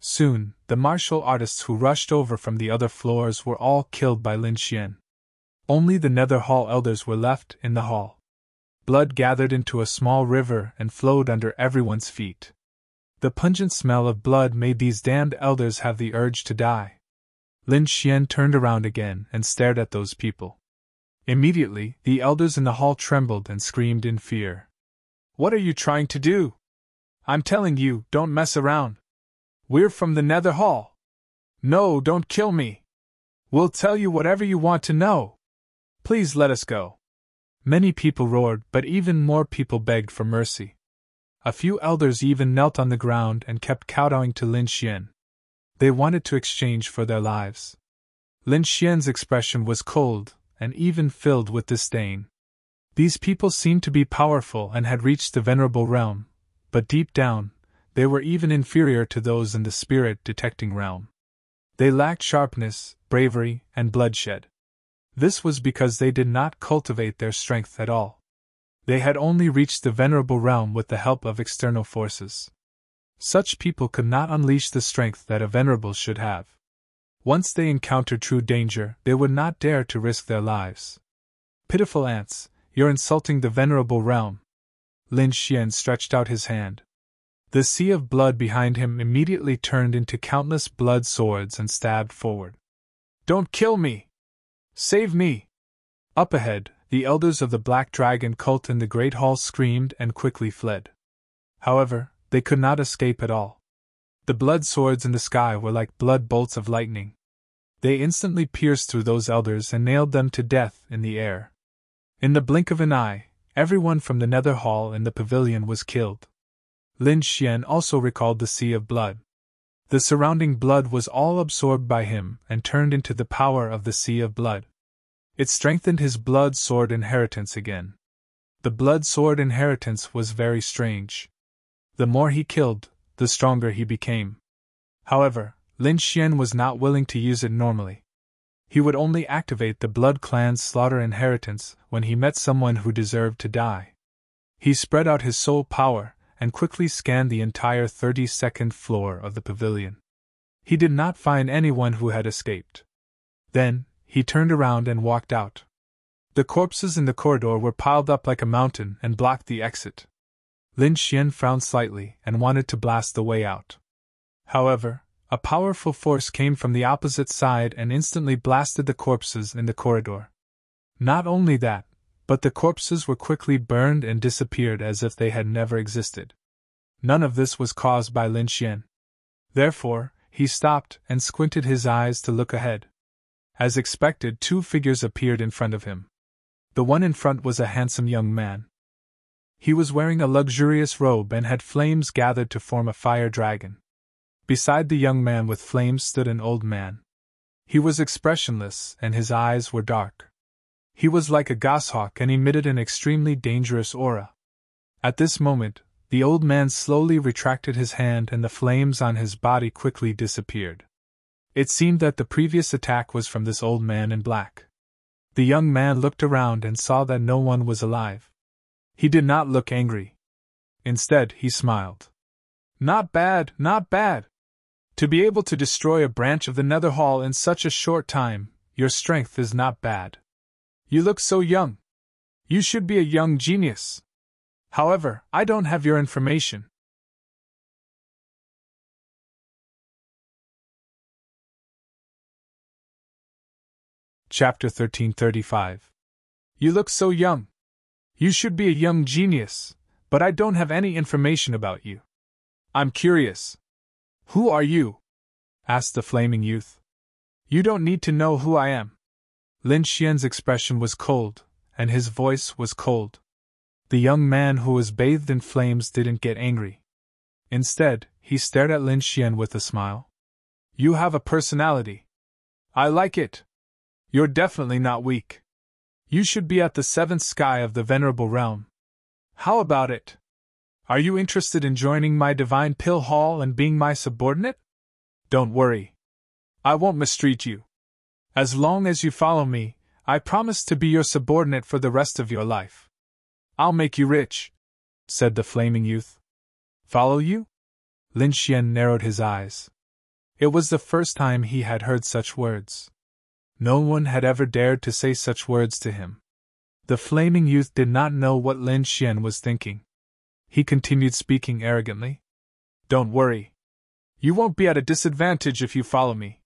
Soon, the martial artists who rushed over from the other floors were all killed by Lin Xian. Only the Nether Hall elders were left in the hall. Blood gathered into a small river and flowed under everyone's feet. The pungent smell of blood made these damned elders have the urge to die. Lin Xian turned around again and stared at those people. Immediately, the elders in the hall trembled and screamed in fear. "What are you trying to do? I'm telling you, don't mess around. We're from the Nether Hall. No, don't kill me. We'll tell you whatever you want to know. Please let us go." Many people roared, but even more people begged for mercy. A few elders even knelt on the ground and kept kowtowing to Lin Xian. They wanted to exchange for their lives. Lin Xian's expression was cold, and even filled with disdain. These people seemed to be powerful and had reached the venerable realm, but deep down, they were even inferior to those in the spirit-detecting realm. They lacked sharpness, bravery, and bloodshed. This was because they did not cultivate their strength at all. They had only reached the venerable realm with the help of external forces. Such people could not unleash the strength that a venerable should have. Once they encountered true danger, they would not dare to risk their lives. Pitiful ants, you're insulting the venerable realm. Lin Xian stretched out his hand. The sea of blood behind him immediately turned into countless blood swords and stabbed forward. "Don't kill me! Save me!" Up ahead, the elders of the Black Dragon cult in the Great Hall screamed and quickly fled. However, they could not escape at all. The blood swords in the sky were like blood bolts of lightning. They instantly pierced through those elders and nailed them to death in the air. In the blink of an eye, everyone from the Nether Hall in the pavilion was killed. Lin Xian also recalled the sea of blood. The surrounding blood was all absorbed by him and turned into the power of the sea of blood. It strengthened his blood sword inheritance again. The blood sword inheritance was very strange. The more he killed, the stronger he became. However, Lin Xian was not willing to use it normally. He would only activate the Blood Clan's slaughter inheritance when he met someone who deserved to die. He spread out his soul power and quickly scanned the entire 32nd floor of the pavilion. He did not find anyone who had escaped. Then, he turned around and walked out. The corpses in the corridor were piled up like a mountain and blocked the exit. Lin Xian frowned slightly and wanted to blast the way out. However, a powerful force came from the opposite side and instantly blasted the corpses in the corridor. Not only that, but the corpses were quickly burned and disappeared as if they had never existed. None of this was caused by Lin Xian. Therefore, he stopped and squinted his eyes to look ahead. As expected, two figures appeared in front of him. The one in front was a handsome young man. He was wearing a luxurious robe and had flames gathered to form a fire dragon. Beside the young man with flames stood an old man. He was expressionless and his eyes were dark. He was like a goshawk and emitted an extremely dangerous aura. At this moment, the old man slowly retracted his hand and the flames on his body quickly disappeared. It seemed that the previous attack was from this old man in black. The young man looked around and saw that no one was alive. He did not look angry. Instead, he smiled. Not bad, not bad. To be able to destroy a branch of the Nether Hall in such a short time, your strength is not bad. You look so young. You should be a young genius. However, I don't have your information. Chapter 1335. You look so young. You should be a young genius, but I don't have any information about you. I'm curious. Who are you? Asked the flaming youth. You don't need to know who I am. Lin Xian's expression was cold, and his voice was cold. The young man who was bathed in flames didn't get angry. Instead, he stared at Lin Xian with a smile. You have a personality. I like it. You're definitely not weak. You should be at the seventh sky of the Venerable Realm. How about it? Are you interested in joining my Divine Pill Hall and being my subordinate? Don't worry. I won't mistreat you. As long as you follow me, I promise to be your subordinate for the rest of your life. I'll make you rich, said the flaming youth. Follow you? Lin Xian narrowed his eyes. It was the first time he had heard such words. No one had ever dared to say such words to him. The flaming youth did not know what Lin Xian was thinking. He continued speaking arrogantly. Don't worry. You won't be at a disadvantage if you follow me.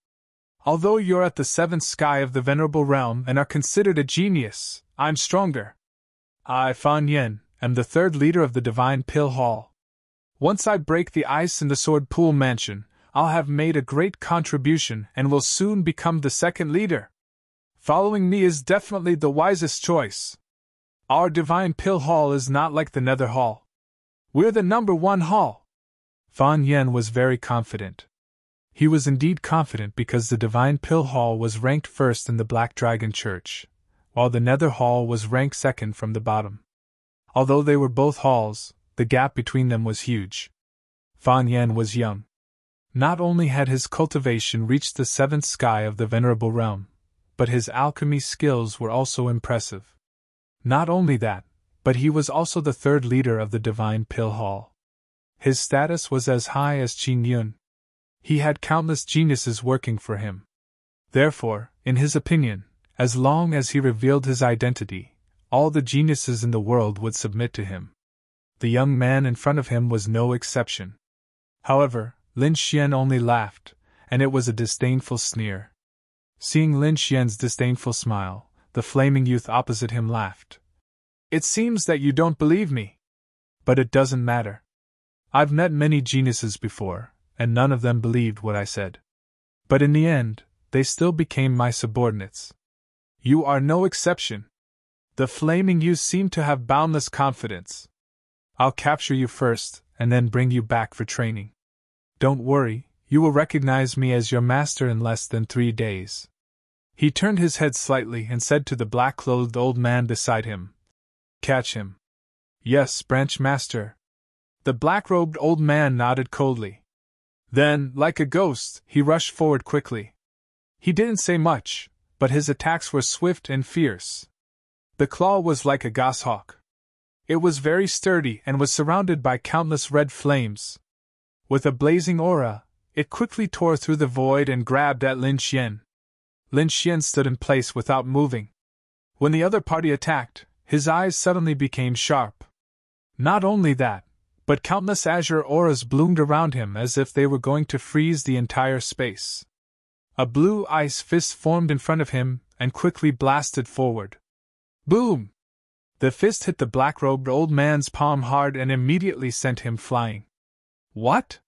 Although you're at the seventh sky of the Venerable Realm and are considered a genius, I'm stronger. I, Fan Yen, am the third leader of the Divine Pill Hall. Once I break the ice in the Sword Pool Mansion, I'll have made a great contribution and will soon become the second leader. Following me is definitely the wisest choice. Our Divine Pill Hall is not like the Nether Hall. We're the #1 hall. Fan Yen was very confident. He was indeed confident because the Divine Pill Hall was ranked first in the Black Dragon Church, while the Nether Hall was ranked second from the bottom. Although they were both halls, the gap between them was huge. Fan Yen was young. Not only had his cultivation reached the seventh sky of the Venerable Realm, but his alchemy skills were also impressive. Not only that, but he was also the third leader of the Divine Pill Hall. His status was as high as Qin Yun. He had countless geniuses working for him. Therefore, in his opinion, as long as he revealed his identity, all the geniuses in the world would submit to him. The young man in front of him was no exception. However, Lin Xian only laughed, and it was a disdainful sneer. Seeing Lin Xian's disdainful smile, the flaming youth opposite him laughed. It seems that you don't believe me. But it doesn't matter. I've met many geniuses before, and none of them believed what I said. But in the end, they still became my subordinates. You are no exception. The flaming youth seemed to have boundless confidence. I'll capture you first, and then bring you back for training. Don't worry, you will recognize me as your master in less than 3 days. He turned his head slightly and said to the black-clothed old man beside him, Catch him. Yes, branch master. The black-robed old man nodded coldly. Then, like a ghost, he rushed forward quickly. He didn't say much, but his attacks were swift and fierce. The claw was like a goshawk. It was very sturdy and was surrounded by countless red flames. With a blazing aura, it quickly tore through the void and grabbed at Lin Xian. Lin Xian stood in place without moving. When the other party attacked, his eyes suddenly became sharp. Not only that, but countless azure auras bloomed around him as if they were going to freeze the entire space. A blue ice fist formed in front of him and quickly blasted forward. Boom! The fist hit the black-robed old man's palm hard and immediately sent him flying. What?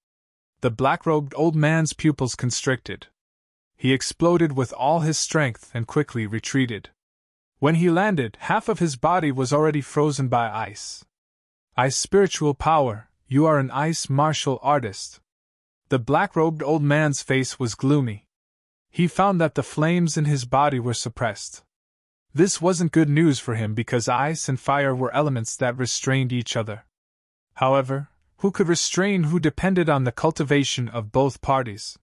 The black-robed old man's pupils constricted. He exploded with all his strength and quickly retreated. When he landed, half of his body was already frozen by ice. Ice spiritual power, you are an ice martial artist. The black-robed old man's face was gloomy. He found that the flames in his body were suppressed. This wasn't good news for him because ice and fire were elements that restrained each other. However, who could restrain who depended on the cultivation of both parties?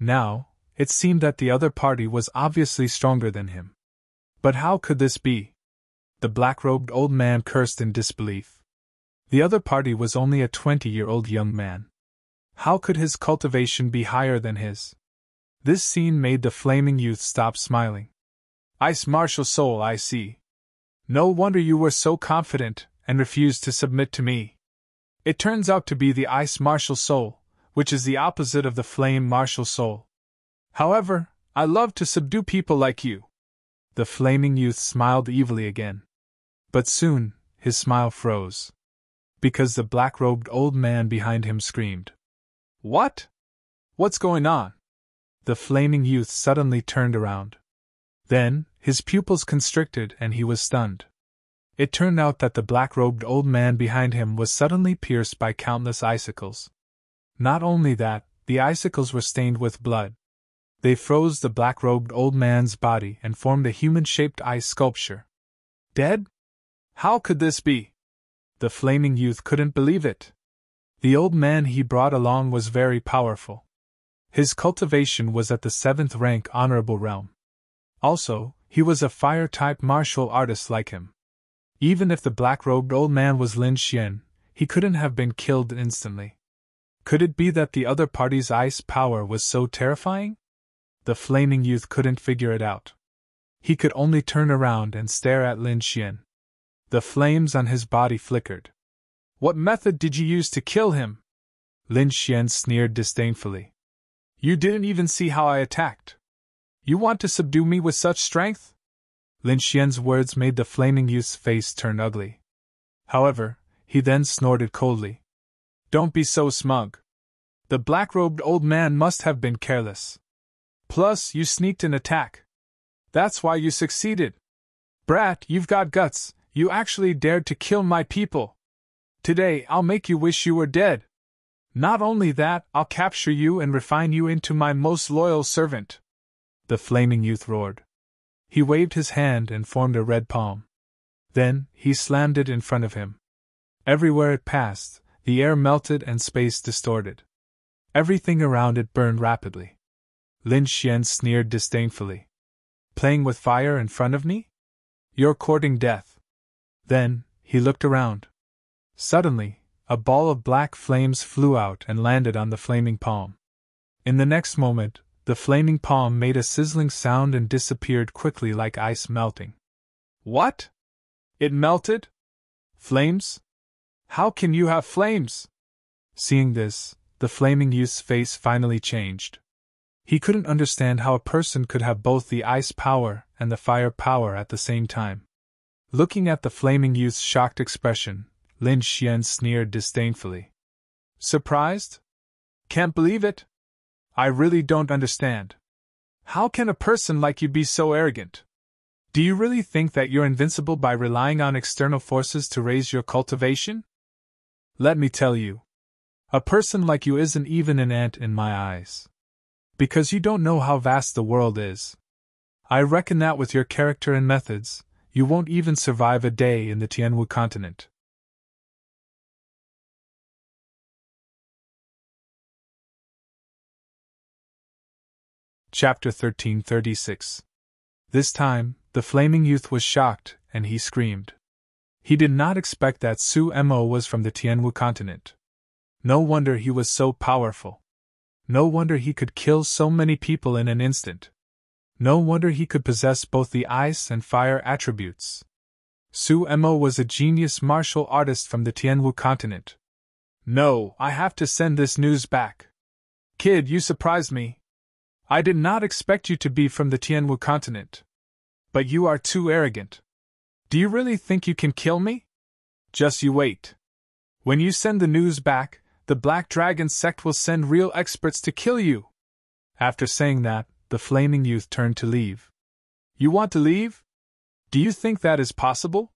Now, it seemed that the other party was obviously stronger than him. But how could this be? The black-robed old man cursed in disbelief. The other party was only a 20-year-old young man. How could his cultivation be higher than his? This scene made the flaming youth stop smiling. Ice martial soul, I see. No wonder you were so confident and refused to submit to me. It turns out to be the ice martial soul, which is the opposite of the flame martial soul. However, I love to subdue people like you. The flaming youth smiled evilly again. But soon, his smile froze. Because the black-robed old man behind him screamed. What? What's going on? The flaming youth suddenly turned around. Then, his pupils constricted and he was stunned. It turned out that the black-robed old man behind him was suddenly pierced by countless icicles. Not only that, the icicles were stained with blood. They froze the black-robed old man's body and formed a human-shaped ice sculpture. Dead? How could this be? The flaming youth couldn't believe it. The old man he brought along was very powerful. His cultivation was at the 7th rank honorable realm. Also, he was a fire-type martial artist like him. Even if the black-robed old man was Lin Xian, he couldn't have been killed instantly. Could it be that the other party's ice power was so terrifying? The flaming youth couldn't figure it out. He could only turn around and stare at Lin Xian. The flames on his body flickered. What method did you use to kill him? Lin Xian sneered disdainfully. You didn't even see how I attacked. You want to subdue me with such strength? Lin Xian's words made the flaming youth's face turn ugly. However, he then snorted coldly. Don't be so smug. The black-robed old man must have been careless. Plus, you sneaked an attack. That's why you succeeded. Brat, you've got guts, you actually dared to kill my people. Today, I'll make you wish you were dead. Not only that, I'll capture you and refine you into my most loyal servant. The flaming youth roared. He waved his hand and formed a red palm. Then, he slammed it in front of him. Everywhere it passed, the air melted and space distorted. Everything around it burned rapidly. Lin Xian sneered disdainfully. Playing with fire in front of me? You're courting death. Then, he looked around. Suddenly, a ball of black flames flew out and landed on the flaming palm. In the next moment, the flaming palm made a sizzling sound and disappeared quickly like ice melting. What? It melted? Flames? How can you have flames? Seeing this, the flaming youth's face finally changed. He couldn't understand how a person could have both the ice power and the fire power at the same time. Looking at the flaming youth's shocked expression, Lin Xian sneered disdainfully. Surprised? Can't believe it? I really don't understand. How can a person like you be so arrogant? Do you really think that you're invincible by relying on external forces to raise your cultivation? Let me tell you. A person like you isn't even an ant in my eyes. Because you don't know how vast the world is. I reckon that with your character and methods, you won't even survive a day in the Tianwu continent. Chapter 1336. This time, the flaming youth was shocked, and he screamed. He did not expect that Su Mo was from the Tianwu continent. No wonder he was so powerful. No wonder he could kill so many people in an instant. No wonder he could possess both the ice and fire attributes. Su Mo was a genius martial artist from the Tianwu continent. No, I have to send this news back. Kid, you surprised me. I did not expect you to be from the Tianwu continent. But you are too arrogant. Do you really think you can kill me? Just you wait. When you send the news back, the Black Dragon sect will send real experts to kill you. After saying that, the flaming youth turned to leave. You want to leave? Do you think that is possible?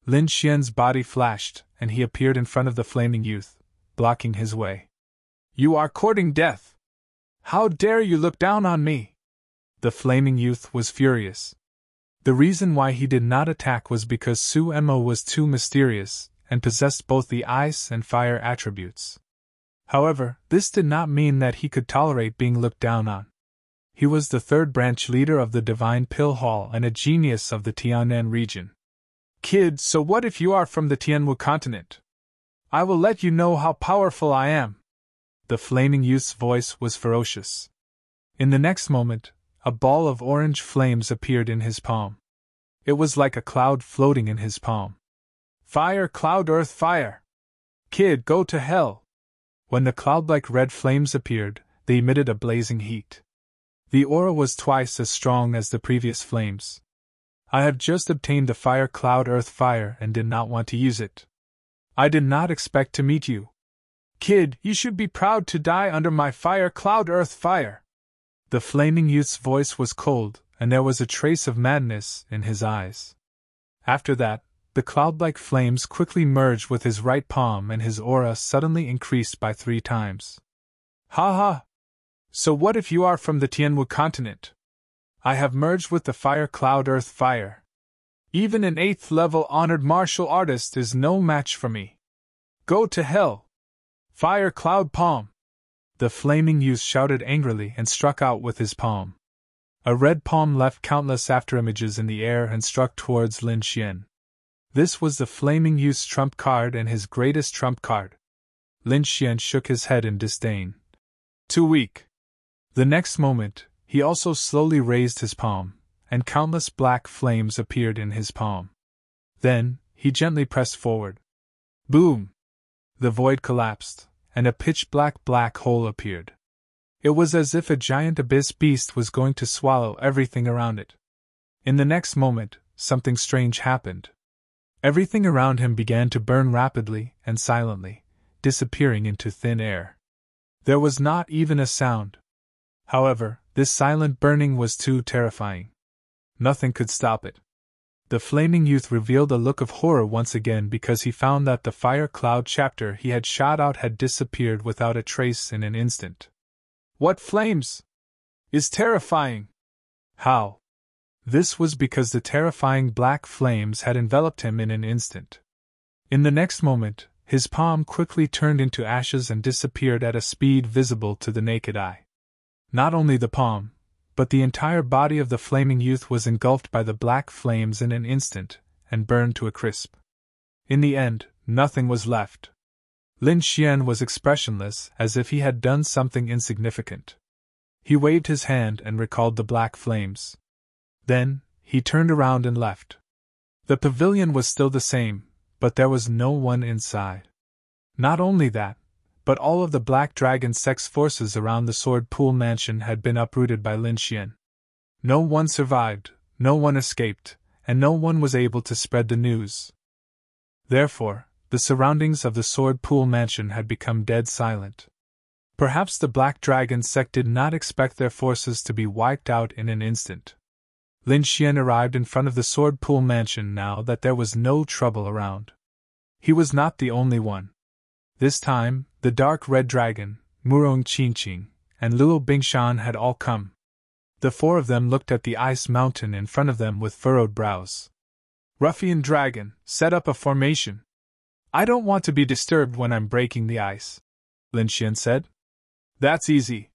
Lin Xian's body flashed, and he appeared in front of the flaming youth, blocking his way. You are courting death. How dare you look down on me? The flaming youth was furious. The reason why he did not attack was because Su Emo was too mysterious and possessed both the ice and fire attributes. However, this did not mean that he could tolerate being looked down on. He was the third branch leader of the Divine Pill Hall and a genius of the Tianan region. Kid, so what if you are from the Tianwu continent? I will let you know how powerful I am. The flaming youth's voice was ferocious. In the next moment, a ball of orange flames appeared in his palm. It was like a cloud floating in his palm. Fire, cloud, earth, fire! Kid, go to hell! When the cloud-like red flames appeared, they emitted a blazing heat. The aura was twice as strong as the previous flames. I have just obtained the fire, cloud, earth, fire and did not want to use it. I did not expect to meet you. Kid, you should be proud to die under my fire, cloud, earth, fire! The flaming youth's voice was cold, and there was a trace of madness in his eyes. After that, the cloud-like flames quickly merged with his right palm and his aura suddenly increased by 3 times. Ha ha! So what if you are from the Tianwu continent? I have merged with the fire, cloud, earth, fire. Even an 8th level honored martial artist is no match for me. Go to hell! Fire, cloud, palm! The flaming youth shouted angrily and struck out with his palm. A red palm left countless afterimages in the air and struck towards Lin Xian. This was the flaming youth's trump card and his greatest trump card. Lin Xian shook his head in disdain. Too weak. The next moment, he also slowly raised his palm, and countless black flames appeared in his palm. Then, he gently pressed forward. Boom! The void collapsed, and a pitch-black black hole appeared. It was as if a giant abyss beast was going to swallow everything around it. In the next moment, something strange happened. Everything around him began to burn rapidly and silently, disappearing into thin air. There was not even a sound. However, this silent burning was too terrifying. Nothing could stop it. The flaming youth revealed a look of horror once again because he found that the fire cloud chapter he had shot out had disappeared without a trace in an instant. What flames? Is terrifying! How? This was because the terrifying black flames had enveloped him in an instant. In the next moment, his palm quickly turned into ashes and disappeared at a speed visible to the naked eye. Not only the palm, but the entire body of the flaming youth was engulfed by the black flames in an instant, and burned to a crisp. In the end, nothing was left. Lin Xian was expressionless, as if he had done something insignificant. He waved his hand and recalled the black flames. Then, he turned around and left. The pavilion was still the same, but there was no one inside. Not only that, but all of the Black Dragon sex forces around the Sword Pool Mansion had been uprooted by Lin Xian. No one survived, no one escaped, and no one was able to spread the news. Therefore, the surroundings of the Sword Pool Mansion had become dead silent. Perhaps the Black Dragon sect did not expect their forces to be wiped out in an instant. Lin Xian arrived in front of the Sword Pool Mansion now that there was no trouble around. He was not the only one. This time, the Dark Red Dragon, Murong Qingqing, and Luo Bingshan had all come. The 4 of them looked at the ice mountain in front of them with furrowed brows. Ruffian Dragon, set up a formation. I don't want to be disturbed when I'm breaking the ice, Lin Xian said. That's easy.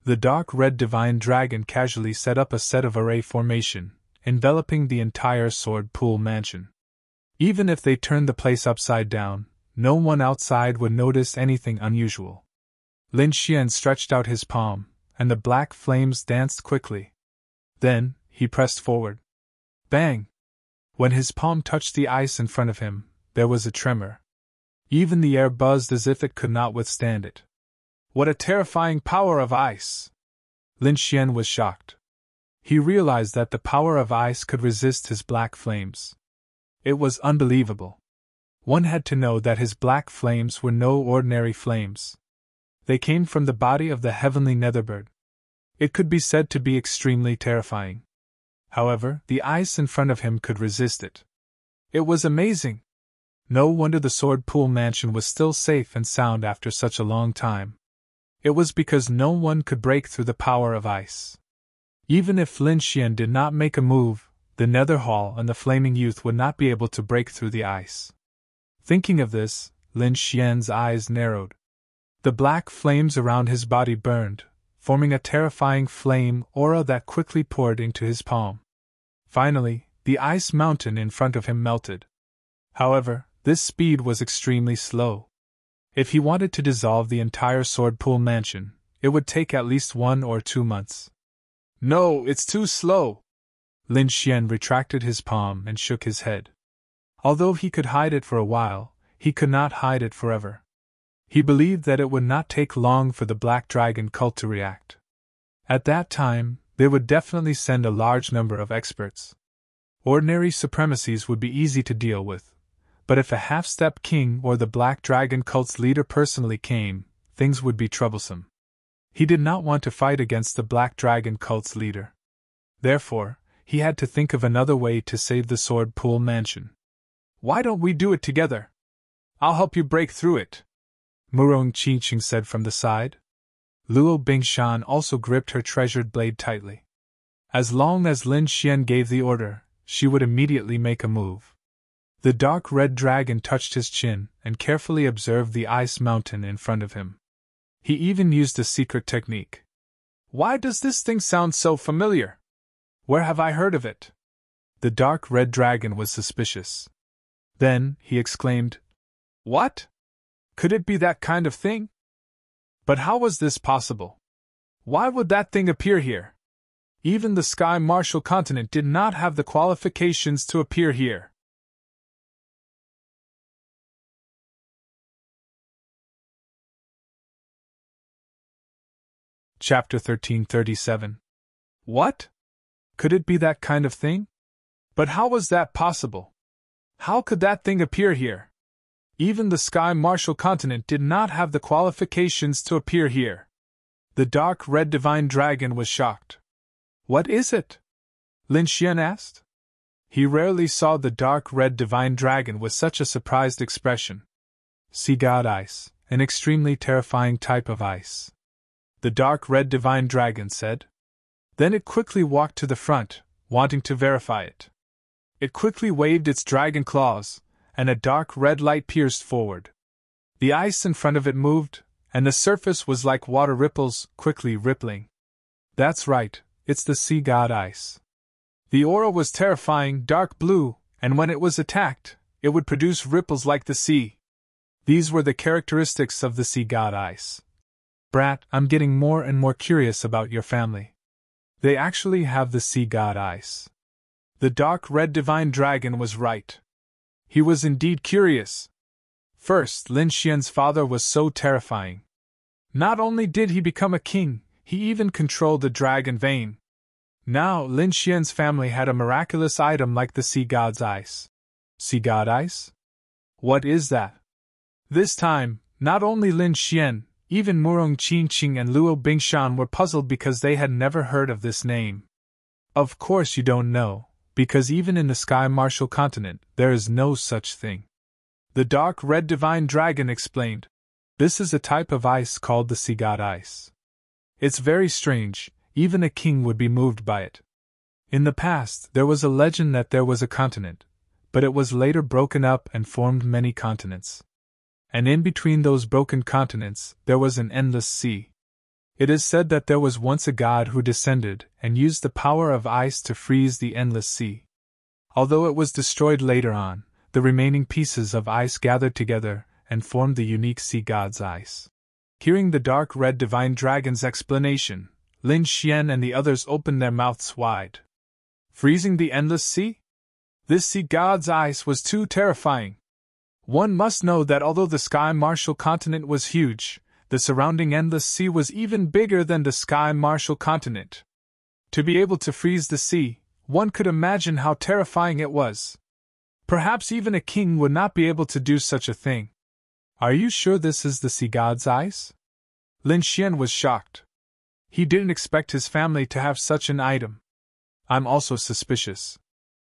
The Dark Red Divine Dragon casually set up a set of array formation, enveloping the entire Sword Pool Mansion. Even if they turned the place upside down, no one outside would notice anything unusual. Lin Xian stretched out his palm, and the black flames danced quickly. Then, he pressed forward. Bang! When his palm touched the ice in front of him, there was a tremor. Even the air buzzed as if it could not withstand it. What a terrifying power of ice! Lin Xian was shocked. He realized that the power of ice could resist his black flames. It was unbelievable. One had to know that his black flames were no ordinary flames. They came from the body of the heavenly Netherbird. It could be said to be extremely terrifying. However, the ice in front of him could resist it. It was amazing. No wonder the Sword Pool Mansion was still safe and sound after such a long time. It was because no one could break through the power of ice. Even if Lin Xian did not make a move, the Nether Hall and the Flaming Youth would not be able to break through the ice. Thinking of this, Lin Xian's eyes narrowed. The black flames around his body burned, forming a terrifying flame aura that quickly poured into his palm. Finally, the ice mountain in front of him melted. However, this speed was extremely slow. If he wanted to dissolve the entire Sword Pool mansion, it would take at least 1 or 2 months. No, it's too slow. Lin Xian retracted his palm and shook his head. Although he could hide it for a while, he could not hide it forever. He believed that it would not take long for the Black Dragon cult to react. At that time, they would definitely send a large number of experts. Ordinary supremacies would be easy to deal with, but if a half-step king or the Black Dragon cult's leader personally came, things would be troublesome. He did not want to fight against the Black Dragon cult's leader. Therefore, he had to think of another way to save the Sword Pool mansion. Why don't we do it together? I'll help you break through it, Murong Qingqing said from the side. Luo Bingshan also gripped her treasured blade tightly. As long as Lin Xian gave the order, she would immediately make a move. The dark red dragon touched his chin and carefully observed the ice mountain in front of him. He even used a secret technique. Why does this thing sound so familiar? Where have I heard of it? The dark red dragon was suspicious. Then, he exclaimed, What? Could it be that kind of thing? But how was this possible? Why would that thing appear here? Even the Sky Martial Continent did not have the qualifications to appear here. Chapter 1337. What? Could it be that kind of thing? But how was that possible? How could that thing appear here? Even the Sky Martial Continent did not have the qualifications to appear here. The dark red divine dragon was shocked. What is it? Lin Xian asked. He rarely saw the dark red divine dragon with such a surprised expression. Sea God Ice, an extremely terrifying type of ice, the dark red divine dragon said. Then it quickly walked to the front, wanting to verify it. It quickly waved its dragon claws, and a dark red light pierced forward. The ice in front of it moved, and the surface was like water ripples, quickly rippling. That's right, it's the Sea God Ice. The aura was terrifying, dark blue, and when it was attacked, it would produce ripples like the sea. These were the characteristics of the Sea God Ice. Brat, I'm getting more and more curious about your family. They actually have the Sea God Ice. The dark red divine dragon was right. He was indeed curious. First, Lin Xian's father was so terrifying. Not only did he become a king, he even controlled the dragon vein. Now, Lin Xian's family had a miraculous item like the Sea God's Ice. Sea God Ice? What is that? This time, not only Lin Xian, even Murong Qingqing and Luo Bingshan were puzzled because they had never heard of this name. Of course you don't know, because even in the Sky Martial Continent, there is no such thing. The dark red divine dragon explained. This is a type of ice called the Sea God Ice. It's very strange, even a king would be moved by it. In the past, there was a legend that there was a continent, but it was later broken up and formed many continents. And in between those broken continents, there was an endless sea. It is said that there was once a god who descended and used the power of ice to freeze the endless sea. Although it was destroyed later on, the remaining pieces of ice gathered together and formed the unique Sea God's Ice. Hearing the dark red divine dragon's explanation, Lin Xian and the others opened their mouths wide. Freezing the endless sea? This Sea God's Ice was too terrifying. One must know that although the Sky Martial Continent was huge, the surrounding endless sea was even bigger than the Sky Martial Continent. To be able to freeze the sea, one could imagine how terrifying it was. Perhaps even a king would not be able to do such a thing. Are you sure this is the Sea God's Ice? Lin Xian was shocked. He didn't expect his family to have such an item. I'm also suspicious.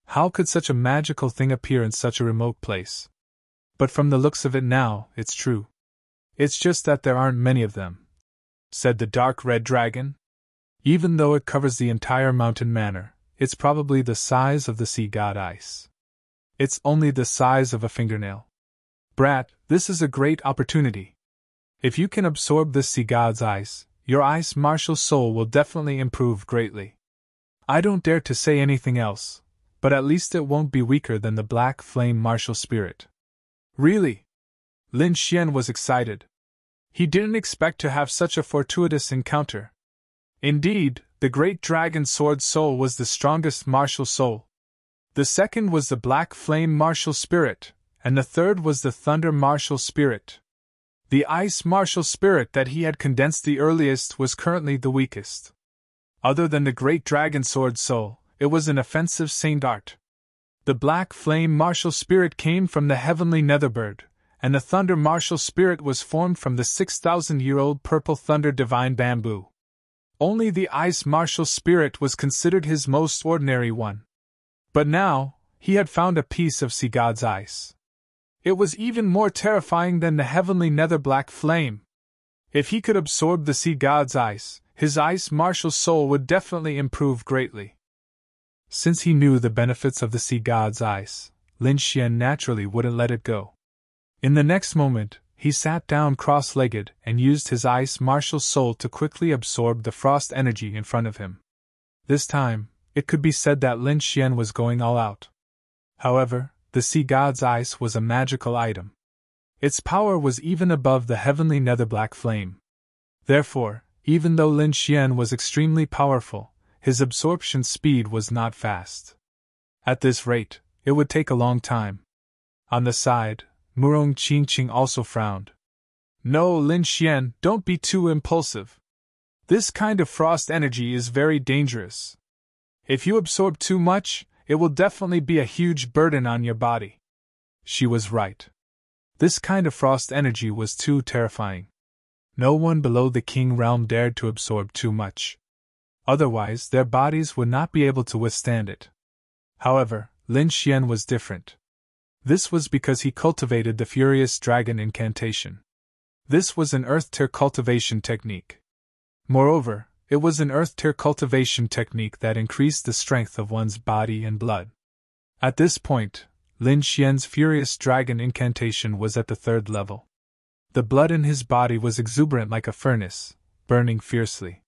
How could such a magical thing appear in such a remote place? But from the looks of it now, it's true. It's just that there aren't many of them, said the dark red dragon. Even though it covers the entire mountain manor, it's probably the size of the sea god ice. It's only the size of a fingernail. Brat, this is a great opportunity. If you can absorb this sea god's ice, your ice martial soul will definitely improve greatly. I don't dare to say anything else, but at least it won't be weaker than the black flame martial spirit. Really? Lin Xian was excited. He didn't expect to have such a fortuitous encounter. Indeed, the great dragon sword soul was the strongest martial soul. The second was the black flame martial spirit, and the third was the thunder martial spirit. The ice martial spirit that he had condensed the earliest was currently the weakest. Other than the great dragon sword soul, it was an offensive saint art. The black flame martial spirit came from the heavenly netherbird, and the thunder martial spirit was formed from the 6,000-year-old purple thunder divine bamboo. Only the ice martial spirit was considered his most ordinary one. But now, he had found a piece of sea god's ice. It was even more terrifying than the heavenly nether black flame. If he could absorb the sea god's ice, his ice martial soul would definitely improve greatly. Since he knew the benefits of the sea god's ice, Lin Xian naturally wouldn't let it go. In the next moment, he sat down cross-legged and used his ice martial soul to quickly absorb the frost energy in front of him. This time, it could be said that Lin Xian was going all out. However, the sea god's ice was a magical item. Its power was even above the heavenly nether black flame. Therefore, even though Lin Xian was extremely powerful, his absorption speed was not fast. At this rate, it would take a long time. On the side, Murong Qingqing also frowned. No, Lin Xian, don't be too impulsive. This kind of frost energy is very dangerous. If you absorb too much, it will definitely be a huge burden on your body. She was right. This kind of frost energy was too terrifying. No one below the king realm dared to absorb too much. Otherwise, their bodies would not be able to withstand it. However, Lin Xian was different. This was because he cultivated the Furious Dragon incantation. This was an earth tier cultivation technique. Moreover, it was an earth tier cultivation technique that increased the strength of one's body and blood. At this point, Lin Xian's Furious Dragon incantation was at the 3rd level. The blood in his body was exuberant like a furnace, burning fiercely.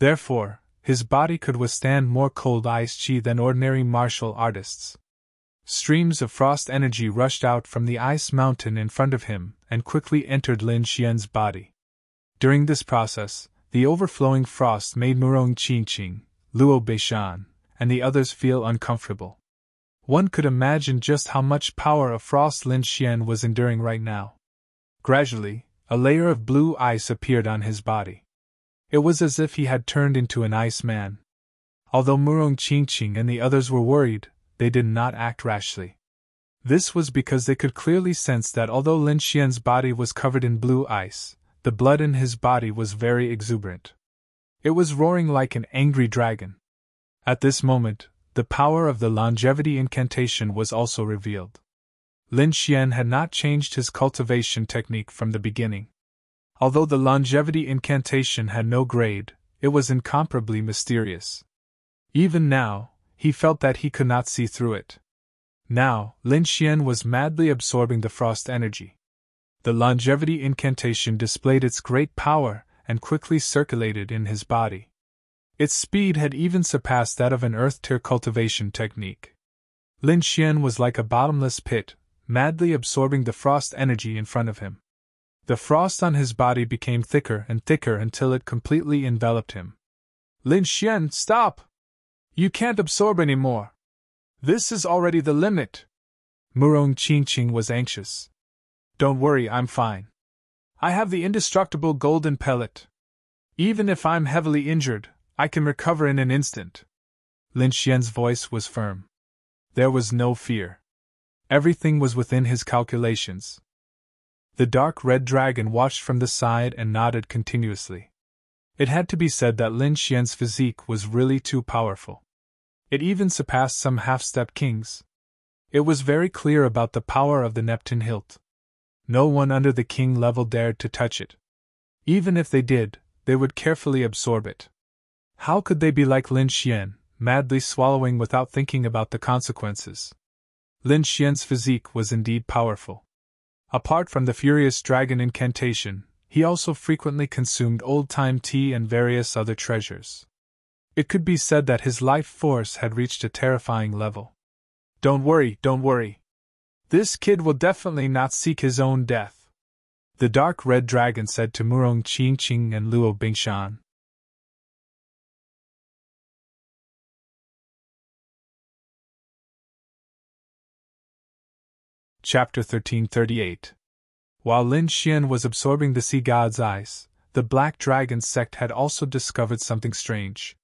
Therefore, his body could withstand more cold ice chi than ordinary martial artists. Streams of frost energy rushed out from the ice mountain in front of him and quickly entered Lin Xian's body. During this process, the overflowing frost made Murong Qingqing, Luo Beishan, and the others feel uncomfortable. One could imagine just how much power of frost Lin Xian was enduring right now. Gradually, a layer of blue ice appeared on his body. It was as if he had turned into an ice man. Although Murong Qingqing and the others were worried, they did not act rashly. This was because they could clearly sense that although Lin Xian's body was covered in blue ice, the blood in his body was very exuberant. It was roaring like an angry dragon. At this moment, the power of the longevity incantation was also revealed. Lin Xian had not changed his cultivation technique from the beginning. Although the longevity incantation had no grade, it was incomparably mysterious. Even now, he felt that he could not see through it. Now, Lin Xian was madly absorbing the frost energy. The longevity incantation displayed its great power and quickly circulated in his body. Its speed had even surpassed that of an earth-tier cultivation technique. Lin Xian was like a bottomless pit, madly absorbing the frost energy in front of him. The frost on his body became thicker and thicker until it completely enveloped him. Lin Xian, stop! You can't absorb any more. This is already the limit. Murong Qingqing was anxious. Don't worry, I'm fine. I have the indestructible golden pellet. Even if I'm heavily injured, I can recover in an instant. Lin Xian's voice was firm. There was no fear. Everything was within his calculations. The dark red dragon watched from the side and nodded continuously. It had to be said that Lin Xian's physique was really too powerful. It even surpassed some half-step kings. It was very clear about the power of the Neptune hilt. No one under the king level dared to touch it. Even if they did, they would carefully absorb it. How could they be like Lin Xian, madly swallowing without thinking about the consequences. Lin Xian's physique was indeed powerful. Apart from the furious dragon incantation, he also frequently consumed old-time tea and various other treasures. It could be said that his life force had reached a terrifying level. Don't worry. This kid will definitely not seek his own death," the dark red dragon said to Murong Qingqing and Luo Bingshan. Chapter 1338. While Lin Xian was absorbing the sea god's eyes, the Black Dragon sect had also discovered something strange.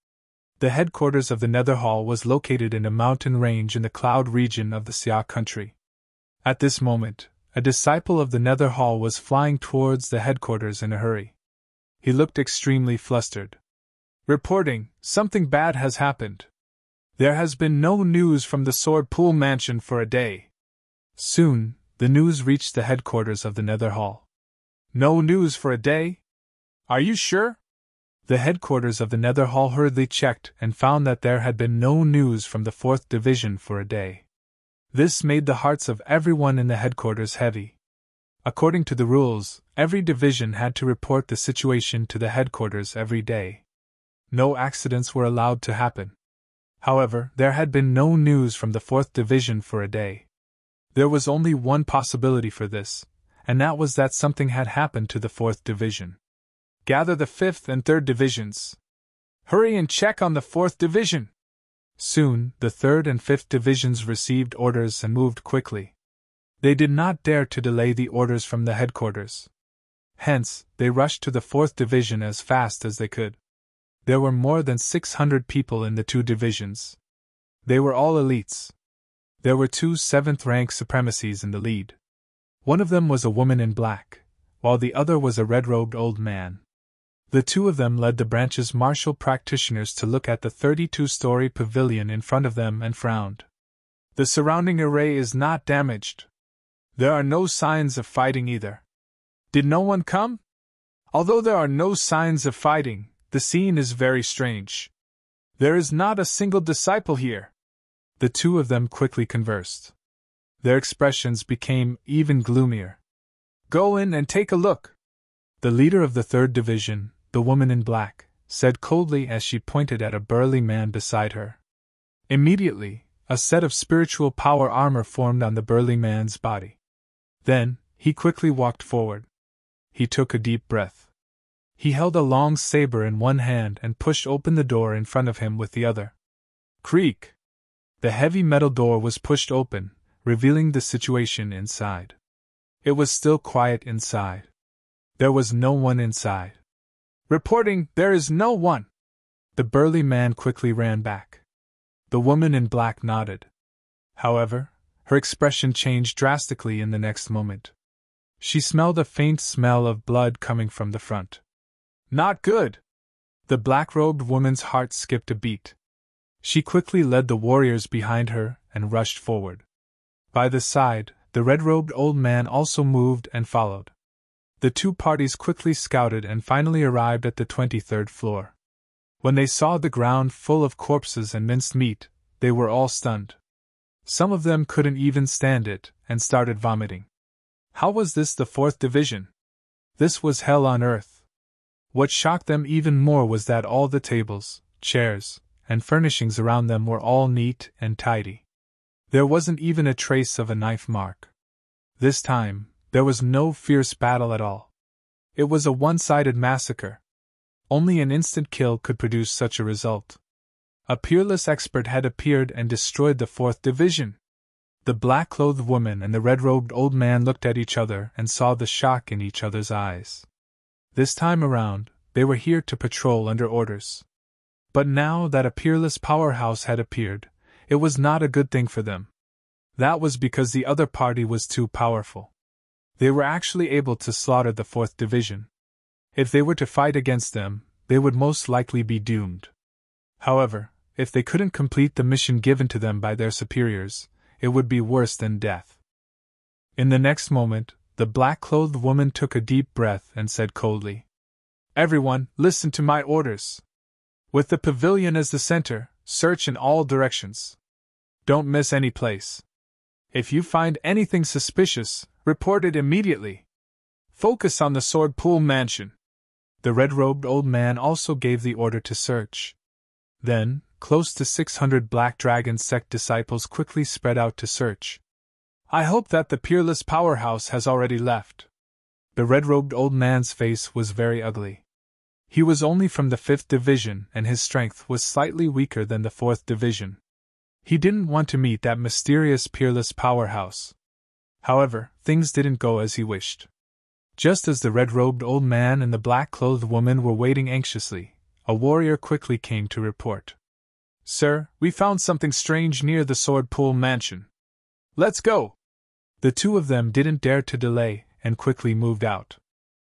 The headquarters of the Nether Hall was located in a mountain range in the cloud region of the Xia country. At this moment, a disciple of the Nether Hall was flying towards the headquarters in a hurry. He looked extremely flustered. "Reporting, something bad has happened. There has been no news from the Sword Pool Mansion for a day." Soon, the news reached the headquarters of the Nether Hall. "No news for a day? Are you sure?" The headquarters of the Nether Hall hurriedly checked and found that there had been no news from the 4th Division for a day. This made the hearts of everyone in the headquarters heavy. According to the rules, every division had to report the situation to the headquarters every day. No accidents were allowed to happen. However, there had been no news from the 4th Division for a day. There was only one possibility for this, and that was that something had happened to the 4th Division. "Gather the 5th and 3rd Divisions. Hurry and check on the 4th Division." Soon, the 3rd and 5th Divisions received orders and moved quickly. They did not dare to delay the orders from the headquarters. Hence, they rushed to the 4th Division as fast as they could. There were more than 600 people in the 2 divisions. They were all elites. There were 2 7th-rank supremacies in the lead. One of them was a woman in black, while the other was a red-robed old man. The 2 of them led the branch's martial practitioners to look at the 32-story pavilion in front of them and frowned. "The surrounding array is not damaged. There are no signs of fighting either. Did no one come? Although there are no signs of fighting, the scene is very strange. There is not a single disciple here." The 2 of them quickly conversed. Their expressions became even gloomier. "Go in and take a look." The leader of the 3rd Division, the woman in black, said coldly as she pointed at a burly man beside her. Immediately, a set of spiritual power armor formed on the burly man's body. Then, he quickly walked forward. He took a deep breath. He held a long saber in one hand and pushed open the door in front of him with the other. Creak! The heavy metal door was pushed open, revealing the situation inside. It was still quiet inside. There was no one inside. "Reporting, there is no one!" The burly man quickly ran back. The woman in black nodded. However, her expression changed drastically in the next moment. She smelled a faint smell of blood coming from the front. "Not good!" The black-robed woman's heart skipped a beat. She quickly led the warriors behind her and rushed forward. By the side, the red-robed old man also moved and followed. The 2 parties quickly scouted and finally arrived at the 23rd floor. When they saw the ground full of corpses and minced meat, they were all stunned. Some of them couldn't even stand it and started vomiting. How was this the 4th Division? This was hell on earth. What shocked them even more was that all the tables, chairs, and furnishings around them were all neat and tidy. There wasn't even a trace of a knife mark. This time, there was no fierce battle at all. It was a one-sided massacre. Only an instant kill could produce such a result. A peerless expert had appeared and destroyed the 4th Division. The black-clothed woman and the red-robed old man looked at each other and saw the shock in each other's eyes. This time around, they were here to patrol under orders. But now that a peerless powerhouse had appeared, it was not a good thing for them. That was because the other party was too powerful. They were actually able to slaughter the 4th Division. If they were to fight against them, they would most likely be doomed. However, if they couldn't complete the mission given to them by their superiors, it would be worse than death. In the next moment, the black-clothed woman took a deep breath and said coldly, "Everyone, listen to my orders. With the pavilion as the center, Search in all directions. Don't miss any place. If you find anything suspicious, report it immediately. Focus on the Sword Pool Mansion." The red-robed old man also gave the order to search. Then, close to 600 Black Dragon sect disciples quickly spread out to search. "I hope that the peerless powerhouse has already left." The red-robed old man's face was very ugly. He was only from the 5th Division and his strength was slightly weaker than the 4th Division. He didn't want to meet that mysterious peerless powerhouse. However, things didn't go as he wished. Just as the red-robed old man and the black-clothed woman were waiting anxiously, a warrior quickly came to report. "Sir, we found something strange near the Sword Pool Mansion. Let's go!" The two of them didn't dare to delay and quickly moved out.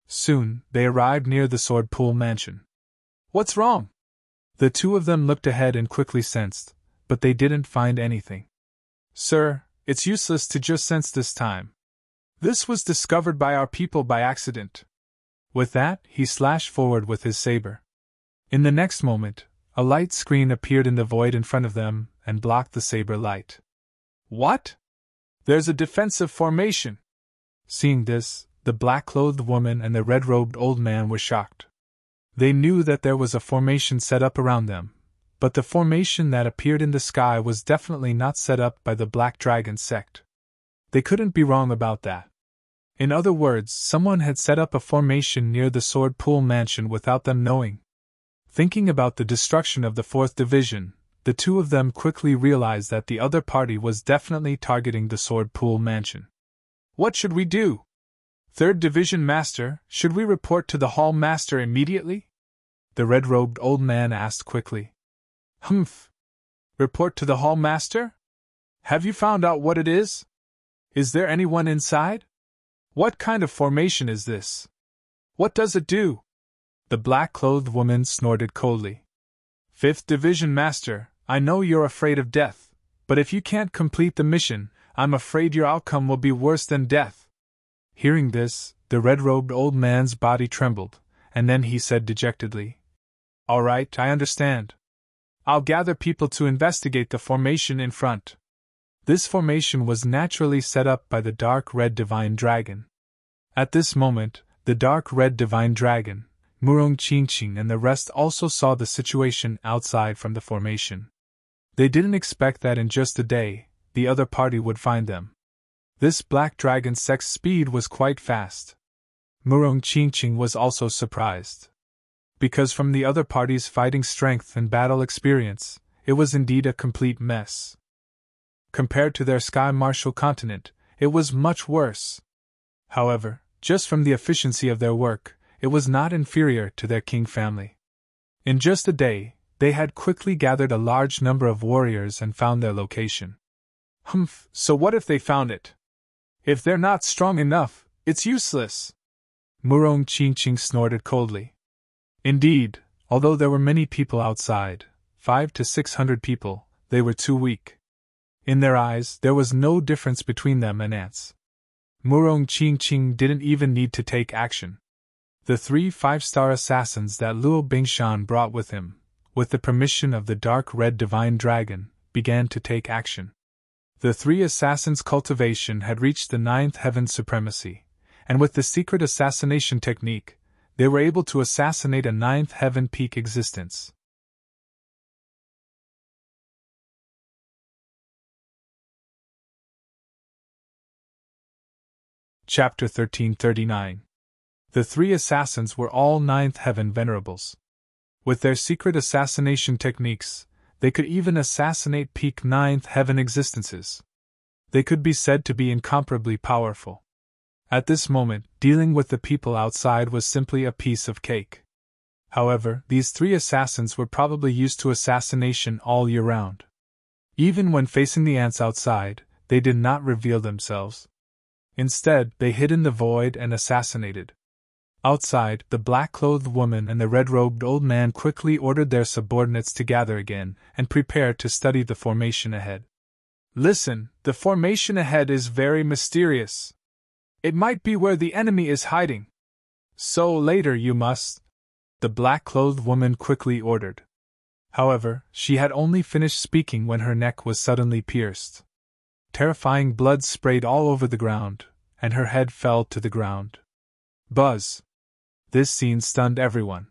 Soon, they arrived near the Sword Pool Mansion. "What's wrong?" The two of them looked ahead and quickly sensed, but they didn't find anything. "Sir, it's useless to just sense this time. This was discovered by our people by accident." With that, he slashed forward with his saber. In the next moment, a light screen appeared in the void in front of them and blocked the saber light. "What? There's a defensive formation!" Seeing this, the black-clothed woman and the red-robed old man were shocked. They knew that there was a formation set up around them, but the formation that appeared in the sky was definitely not set up by the Black Dragon sect. They couldn't be wrong about that. In other words, someone had set up a formation near the Sword Pool Mansion without them knowing. Thinking about the destruction of the 4th Division, the two of them quickly realized that the other party was definitely targeting the Sword Pool Mansion. "What should we do? 3rd Division Master, should we report to the Hall Master immediately?" The red-robed old man asked quickly. "Humph! Report to the Hall Master? Have you found out what it is? Is there anyone inside? What kind of formation is this? What does it do?" The black-clothed woman snorted coldly. "5th Division Master, I know you're afraid of death, but if you can't complete the mission, I'm afraid your outcome will be worse than death." Hearing this, the red-robed old man's body trembled, and then he said dejectedly, "All right, I understand. I'll gather people to investigate the formation in front." This formation was naturally set up by the Dark Red Divine Dragon. At this moment, the Dark Red Divine Dragon, Murong Qingqing and the rest also saw the situation outside from the formation. They didn't expect that in just a day, the other party would find them. This Black Dragon sect's speed was quite fast. Murong Qingqing was also surprised. Because from the other party's fighting strength and battle experience, it was indeed a complete mess. Compared to their Sky Martial continent, it was much worse. However, just from the efficiency of their work, it was not inferior to their king family. In just a day, they had quickly gathered a large number of warriors and found their location. "Humph, so what if they found it? If they're not strong enough, it's useless." Murong Qingqing snorted coldly. Indeed, although there were many people outside, 500 to 600 people, they were too weak. In their eyes, there was no difference between them and ants. Murong Qingqing didn't even need to take action. The 3 5-star assassins that Luo Bingshan brought with him, with the permission of the Dark Red Divine Dragon, began to take action. The 3 assassins' cultivation had reached the 9th heaven supremacy, and with the secret assassination technique, they were able to assassinate a 9th heaven peak existence. Chapter 1339. The 3 assassins were all 9th heaven venerables. With their secret assassination techniques, they could even assassinate peak 9th heaven existences. They could be said to be incomparably powerful. At this moment, dealing with the people outside was simply a piece of cake. However, these 3 assassins were probably used to assassination all year round. Even when facing the ants outside, they did not reveal themselves. Instead, they hid in the void and assassinated. Outside, the black-clothed woman and the red-robed old man quickly ordered their subordinates to gather again and prepare to study the formation ahead. "Listen, the formation ahead is very mysterious. It might be where the enemy is hiding. So later you must," the black-clothed woman quickly ordered. However, she had only finished speaking when her neck was suddenly pierced. Terrifying blood sprayed all over the ground, and her head fell to the ground. Buzz! This scene stunned everyone.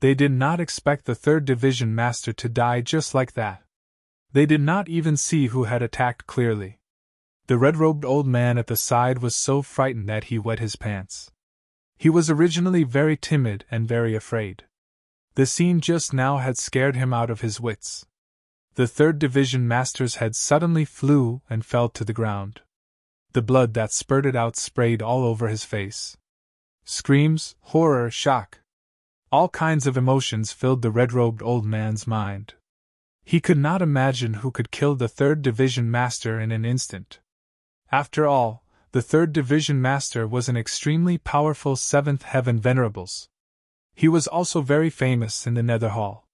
They did not expect the 3rd Division Master to die just like that. They did not even see who had attacked clearly. The red-robed old man at the side was so frightened that he wet his pants. He was originally very timid and very afraid. The scene just now had scared him out of his wits. The 3rd Division Master's head suddenly flew and fell to the ground. The blood that spurted out sprayed all over his face. Screams, horror, shock. All kinds of emotions filled the red-robed old man's mind. He could not imagine who could kill the 3rd Division Master in an instant. After all, the 3rd Division Master was an extremely powerful 7th Heaven Venerables. He was also very famous in the Nether Hall.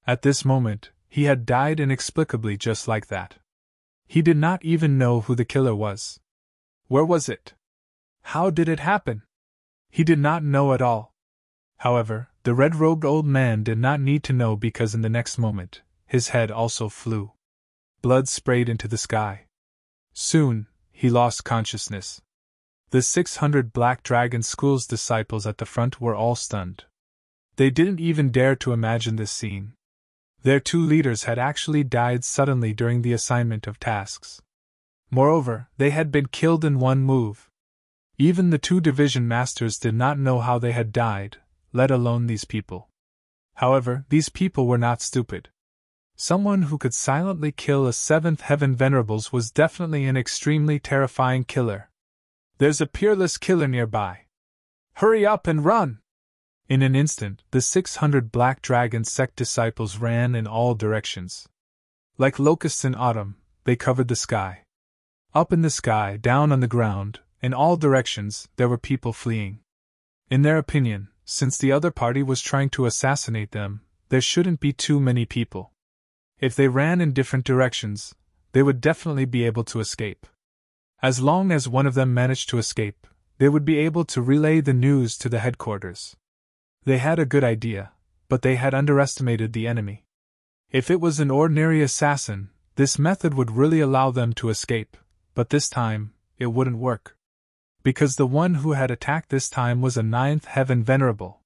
At this moment, he had died inexplicably just like that. He did not even know who the killer was. Where was it? How did it happen? He did not know at all. However, the red-robed old man did not need to know because in the next moment, his head also flew. Blood sprayed into the sky. Soon, he lost consciousness. The 600 Black Dragon School's disciples at the front were all stunned. They didn't even dare to imagine this scene. Their 2 leaders had actually died suddenly during the assignment of tasks. Moreover, they had been killed in one move. Even the 2 division masters did not know how they had died, let alone these people. However, these people were not stupid. Someone who could silently kill a 7th Heaven Venerables was definitely an extremely terrifying killer. There's a peerless killer nearby. Hurry up and run! In an instant, the 600 Black Dragon sect disciples ran in all directions. Like locusts in autumn, they covered the sky. Up in the sky, down on the ground, in all directions, there were people fleeing. In their opinion, since the other party was trying to assassinate them, there shouldn't be too many people. If they ran in different directions, they would definitely be able to escape. As long as one of them managed to escape, they would be able to relay the news to the headquarters. They had a good idea, but they had underestimated the enemy. If it was an ordinary assassin, this method would really allow them to escape, but this time, it wouldn't work. Because the one who had attacked this time was a 9th Heaven Venerable.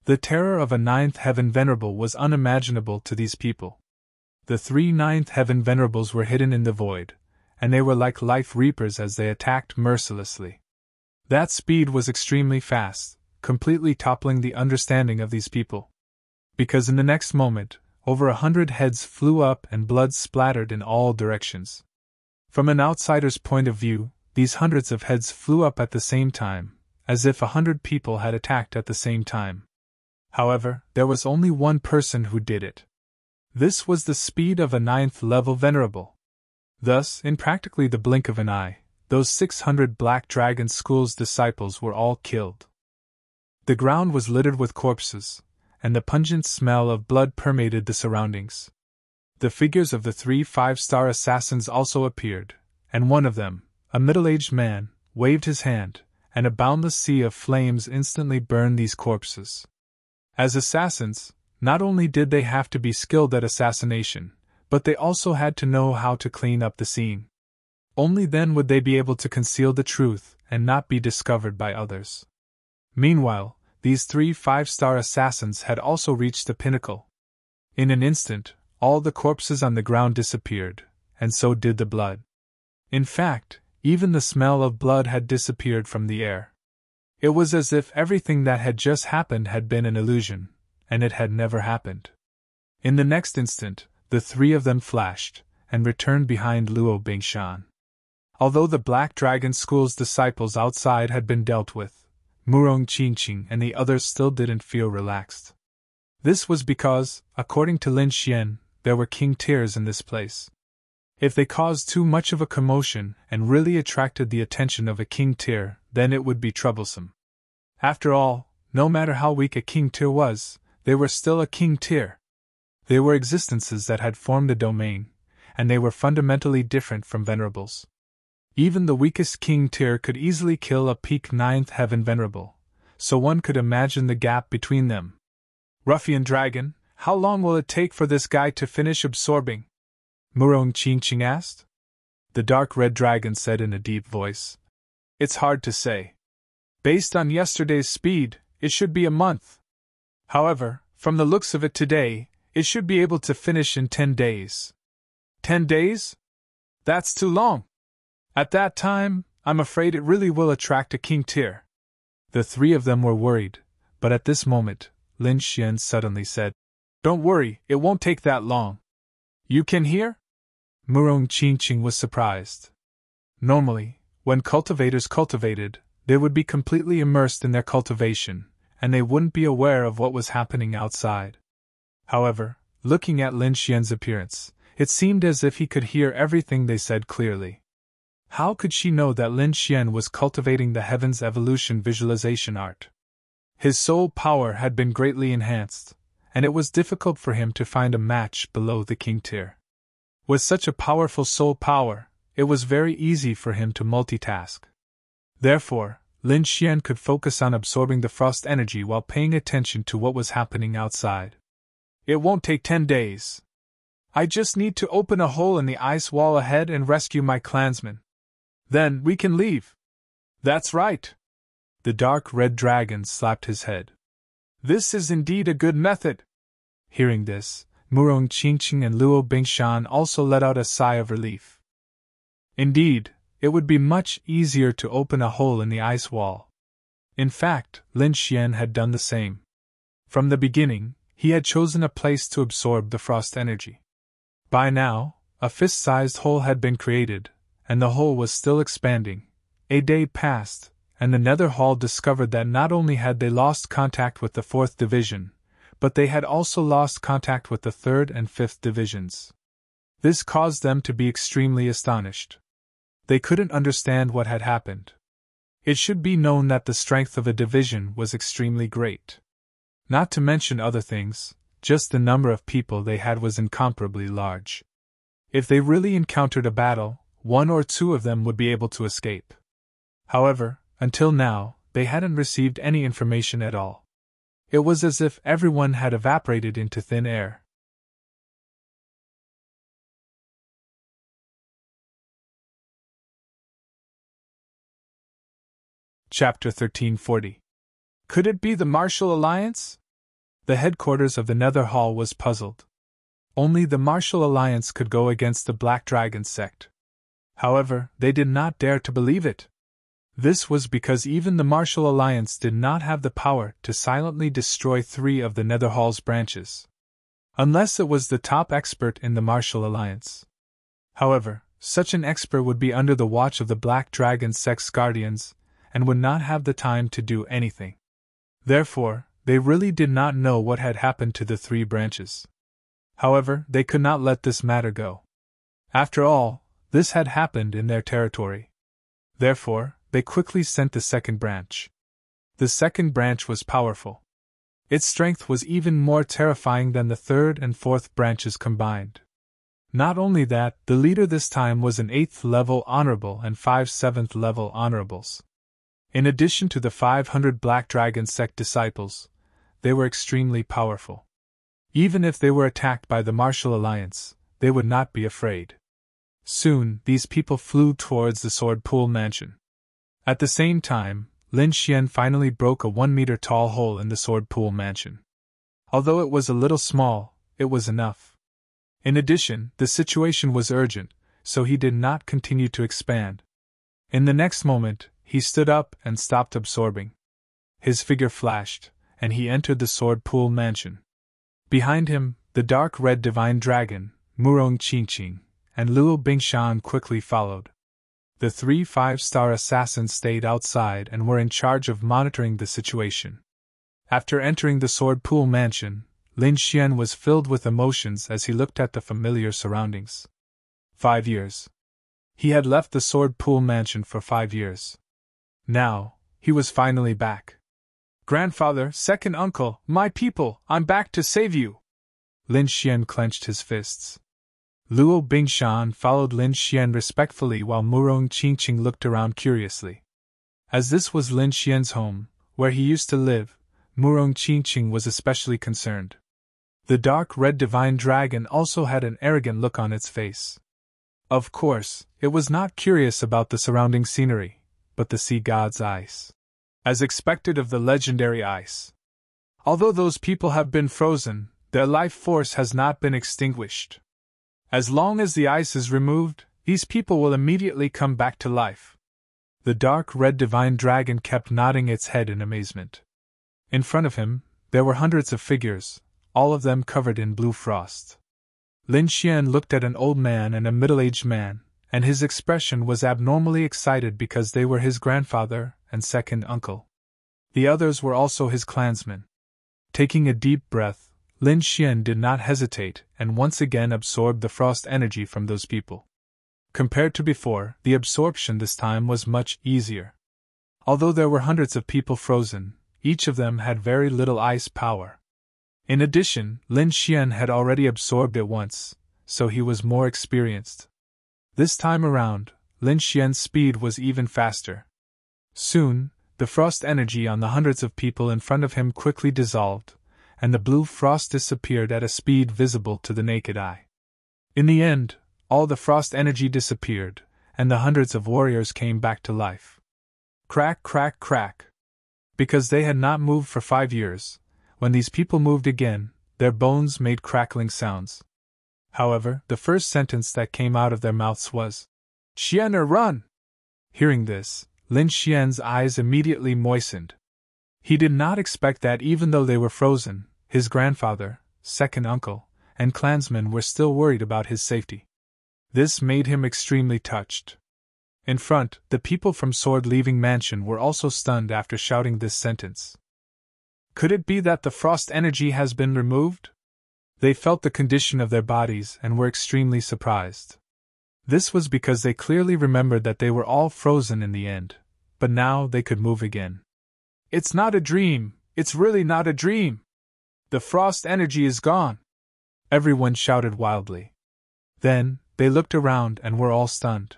The terror of a 9th Heaven Venerable was unimaginable to these people. The 3 9th Heaven Venerables were hidden in the void, and they were like life reapers as they attacked mercilessly. That speed was extremely fast, completely toppling the understanding of these people. Because in the next moment, over 100 heads flew up and blood splattered in all directions. From an outsider's point of view, these hundreds of heads flew up at the same time, as if 100 people had attacked at the same time. However, there was only one person who did it. This was the speed of a 9th level Venerable. Thus, in practically the blink of an eye, those 600 Black Dragon School's disciples were all killed. The ground was littered with corpses, and the pungent smell of blood permeated the surroundings. The figures of the 3 5-star assassins also appeared, and one of them, a middle-aged man, waved his hand, and a boundless sea of flames instantly burned these corpses. As assassins, not only did they have to be skilled at assassination, but they also had to know how to clean up the scene. Only then would they be able to conceal the truth and not be discovered by others. Meanwhile, these 3 5-star assassins had also reached the pinnacle. In an instant, all the corpses on the ground disappeared, and so did the blood. In fact, even the smell of blood had disappeared from the air. It was as if everything that had just happened had been an illusion, and it had never happened. In the next instant, the 3 of them flashed, and returned behind Luo Bingshan. Although the Black Dragon School's disciples outside had been dealt with, Murong Qingqing and the others still didn't feel relaxed. This was because, according to Lin Xian, there were king tiers in this place. If they caused too much of a commotion and really attracted the attention of a king tier, then it would be troublesome. After all, no matter how weak a king tier was, they were still a king tier. They were existences that had formed a domain, and they were fundamentally different from venerables. Even the weakest king tier could easily kill a peak 9th Heaven Venerable, so one could imagine the gap between them. Ruffian dragon, how long will it take for this guy to finish absorbing? Murong Qingqing asked. The dark red dragon said in a deep voice. It's hard to say. Based on yesterday's speed, it should be a month. However, from the looks of it today, it should be able to finish in 10 days. 10 days? That's too long. At that time, I'm afraid it really will attract a king tier. The three of them were worried, but at this moment, Lin Xian suddenly said, Don't worry, it won't take that long. You can hear? Murong Qingqing was surprised. Normally, when cultivators cultivated, they would be completely immersed in their cultivation, and they wouldn't be aware of what was happening outside. However, looking at Lin Xian's appearance, it seemed as if he could hear everything they said clearly. How could she know that Lin Xian was cultivating the Heaven's Evolution visualization art? His soul power had been greatly enhanced, and it was difficult for him to find a match below the king tier. With such a powerful soul power, it was very easy for him to multitask. Therefore, Lin Xian could focus on absorbing the frost energy while paying attention to what was happening outside. It won't take 10 days. I just need to open a hole in the ice wall ahead and rescue my clansmen. Then we can leave. That's right. The dark red dragon slapped his head. This is indeed a good method. Hearing this, Murong Qingqing and Luo Bingshan also let out a sigh of relief. Indeed, it would be much easier to open a hole in the ice wall. In fact, Lin Xian had done the same. From the beginning, he had chosen a place to absorb the frost energy. By now, a fist-sized hole had been created, and the hole was still expanding. A day passed, and the Nether Hall discovered that not only had they lost contact with the 4th Division, but they had also lost contact with the 3rd and 5th Divisions. This caused them to be extremely astonished. They couldn't understand what had happened. It should be known that the strength of a division was extremely great. Not to mention other things, just the number of people they had was incomparably large. If they really encountered a battle, 1 or 2 of them would be able to escape. However, until now, they hadn't received any information at all. It was as if everyone had evaporated into thin air. Chapter 1340. Could it be the Martial Alliance? The headquarters of the Nether Hall was puzzled. Only the Martial Alliance could go against the Black Dragon sect. However, they did not dare to believe it. This was because even the Martial Alliance did not have the power to silently destroy 3 of the Nether Hall's branches. Unless it was the top expert in the Martial Alliance. However, such an expert would be under the watch of the Black Dragon sect's guardians, and would not have the time to do anything. Therefore, they really did not know what had happened to the 3 branches. However, they could not let this matter go. After all, this had happened in their territory. Therefore, they quickly sent the 2nd branch. The 2nd branch was powerful. Its strength was even more terrifying than the 3rd and 4th branches combined. Not only that, the leader this time was an 8th level honorable and 5 7th level honorables. In addition to the 500 Black Dragon sect disciples, they were extremely powerful. Even if they were attacked by the Martial Alliance, they would not be afraid. Soon, these people flew towards the Sword Pool Mansion. At the same time, Lin Xian finally broke a 1-meter-tall hole in the Sword Pool Mansion. Although it was a little small, it was enough. In addition, the situation was urgent, so he did not continue to expand. In the next moment, he stood up and stopped absorbing. His figure flashed, and he entered the Sword Pool Mansion. Behind him, the dark red divine dragon, Murong Qingqing, and Luo Bingshan quickly followed. The 3 5-star assassins stayed outside and were in charge of monitoring the situation. After entering the Sword Pool Mansion, Lin Xian was filled with emotions as he looked at the familiar surroundings. 5 years. He had left the Sword Pool Mansion for 5 years. Now, he was finally back. Grandfather, second uncle, my people, I'm back to save you! Lin Xian clenched his fists. Luo Bingshan followed Lin Xian respectfully while Murong Qingqing looked around curiously. As this was Lin Xian's home, where he used to live, Murong Qingqing was especially concerned. The dark red divine dragon also had an arrogant look on its face. Of course, it was not curious about the surrounding scenery, but the sea god's ice. As expected of the legendary ice. Although those people have been frozen, their life force has not been extinguished. As long as the ice is removed, these people will immediately come back to life. The dark red divine dragon kept nodding its head in amazement. In front of him, there were hundreds of figures, all of them covered in blue frost. Lin Xian looked at an old man and a middle-aged man, and his expression was abnormally excited because they were his grandfather and second uncle. The others were also his clansmen. Taking a deep breath, Lin Xian did not hesitate and once again absorbed the frost energy from those people. Compared to before, the absorption this time was much easier. Although there were hundreds of people frozen, each of them had very little ice power. In addition, Lin Xian had already absorbed it once, so he was more experienced. This time around, Lin Xian's speed was even faster. Soon, the frost energy on the hundreds of people in front of him quickly dissolved, and the blue frost disappeared at a speed visible to the naked eye. In the end, all the frost energy disappeared, and the hundreds of warriors came back to life. Crack, crack, crack. Because they had not moved for 5 years, when these people moved again, their bones made crackling sounds. However, the first sentence that came out of their mouths was, "Xianer, run!" Hearing this, Lin Xian's eyes immediately moistened. He did not expect that even though they were frozen, his grandfather, second uncle, and clansmen were still worried about his safety. This made him extremely touched. In front, the people from Sword Leaving Mansion were also stunned after shouting this sentence. Could it be that the frost energy has been removed? They felt the condition of their bodies and were extremely surprised. This was because they clearly remembered that they were all frozen in the end, but now they could move again. It's not a dream, it's really not a dream! The frost energy is gone! Everyone shouted wildly. Then, they looked around and were all stunned.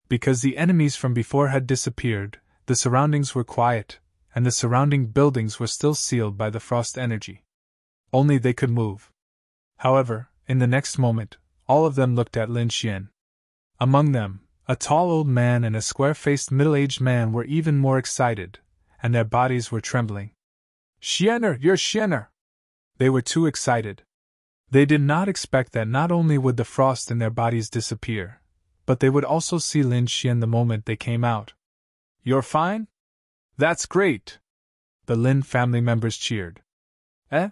Because the enemies from before had disappeared, the surroundings were quiet, and the surrounding buildings were still sealed by the frost energy. Only they could move. However, in the next moment, all of them looked at Lin Xian. Among them, a tall old man and a square-faced middle-aged man were even more excited, and their bodies were trembling. "Xianer, you're Xianer!" They were too excited. They did not expect that not only would the frost in their bodies disappear, but they would also see Lin Xian the moment they came out. "You're fine? That's great!" The Lin family members cheered. "Eh?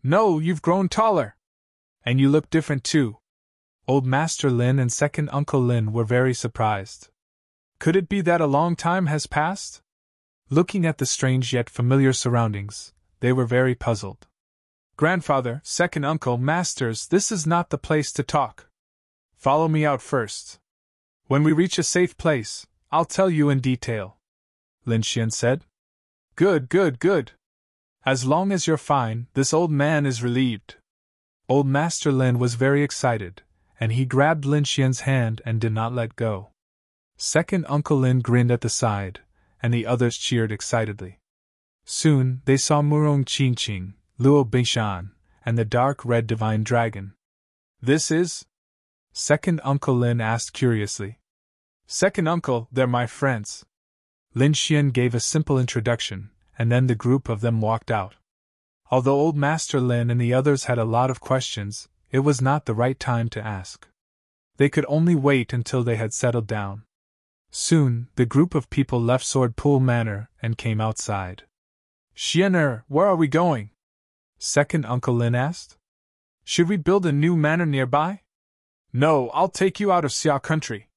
No, you've grown taller! And you look different too." Old Master Lin and second Uncle Lin were very surprised. Could it be that a long time has passed? Looking at the strange yet familiar surroundings, they were very puzzled. "Grandfather, second uncle, masters, this is not the place to talk. Follow me out first. When we reach a safe place, I'll tell you in detail," Lin Xian said. Good, good, good. As long as you're fine, this old man is relieved." Old Master Lin was very excited, and he grabbed Lin Xian's hand and did not let go. Second Uncle Lin grinned at the side, and the others cheered excitedly. Soon they saw Murong Qingqing, Luo Bingshan, and the dark red divine dragon. "This is?" Second Uncle Lin asked curiously. "Second uncle, they're my friends." Lin Xian gave a simple introduction, and then the group of them walked out. Although Old Master Lin and the others had a lot of questions, it was not the right time to ask. They could only wait until they had settled down. Soon, the group of people left Sword Pool Manor and came outside. "Xianer, where are we going?" Second Uncle Lin asked. "Should we build a new manor nearby?" "No, I'll take you out of Xia country,"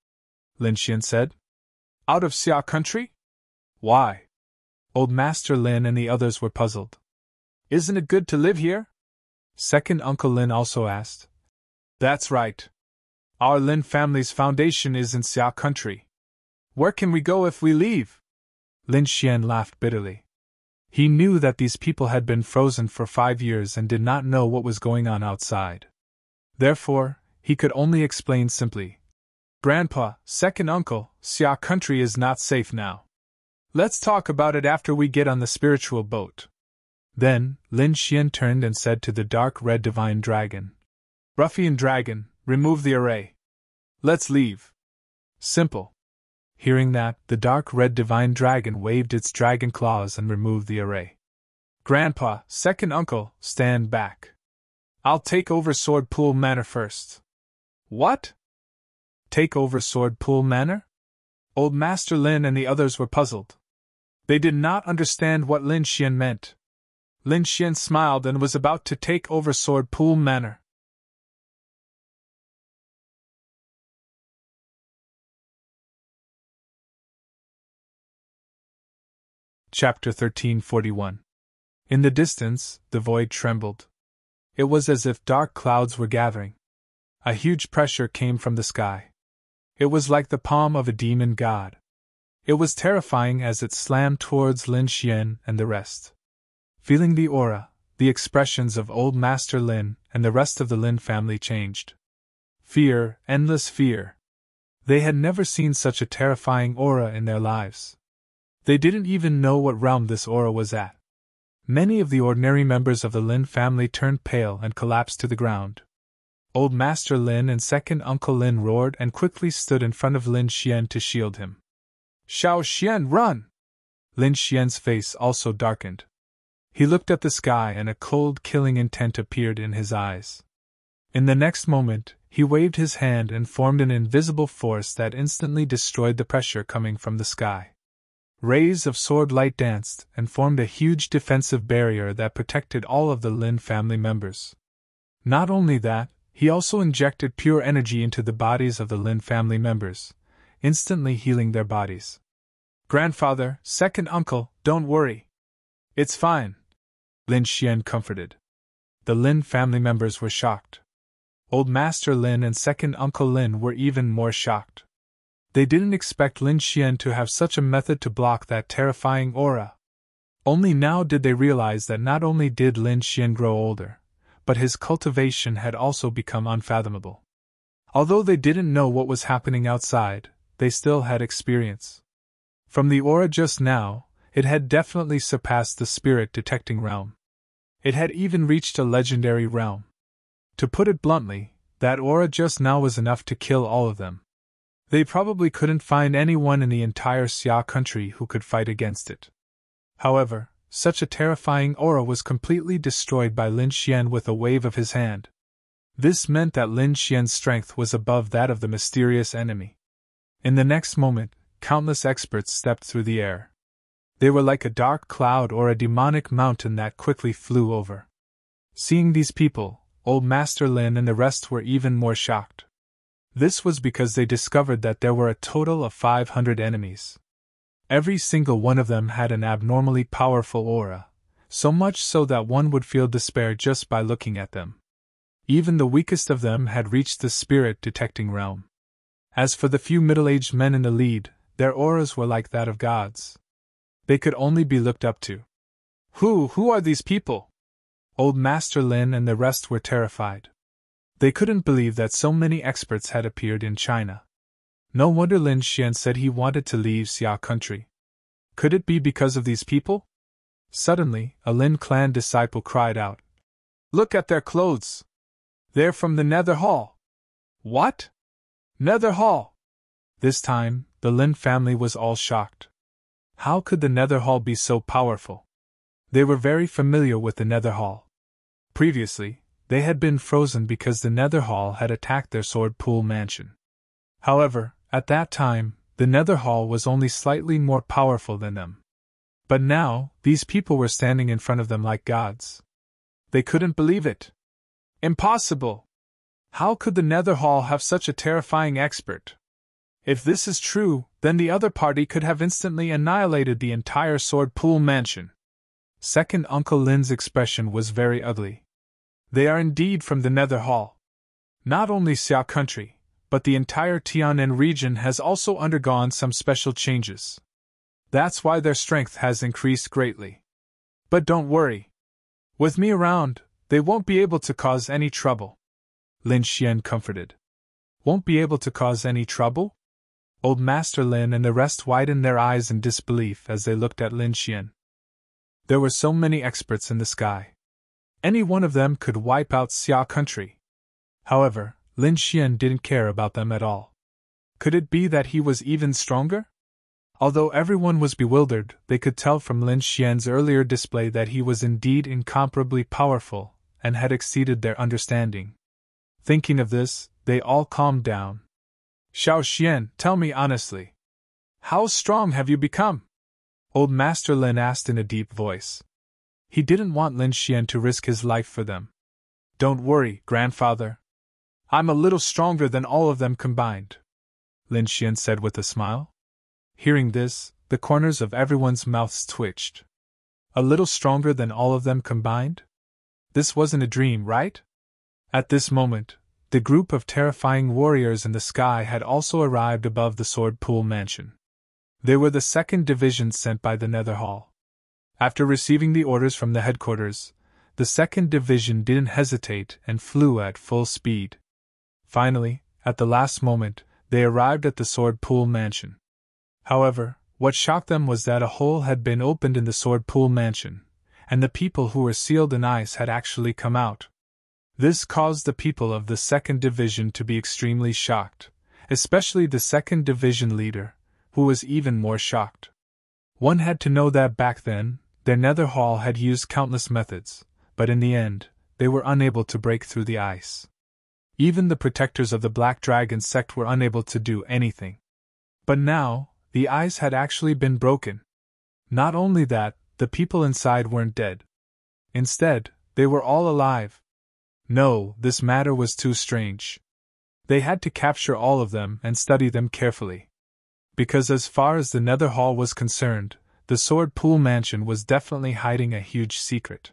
Lin Xian said. "Out of Xia country? Why?" Old Master Lin and the others were puzzled. "Isn't it good to live here?" Second Uncle Lin also asked. "That's right. Our Lin family's foundation is in Xia country. Where can we go if we leave?" Lin Xian laughed bitterly. He knew that these people had been frozen for 5 years and did not know what was going on outside. Therefore, he could only explain simply. "Grandpa, second uncle, Xia country is not safe now. Let's talk about it after we get on the spiritual boat." Then, Lin Xian turned and said to the dark red divine dragon, "Ruffian dragon, remove the array. Let's leave." Simple. Hearing that, the dark red divine dragon waved its dragon claws and removed the array. "Grandpa, second uncle, stand back. I'll take over Sword Pool Manor first." "What? Take over Sword Pool Manor?" Old Master Lin and the others were puzzled. They did not understand what Lin Xian meant. Lin Xian smiled and was about to take over Sword Pool Manor. Chapter 1341. In the distance, the void trembled. It was as if dark clouds were gathering. A huge pressure came from the sky. It was like the palm of a demon god. It was terrifying as it slammed towards Lin Xian and the rest. Feeling the aura, the expressions of Old Master Lin and the rest of the Lin family changed. Fear, endless fear. They had never seen such a terrifying aura in their lives. They didn't even know what realm this aura was at. Many of the ordinary members of the Lin family turned pale and collapsed to the ground. Old Master Lin and second Uncle Lin roared and quickly stood in front of Lin Xian to shield him. "Xiao Xian, run!" Lin Xian's face also darkened. He looked at the sky and a cold, killing intent appeared in his eyes. In the next moment, he waved his hand and formed an invisible force that instantly destroyed the pressure coming from the sky. Rays of sword light danced and formed a huge defensive barrier that protected all of the Lin family members. Not only that, he also injected pure energy into the bodies of the Lin family members, instantly healing their bodies. "Grandfather, second uncle, don't worry. It's fine," Lin Xian comforted. The Lin family members were shocked. Old Master Lin and second Uncle Lin were even more shocked. They didn't expect Lin Xian to have such a method to block that terrifying aura. Only now did they realize that not only did Lin Xian grow older, but his cultivation had also become unfathomable. Although they didn't know what was happening outside, they still had experience. From the aura just now, it had definitely surpassed the spirit detecting realm. It had even reached a legendary realm. To put it bluntly, that aura just now was enough to kill all of them. They probably couldn't find anyone in the entire Xia country who could fight against it. However, such a terrifying aura was completely destroyed by Lin Xian with a wave of his hand. This meant that Lin Xian's strength was above that of the mysterious enemy. In the next moment, countless experts stepped through the air. They were like a dark cloud or a demonic mountain that quickly flew over. Seeing these people, Old Master Lin and the rest were even more shocked. This was because they discovered that there were a total of 500 enemies. Every single one of them had an abnormally powerful aura, so much so that one would feel despair just by looking at them. Even the weakest of them had reached the spirit-detecting realm. As for the few middle-aged men in the lead, their auras were like that of gods. They could only be looked up to. Who are these people?" Old Master Lin and the rest were terrified. They couldn't believe that so many experts had appeared in China. No wonder Lin Xian said he wanted to leave Xia country. Could it be because of these people? Suddenly, a Lin clan disciple cried out, "Look at their clothes! They're from the Nether Hall!" "What? Nether Hall?" This time, the Lin family was all shocked. How could the Nether Hall be so powerful? They were very familiar with the Nether Hall. Previously, they had been frozen because the Nether Hall had attacked their Sword Pool mansion. However, at that time, the Nether Hall was only slightly more powerful than them. But now, these people were standing in front of them like gods. They couldn't believe it. Impossible! How could the Nether Hall have such a terrifying expert? If this is true, then the other party could have instantly annihilated the entire Sword Pool mansion. Second Uncle Lin's expression was very ugly. They are indeed from the Nether Hall. Not only Xia country, but the entire Tianan region has also undergone some special changes. That's why their strength has increased greatly. But don't worry. With me around, they won't be able to cause any trouble. Lin Xian comforted. Won't be able to cause any trouble? Old Master Lin and the rest widened their eyes in disbelief as they looked at Lin Xian. There were so many experts in the sky. Any one of them could wipe out Xia country. However, Lin Xian didn't care about them at all. Could it be that he was even stronger? Although everyone was bewildered, they could tell from Lin Xian's earlier display that he was indeed incomparably powerful, and had exceeded their understanding. Thinking of this, they all calmed down. Xiao Xian, tell me honestly. How strong have you become? Old Master Lin asked in a deep voice. He didn't want Lin Xian to risk his life for them. Don't worry, grandfather. I'm a little stronger than all of them combined, Lin Xian said with a smile. Hearing this, the corners of everyone's mouths twitched. A little stronger than all of them combined? This wasn't a dream, right? At this moment, the group of terrifying warriors in the sky had also arrived above the Sword Pool Mansion. They were the 2nd Division sent by the Nether Hall. After receiving the orders from the headquarters, the 2nd Division didn't hesitate and flew at full speed. Finally, at the last moment, they arrived at the Sword Pool Mansion. However, what shocked them was that a hole had been opened in the Sword Pool Mansion, and the people who were sealed in ice had actually come out. This caused the people of the 2nd Division to be extremely shocked, especially the 2nd Division leader, who was even more shocked. One had to know that back then, their Nether Hall had used countless methods, but in the end, they were unable to break through the ice. Even the protectors of the Black Dragon sect were unable to do anything. But now, the ice had actually been broken. Not only that, the people inside weren't dead. Instead, they were all alive. No, this matter was too strange. They had to capture all of them and study them carefully. Because as far as the Nether Hall was concerned, the Sword Pool Mansion was definitely hiding a huge secret.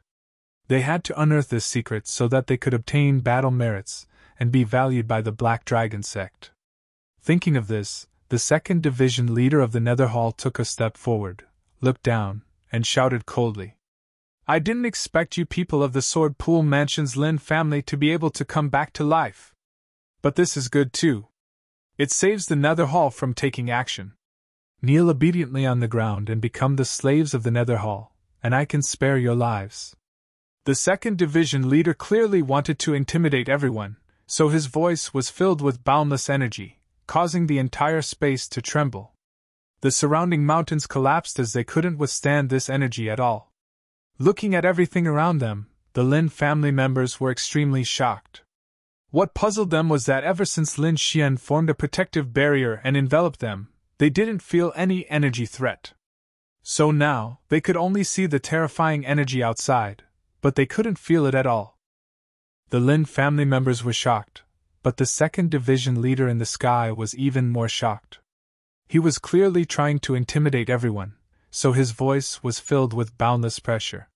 They had to unearth this secret so that they could obtain battle merits and be valued by the Black Dragon sect. Thinking of this, the 2nd Division leader of the Nether Hall took a step forward, looked down, and shouted coldly. I didn't expect you people of the Sword Pool Mansion's Lin family to be able to come back to life. But this is good too. It saves the Nether Hall from taking action. Kneel obediently on the ground and become the slaves of the Nether Hall, and I can spare your lives. The 2nd Division leader clearly wanted to intimidate everyone, so his voice was filled with boundless energy, causing the entire space to tremble. The surrounding mountains collapsed as they couldn't withstand this energy at all. Looking at everything around them, the Lin family members were extremely shocked. What puzzled them was that ever since Lin Xian formed a protective barrier and enveloped them, they didn't feel any energy threat. So now, they could only see the terrifying energy outside, but they couldn't feel it at all. The Lin family members were shocked, but the 2nd Division leader in the sky was even more shocked. He was clearly trying to intimidate everyone, so his voice was filled with boundless pressure.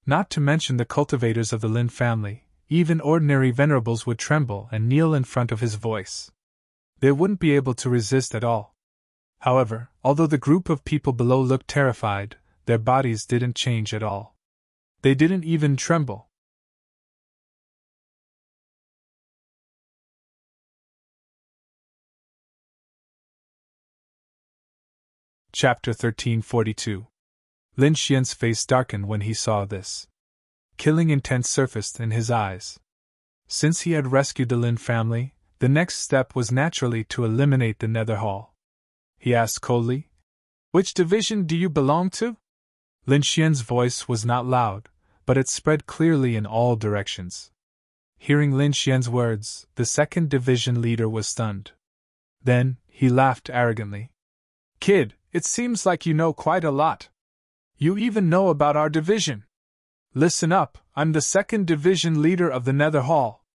Not to mention the cultivators of the Lin family, even ordinary venerables would tremble and kneel in front of his voice. They wouldn't be able to resist at all. However, although the group of people below looked terrified, their bodies didn't change at all. They didn't even tremble. Chapter 1342. Lin Xian's face darkened when he saw this. Killing intent surfaced in his eyes. Since he had rescued the Lin family, the next step was naturally to eliminate the Nether Hall. He asked coldly, Which division do you belong to? Lin Xian's voice was not loud, but it spread clearly in all directions. Hearing Lin Xian's words, the 2nd Division leader was stunned. Then, he laughed arrogantly. Kid, it seems like you know quite a lot. You even know about our division. Listen up, I'm the 2nd Division leader of the Nether Hall.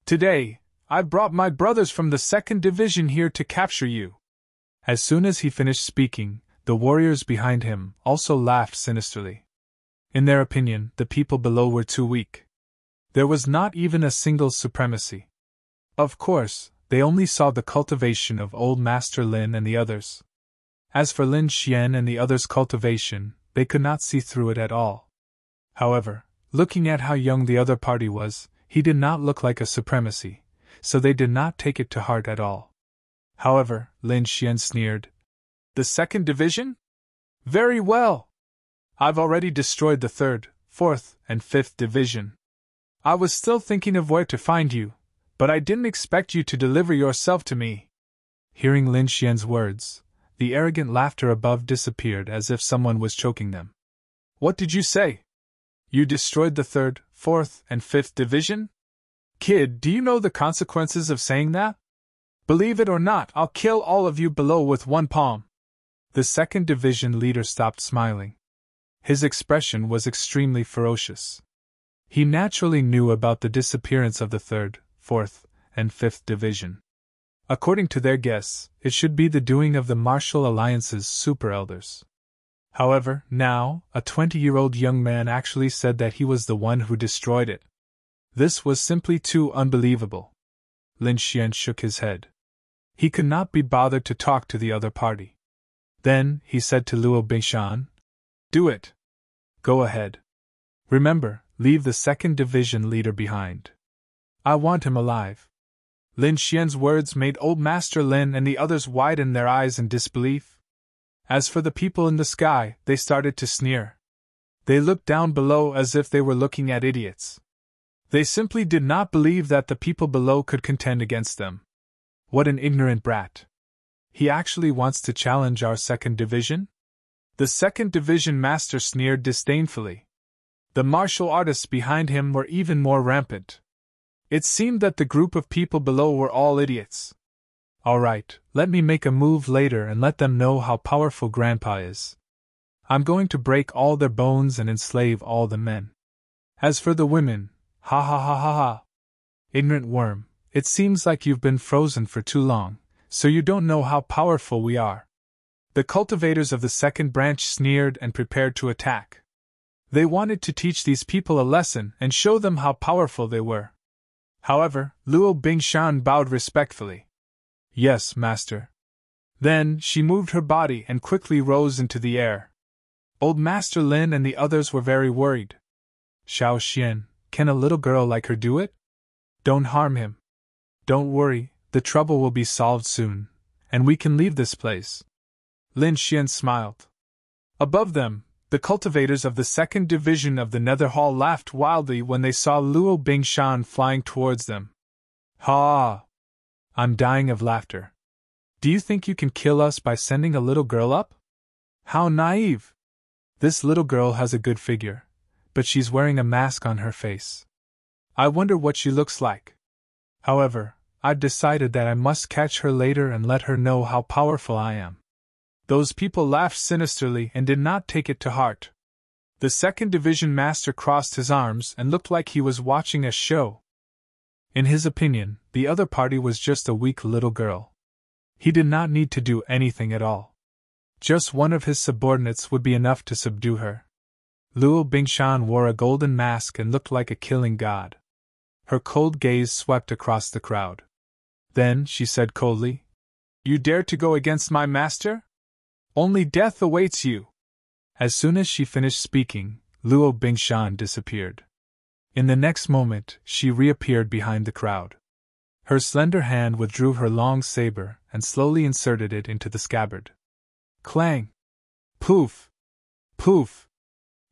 Today, I brought my brothers from the 2nd Division here to capture you. As soon as he finished speaking, the warriors behind him also laughed sinisterly. In their opinion, the people below were too weak. There was not even a single supremacy. Of course, they only saw the cultivation of old Master Lin and the others. As for Lin Xian and the others' cultivation, they could not see through it at all. However, looking at how young the other party was, he did not look like a supremacy, so they did not take it to heart at all. However, Lin Xian sneered. The 2nd Division? Very well. I've already destroyed the 3rd, 4th, and 5th Division. I was still thinking of where to find you, but I didn't expect you to deliver yourself to me." Hearing Lin Xian's words, the arrogant laughter above disappeared as if someone was choking them. "What did you say? You destroyed the 3rd, 4th, and 5th Division? Kid, do you know the consequences of saying that? Believe it or not, I'll kill all of you below with one palm." The 2nd Division leader stopped smiling. His expression was extremely ferocious. He naturally knew about the disappearance of the 3rd, 4th, and 5th Division. According to their guess, it should be the doing of the Martial Alliance's super-elders. However, now, a 20-year-old young man actually said that he was the one who destroyed it. This was simply too unbelievable. Lin Xian shook his head. He could not be bothered to talk to the other party. Then, he said to Luo Bingshan, "Do it. Go ahead. Remember, leave the 2nd Division leader behind. I want him alive." Lin Xian's words made Old Master Lin and the others widen their eyes in disbelief. As for the people in the sky, they started to sneer. They looked down below as if they were looking at idiots. They simply did not believe that the people below could contend against them. What an ignorant brat. He actually wants to challenge our 2nd Division? The 2nd Division master sneered disdainfully. The martial artists behind him were even more rampant. It seemed that the group of people below were all idiots. "All right, let me make a move later and let them know how powerful Grandpa is. I'm going to break all their bones and enslave all the men. As for the women, ha ha ha ha ha. Ignorant worm, it seems like you've been frozen for too long, so you don't know how powerful we are." The cultivators of the 2nd branch sneered and prepared to attack. They wanted to teach these people a lesson and show them how powerful they were. However, Luo Bingshan bowed respectfully. "Yes, master." Then, she moved her body and quickly rose into the air. Old Master Lin and the others were very worried. "Xiao Xian, can a little girl like her do it? Don't harm him. Don't worry, the trouble will be solved soon, and we can leave this place." Lin Xian smiled. Above them, the cultivators of the 2nd Division of the Nether Hall laughed wildly when they saw Luo Bingshan flying towards them. "Ha! I'm dying of laughter. Do you think you can kill us by sending a little girl up? How naive! This little girl has a good figure, but she's wearing a mask on her face. I wonder what she looks like. However, I've decided that I must catch her later and let her know how powerful I am." Those people laughed sinisterly and did not take it to heart. The 2nd Division master crossed his arms and looked like he was watching a show. In his opinion, the other party was just a weak little girl. He did not need to do anything at all. Just one of his subordinates would be enough to subdue her. Luo Bingshan wore a golden mask and looked like a killing god. Her cold gaze swept across the crowd. Then she said coldly, "You dare to go against my master? Only death awaits you." As soon as she finished speaking, Luo Bingshan disappeared. In the next moment, she reappeared behind the crowd. Her slender hand withdrew her long saber and slowly inserted it into the scabbard. Clang! Poof! Poof!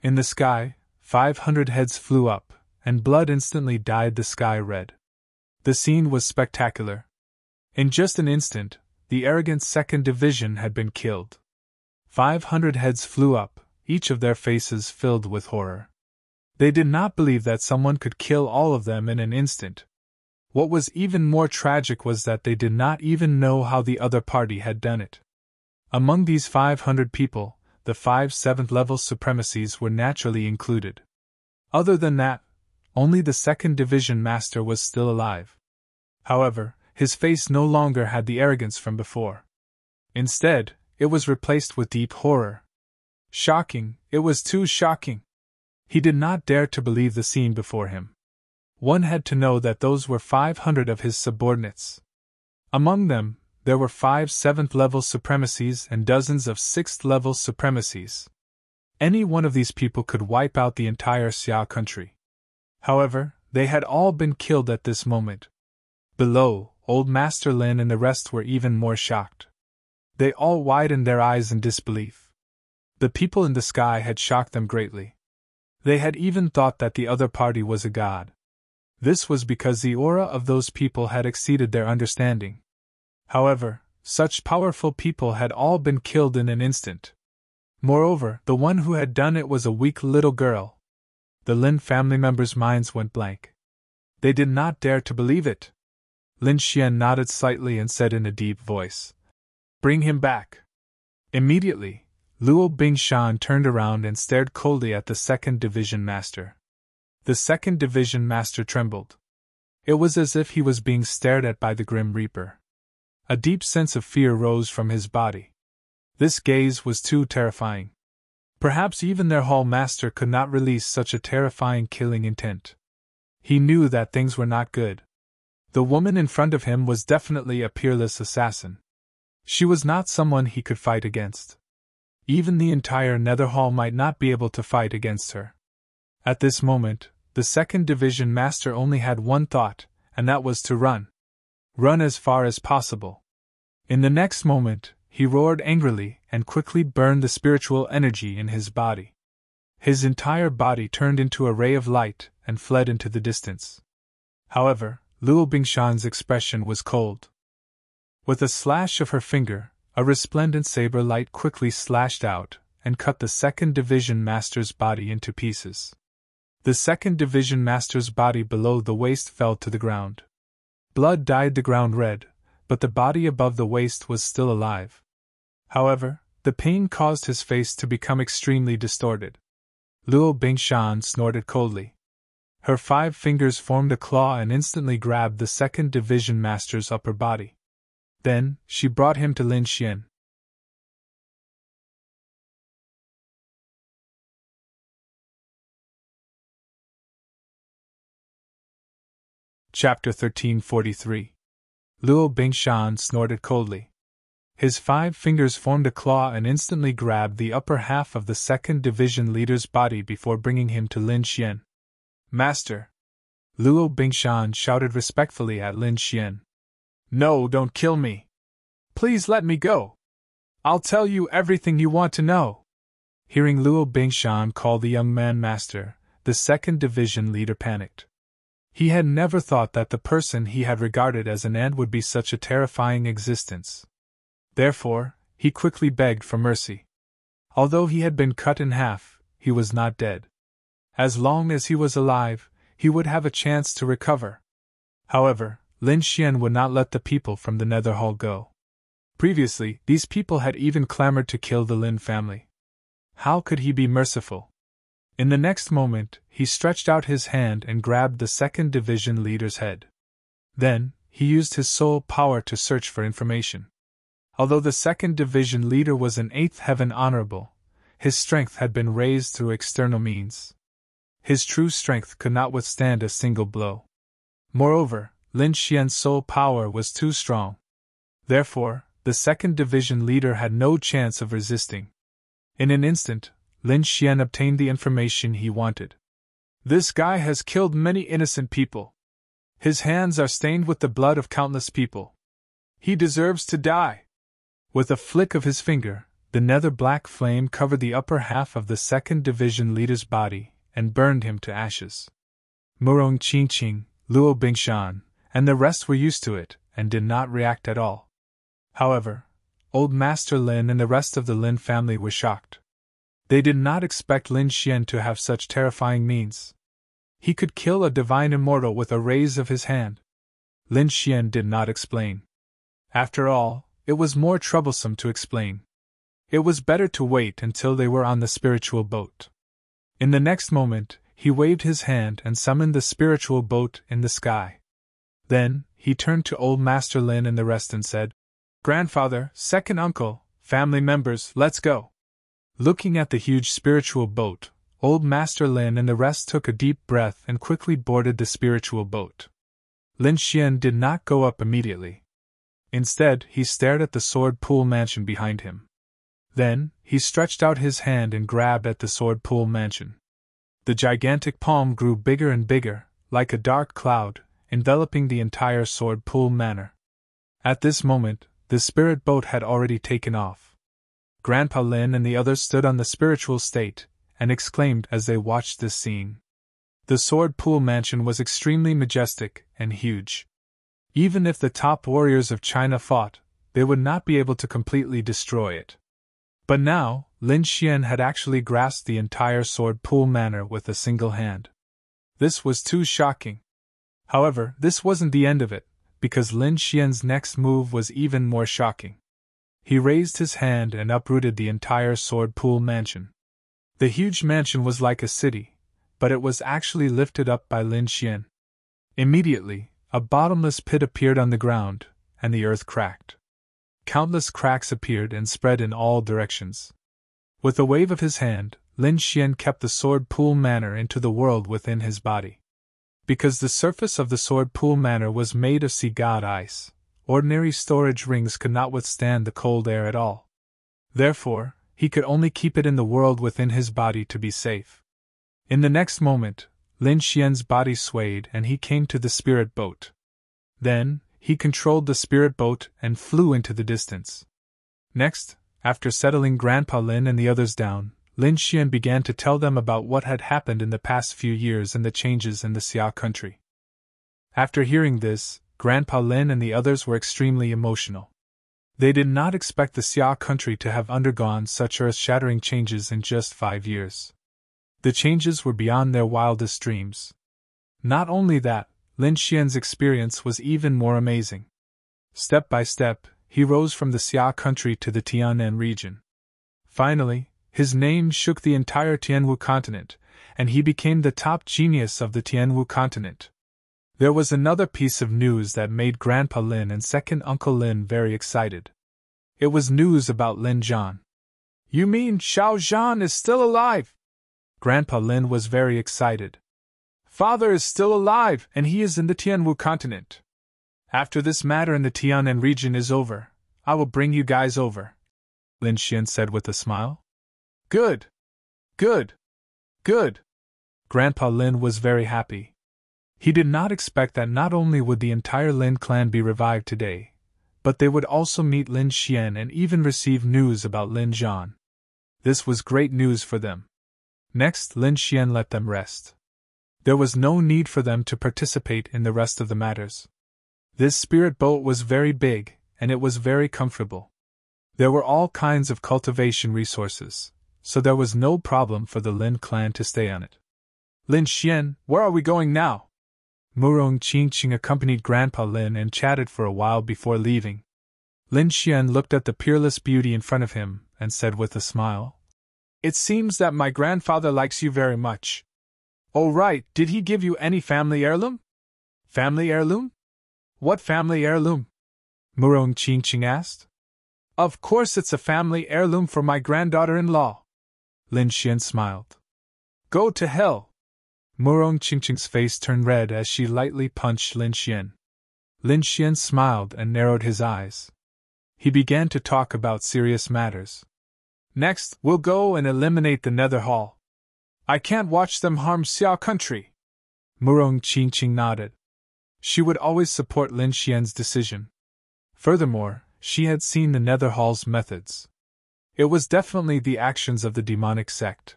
In the sky, 500 heads flew up, and blood instantly dyed the sky red. The scene was spectacular. In just an instant, the arrogant 2nd Division had been killed. 500 heads flew up, each of their faces filled with horror. They did not believe that someone could kill all of them in an instant. What was even more tragic was that they did not even know how the other party had done it. Among these 500 people, the 5 7th-level supremacies were naturally included. Other than that, only the 2nd Division master was still alive. However, his face no longer had the arrogance from before. Instead, it was replaced with deep horror. Shocking, it was too shocking. He did not dare to believe the scene before him. One had to know that those were 500 of his subordinates. Among them, there were 5 7th-level supremacies and dozens of 6th-level supremacies. Any one of these people could wipe out the entire Xia country. However, they had all been killed at this moment. Below, Old Master Lin and the rest were even more shocked. They all widened their eyes in disbelief. The people in the sky had shocked them greatly. They had even thought that the other party was a god. This was because the aura of those people had exceeded their understanding. However, such powerful people had all been killed in an instant. Moreover, the one who had done it was a weak little girl. The Lin family members' minds went blank. They did not dare to believe it. Lin Xian nodded slightly and said in a deep voice, "Bring him back." Immediately, Luo Bingshan turned around and stared coldly at the second division master. The second division master trembled. It was as if he was being stared at by the Grim Reaper. A deep sense of fear rose from his body. This gaze was too terrifying. Perhaps even their hall master could not release such a terrifying killing intent. He knew that things were not good. The woman in front of him was definitely a peerless assassin. She was not someone he could fight against. Even the entire Nether Hall might not be able to fight against her. At this moment, the second division master only had one thought, and that was to run. Run as far as possible. In the next moment, he roared angrily and quickly burned the spiritual energy in his body. His entire body turned into a ray of light and fled into the distance. However, Luo Bingshan's expression was cold. With a slash of her finger, a resplendent saber light quickly slashed out and cut the second division master's body into pieces. The second division master's body below the waist fell to the ground. Blood dyed the ground red, but the body above the waist was still alive. However, the pain caused his face to become extremely distorted. Luo Bingshan snorted coldly. Her 5 fingers formed a claw and instantly grabbed the second division master's upper body. Then, she brought him to Lin Xian. Chapter 1343. Luo Bingshan snorted coldly. His 5 fingers formed a claw and instantly grabbed the upper half of the second division leader's body before bringing him to Lin Xian. "Master!" Luo Bingshan shouted respectfully at Lin Xian. "No, don't kill me. Please let me go. I'll tell you everything you want to know." Hearing Luo Bingshan call the young man master, the second division leader panicked. He had never thought that the person he had regarded as an ant would be such a terrifying existence. Therefore, he quickly begged for mercy. Although he had been cut in half, he was not dead. As long as he was alive, he would have a chance to recover. However, Lin Xian would not let the people from the Nether Hall go. Previously, these people had even clamored to kill the Lin family. How could he be merciful? In the next moment, he stretched out his hand and grabbed the second division leader's head. Then, he used his soul power to search for information. Although the second division leader was an 8th heaven honorable, his strength had been raised through external means. His true strength could not withstand a single blow. Moreover, Lin Xian's soul power was too strong. Therefore, the second division leader had no chance of resisting. In an instant, Lin Xian obtained the information he wanted. "This guy has killed many innocent people. His hands are stained with the blood of countless people. He deserves to die." With a flick of his finger, the nether black flame covered the upper half of the second division leader's body and burned him to ashes. Murong Qingqing, Luo Bingshan, and the rest were used to it and did not react at all. However, Old Master Lin and the rest of the Lin family were shocked. They did not expect Lin Xian to have such terrifying means. He could kill a divine immortal with a raise of his hand. Lin Xian did not explain. After all, it was more troublesome to explain. It was better to wait until they were on the spiritual boat. In the next moment, he waved his hand and summoned the spiritual boat in the sky. Then, he turned to Old Master Lin and the rest and said, "Grandfather, second uncle, family members, let's go." Looking at the huge spiritual boat, Old Master Lin and the rest took a deep breath and quickly boarded the spiritual boat. Lin Xian did not go up immediately. Instead, he stared at the Sword Pool Mansion behind him. Then, he stretched out his hand and grabbed at the Sword Pool Mansion. The gigantic palm grew bigger and bigger, like a dark cloud, enveloping the entire Sword Pool Manor. At this moment, the spirit boat had already taken off. Grandpa Lin and the others stood on the spiritual state, and exclaimed as they watched this scene. The Sword Pool Mansion was extremely majestic and huge. Even if the top warriors of China fought, they would not be able to completely destroy it. But now, Lin Xian had actually grasped the entire Sword Pool Manor with a single hand. This was too shocking. However, this wasn't the end of it, because Lin Xian's next move was even more shocking. He raised his hand and uprooted the entire Sword Pool Mansion. The huge mansion was like a city, but it was actually lifted up by Lin Xian. Immediately, a bottomless pit appeared on the ground, and the earth cracked. Countless cracks appeared and spread in all directions. With a wave of his hand, Lin Xian kept the Sword Pool Manor into the world within his body. Because the surface of the Sword Pool Manor was made of sea god ice, ordinary storage rings could not withstand the cold air at all. Therefore, he could only keep it in the world within his body to be safe. In the next moment, Lin Xian's body swayed and he came to the spirit boat. Then, he controlled the spirit boat and flew into the distance. Next, after settling Grandpa Lin and the others down, Lin Xian began to tell them about what had happened in the past few years and the changes in the Xia country. After hearing this, Grandpa Lin and the others were extremely emotional. They did not expect the Xia country to have undergone such earth-shattering changes in just 5 years. The changes were beyond their wildest dreams. Not only that, Lin Xian's experience was even more amazing. Step by step, he rose from the Xia country to the Tianan region. Finally, his name shook the entire Tianwu continent, and he became the top genius of the Tianwu continent. There was another piece of news that made Grandpa Lin and second Uncle Lin very excited. It was news about Lin Zhan. "You mean Xiao Zhan is still alive?" Grandpa Lin was very excited. "Father is still alive, and he is in the Tianwu continent. After this matter in the Tianan region is over, I will bring you guys over," Lin Xian said with a smile. "Good! Good! Good!" Grandpa Lin was very happy. He did not expect that not only would the entire Lin clan be revived today, but they would also meet Lin Xian and even receive news about Lin Zhan. This was great news for them. Next, Lin Xian let them rest. There was no need for them to participate in the rest of the matters. This spirit boat was very big, and it was very comfortable. There were all kinds of cultivation resources, so there was no problem for the Lin clan to stay on it. "Lin Xian, where are we going now?" Murong Qingqing accompanied Grandpa Lin and chatted for a while before leaving. Lin Xian looked at the peerless beauty in front of him and said with a smile, "It seems that my grandfather likes you very much. Oh right, did he give you any family heirloom?" "Family heirloom? What family heirloom?" Murong Qingqing asked. "Of course it's a family heirloom for my granddaughter-in-law." Lin Xian smiled. "Go to hell!" Murong Qingqing's face turned red as she lightly punched Lin Xian. Lin Xian smiled and narrowed his eyes. He began to talk about serious matters. "Next, we'll go and eliminate the Nether Hall. I can't watch them harm Xia country." Murong Qingqing nodded. She would always support Lin Xian's decision. Furthermore, she had seen the Nether Hall's methods. It was definitely the actions of the demonic sect.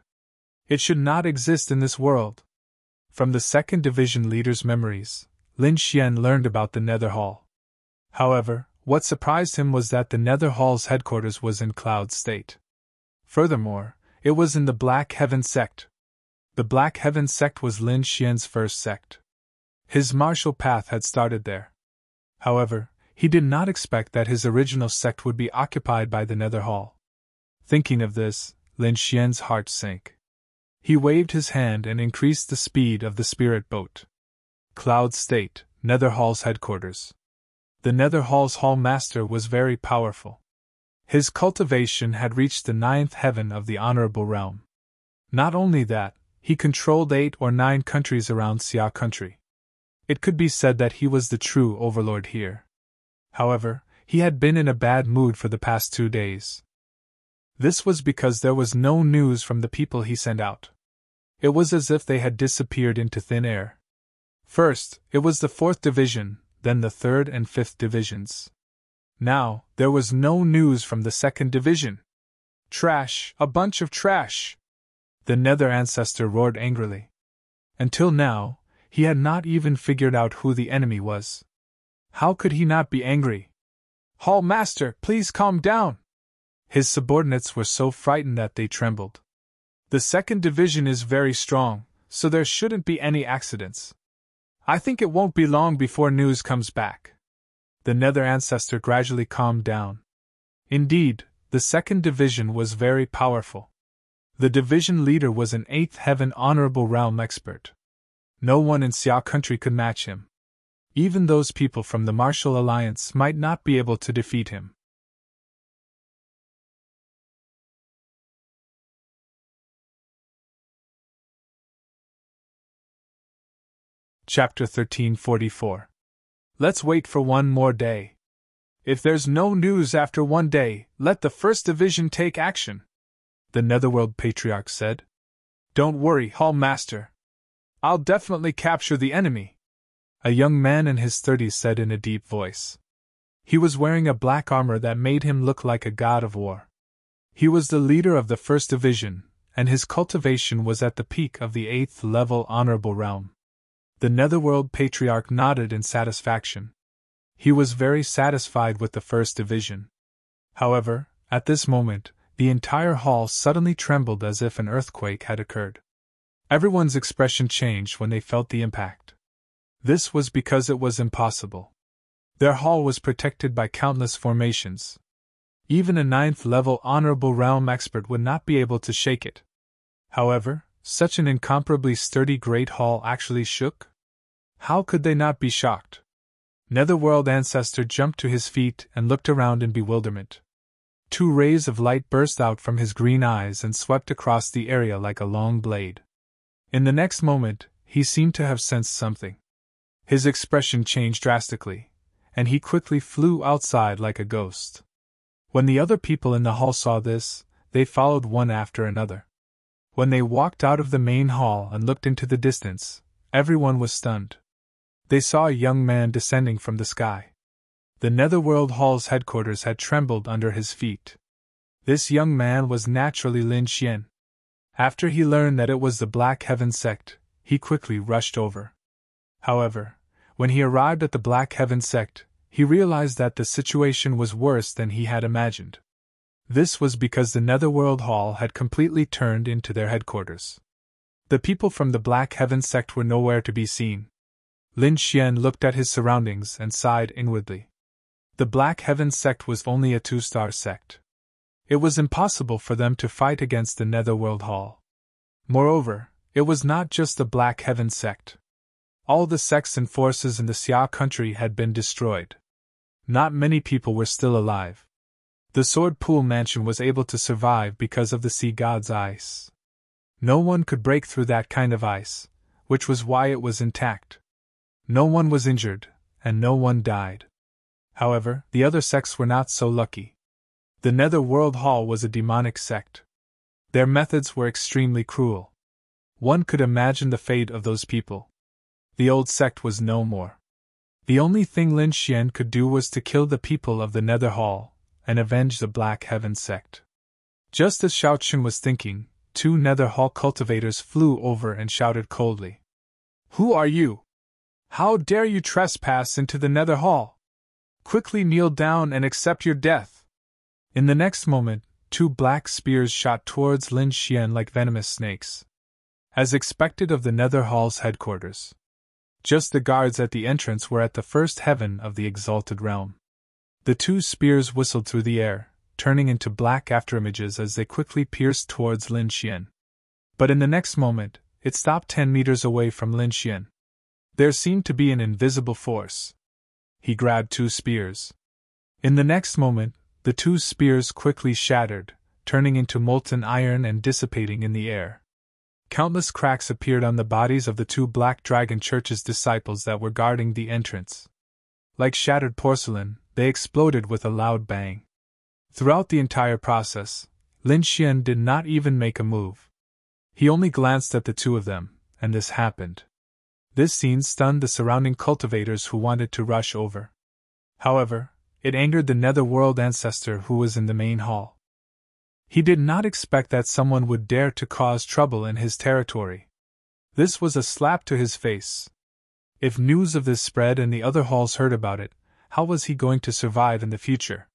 It should not exist in this world. From the second division leader's memories, Lin Xian learned about the Nether Hall. However, what surprised him was that the Nether Hall's headquarters was in Cloud State. Furthermore, it was in the Black Heaven sect. The Black Heaven sect was Lin Xian's first sect. His martial path had started there. However, he did not expect that his original sect would be occupied by the Nether Hall. Thinking of this, Lin Xian's heart sank. He waved his hand and increased the speed of the spirit boat. Cloud State, Nether Hall's headquarters. The Nether Hall's Hall Master was very powerful. His cultivation had reached the 9th heaven of the Honorable Realm. Not only that, he controlled 8 or 9 countries around Xia country. It could be said that he was the true overlord here. However, he had been in a bad mood for the past 2 days. This was because there was no news from the people he sent out. It was as if they had disappeared into thin air. First, it was the 4th division, then the 3rd and 5th divisions. Now, there was no news from the 2nd division. Trash, a bunch of trash! The Nether Ancestor roared angrily. Until now, he had not even figured out who the enemy was. How could he not be angry? Hall Master, please calm down! His subordinates were so frightened that they trembled. The second division is very strong, so there shouldn't be any accidents. I think it won't be long before news comes back. The Nether Ancestor gradually calmed down. Indeed, the second division was very powerful. The division leader was an 8th Heaven Honorable Realm expert. No one in Xia country could match him. Even those people from the Martial Alliance might not be able to defeat him. Chapter 1344. Let's wait for one more day. If there's no news after one day, let the first division take action, the Netherworld Patriarch said. Don't worry, Hall Master. I'll definitely capture the enemy, a young man in his 30s said in a deep voice. He was wearing a black armor that made him look like a god of war. He was the leader of the first division, and his cultivation was at the peak of the 8th level Honorable Realm. The Netherworld Patriarch nodded in satisfaction. He was very satisfied with the first division. However, at this moment, the entire hall suddenly trembled as if an earthquake had occurred. Everyone's expression changed when they felt the impact. This was because it was impossible. Their hall was protected by countless formations. Even a 9th level Honorable Realm expert would not be able to shake it. However, such an incomparably sturdy great hall actually shook? How could they not be shocked? Netherworld Ancestor jumped to his feet and looked around in bewilderment. 2 rays of light burst out from his green eyes and swept across the area like a long blade. In the next moment, he seemed to have sensed something. His expression changed drastically, and he quickly flew outside like a ghost. When the other people in the hall saw this, they followed one after another. When they walked out of the main hall and looked into the distance, everyone was stunned. They saw a young man descending from the sky. The Netherworld Hall's headquarters had trembled under his feet. This young man was naturally Lin Xian. After he learned that it was the Black Heaven sect, he quickly rushed over. However, when he arrived at the Black Heaven sect, he realized that the situation was worse than he had imagined. This was because the Netherworld Hall had completely turned into their headquarters. The people from the Black Heaven sect were nowhere to be seen. Lin Xian looked at his surroundings and sighed inwardly. The Black Heaven sect was only a 2-star sect. It was impossible for them to fight against the Netherworld Hall. Moreover, it was not just the Black Heaven sect. All the sects and forces in the Xia country had been destroyed. Not many people were still alive. The Sword Pool Mansion was able to survive because of the Sea God's ice. No one could break through that kind of ice, which was why it was intact. No one was injured, and no one died. However, the other sects were not so lucky. The Netherworld Hall was a demonic sect. Their methods were extremely cruel. One could imagine the fate of those people. The old sect was no more. The only thing Lin Xian could do was to kill the people of the Nether Hall and avenge the Black Heaven sect. Just as Xiao Chun was thinking, 2 Nether Hall cultivators flew over and shouted coldly. Who are you? How dare you trespass into the Nether Hall? Quickly kneel down and accept your death. In the next moment, 2 black spears shot towards Lin Xian like venomous snakes. As expected of the Nether Hall's headquarters. Just the guards at the entrance were at the first heaven of the exalted realm. The 2 spears whistled through the air, turning into black afterimages as they quickly pierced towards Lin Xian. But in the next moment, it stopped 10 meters away from Lin Xian. There seemed to be an invisible force. He grabbed 2 spears. In the next moment, the 2 spears quickly shattered, turning into molten iron and dissipating in the air. Countless cracks appeared on the bodies of the 2 Black Dragon Church's disciples that were guarding the entrance. Like shattered porcelain, they exploded with a loud bang. Throughout the entire process, Lin Xian did not even make a move. He only glanced at the 2 of them, and this happened. This scene stunned the surrounding cultivators who wanted to rush over. However, it angered the Netherworld Ancestor who was in the main hall. He did not expect that someone would dare to cause trouble in his territory. This was a slap to his face. If news of this spread and the other halls heard about it, how was he going to survive in the future?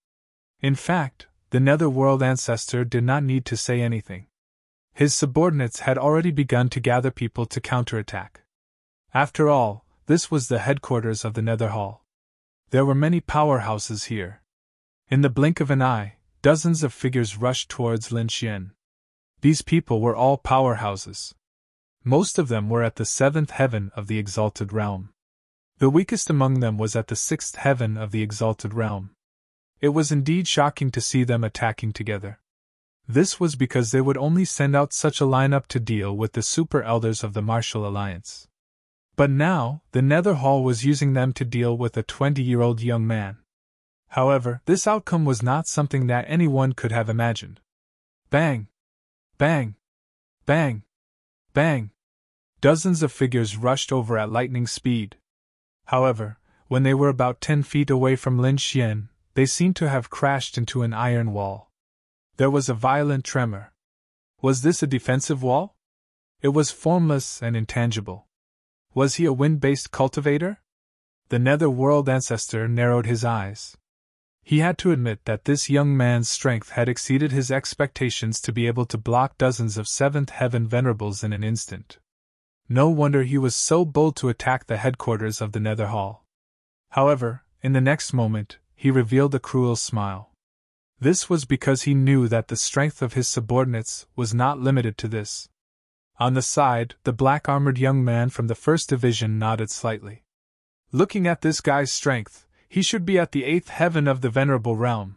In fact, the Netherworld ancestor did not need to say anything. His subordinates had already begun to gather people to counterattack. After all, this was the headquarters of the Nether Hall. There were many powerhouses here. In the blink of an eye, dozens of figures rushed towards Lin Xian. These people were all powerhouses. Most of them were at the 7th heaven of the Exalted Realm. The weakest among them was at the 6th heaven of the Exalted Realm. It was indeed shocking to see them attacking together. This was because they would only send out such a lineup to deal with the super elders of the Martial Alliance. But now, the Nether Hall was using them to deal with a 20-year-old young man. However, this outcome was not something that anyone could have imagined. Bang! Bang! Bang! Bang! Dozens of figures rushed over at lightning speed. However, when they were about 10 feet away from Lin Xian, they seemed to have crashed into an iron wall. There was a violent tremor. Was this a defensive wall? It was formless and intangible. Was he a wind-based cultivator? The Netherworld ancestor narrowed his eyes. He had to admit that this young man's strength had exceeded his expectations to be able to block dozens of 7th Heaven Venerables in an instant. No wonder he was so bold to attack the headquarters of the Nether Hall. However, in the next moment, he revealed a cruel smile. This was because he knew that the strength of his subordinates was not limited to this. On the side, the black-armored young man from the 1st Division nodded slightly. Looking at this guy's strength, he should be at the 8th heaven of the Venerable Realm.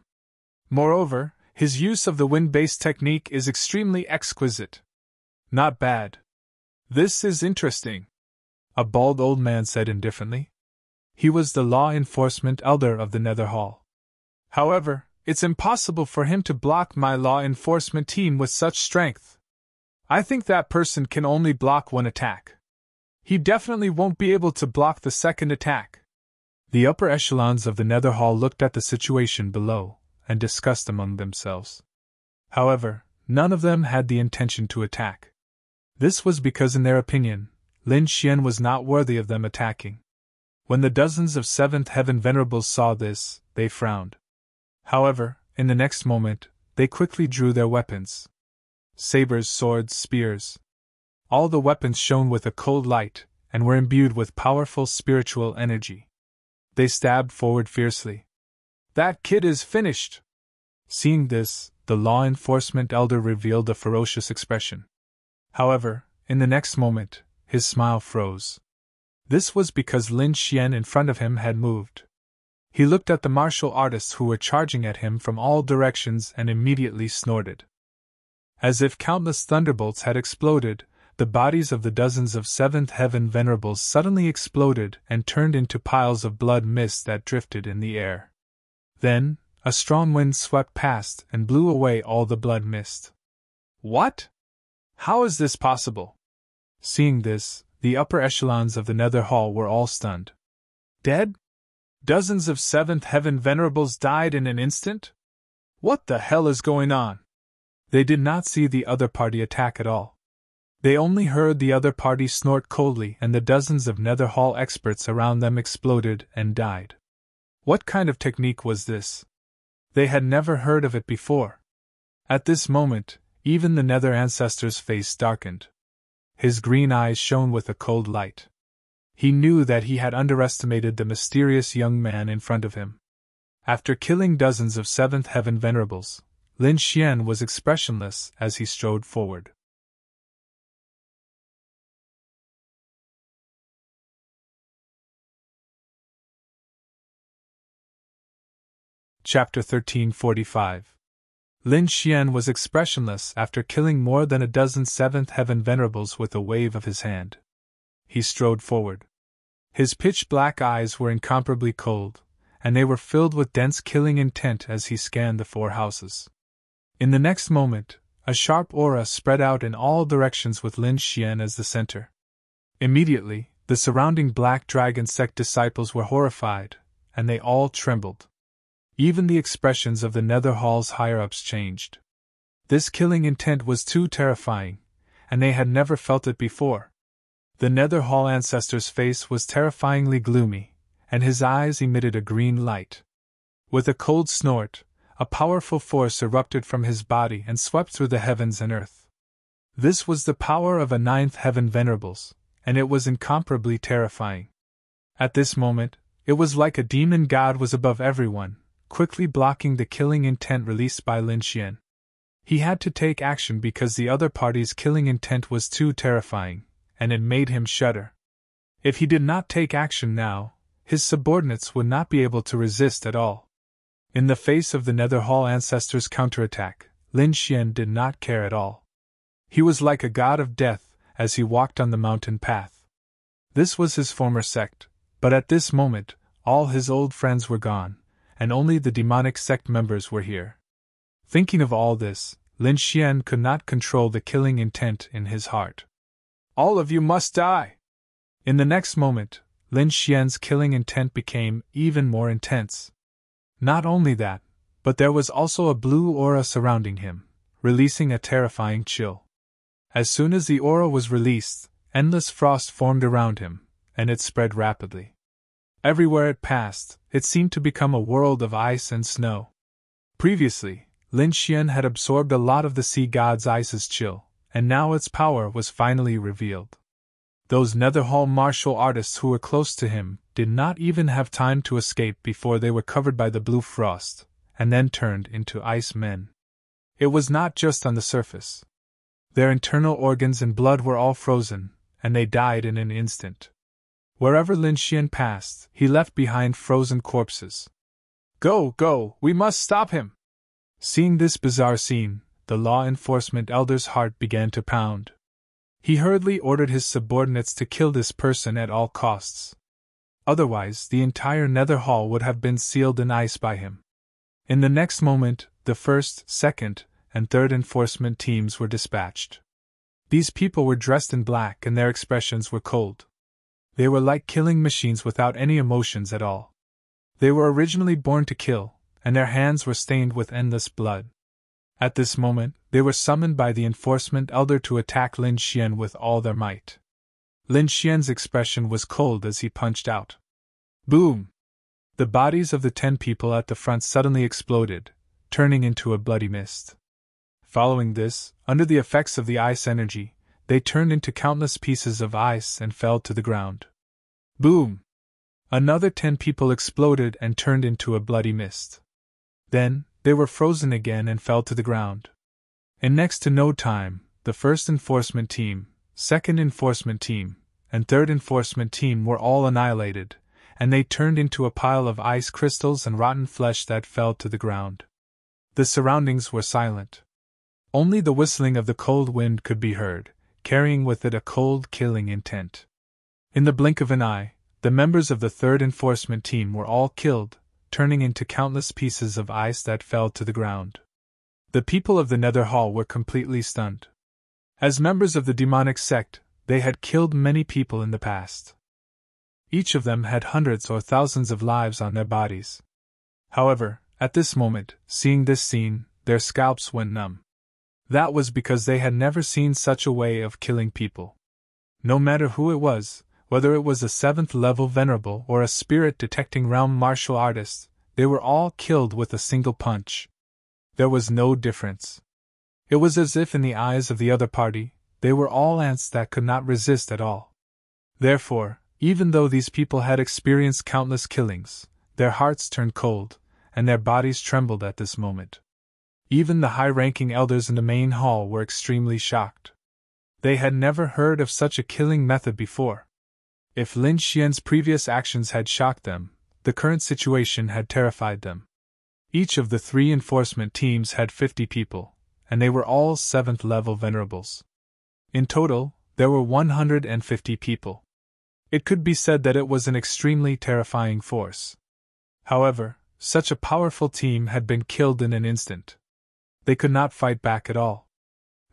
Moreover, his use of the wind-based technique is extremely exquisite. Not bad. This is interesting, a bald old man said indifferently. He was the law enforcement elder of the Nether Hall. However, it's impossible for him to block my law enforcement team with such strength. I think that person can only block one attack. He definitely won't be able to block the second attack. The upper echelons of the Nether Hall looked at the situation below, and discussed among themselves. However, none of them had the intention to attack. This was because in their opinion, Lin Xian was not worthy of them attacking. When the dozens of 7th Heaven Venerables saw this, they frowned. However, in the next moment, they quickly drew their weapons. Sabers, swords, spears. All the weapons shone with a cold light, and were imbued with powerful spiritual energy. They stabbed forward fiercely. That kid is finished! Seeing this, the law enforcement elder revealed a ferocious expression. However, in the next moment, his smile froze. This was because Lin Xian in front of him had moved. He looked at the martial artists who were charging at him from all directions and immediately snorted. As if countless thunderbolts had exploded, the bodies of the dozens of 7th Heaven Venerables suddenly exploded and turned into piles of blood mist that drifted in the air. Then, a strong wind swept past and blew away all the blood mist. What? How is this possible? Seeing this, the upper echelons of the Nether Hall were all stunned. Dead? Dozens of 7th Heaven Venerables died in an instant? What the hell is going on? They did not see the other party attack at all. They only heard the other party snort coldly, and the dozens of Nether Hall experts around them exploded and died. What kind of technique was this? They had never heard of it before. At this moment, even the Nether ancestor's face darkened. His green eyes shone with a cold light. He knew that he had underestimated the mysterious young man in front of him. After killing dozens of 7th Heaven Venerables, Lin Xian was expressionless as he strode forward. Chapter 1345. Lin Xian was expressionless after killing more than a dozen 7th Heaven Venerables with a wave of his hand. He strode forward. His pitch-black eyes were incomparably cold, and they were filled with dense killing intent as he scanned the 4 houses. In the next moment, a sharp aura spread out in all directions with Lin Xian as the center. Immediately, the surrounding Black Dragon sect disciples were horrified, and they all trembled. Even the expressions of the Nether Hall's higher-ups changed. This killing intent was too terrifying, and they had never felt it before. The Nether Hall ancestor's face was terrifyingly gloomy, and his eyes emitted a green light. With a cold snort, a powerful force erupted from his body and swept through the heavens and earth. This was the power of a ninth heaven venerables, and it was incomparably terrifying. At this moment, it was like a demon god was above everyone, quickly blocking the killing intent released by Lin Xian. He had to take action because the other party's killing intent was too terrifying, and it made him shudder. If he did not take action now, his subordinates would not be able to resist at all. In the face of the Nether Hall ancestors' counterattack, Lin Xian did not care at all. He was like a god of death as he walked on the mountain path. This was his former sect, but at this moment, all his old friends were gone, and only the demonic sect members were here. Thinking of all this, Lin Xian could not control the killing intent in his heart. All of you must die! In the next moment, Lin Xian's killing intent became even more intense. Not only that, but there was also a blue aura surrounding him, releasing a terrifying chill. As soon as the aura was released, endless frost formed around him, and it spread rapidly. Everywhere it passed, it seemed to become a world of ice and snow. Previously, Lin Xian had absorbed a lot of the sea god's ice's chill, and now its power was finally revealed. Those Nether Hall martial artists who were close to him did not even have time to escape before they were covered by the blue frost, and then turned into ice men. It was not just on the surface. Their internal organs and blood were all frozen, and they died in an instant. Wherever Lin Xian passed, he left behind frozen corpses. Go, we must stop him! Seeing this bizarre scene, the law enforcement elder's heart began to pound. He hurriedly ordered his subordinates to kill this person at all costs. Otherwise, the entire Nether Hall would have been sealed in ice by him. In the next moment, the first, second, and third enforcement teams were dispatched. These people were dressed in black and their expressions were cold. They were like killing machines without any emotions at all. They were originally born to kill, and their hands were stained with endless blood. At this moment, they were summoned by the enforcement elder to attack Lin Xian with all their might. Lin Xian's expression was cold as he punched out. Boom! The bodies of the 10 people at the front suddenly exploded, turning into a bloody mist. Following this, under the effects of the ice energy, they turned into countless pieces of ice and fell to the ground. Boom! Another 10 people exploded and turned into a bloody mist. Then, they were frozen again and fell to the ground. In next to no time, the first enforcement team, second enforcement team, and third enforcement team were all annihilated, and they turned into a pile of ice crystals and rotten flesh that fell to the ground. The surroundings were silent. Only the whistling of the cold wind could be heard, carrying with it a cold, killing intent. In the blink of an eye, the members of the third enforcement team were all killed, turning into countless pieces of ice that fell to the ground. The people of the Nether Hall were completely stunned. As members of the demonic sect, they had killed many people in the past. Each of them had hundreds or thousands of lives on their bodies. However, at this moment, seeing this scene, their scalps went numb. That was because they had never seen such a way of killing people. No matter who it was, whether it was a 7th-level venerable or a spirit-detecting realm martial artist, they were all killed with a single punch. There was no difference. It was as if in the eyes of the other party, they were all ants that could not resist at all. Therefore, even though these people had experienced countless killings, their hearts turned cold, and their bodies trembled at this moment. Even the high-ranking elders in the main hall were extremely shocked. They had never heard of such a killing method before. If Lin Xian's previous actions had shocked them, the current situation had terrified them. Each of the 3 enforcement teams had 50 people, and they were all 7th-level venerables. In total, there were 150 people. It could be said that it was an extremely terrifying force. However, such a powerful team had been killed in an instant. They could not fight back at all.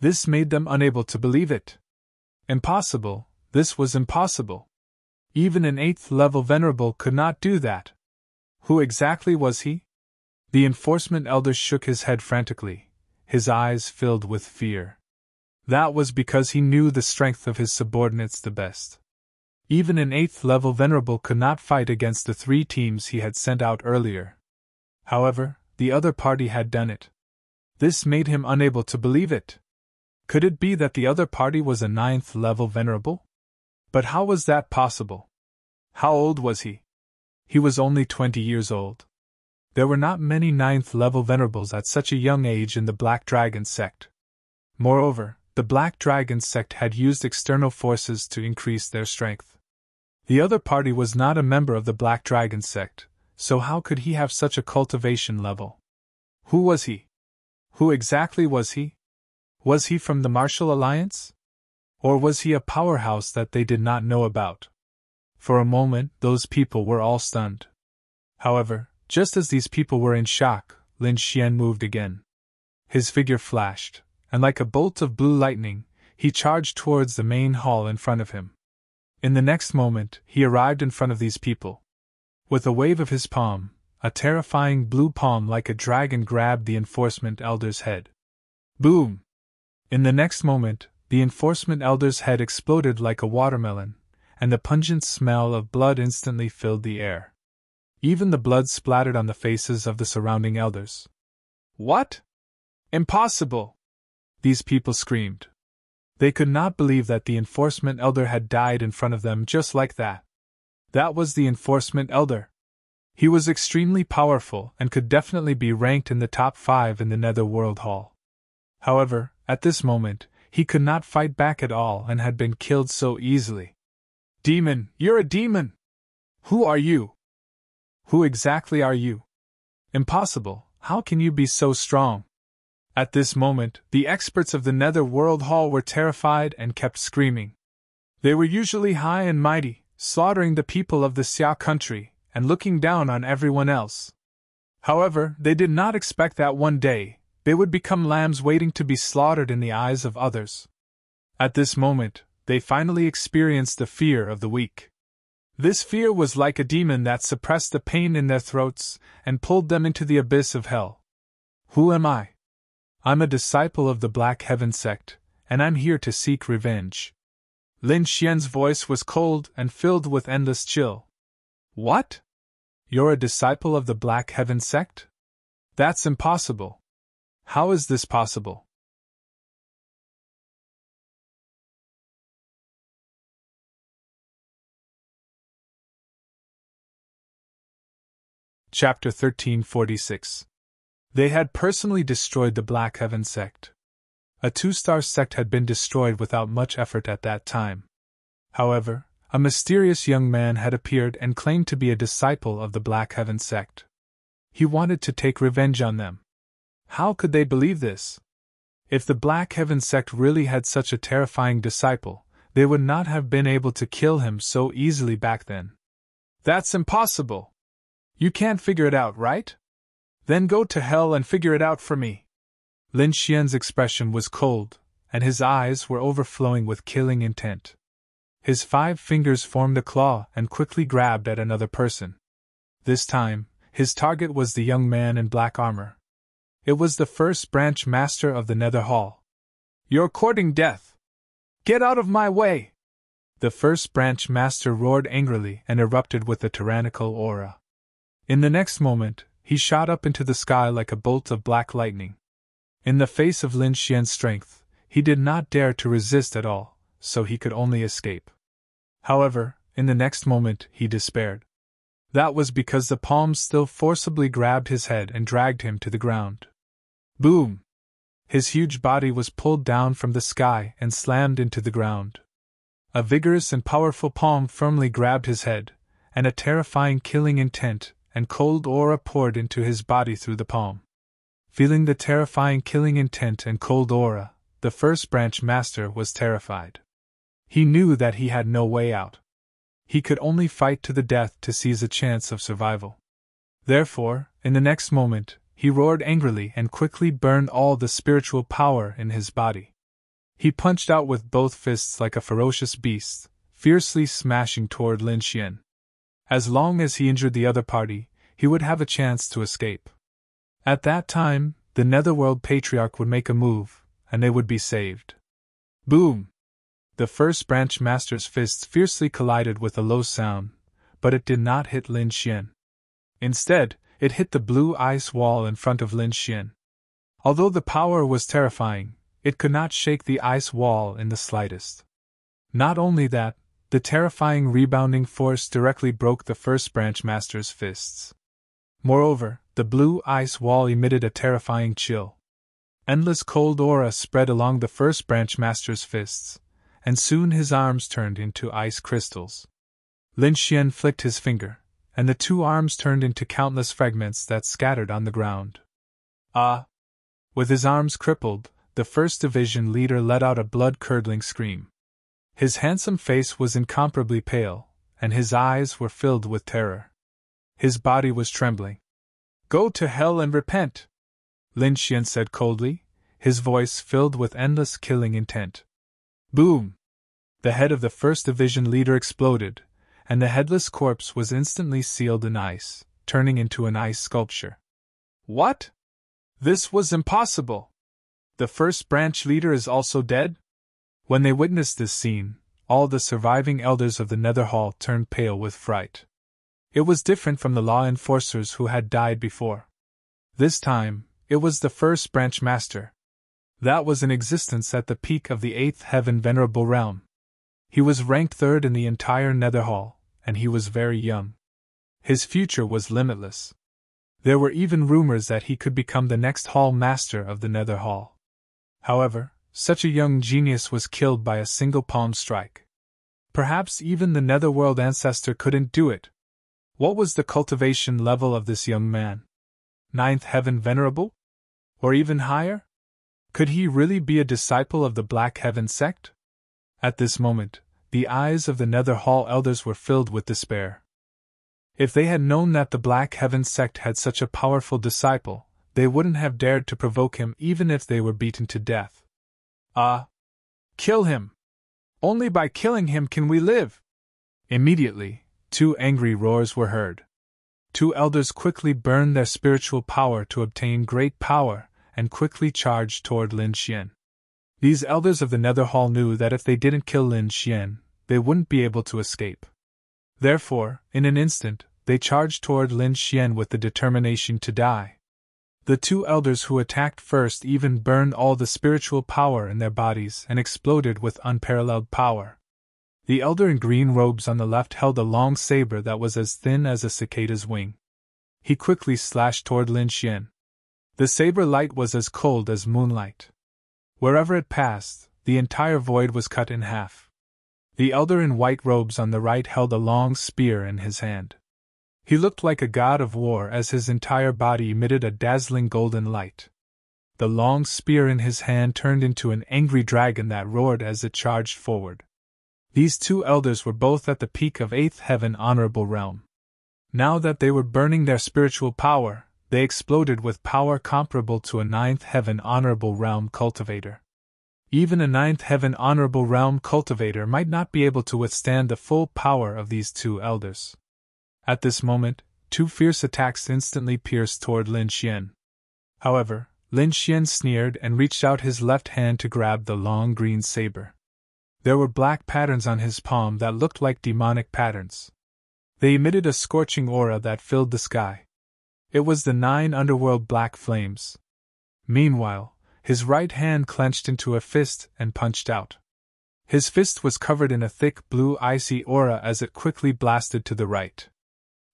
This made them unable to believe it. Impossible, this was impossible. Even an 8th-level venerable could not do that. Who exactly was he? The enforcement elder shook his head frantically, his eyes filled with fear. That was because he knew the strength of his subordinates the best. Even an 8th level venerable could not fight against the 3 teams he had sent out earlier. However, the other party had done it. This made him unable to believe it. Could it be that the other party was a 9th level venerable? But how was that possible? How old was he? He was only 20 years old. There were not many 9th level venerables at such a young age in the Black Dragon sect. Moreover, the Black Dragon sect had used external forces to increase their strength. The other party was not a member of the Black Dragon sect, so how could he have such a cultivation level? Who was he? Who exactly was he? Was he from the Martial Alliance? Or was he a powerhouse that they did not know about? For a moment, those people were all stunned. However, just as these people were in shock, Lin Xian moved again. His figure flashed, and like a bolt of blue lightning, he charged towards the main hall in front of him. In the next moment, he arrived in front of these people. With a wave of his palm, a terrifying blue palm like a dragon grabbed the enforcement elder's head. Boom! In the next moment, the enforcement elder's head exploded like a watermelon, and the pungent smell of blood instantly filled the air. Even the blood splattered on the faces of the surrounding elders. What? Impossible! These people screamed. They could not believe that the enforcement elder had died in front of them just like that. That was the enforcement elder. He was extremely powerful and could definitely be ranked in the top 5 in the Netherworld Hall. However, at this moment, he could not fight back at all and had been killed so easily. Demon, you're a demon! Who are you? Who exactly are you? Impossible, how can you be so strong? At this moment, the experts of the Netherworld Hall were terrified and kept screaming. They were usually high and mighty, slaughtering the people of the Xia country, and looking down on everyone else. However, they did not expect that one day, they would become lambs waiting to be slaughtered in the eyes of others. At this moment, they finally experienced the fear of the weak. This fear was like a demon that suppressed the pain in their throats and pulled them into the abyss of hell. Who am I? I'm a disciple of the Black Heaven sect, and I'm here to seek revenge. Lin Xian's voice was cold and filled with endless chill. What? You're a disciple of the Black Heaven sect? That's impossible. How is this possible? Chapter 1346. They had personally destroyed the Black Heaven sect. A 2-star sect had been destroyed without much effort at that time. However, a mysterious young man had appeared and claimed to be a disciple of the Black Heaven sect. He wanted to take revenge on them. How could they believe this? If the Black Heaven sect really had such a terrifying disciple, they would not have been able to kill him so easily back then. That's impossible! You can't figure it out, right? Then go to hell and figure it out for me. Lin Xian's expression was cold, and his eyes were overflowing with killing intent. His 5 fingers formed a claw and quickly grabbed at another person. This time, his target was the young man in black armor. It was the first branch master of the Nether Hall. You're courting death! Get out of my way! The first branch master roared angrily and erupted with a tyrannical aura. In the next moment, he shot up into the sky like a bolt of black lightning. In the face of Lin Xian's strength, he did not dare to resist at all, so he could only escape. However, in the next moment, he despaired. That was because the palms still forcibly grabbed his head and dragged him to the ground. Boom! His huge body was pulled down from the sky and slammed into the ground. A vigorous and powerful palm firmly grabbed his head, and a terrifying killing intent and cold aura poured into his body through the palm. Feeling the terrifying killing intent and cold aura, the first branch master was terrified. He knew that he had no way out. He could only fight to the death to seize a chance of survival. Therefore, in the next moment, he roared angrily and quickly burned all the spiritual power in his body. He punched out with both fists like a ferocious beast, fiercely smashing toward Lin Xian. As long as he injured the other party, he would have a chance to escape. At that time, the Netherworld Patriarch would make a move, and they would be saved. Boom! The first branch master's fists fiercely collided with a low sound, but it did not hit Lin Xian. Instead, it hit the blue ice wall in front of Lin Xian. Although the power was terrifying, it could not shake the ice wall in the slightest. Not only that, the terrifying rebounding force directly broke the first branch master's fists. Moreover, the blue ice wall emitted a terrifying chill. Endless cold aura spread along the first branch master's fists, and soon his arms turned into ice crystals. Lin Xian flicked his finger, and the two arms turned into countless fragments that scattered on the ground. Ah! With his arms crippled, the first division leader let out a blood-curdling scream. His handsome face was incomparably pale, and his eyes were filled with terror. His body was trembling. "Go to hell and repent," Lin Xian said coldly, his voice filled with endless killing intent. Boom! The head of the first division leader exploded, and the headless corpse was instantly sealed in ice, turning into an ice sculpture. What? This was impossible! The first branch leader is also dead? When they witnessed this scene, all the surviving elders of the Nether Hall turned pale with fright. It was different from the law enforcers who had died before. This time, it was the first branch master. That was in existence at the peak of the 8th heaven venerable realm. He was ranked 3rd in the entire Nether Hall, and he was very young. His future was limitless. There were even rumors that he could become the next Hall Master of the Nether Hall. However, such a young genius was killed by a single palm strike. Perhaps even the Netherworld ancestor couldn't do it. What was the cultivation level of this young man? 9th heaven venerable? Or even higher? Could he really be a disciple of the Black Heaven sect? At this moment, the eyes of the Nether Hall elders were filled with despair. If they had known that the Black Heaven sect had such a powerful disciple, they wouldn't have dared to provoke him even if they were beaten to death. Kill him! Only by killing him can we live! Immediately, 2 angry roars were heard. 2 elders quickly burned their spiritual power to obtain great power, and quickly charged toward Lin Xian. These elders of the Nether Hall knew that if they didn't kill Lin Xian, they wouldn't be able to escape. Therefore, in an instant, they charged toward Lin Xian with the determination to die. The 2 elders who attacked first even burned all the spiritual power in their bodies and exploded with unparalleled power. The elder in green robes on the left held a long saber that was as thin as a cicada's wing. He quickly slashed toward Lin Xian. The saber light was as cold as moonlight. Wherever it passed, the entire void was cut in half. The elder in white robes on the right held a long spear in his hand. He looked like a god of war as his entire body emitted a dazzling golden light. The long spear in his hand turned into an angry dragon that roared as it charged forward. These 2 elders were both at the peak of 8th heaven honorable realm. Now that they were burning their spiritual power, they exploded with power comparable to a 9th heaven honorable realm cultivator. Even a 9th heaven honorable realm cultivator might not be able to withstand the full power of these 2 elders. At this moment, 2 fierce attacks instantly pierced toward Lin Xian. However, Lin Xian sneered and reached out his left hand to grab the long green saber. There were black patterns on his palm that looked like demonic patterns. They emitted a scorching aura that filled the sky. It was the 9 underworld black flames. Meanwhile, his right hand clenched into a fist and punched out. His fist was covered in a thick blue icy aura as it quickly blasted to the right.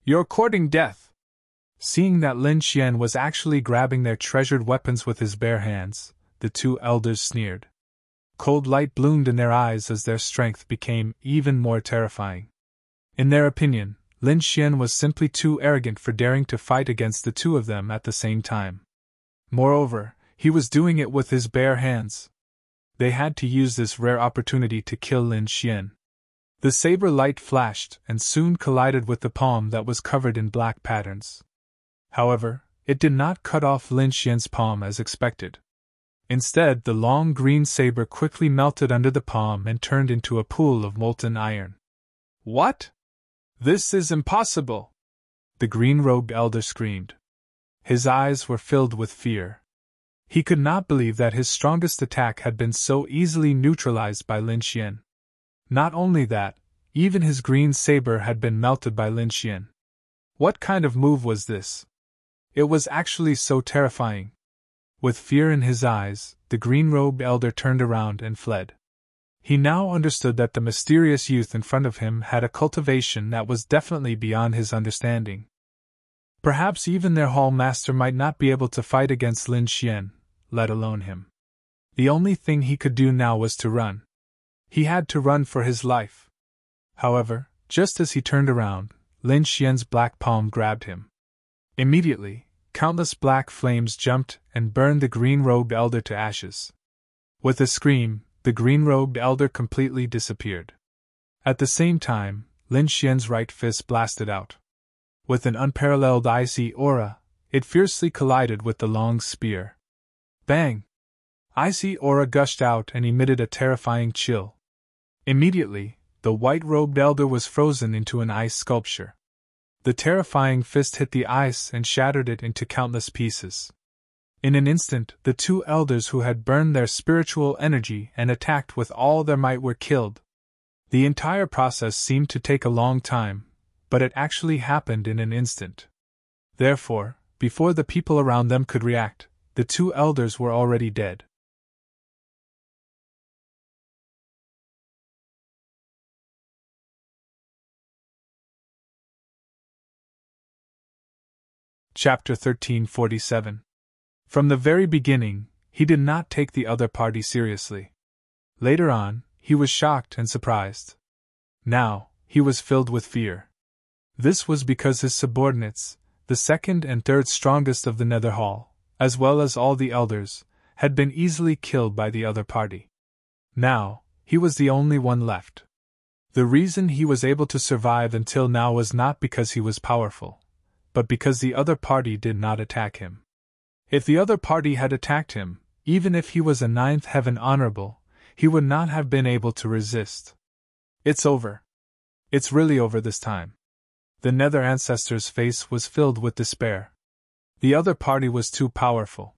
"You're courting death!" Seeing that Lin Xian was actually grabbing their treasured weapons with his bare hands, the 2 elders sneered. Cold light bloomed in their eyes as their strength became even more terrifying. In their opinion, Lin Xian was simply too arrogant for daring to fight against the 2 of them at the same time. Moreover, he was doing it with his bare hands. They had to use this rare opportunity to kill Lin Xian. The saber light flashed and soon collided with the palm that was covered in black patterns. However, it did not cut off Lin Xian's palm as expected. Instead, the long green saber quickly melted under the palm and turned into a pool of molten iron. "What? This is impossible!" the green-robed elder screamed. His eyes were filled with fear. He could not believe that his strongest attack had been so easily neutralized by Lin Xian. Not only that, even his green saber had been melted by Lin Xian. What kind of move was this? It was actually so terrifying. With fear in his eyes, the green-robed elder turned around and fled. He now understood that the mysterious youth in front of him had a cultivation that was definitely beyond his understanding. Perhaps even their hall master might not be able to fight against Lin Xian, let alone him. The only thing he could do now was to run. He had to run for his life. However, just as he turned around, Lin Xian's black palm grabbed him. Immediately, countless black flames jumped and burned the green-robed elder to ashes. With a scream, the green-robed elder completely disappeared. At the same time, Lin Xian's right fist blasted out. With an unparalleled icy aura, it fiercely collided with the long spear. Bang! Icy aura gushed out and emitted a terrifying chill. Immediately, the white-robed elder was frozen into an ice sculpture. The terrifying fist hit the ice and shattered it into countless pieces. In an instant, the two elders who had burned their spiritual energy and attacked with all their might were killed. The entire process seemed to take a long time, but it actually happened in an instant. Therefore, before the people around them could react, the two elders were already dead. Chapter 1347. From the very beginning, he did not take the other party seriously. Later on, he was shocked and surprised. Now, he was filled with fear. This was because his subordinates, the second and third strongest of the Nether Hall, as well as all the elders, had been easily killed by the other party. Now, he was the only one left. The reason he was able to survive until now was not because he was powerful, but because the other party did not attack him. If the other party had attacked him, even if he was a ninth heaven honorable, he would not have been able to resist. It's over. It's really over this time. The Nether Ancestor's face was filled with despair. The other party was too powerful.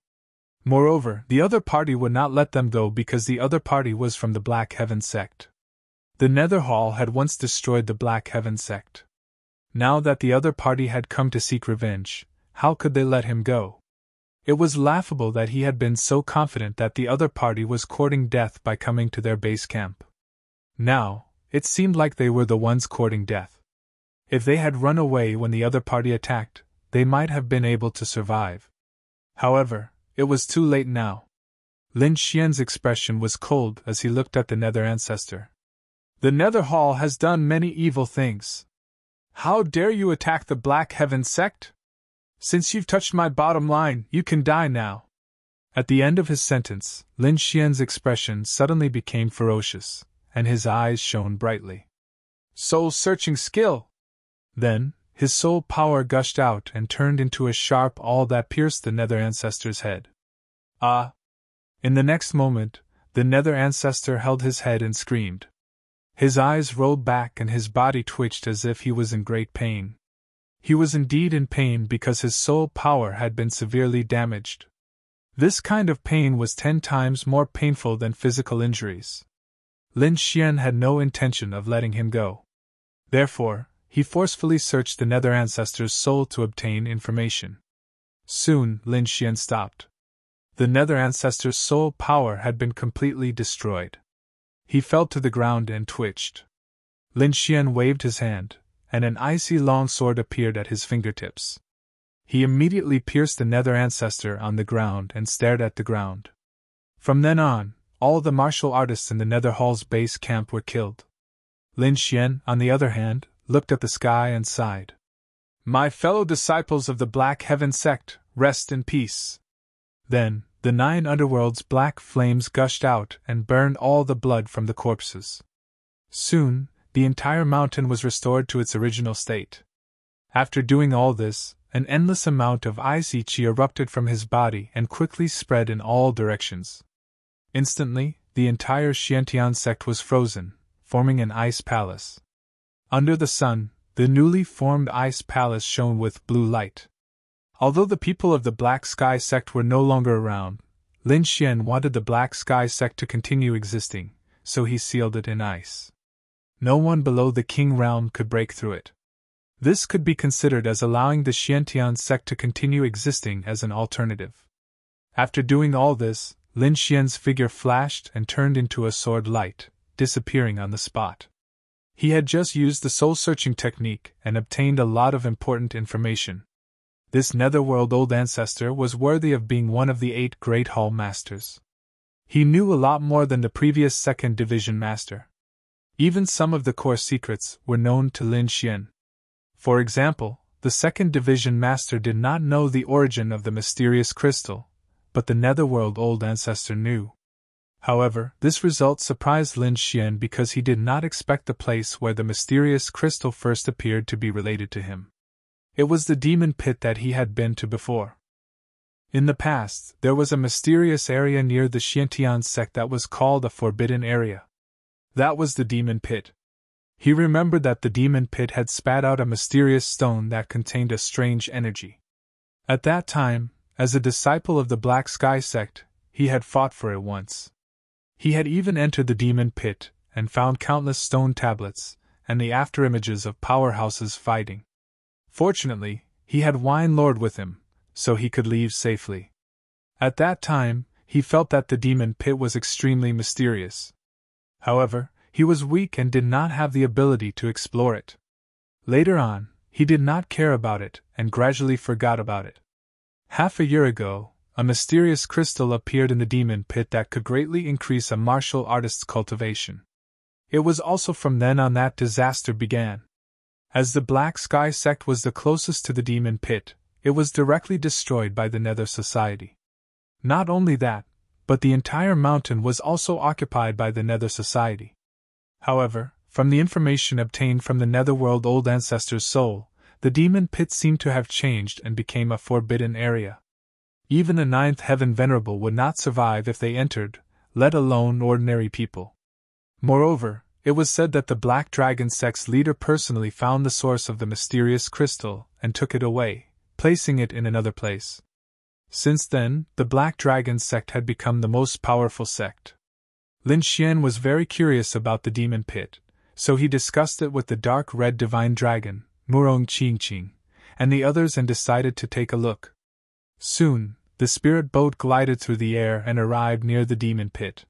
Moreover, the other party would not let them go because the other party was from the Black Heaven sect. The Nether Hall had once destroyed the Black Heaven sect. Now that the other party had come to seek revenge, how could they let him go? It was laughable that he had been so confident that the other party was courting death by coming to their base camp. Now, it seemed like they were the ones courting death. If they had run away when the other party attacked, they might have been able to survive. However, it was too late now. Lin Xian's expression was cold as he looked at the Nether Ancestor. The Nether Hall has done many evil things. How dare you attack the Black Heaven sect? Since you've touched my bottom line, you can die now. At the end of his sentence, Lin Xian's expression suddenly became ferocious, and his eyes shone brightly. Soul-searching skill! Then, his soul power gushed out and turned into a sharp awl that pierced the Nether Ancestor's head. Ah! In the next moment, the Nether Ancestor held his head and screamed. His eyes rolled back and his body twitched as if he was in great pain. He was indeed in pain because his soul power had been severely damaged. This kind of pain was 10 times more painful than physical injuries. Lin Xian had no intention of letting him go. Therefore, he forcefully searched the Nether Ancestor's soul to obtain information. Soon, Lin Xian stopped. The Nether Ancestor's soul power had been completely destroyed. He fell to the ground and twitched. Lin Xian waved his hand, and an icy longsword appeared at his fingertips. He immediately pierced the Nether Ancestor on the ground and stared at the ground. From then on, all the martial artists in the Nether Hall's base camp were killed. Lin Xian, on the other hand, looked at the sky and sighed. My fellow disciples of the Black Heaven sect, rest in peace. Then, the 9 underworld's black flames gushed out and burned all the blood from the corpses. Soon, the entire mountain was restored to its original state. After doing all this, an endless amount of icy chi erupted from his body and quickly spread in all directions. Instantly, the entire Xiantian sect was frozen, forming an ice palace. Under the sun, the newly formed ice palace shone with blue light. Although the people of the Black Sky sect were no longer around, Lin Xian wanted the Black Sky sect to continue existing, so he sealed it in ice. No one below the King realm could break through it. This could be considered as allowing the Xiantian sect to continue existing as an alternative. After doing all this, Lin Xian's figure flashed and turned into a sword light, disappearing on the spot. He had just used the soul-searching technique and obtained a lot of important information. This netherworld old ancestor was worthy of being one of the 8 Great Hall Masters. He knew a lot more than the previous second division master. Even some of the core secrets were known to Lin Xian. For example, the second division master did not know the origin of the mysterious crystal, but the netherworld old ancestor knew. However, this result surprised Lin Xian because he did not expect the place where the mysterious crystal first appeared to be related to him. It was the demon pit that he had been to before. In the past, there was a mysterious area near the Xiantian sect that was called a forbidden area. That was the demon pit. He remembered that the demon pit had spat out a mysterious stone that contained a strange energy. At that time, as a disciple of the Black Sky sect, he had fought for it once. He had even entered the demon pit and found countless stone tablets and the afterimages of powerhouses fighting. Fortunately, he had Wine Lord with him, so he could leave safely. At that time, he felt that the demon pit was extremely mysterious. However, he was weak and did not have the ability to explore it. Later on, he did not care about it and gradually forgot about it. Half a year ago, a mysterious crystal appeared in the demon pit that could greatly increase a martial artist's cultivation. It was also from then on that disaster began. As the Black Sky sect was the closest to the demon pit, it was directly destroyed by the Nether Society. Not only that, but the entire mountain was also occupied by the Nether Society. However, from the information obtained from the Netherworld Old Ancestor's soul, the demon pit seemed to have changed and became a forbidden area. Even the Ninth Heaven Venerable would not survive if they entered, let alone ordinary people. Moreover, it was said that the Black Dragon sect's leader personally found the source of the mysterious crystal and took it away, placing it in another place. Since then, the Black Dragon sect had become the most powerful sect. Lin Xian was very curious about the demon pit, so he discussed it with the dark red divine dragon, Murong Qingqing, and the others and decided to take a look. Soon, the spirit boat glided through the air and arrived near the demon pit.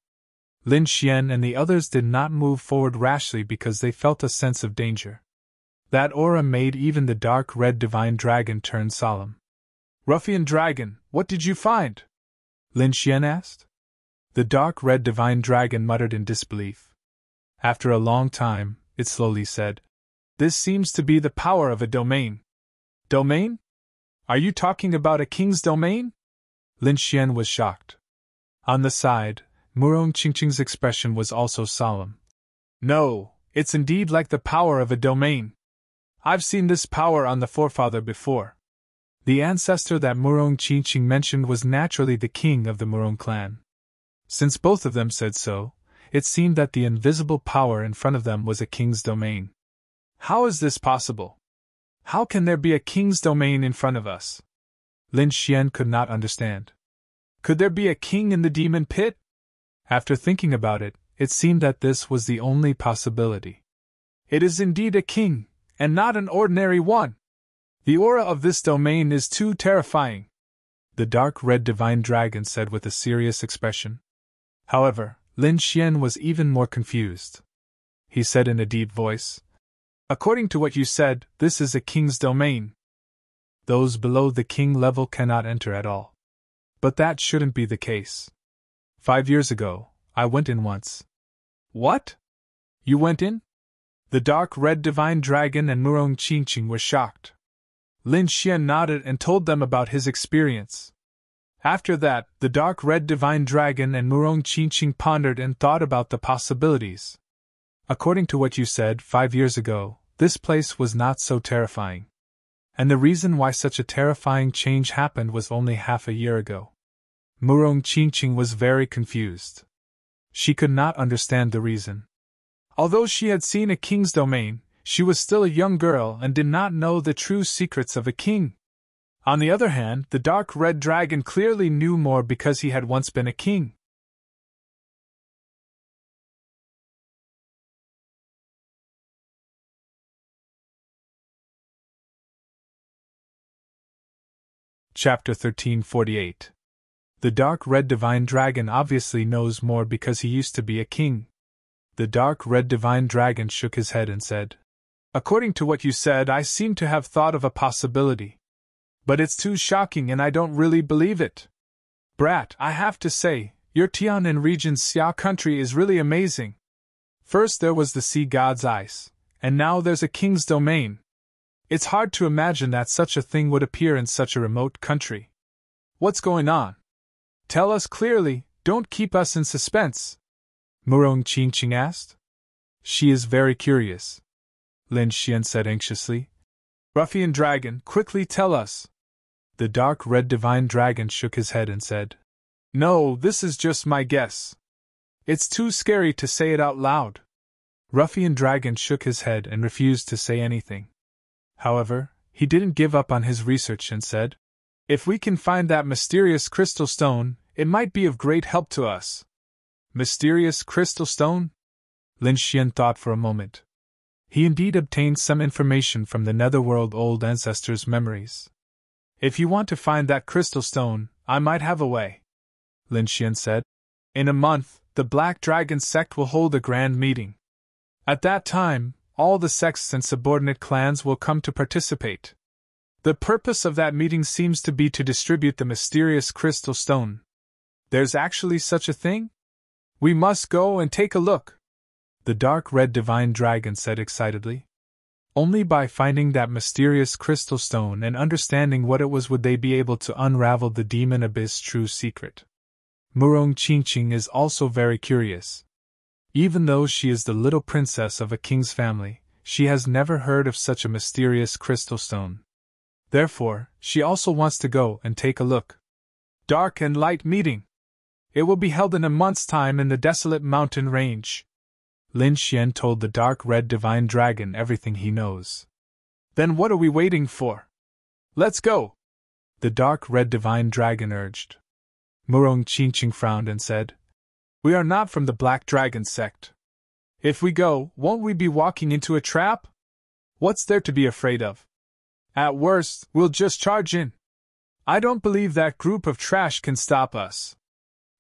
Lin Xian and the others did not move forward rashly because they felt a sense of danger. That aura made even the dark red divine dragon turn solemn. "Ruffian dragon, what did you find?" Lin Xian asked. The dark red divine dragon muttered in disbelief. After a long time, it slowly said, "This seems to be the power of a domain." "Domain? Are you talking about a king's domain?" Lin Xian was shocked. On the side, Murong Qingqing's expression was also solemn. "No, it's indeed like the power of a domain. I've seen this power on the forefather before." The ancestor that Murong Qingqing mentioned was naturally the king of the Murong clan. Since both of them said so, it seemed that the invisible power in front of them was a king's domain. "How is this possible? How can there be a king's domain in front of us?" Lin Xian could not understand. Could there be a king in the demon pit? After thinking about it, it seemed that this was the only possibility. "It is indeed a king, and not an ordinary one. The aura of this domain is too terrifying," the dark red divine dragon said with a serious expression. However, Lin Xian was even more confused. He said in a deep voice, "According to what you said, this is a king's domain. Those below the king level cannot enter at all. But that shouldn't be the case. 5 years ago, I went in once." "What? You went in?" The dark red divine dragon and Murong Qingqing were shocked. Lin Xian nodded and told them about his experience. After that, the dark red divine dragon and Murong Qingqing pondered and thought about the possibilities. "According to what you said 5 years ago, this place was not so terrifying. And the reason why such a terrifying change happened was only half a year ago." Murong Qingqing was very confused. She could not understand the reason. Although she had seen a king's domain, she was still a young girl and did not know the true secrets of a king. On the other hand, the dark red dragon clearly knew more because he had once been a king. Chapter 1348. The dark red divine dragon obviously knows more because he used to be a king. The dark red divine dragon shook his head and said, "According to what you said, I seem to have thought of a possibility. But it's too shocking and I don't really believe it. Brat, I have to say, your Tianan region's Xia country is really amazing. First there was the sea god's ice, and now there's a king's domain. It's hard to imagine that such a thing would appear in such a remote country. What's going on? Tell us clearly, don't keep us in suspense," Murong Qingqing asked. "She is very curious," Lin Xian said anxiously. "Ruffian dragon, quickly tell us." The dark red divine dragon shook his head and said, "No, this is just my guess. It's too scary to say it out loud." Ruffian dragon shook his head and refused to say anything. However, he didn't give up on his research and said, "If we can find that mysterious crystal stone, it might be of great help to us." Mysterious crystal stone? Lin Xian thought for a moment. He indeed obtained some information from the netherworld old ancestors' memories. "If you want to find that crystal stone, I might have a way," Lin Xian said. "In a month, the Black Dragon sect will hold a grand meeting. At that time, all the sects and subordinate clans will come to participate. The purpose of that meeting seems to be to distribute the mysterious crystal stone. There's actually such a thing? We must go and take a look," the dark red divine dragon said excitedly. Only by finding that mysterious crystal stone and understanding what it was would they be able to unravel the demon abyss' true secret. Murong Qingqing is also very curious. Even though she is the little princess of a king's family, she has never heard of such a mysterious crystal stone. Therefore, she also wants to go and take a look. Dark and light meeting. It will be held in a month's time in the desolate mountain range. Lin Xian told the dark red divine dragon everything he knows. "Then what are we waiting for? Let's go," the dark red divine dragon urged. Murong Qingqing frowned and said, "We are not from the Black Dragon sect. If we go, won't we be walking into a trap? What's there to be afraid of? At worst, we'll just charge in. I don't believe that group of trash can stop us."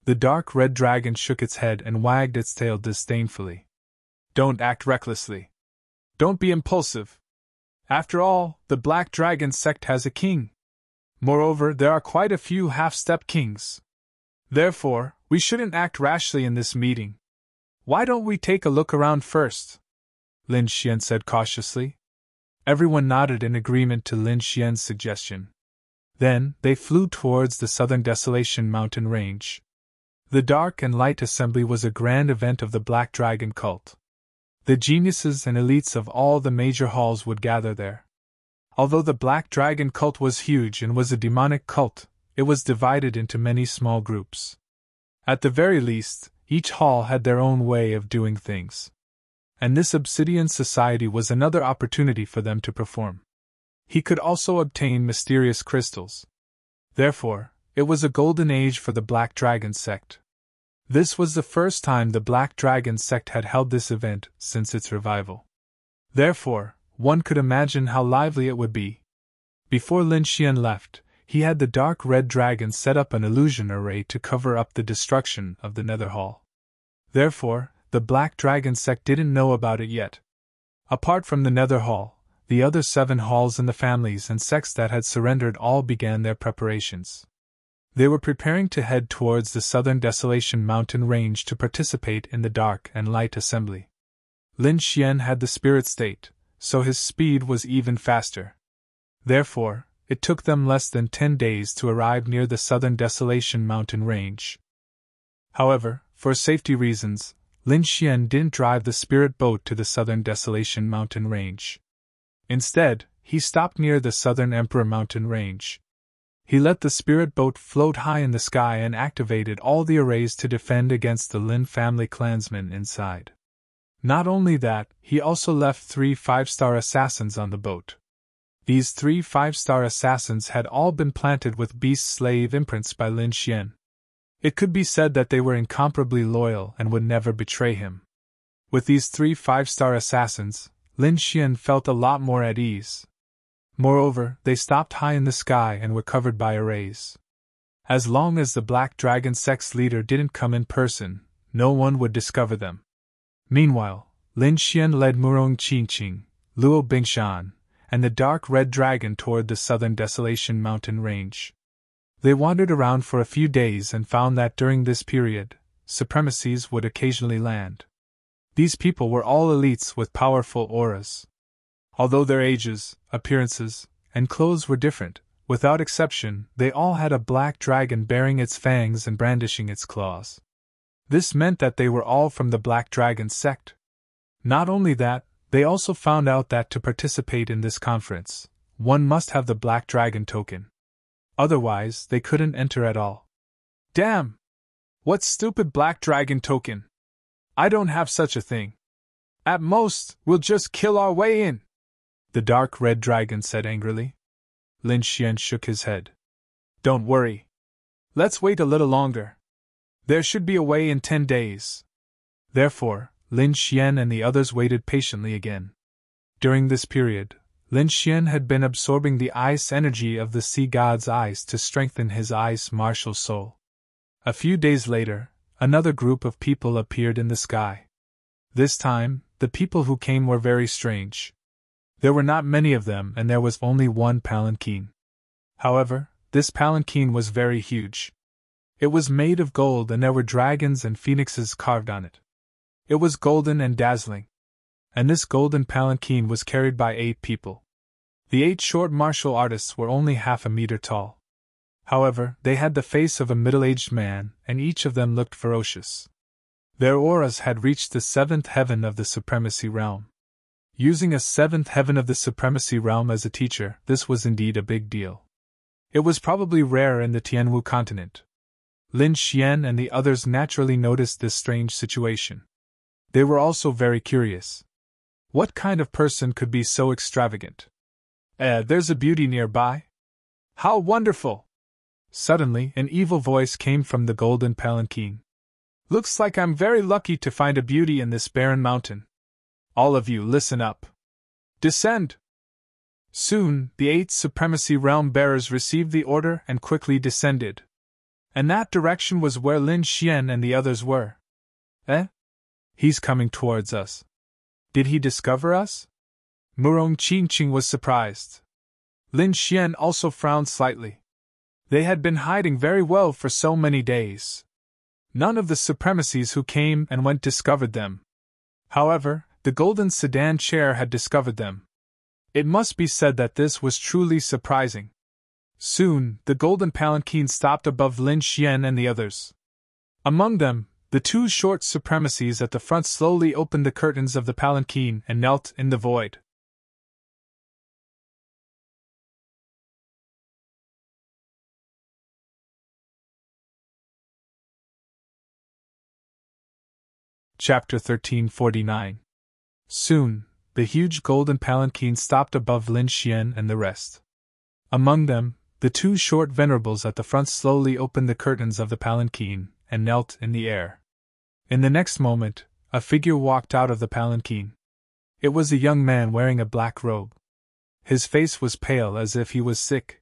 The dark red dragon shook its head and wagged its tail disdainfully. "Don't act recklessly. Don't be impulsive. After all, the Black Dragon sect has a king. Moreover, there are quite a few half-step kings. Therefore, we shouldn't act rashly in this meeting. Why don't we take a look around first?" Lin Xian said cautiously. Everyone nodded in agreement to Lin Xian's suggestion. Then, they flew towards the southern Desolation mountain range. The Dark and Light Assembly was a grand event of the Black Dragon cult. The geniuses and elites of all the major halls would gather there. Although the Black Dragon cult was huge and was a demonic cult, it was divided into many small groups. At the very least, each hall had their own way of doing things. And this Obsidian Society was another opportunity for them to perform. He could also obtain mysterious crystals. Therefore, it was a golden age for the Black Dragon sect. This was the first time the Black Dragon sect had held this event since its revival. Therefore, one could imagine how lively it would be. Before Lin Xian left, he had the dark red dragon set up an illusion array to cover up the destruction of the Nether Hall. Therefore, the Black Dragon sect didn't know about it yet. Apart from the Nether Hall, the other 7 halls and the families and sects that had surrendered all began their preparations. They were preparing to head towards the southern Desolation mountain range to participate in the Dark and Light Assembly. Lin Xian had the spirit state, so his speed was even faster. Therefore, it took them less than 10 days to arrive near the southern Desolation mountain range. However, for safety reasons, Lin Xian didn't drive the spirit boat to the southern Desolation mountain range. Instead, he stopped near the southern Emperor mountain range. He let the spirit boat float high in the sky and activated all the arrays to defend against the Lin family clansmen inside. Not only that, he also left 3 5-star assassins on the boat. These 3 5-star assassins had all been planted with beast slave imprints by Lin Xian. It could be said that they were incomparably loyal and would never betray him. With these 3 5-star assassins, Lin Xian felt a lot more at ease. Moreover, they stopped high in the sky and were covered by arrays. As long as the Black Dragon sect's leader didn't come in person, no one would discover them. Meanwhile, Lin Xian led Murong Qingqing, Luo Bingshan, and the Dark Red Dragon toward the southern Desolation Mountain range. They wandered around for a few days and found that during this period, supremacies would occasionally land. These people were all elites with powerful auras. Although their ages, appearances, and clothes were different, without exception, they all had a black dragon bearing its fangs and brandishing its claws. This meant that they were all from the Black Dragon sect. Not only that, they also found out that to participate in this conference, one must have the Black Dragon token. Otherwise, they couldn't enter at all. Damn! What stupid Black Dragon token! I don't have such a thing. At most, we'll just kill our way in, the Dark Red Dragon said angrily. Lin Xian shook his head. Don't worry. Let's wait a little longer. There should be a way in 10 days. Therefore, Lin Xian and the others waited patiently again. During this period, Lin Xian had been absorbing the ice energy of the sea god's eyes to strengthen his ice martial soul. A few days later, another group of people appeared in the sky. This time, the people who came were very strange. There were not many of them and there was only one palanquin. However, this palanquin was very huge. It was made of gold and there were dragons and phoenixes carved on it. It was golden and dazzling. And this golden palanquin was carried by 8 people. The 8 short martial artists were only half a meter tall. However, they had the face of a middle-aged man, and each of them looked ferocious. Their auras had reached the 7th heaven of the Supremacy Realm. Using a 7th heaven of the Supremacy Realm as a teacher, this was indeed a big deal. It was probably rare in the Tianwu continent. Lin Xian and the others naturally noticed this strange situation. They were also very curious. What kind of person could be so extravagant? There's a beauty nearby. How wonderful! Suddenly, an evil voice came from the golden palanquin. Looks like I'm very lucky to find a beauty in this barren mountain. All of you, listen up. Descend! Soon, the 8 Supremacy Realm bearers received the order and quickly descended. And that direction was where Lin Xian and the others were. He's coming towards us. Did he discover us? Murong Qingqing was surprised. Lin Xian also frowned slightly. They had been hiding very well for so many days. None of the supremacies who came and went discovered them. However, the golden sedan chair had discovered them. It must be said that this was truly surprising. Soon, the golden palanquin stopped above Lin Xian and the others. Among them, the 2 short supremacies at the front slowly opened the curtains of the palanquin and knelt in the void. Chapter 1349. Soon, the huge golden palanquin stopped above Lin Xian and the rest. Among them, the 2 short venerables at the front slowly opened the curtains of the palanquin and knelt in the air. In the next moment, a figure walked out of the palanquin. It was a young man wearing a black robe. His face was pale as if he was sick.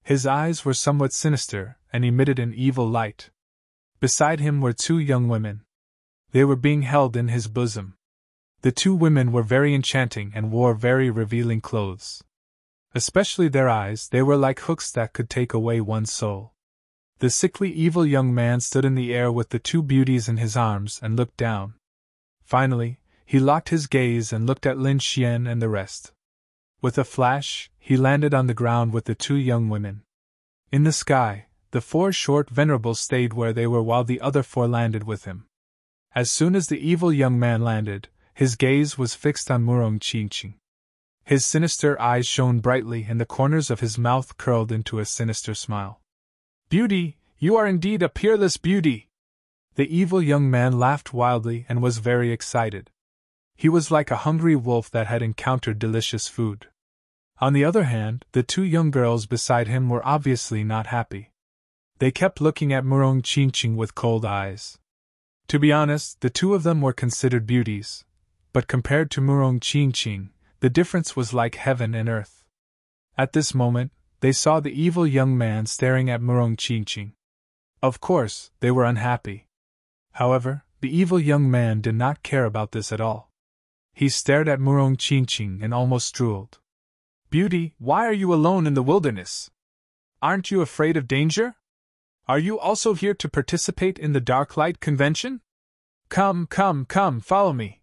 His eyes were somewhat sinister and emitted an evil light. Beside him were 2 young women. They were being held in his bosom. The 2 women were very enchanting and wore very revealing clothes. Especially their eyes, they were like hooks that could take away one's soul. The sickly evil young man stood in the air with the 2 beauties in his arms and looked down. Finally, he locked his gaze and looked at Lin Xian and the rest. With a flash, he landed on the ground with the 2 young women. In the sky, the 4 short venerables stayed where they were while the other 4 landed with him. As soon as the evil young man landed, his gaze was fixed on Murong Qingqing. His sinister eyes shone brightly and the corners of his mouth curled into a sinister smile. Beauty, you are indeed a peerless beauty! The evil young man laughed wildly and was very excited. He was like a hungry wolf that had encountered delicious food. On the other hand, the two young girls beside him were obviously not happy. They kept looking at Murong Qingqing with cold eyes. To be honest, the two of them were considered beauties, but compared to Murong Qingqing, the difference was like heaven and earth. At this moment, they saw the evil young man staring at Murong Qingqing. Of course, they were unhappy. However, the evil young man did not care about this at all. He stared at Murong Qingqing and almost drooled. Beauty, why are you alone in the wilderness? Aren't you afraid of danger? Are you also here to participate in the Dark Light Convention? Come, follow me.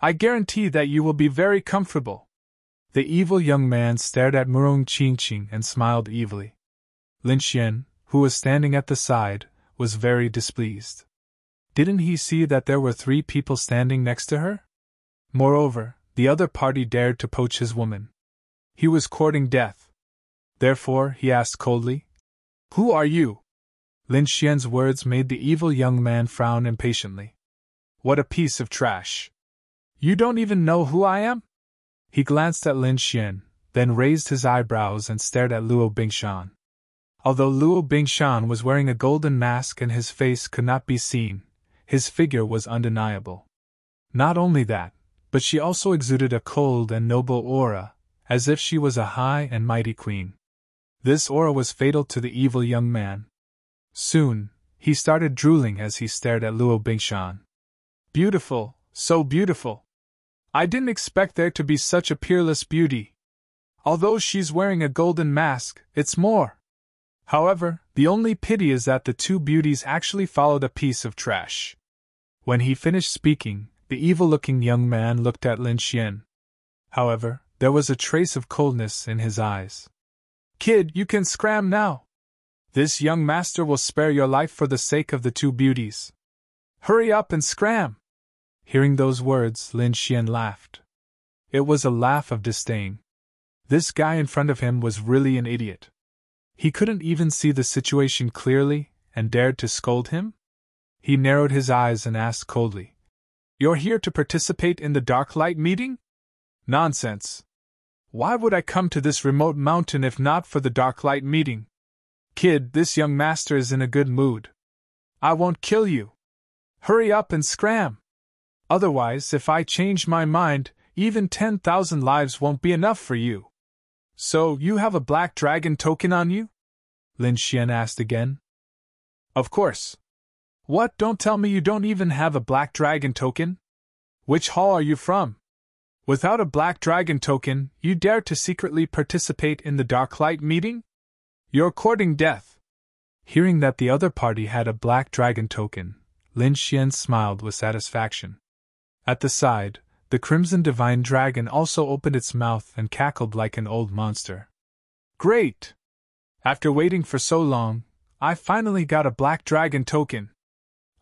I guarantee that you will be very comfortable. The evil young man stared at Murong Qingqing and smiled evilly. Lin Xian, who was standing at the side, was very displeased. Didn't he see that there were 3 people standing next to her? Moreover, the other party dared to poach his woman. He was courting death. Therefore, he asked coldly, "Who are you?" Lin Xian's words made the evil young man frown impatiently. What a piece of trash! You don't even know who I am? He glanced at Lin Xian, then raised his eyebrows and stared at Luo Bingshan. Although Luo Bingshan was wearing a golden mask and his face could not be seen, his figure was undeniable. Not only that, but she also exuded a cold and noble aura, as if she was a high and mighty queen. This aura was fatal to the evil young man. Soon, he started drooling as he stared at Luo Bingshan. Beautiful, so beautiful. I didn't expect there to be such a peerless beauty. Although she's wearing a golden mask, it's more. However, the only pity is that the 2 beauties actually followed a piece of trash. When he finished speaking, the evil-looking young man looked at Lin Xian. However, there was a trace of coldness in his eyes. Kid, you can scram now. This young master will spare your life for the sake of the 2 beauties. Hurry up and scram! Hearing those words, Lin Xian laughed. It was a laugh of disdain. This guy in front of him was really an idiot. He couldn't even see the situation clearly, and dared to scold him? He narrowed his eyes and asked coldly, "You're here to participate in the Dark Light meeting?" Nonsense! Why would I come to this remote mountain if not for the Dark Light meeting? Kid, this young master is in a good mood. I won't kill you. Hurry up and scram! Otherwise, if I change my mind, even 10,000 lives won't be enough for you. So, you have a black dragon token on you? Lin Xian asked again. Of course. What, don't tell me you don't even have a black dragon token? Which hall are you from? Without a black dragon token, you dare to secretly participate in the Dark Light meeting? You're courting death. Hearing that the other party had a black dragon token, Lin Xian smiled with satisfaction. At the side, the Crimson Divine Dragon also opened its mouth and cackled like an old monster. Great! After waiting for so long, I finally got a black dragon token.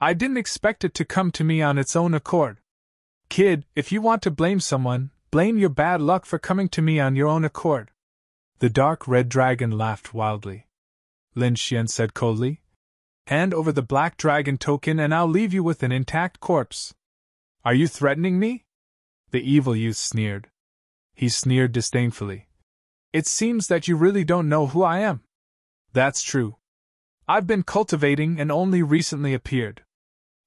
I didn't expect it to come to me on its own accord. Kid, if you want to blame someone, blame your bad luck for coming to me on your own accord. The dark red dragon laughed wildly. Lin Xian said coldly, "Hand over the black dragon token and I'll leave you with an intact corpse." Are you threatening me? The evil youth sneered. He sneered disdainfully. It seems that you really don't know who I am. That's true. I've been cultivating and only recently appeared.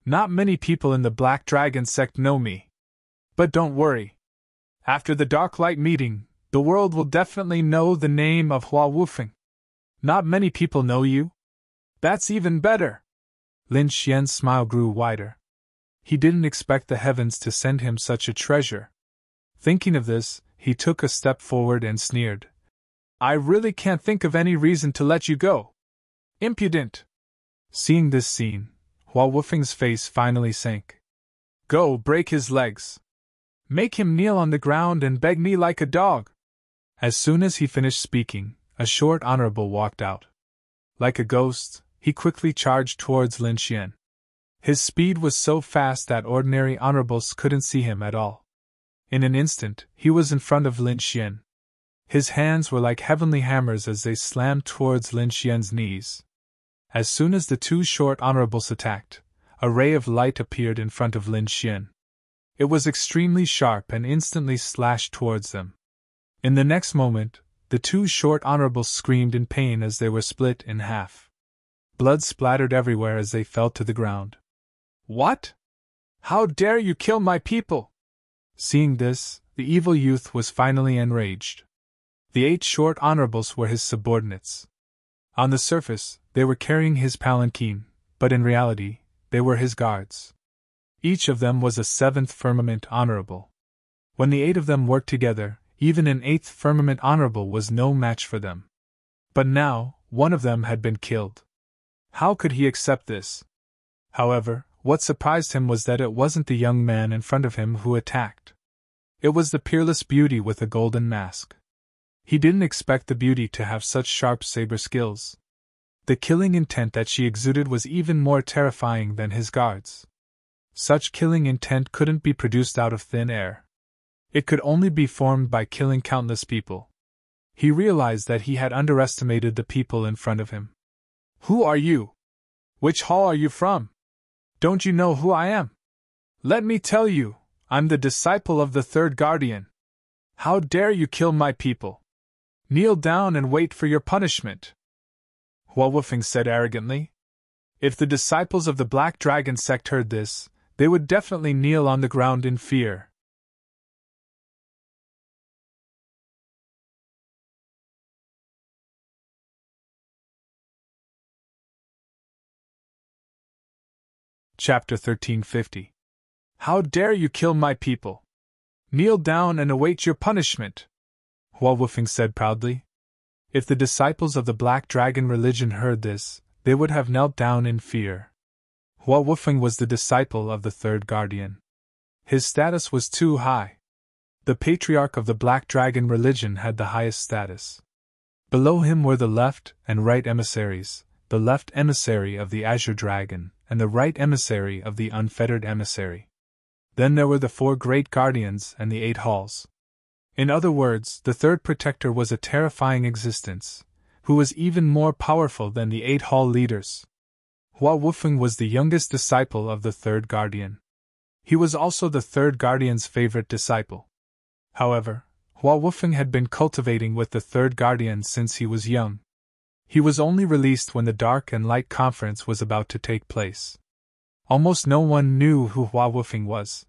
Not many people in the Black Dragon sect know me. But don't worry. After the Dark Light meeting, the world will definitely know the name of Hua Wufeng. Not many people know you. That's even better. Lin Xian's smile grew wider. He didn't expect the heavens to send him such a treasure. Thinking of this, he took a step forward and sneered. I really can't think of any reason to let you go. Impudent! Seeing this scene, Hua Wufeng's face finally sank. Go, break his legs. Make him kneel on the ground and beg me like a dog. As soon as he finished speaking, a short honorable walked out. Like a ghost, he quickly charged towards Lin Xian. His speed was so fast that ordinary honorables couldn't see him at all. In an instant, he was in front of Lin Xian. His hands were like heavenly hammers as they slammed towards Lin Xian's knees. As soon as the two short honorables attacked, a ray of light appeared in front of Lin Xian. It was extremely sharp and instantly slashed towards them. In the next moment, the two short honorables screamed in pain as they were split in half. Blood splattered everywhere as they fell to the ground. What? How dare you kill my people? Seeing this, the evil youth was finally enraged. The 8 short honorables were his subordinates. On the surface, they were carrying his palanquin, but in reality, they were his guards. Each of them was a 7th firmament honorable. When the 8 of them worked together, even an 8th firmament honorable was no match for them. But now, one of them had been killed. How could he accept this? However, what surprised him was that it wasn't the young man in front of him who attacked. It was the peerless beauty with a golden mask. He didn't expect the beauty to have such sharp saber skills. The killing intent that she exuded was even more terrifying than his guards. Such killing intent couldn't be produced out of thin air. It could only be formed by killing countless people. He realized that he had underestimated the people in front of him. Who are you? Which hall are you from? Don't you know who I am? Let me tell you, I'm the disciple of the 3rd guardian. How dare you kill my people? Kneel down and wait for your punishment. Hua Wufeng said arrogantly. If the disciples of the Black Dragon sect heard this, they would definitely kneel on the ground in fear. Chapter 1350. How dare you kill my people? Kneel down and await your punishment, Hua Wufeng said proudly. If the disciples of the Black Dragon religion heard this, they would have knelt down in fear. Hua Wufeng was the disciple of the 3rd guardian. His status was too high. The patriarch of the Black Dragon religion had the highest status. Below him were the left and right emissaries, the left emissary of the Azure Dragon, and the right emissary of the Unfettered Emissary. Then there were the 4 great guardians and the 8 halls. In other words, the 3rd protector was a terrifying existence, who was even more powerful than the 8 hall leaders. Hua Wufeng was the youngest disciple of the 3rd guardian. He was also the 3rd guardian's favorite disciple. However, Hua Wufeng had been cultivating with the 3rd guardian since he was young. He was only released when the Dark and Light Conference was about to take place. Almost no one knew who Hua Wufeng was.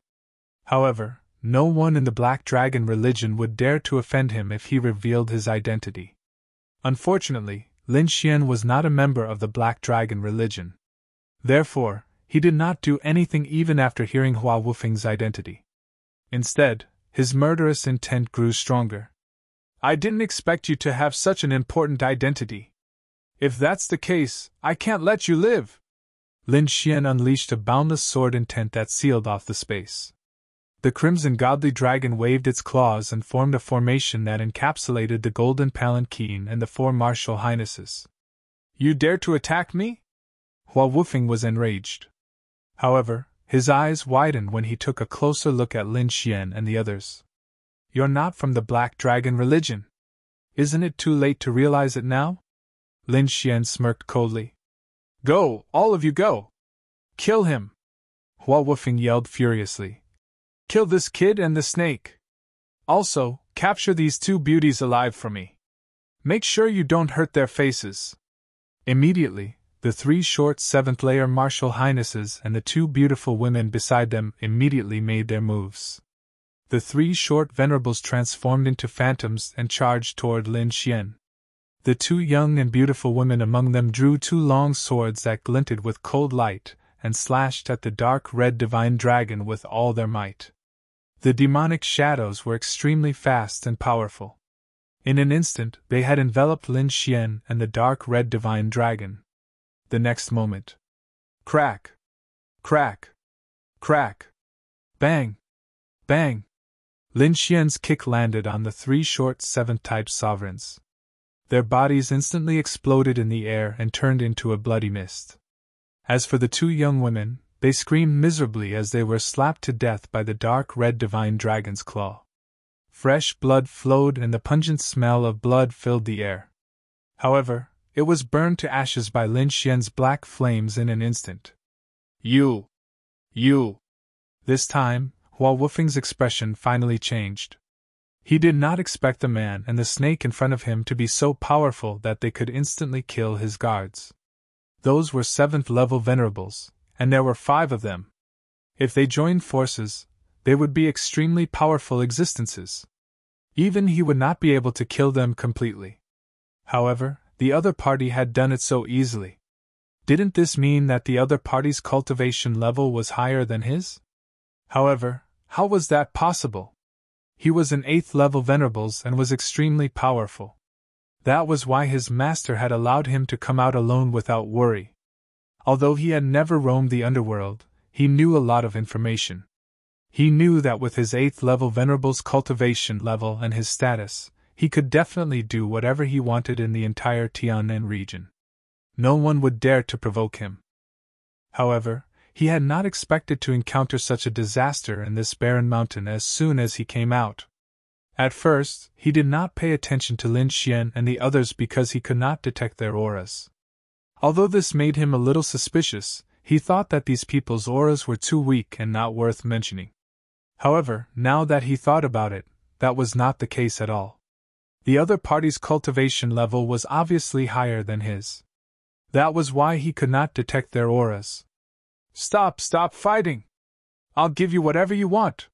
However, no one in the Black Dragon religion would dare to offend him if he revealed his identity. Unfortunately, Lin Xian was not a member of the Black Dragon religion. Therefore, he did not do anything even after hearing Hua Wufeng's identity. Instead, his murderous intent grew stronger. I didn't expect you to have such an important identity. If that's the case, I can't let you live. Lin Xian unleashed a boundless sword intent that sealed off the space. The Crimson Godly Dragon waved its claws and formed a formation that encapsulated the Golden Palanquin and the 4 martial highnesses. You dare to attack me? Hua Wufeng was enraged. However, his eyes widened when he took a closer look at Lin Xian and the others. You're not from the Black Dragon religion. Isn't it too late to realize it now? Lin Xian smirked coldly. Go, all of you go! Kill him! Hua Wufeng yelled furiously. Kill this kid and the snake! Also, capture these 2 beauties alive for me. Make sure you don't hurt their faces. Immediately, the 3 short 7th-layer martial highnesses and the 2 beautiful women beside them immediately made their moves. The 3 short venerables transformed into phantoms and charged toward Lin Xian. The 2 young and beautiful women among them drew 2 long swords that glinted with cold light and slashed at the dark red divine dragon with all their might. The demonic shadows were extremely fast and powerful. In an instant, they had enveloped Lin Xian and the dark red divine dragon. The next moment. Crack! Crack! Crack! Bang! Bang! Lin Xian's kick landed on the 3 short 7th-type sovereigns. Their bodies instantly exploded in the air and turned into a bloody mist. As for the 2 young women, they screamed miserably as they were slapped to death by the dark red divine dragon's claw. Fresh blood flowed and the pungent smell of blood filled the air. However, it was burned to ashes by Lin Xian's black flames in an instant. You! This time, Hua Wufeng's expression finally changed. He did not expect the man and the snake in front of him to be so powerful that they could instantly kill his guards. Those were 7th level venerables, and there were 5 of them. If they joined forces, they would be extremely powerful existences. Even he would not be able to kill them completely. However, the other party had done it so easily. Didn't this mean that the other party's cultivation level was higher than his? However, how was that possible? He was an 8th level venerables and was extremely powerful. That was why his master had allowed him to come out alone without worry. Although he had never roamed the underworld, he knew a lot of information. He knew that with his 8th level venerable's cultivation level and his status, he could definitely do whatever he wanted in the entire Tianan region. No one would dare to provoke him. However, he had not expected to encounter such a disaster in this barren mountain as soon as he came out. At first, he did not pay attention to Lin Xian and the others because he could not detect their auras. Although this made him a little suspicious, he thought that these people's auras were too weak and not worth mentioning. However, now that he thought about it, that was not the case at all. The other party's cultivation level was obviously higher than his. That was why he could not detect their auras. Stop fighting! I'll give you whatever you want,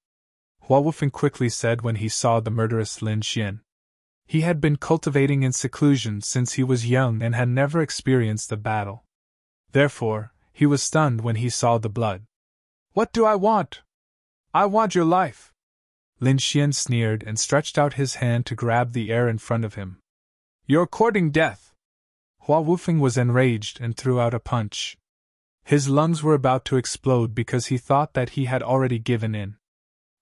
Hua Wufeng quickly said when he saw the murderous Lin Xian. He had been cultivating in seclusion since he was young and had never experienced a battle. Therefore, he was stunned when he saw the blood. What do I want? I want your life! Lin Xian sneered and stretched out his hand to grab the air in front of him. You're courting death! Hua Wufeng was enraged and threw out a punch. His lungs were about to explode because he thought that he had already given in.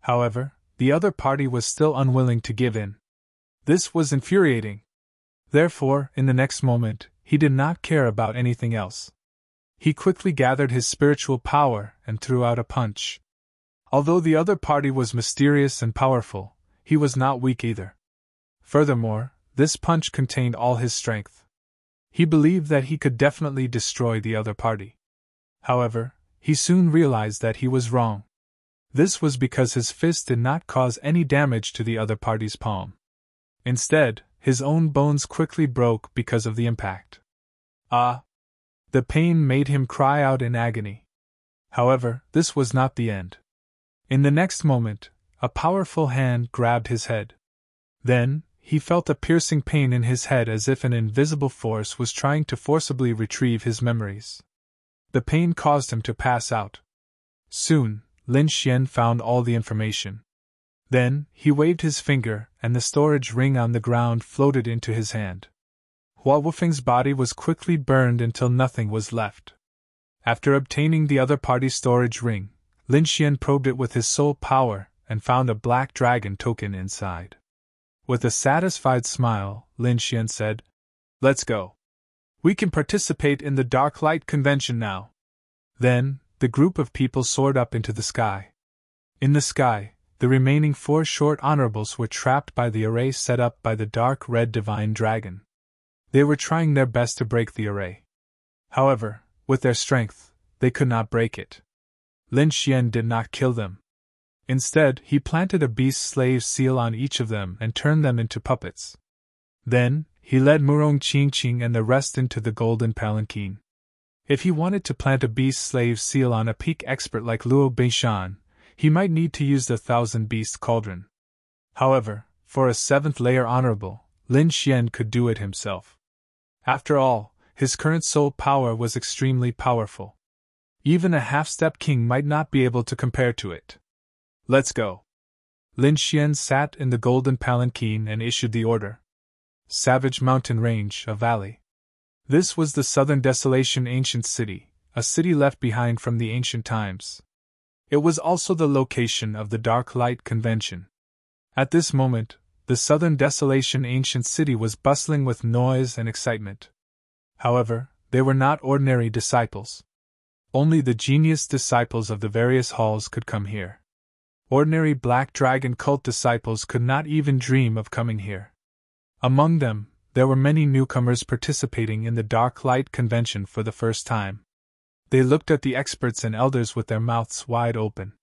However, the other party was still unwilling to give in. This was infuriating. Therefore, in the next moment, he did not care about anything else. He quickly gathered his spiritual power and threw out a punch. Although the other party was mysterious and powerful, he was not weak either. Furthermore, this punch contained all his strength. He believed that he could definitely destroy the other party. However, he soon realized that he was wrong. This was because his fist did not cause any damage to the other party's palm. Instead, his own bones quickly broke because of the impact. Ah! The pain made him cry out in agony. However, this was not the end. In the next moment, a powerful hand grabbed his head. Then, he felt a piercing pain in his head as if an invisible force was trying to forcibly retrieve his memories. The pain caused him to pass out. Soon, Lin Xian found all the information. Then, he waved his finger, and the storage ring on the ground floated into his hand. Hua Wufeng's body was quickly burned until nothing was left. After obtaining the other party's storage ring, Lin Xian probed it with his soul power and found a black dragon token inside. With a satisfied smile, Lin Xian said, "Let's go. We can participate in the Dark Light Convention now." Then, the group of people soared up into the sky. In the sky, the remaining 4 short honorables were trapped by the array set up by the dark red divine dragon. They were trying their best to break the array. However, with their strength, they could not break it. Lin Xian did not kill them. Instead, he planted a beast slave seal on each of them and turned them into puppets. Then, he led Murong Qingqing and the rest into the golden palanquin. If he wanted to plant a beast slave seal on a peak expert like Luo Beishan, he might need to use the 1,000-beast cauldron. However, for a 7th layer honorable, Lin Xian could do it himself. After all, his current soul power was extremely powerful. Even a half-step king might not be able to compare to it. Let's go. Lin Xian sat in the golden palanquin and issued the order. Savage Mountain Range, a valley. This was the Southern Desolation ancient city, a city left behind from the ancient times. It was also the location of the Dark Light Convention. At this moment, the Southern Desolation ancient city was bustling with noise and excitement. However, they were not ordinary disciples. Only the genius disciples of the various halls could come here. Ordinary Black Dragon cult disciples could not even dream of coming here. Among them, there were many newcomers participating in the Dark Light Convention for the first time. They looked at the experts and elders with their mouths wide open.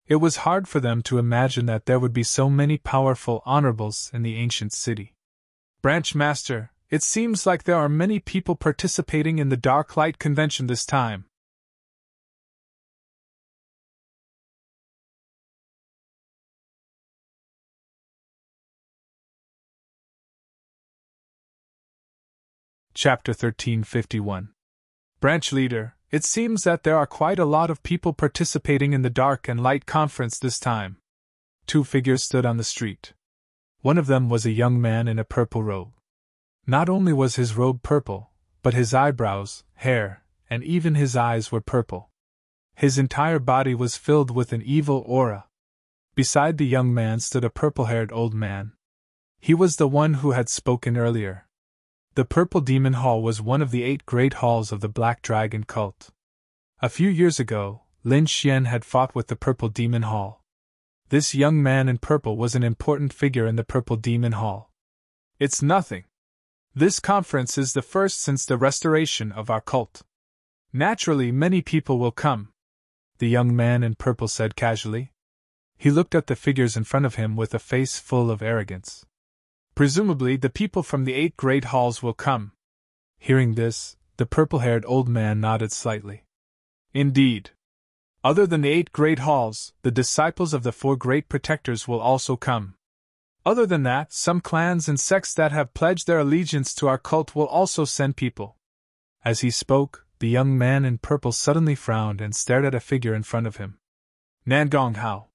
It was hard for them to imagine that there would be so many powerful honorables in the ancient city. Branch Master, it seems like there are many people participating in the Dark Light Convention this time. Chapter 1351. Branch Leader, it seems that there are quite a lot of people participating in the Dark and Light Conference this time. Two figures stood on the street. One of them was a young man in a purple robe. Not only was his robe purple, but his eyebrows, hair, and even his eyes were purple. His entire body was filled with an evil aura. Beside the young man stood a purple-haired old man. He was the one who had spoken earlier. The Purple Demon Hall was one of the 8 great halls of the Black Dragon cult. A few years ago, Lin Xian had fought with the Purple Demon Hall. This young man in purple was an important figure in the Purple Demon Hall. It's nothing. This conference is the first since the restoration of our cult. Naturally, many people will come, the young man in purple said casually. He looked at the figures in front of him with a face full of arrogance. Presumably, the people from the 8 great halls will come. Hearing this, the purple-haired old man nodded slightly. Indeed. Other than the 8 great halls, the disciples of the 4 great protectors will also come. Other than that, some clans and sects that have pledged their allegiance to our cult will also send people. As he spoke, the young man in purple suddenly frowned and stared at a figure in front of him. Nangong Hao.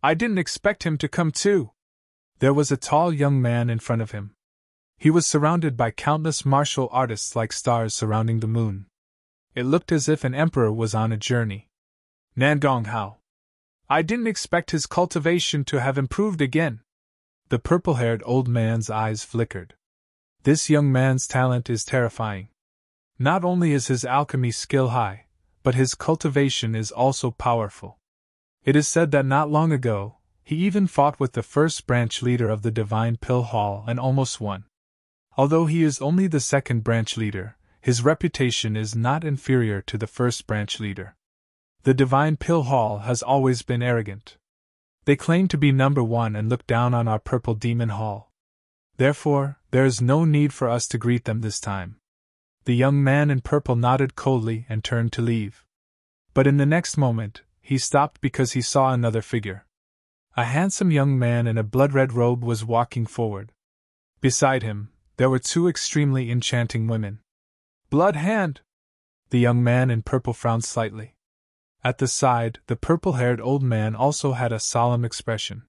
I didn't expect him to come too. There was a tall young man in front of him. He was surrounded by countless martial artists like stars surrounding the moon. It looked as if an emperor was on a journey. Nangong Hao. I didn't expect his cultivation to have improved again. The purple-haired old man's eyes flickered. This young man's talent is terrifying. Not only is his alchemy skill high, but his cultivation is also powerful. It is said that not long ago, he even fought with the first branch leader of the Divine Pill Hall and almost won. Although he is only the second branch leader, his reputation is not inferior to the first branch leader. The Divine Pill Hall has always been arrogant. They claim to be number 1 and look down on our Purple Demon Hall. Therefore, there is no need for us to greet them this time. The young man in purple nodded coldly and turned to leave. But in the next moment, he stopped because he saw another figure. A handsome young man in a blood-red robe was walking forward. Beside him, there were 2 extremely enchanting women. Blood Hand! The young man in purple frowned slightly. At the side, the purple-haired old man also had a solemn expression.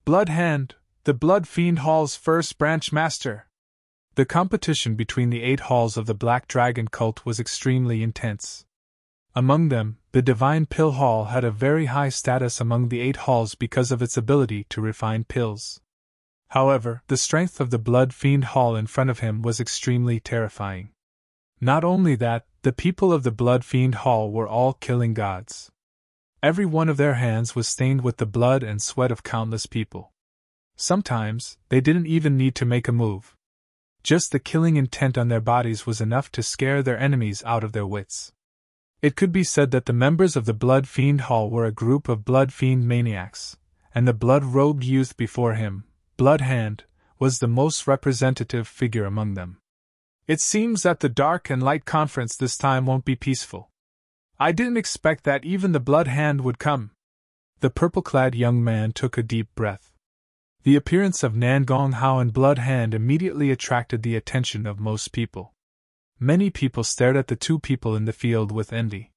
Blood Hand, the Blood Fiend Hall's first branch master! The competition between the 8 halls of the Black Dragon cult was extremely intense. Among them, the Divine Pill Hall had a very high status among the 8 halls because of its ability to refine pills. However, the strength of the Blood Fiend Hall in front of him was extremely terrifying. Not only that, the people of the Blood Fiend Hall were all killing gods. Every one of their hands was stained with the blood and sweat of countless people. Sometimes, they didn't even need to make a move. Just the killing intent on their bodies was enough to scare their enemies out of their wits. It could be said that the members of the Blood Fiend Hall were a group of Blood Fiend maniacs, and the blood-robed youth before him, Blood Hand, was the most representative figure among them. It seems that the Dark and Light Conference this time won't be peaceful. I didn't expect that even the Blood Hand would come. The purple-clad young man took a deep breath. The appearance of Nangong Hao and Blood Hand immediately attracted the attention of most people. Many people stared at the 2 people in the field with envy.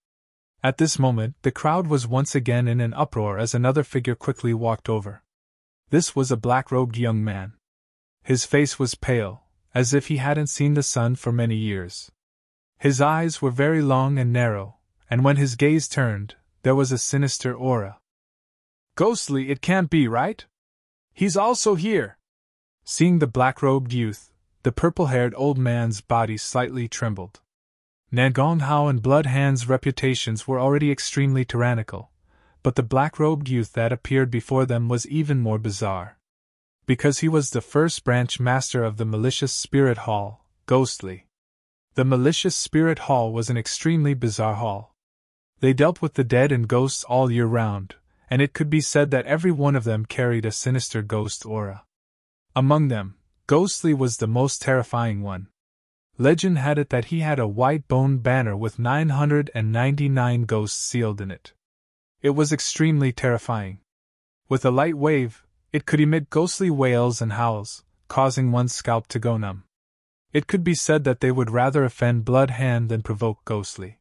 At this moment, the crowd was once again in an uproar as another figure quickly walked over. This was a black-robed young man. His face was pale, as if he hadn't seen the sun for many years. His eyes were very long and narrow, and when his gaze turned, there was a sinister aura. Ghostly, it can't be, right? He's also here! Seeing the black-robed youth, the purple-haired old man's body slightly trembled. Nangong Hao and Blood Hand's reputations were already extremely tyrannical, but the black-robed youth that appeared before them was even more bizarre. Because he was the first branch master of the Malicious Spirit Hall, Ghostly. The Malicious Spirit Hall was an extremely bizarre hall. They dealt with the dead and ghosts all year round, and it could be said that every one of them carried a sinister ghost aura. Among them, Ghostly was the most terrifying one. Legend had it that he had a white bone banner with 999 ghosts sealed in it. It was extremely terrifying. With a light wave, it could emit ghostly wails and howls, causing one's scalp to go numb. It could be said that they would rather offend Blood Hand than provoke Ghostly.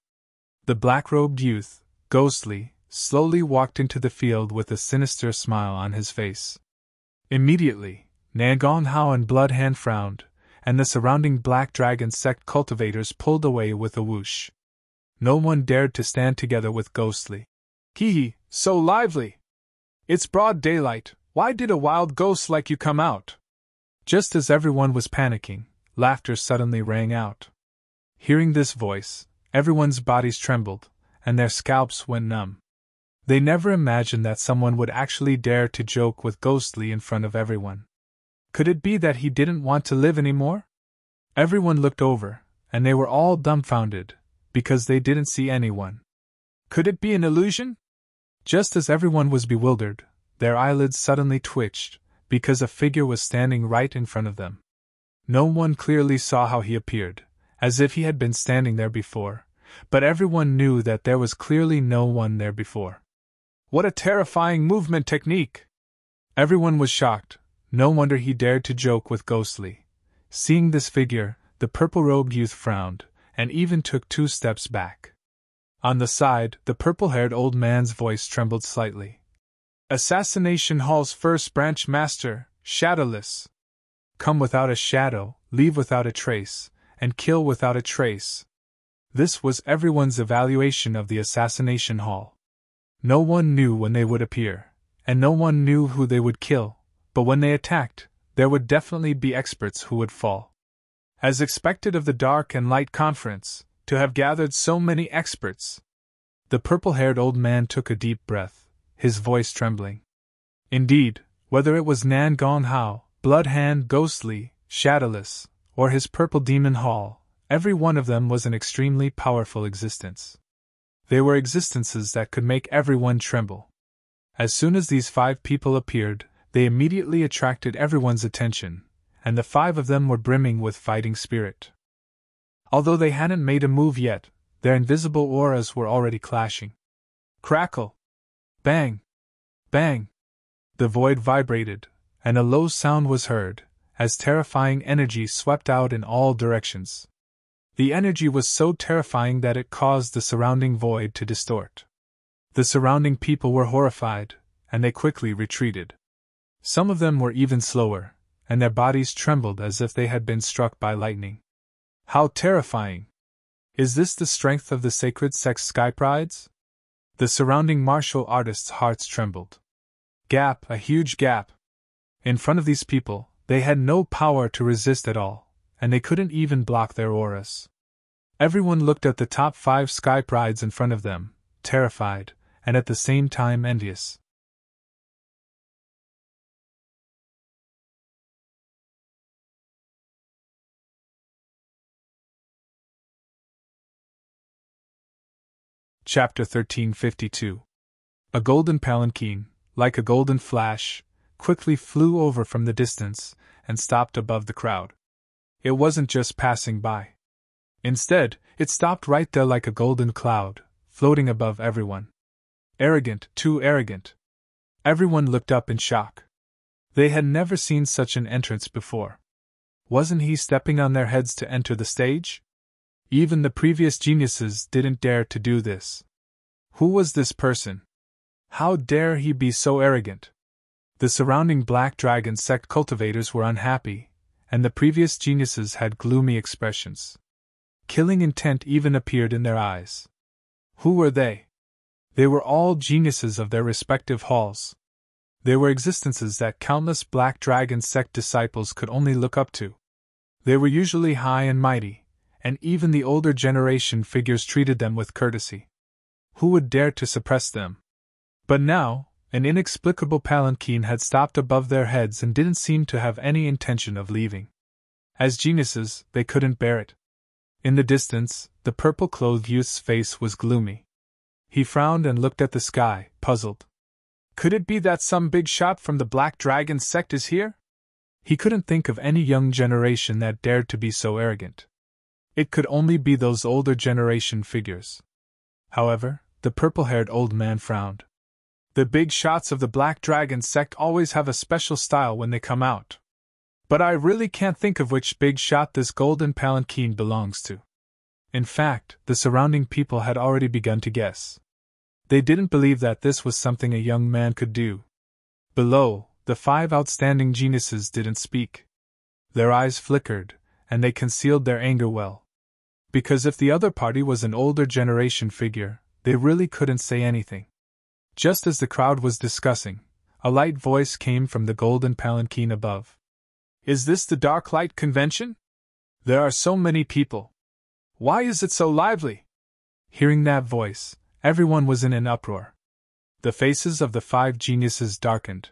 The black-robed youth, Ghostly, slowly walked into the field with a sinister smile on his face. Immediately, Nangong Hao and Blood Hand frowned, and the surrounding Black Dragon sect cultivators pulled away with a whoosh. No one dared to stand together with Ghostly. Hee, so lively! It's broad daylight, why did a wild ghost like you come out? Just as everyone was panicking, laughter suddenly rang out. Hearing this voice, everyone's bodies trembled, and their scalps went numb. They never imagined that someone would actually dare to joke with Ghostly in front of everyone. Could it be that he didn't want to live anymore? Everyone looked over, and they were all dumbfounded, because they didn't see anyone. Could it be an illusion? Just as everyone was bewildered, their eyelids suddenly twitched, because a figure was standing right in front of them. No one clearly saw how he appeared, as if he had been standing there before, but everyone knew that there was clearly no one there before. What a terrifying movement technique! Everyone was shocked. No wonder he dared to joke with Ghostly. Seeing this figure, the purple-robed youth frowned, and even took 2 steps back. On the side, the purple-haired old man's voice trembled slightly. Assassination Hall's first branch master, Shadowless. Come without a shadow, leave without a trace, and kill without a trace. This was everyone's evaluation of the Assassination Hall. No one knew when they would appear, and no one knew who they would kill, but when they attacked, there would definitely be experts who would fall. As expected of the Dark and Light Conference, to have gathered so many experts. The purple-haired old man took a deep breath, his voice trembling. Indeed, whether it was Nangong Hao, Blood Hand, Ghostly, Shadowless, or his purple demon hall, every one of them was an extremely powerful existence. They were existences that could make everyone tremble. As soon as these 5 people appeared, they immediately attracted everyone's attention, and the 5 of them were brimming with fighting spirit. Although they hadn't made a move yet, their invisible auras were already clashing. Crackle! Bang! Bang! The void vibrated, and a low sound was heard, as terrifying energy swept out in all directions. The energy was so terrifying that it caused the surrounding void to distort. The surrounding people were horrified, and they quickly retreated. Some of them were even slower, and their bodies trembled as if they had been struck by lightning. How terrifying! Is this the strength of the sacred sex Sky Prides? The surrounding martial artists' hearts trembled. Gap, a huge gap. In front of these people, they had no power to resist at all, and they couldn't even block their auras. Everyone looked at the top 5 Sky Prides in front of them, terrified, and at the same time envious. Chapter 1352. A golden palanquin, like a golden flash, quickly flew over from the distance and stopped above the crowd. It wasn't just passing by. Instead, it stopped right there like a golden cloud, floating above everyone. Arrogant, too arrogant. Everyone looked up in shock. They had never seen such an entrance before. Wasn't he stepping on their heads to enter the stage? Even the previous geniuses didn't dare to do this. Who was this person? How dare he be so arrogant? The surrounding Black Dragon sect cultivators were unhappy, and the previous geniuses had gloomy expressions. Killing intent even appeared in their eyes. Who were they? They were all geniuses of their respective halls. They were existences that countless Black Dragon sect disciples could only look up to. They were usually high and mighty, and even the older generation figures treated them with courtesy. Who would dare to suppress them? But now, an inexplicable palanquin had stopped above their heads and didn't seem to have any intention of leaving. As geniuses, they couldn't bear it. In the distance, the purple-clothed youth's face was gloomy. He frowned and looked at the sky, puzzled. Could it be that some big shot from the Black Dragon sect is here? He couldn't think of any young generation that dared to be so arrogant. It could only be those older generation figures. However, the purple-haired old man frowned. The big shots of the Black Dragon sect always have a special style when they come out. But I really can't think of which big shot this golden palanquin belongs to. In fact, the surrounding people had already begun to guess. They didn't believe that this was something a young man could do. Below, the 5 outstanding geniuses didn't speak. Their eyes flickered, and they concealed their anger well. Because if the other party was an older generation figure, they really couldn't say anything. Just as the crowd was discussing, a light voice came from the golden palanquin above. Is this the Dark Light Convention? There are so many people. Why is it so lively? Hearing that voice, everyone was in an uproar. The faces of the 5 geniuses darkened.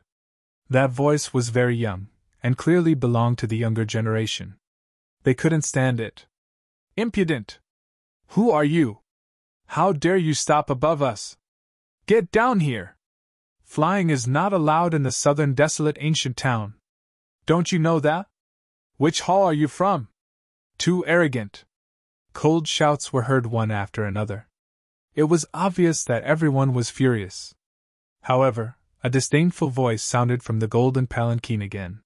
That voice was very young, and clearly belonged to the younger generation. They couldn't stand it. Impudent! Who are you? How dare you stop above us? Get down here! Flying is not allowed in the southern desolate ancient town. Don't you know that? Which hall are you from? Too arrogant! Cold shouts were heard one after another. It was obvious that everyone was furious. However, a disdainful voice sounded from the golden palanquin again.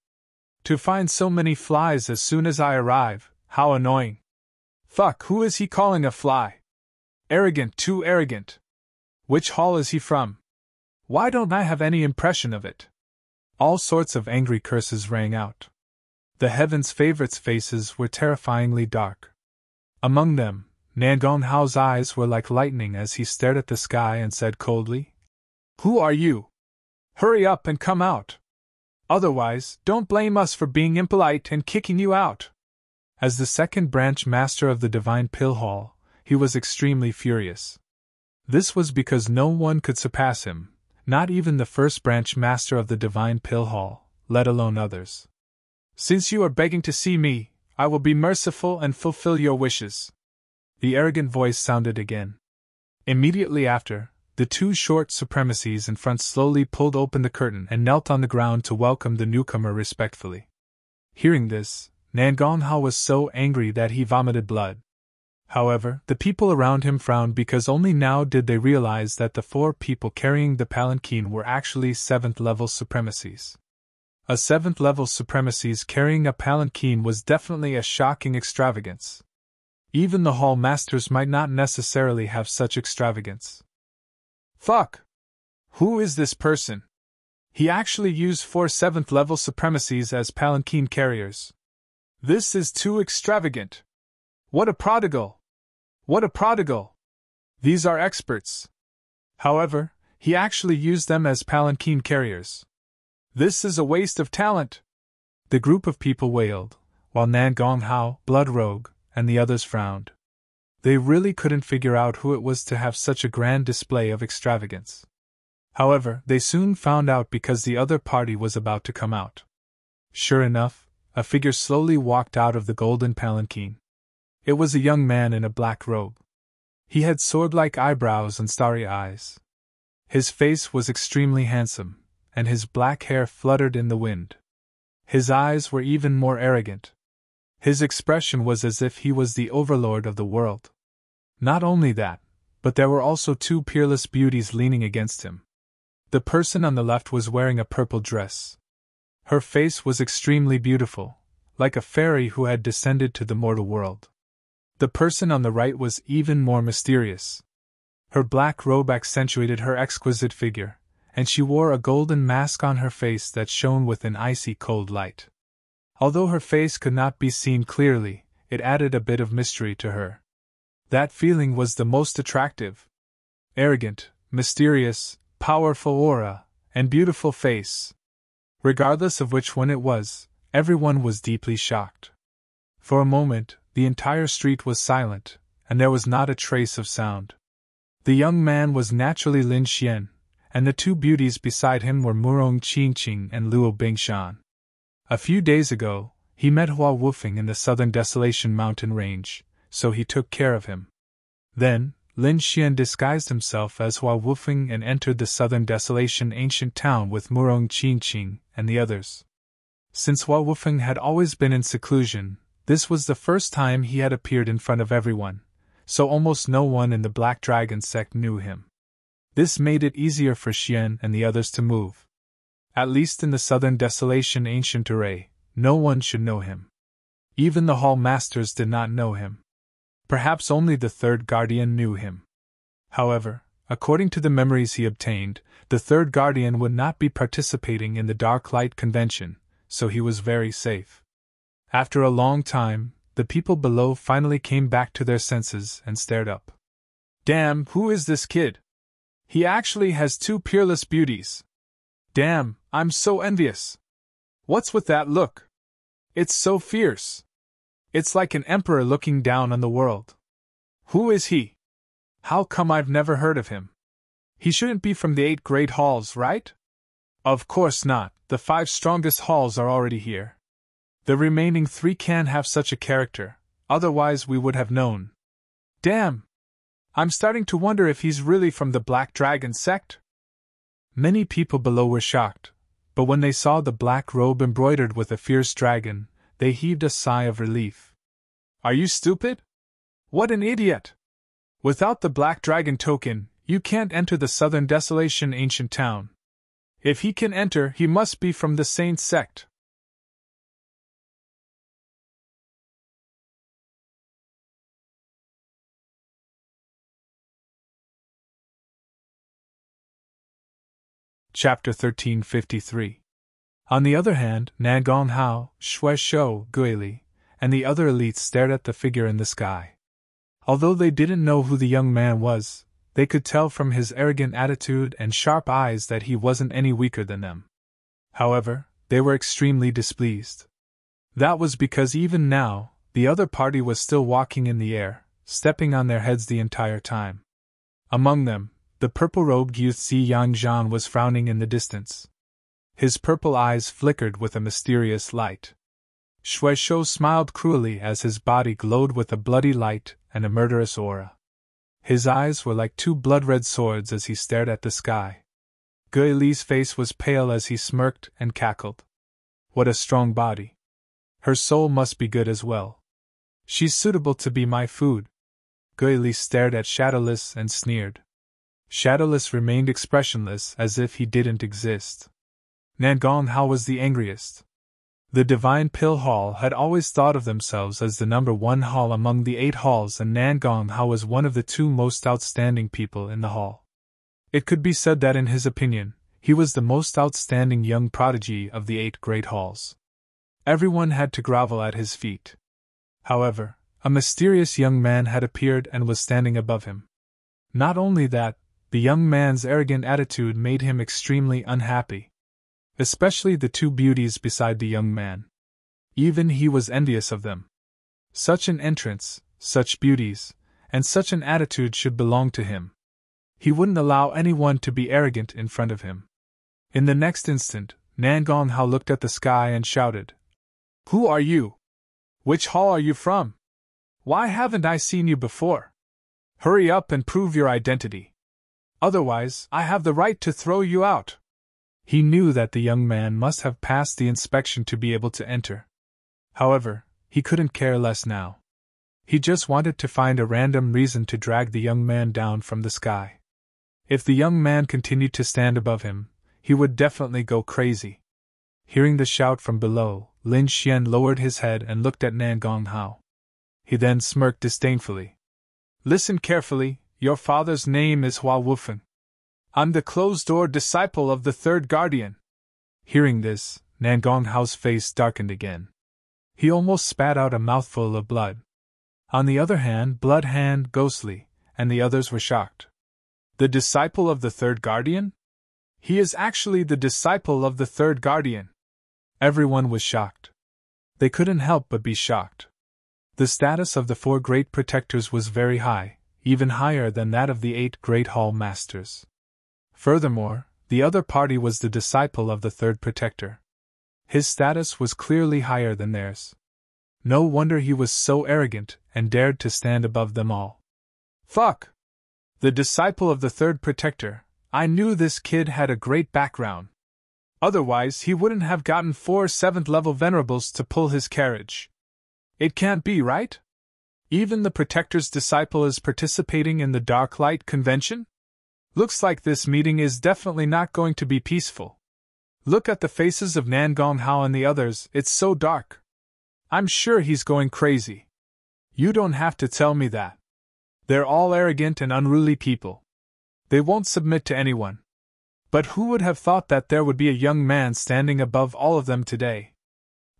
To find so many flies as soon as I arrive, how annoying! Fuck, who is he calling a fly? Arrogant, too arrogant! Which hall is he from? Why don't I have any impression of it? All sorts of angry curses rang out. The Heaven's favorites' faces were terrifyingly dark. Among them, Nan Gonghao's eyes were like lightning as he stared at the sky and said coldly, Who are you? Hurry up and come out! Otherwise, don't blame us for being impolite and kicking you out! As the second branch master of the Divine Pill Hall, he was extremely furious. This was because no one could surpass him, not even the first branch master of the Divine Pill Hall, let alone others. Since you are begging to see me, I will be merciful and fulfill your wishes. The arrogant voice sounded again. Immediately after, the 2 short supremacies in front slowly pulled open the curtain and knelt on the ground to welcome the newcomer respectfully. Hearing this, Nan Gonghao was so angry that he vomited blood. However, the people around him frowned because only now did they realize that the 4 people carrying the palanquin were actually 7th-level supremacies. A 7th-level supremacies carrying a palanquin was definitely a shocking extravagance. Even the hall masters might not necessarily have such extravagance. Fuck! Who is this person? He actually used 4 7th-level supremacies as palanquin carriers. This is too extravagant. What a prodigal! What a prodigal! These are experts. However, he actually used them as palanquin carriers. This is a waste of talent! The group of people wailed, while Nan Gonghao, Blood Rogue, and the others frowned. They really couldn't figure out who it was to have such a grand display of extravagance. However, they soon found out because the other party was about to come out. Sure enough, a figure slowly walked out of the golden palanquin. It was a young man in a black robe. He had sword-like eyebrows and starry eyes. His face was extremely handsome, and his black hair fluttered in the wind. His eyes were even more arrogant. His expression was as if he was the overlord of the world. Not only that, but there were also 2 peerless beauties leaning against him. The person on the left was wearing a purple dress. Her face was extremely beautiful, like a fairy who had descended to the mortal world. The person on the right was even more mysterious. Her black robe accentuated her exquisite figure, and she wore a golden mask on her face that shone with an icy cold light. Although her face could not be seen clearly, it added a bit of mystery to her. That feeling was the most attractive. Arrogant, mysterious, powerful aura, and beautiful face. Regardless of which one it was, everyone was deeply shocked. For a moment, the entire street was silent, and there was not a trace of sound. The young man was naturally Lin Xian, and the 2 beauties beside him were Murong Qingqing and Luo Bingshan. A few days ago, he met Hua Wufeng in the southern Desolation mountain range, so he took care of him. Then, Lin Xian disguised himself as Hua Wufeng and entered the southern desolation ancient town with Murong Qingqing and the others. Since Hua Wufeng had always been in seclusion, this was the first time he had appeared in front of everyone, so almost no one in the Black Dragon sect knew him. This made it easier for Xian and the others to move. At least in the southern desolation ancient array, no one should know him. Even the hall masters did not know him. Perhaps only the third guardian knew him. However, according to the memories he obtained, the third guardian would not be participating in the Dark Light Convention, so he was very safe. After a long time, the people below finally came back to their senses and stared up. Damn, who is this kid? He actually has two peerless beauties. Damn, I'm so envious. What's with that look? It's so fierce. It's like an emperor looking down on the world. Who is he? How come I've never heard of him? He shouldn't be from the 8 great halls, right? Of course not, the 5 strongest halls are already here. The remaining 3 can't have such a character, otherwise we would have known. Damn! I'm starting to wonder if he's really from the Black Dragon sect. Many people below were shocked, but when they saw the black robe embroidered with a fierce dragon, they heaved a sigh of relief. Are you stupid? What an idiot! Without the Black Dragon token, you can't enter the Southern Desolation ancient town. If he can enter, he must be from the Saint sect. Chapter 1353. On the other hand, Nan Gonghao, Shui Shou, Guili, and the other elites stared at the figure in the sky. Although they didn't know who the young man was, they could tell from his arrogant attitude and sharp eyes that he wasn't any weaker than them. However, they were extremely displeased. That was because even now, the other party was still walking in the air, stepping on their heads the entire time. Among them, the purple-robed youth Xi Yangzhan was frowning in the distance. His purple eyes flickered with a mysterious light. Shui Shou smiled cruelly as his body glowed with a bloody light and a murderous aura. His eyes were like 2 blood-red swords as he stared at the sky. Gui Li's face was pale as he smirked and cackled. What a strong body. Her soul must be good as well. She's suitable to be my food. Gui Li stared at Shadowless and sneered. Shadowless remained expressionless as if he didn't exist. Nan Gonghao was the angriest. The Divine Pill Hall had always thought of themselves as the number 1 hall among the 8 halls, and Nan Gonghao was one of the 2 most outstanding people in the hall. It could be said that in his opinion, he was the most outstanding young prodigy of the 8 great halls. Everyone had to grovel at his feet. However, a mysterious young man had appeared and was standing above him. Not only that, the young man's arrogant attitude made him extremely unhappy. Especially the 2 beauties beside the young man. Even he was envious of them. Such an entrance, such beauties, and such an attitude should belong to him. He wouldn't allow anyone to be arrogant in front of him. In the next instant, Nan Gonghao looked at the sky and shouted, "Who are you? Which hall are you from? Why haven't I seen you before? Hurry up and prove your identity. Otherwise, I have the right to throw you out." He knew that the young man must have passed the inspection to be able to enter. However, he couldn't care less now. He just wanted to find a random reason to drag the young man down from the sky. If the young man continued to stand above him, he would definitely go crazy. Hearing the shout from below, Lin Xian lowered his head and looked at Nan Gonghao. He then smirked disdainfully. "Listen carefully, your father's name is Hua Wufeng. I'm the closed-door disciple of the third guardian." Hearing this, Nan Gonghao's face darkened again. He almost spat out a mouthful of blood. On the other hand, Blood Hand, Ghostly, and the others were shocked. The disciple of the third guardian? He is actually the disciple of the third guardian. Everyone was shocked. They couldn't help but be shocked. The status of the 4 great protectors was very high, even higher than that of the 8 great hall masters. Furthermore, the other party was the disciple of the third protector. His status was clearly higher than theirs. No wonder he was so arrogant and dared to stand above them all. Fuck! The disciple of the third protector. I knew this kid had a great background. Otherwise, he wouldn't have gotten 4 7th level venerables to pull his carriage. It can't be, right? Even the protector's disciple is participating in the Dark Light Convention? Looks like this meeting is definitely not going to be peaceful. Look at the faces of Nan Gonghao and the others, it's so dark. I'm sure he's going crazy. You don't have to tell me that. They're all arrogant and unruly people. They won't submit to anyone. But who would have thought that there would be a young man standing above all of them today?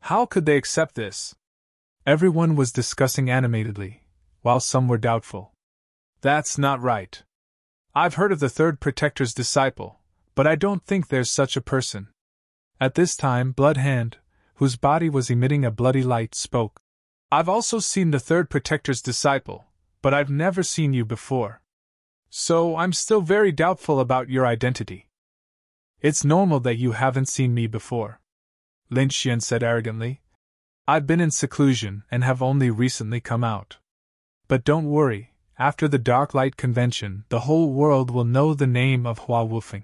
How could they accept this? Everyone was discussing animatedly, while some were doubtful. That's not right. I've heard of the third protector's disciple, but I don't think there's such a person. At this time, Bloodhand, whose body was emitting a bloody light, spoke. I've also seen the third protector's disciple, but I've never seen you before. So I'm still very doubtful about your identity. It's normal that you haven't seen me before, Lin Xian said arrogantly. I've been in seclusion and have only recently come out. But don't worry, after the Dark Light Convention, the whole world will know the name of Hua Wufeng.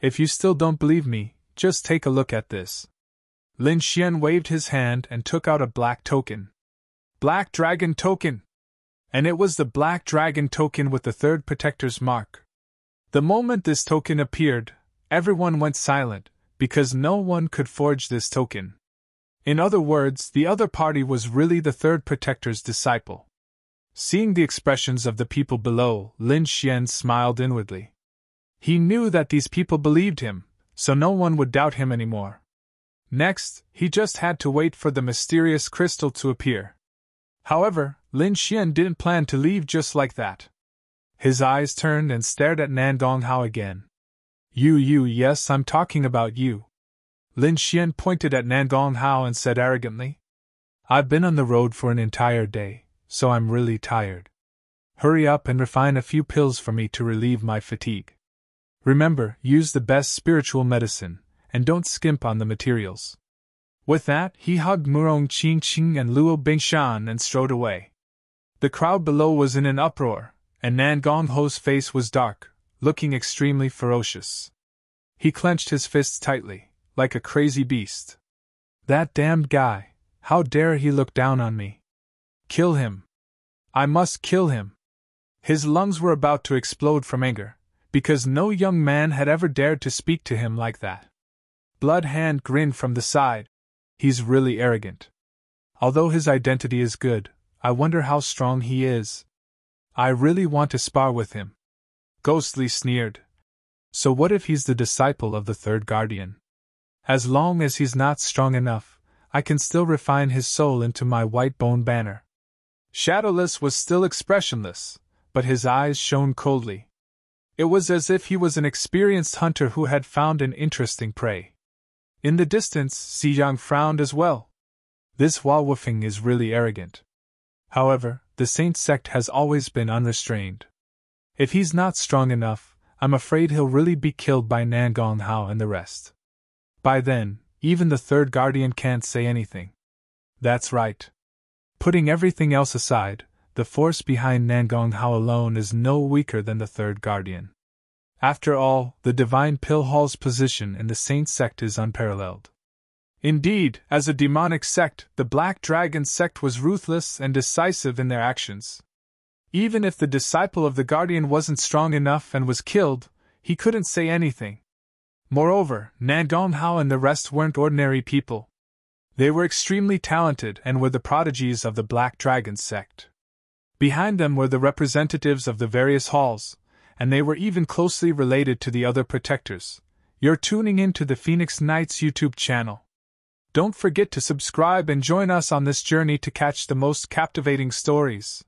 If you still don't believe me, just take a look at this. Lin Xian waved his hand and took out a black token. Black Dragon Token! And it was the Black Dragon Token with the third protector's mark. The moment this token appeared, everyone went silent, because no one could forge this token. In other words, the other party was really the third protector's disciple. Seeing the expressions of the people below, Lin Xian smiled inwardly. He knew that these people believed him, so no one would doubt him anymore. Next, he just had to wait for the mysterious crystal to appear. However, Lin Xian didn't plan to leave just like that. His eyes turned and stared at Nan Gonghao again. You, yes, I'm talking about you. Lin Xian pointed at Nan Gonghao and said arrogantly. I've been on the road for an entire day, so I'm really tired. Hurry up and refine a few pills for me to relieve my fatigue. Remember, use the best spiritual medicine, and don't skimp on the materials. With that, he hugged Murong Qingqing and Luo Bingshan and strode away. The crowd below was in an uproar, and Nan Gonghao's face was dark, looking extremely ferocious. He clenched his fists tightly, like a crazy beast. That damned guy, how dare he look down on me? Kill him. I must kill him. His lungs were about to explode from anger, because no young man had ever dared to speak to him like that. Bloodhand grinned from the side. He's really arrogant. Although his identity is good, I wonder how strong he is. I really want to spar with him. Ghostly sneered. So what if he's the disciple of the third guardian? As long as he's not strong enough, I can still refine his soul into my white bone banner. Shadowless was still expressionless, but his eyes shone coldly. It was as if he was an experienced hunter who had found an interesting prey. In the distance, Xiyang frowned as well. This Hua Wufeng is really arrogant. However, the Saint sect has always been unrestrained. If he's not strong enough, I'm afraid he'll really be killed by Nan Gonghao and the rest. By then, even the third guardian can't say anything. That's right. Putting everything else aside, the force behind Nan Gonghao alone is no weaker than the third guardian. After all, the Divine Pill Hall's position in the Saint sect is unparalleled. Indeed, as a demonic sect, the Black Dragon sect was ruthless and decisive in their actions. Even if the disciple of the Guardian wasn't strong enough and was killed, he couldn't say anything. Moreover, Nan Gonghao and the rest weren't ordinary people. They were extremely talented and were the prodigies of the Black Dragon sect. Behind them were the representatives of the various halls, and they were even closely related to the other protectors. You're tuning in to the Phoenix Knights YouTube channel. Don't forget to subscribe and join us on this journey to catch the most captivating stories.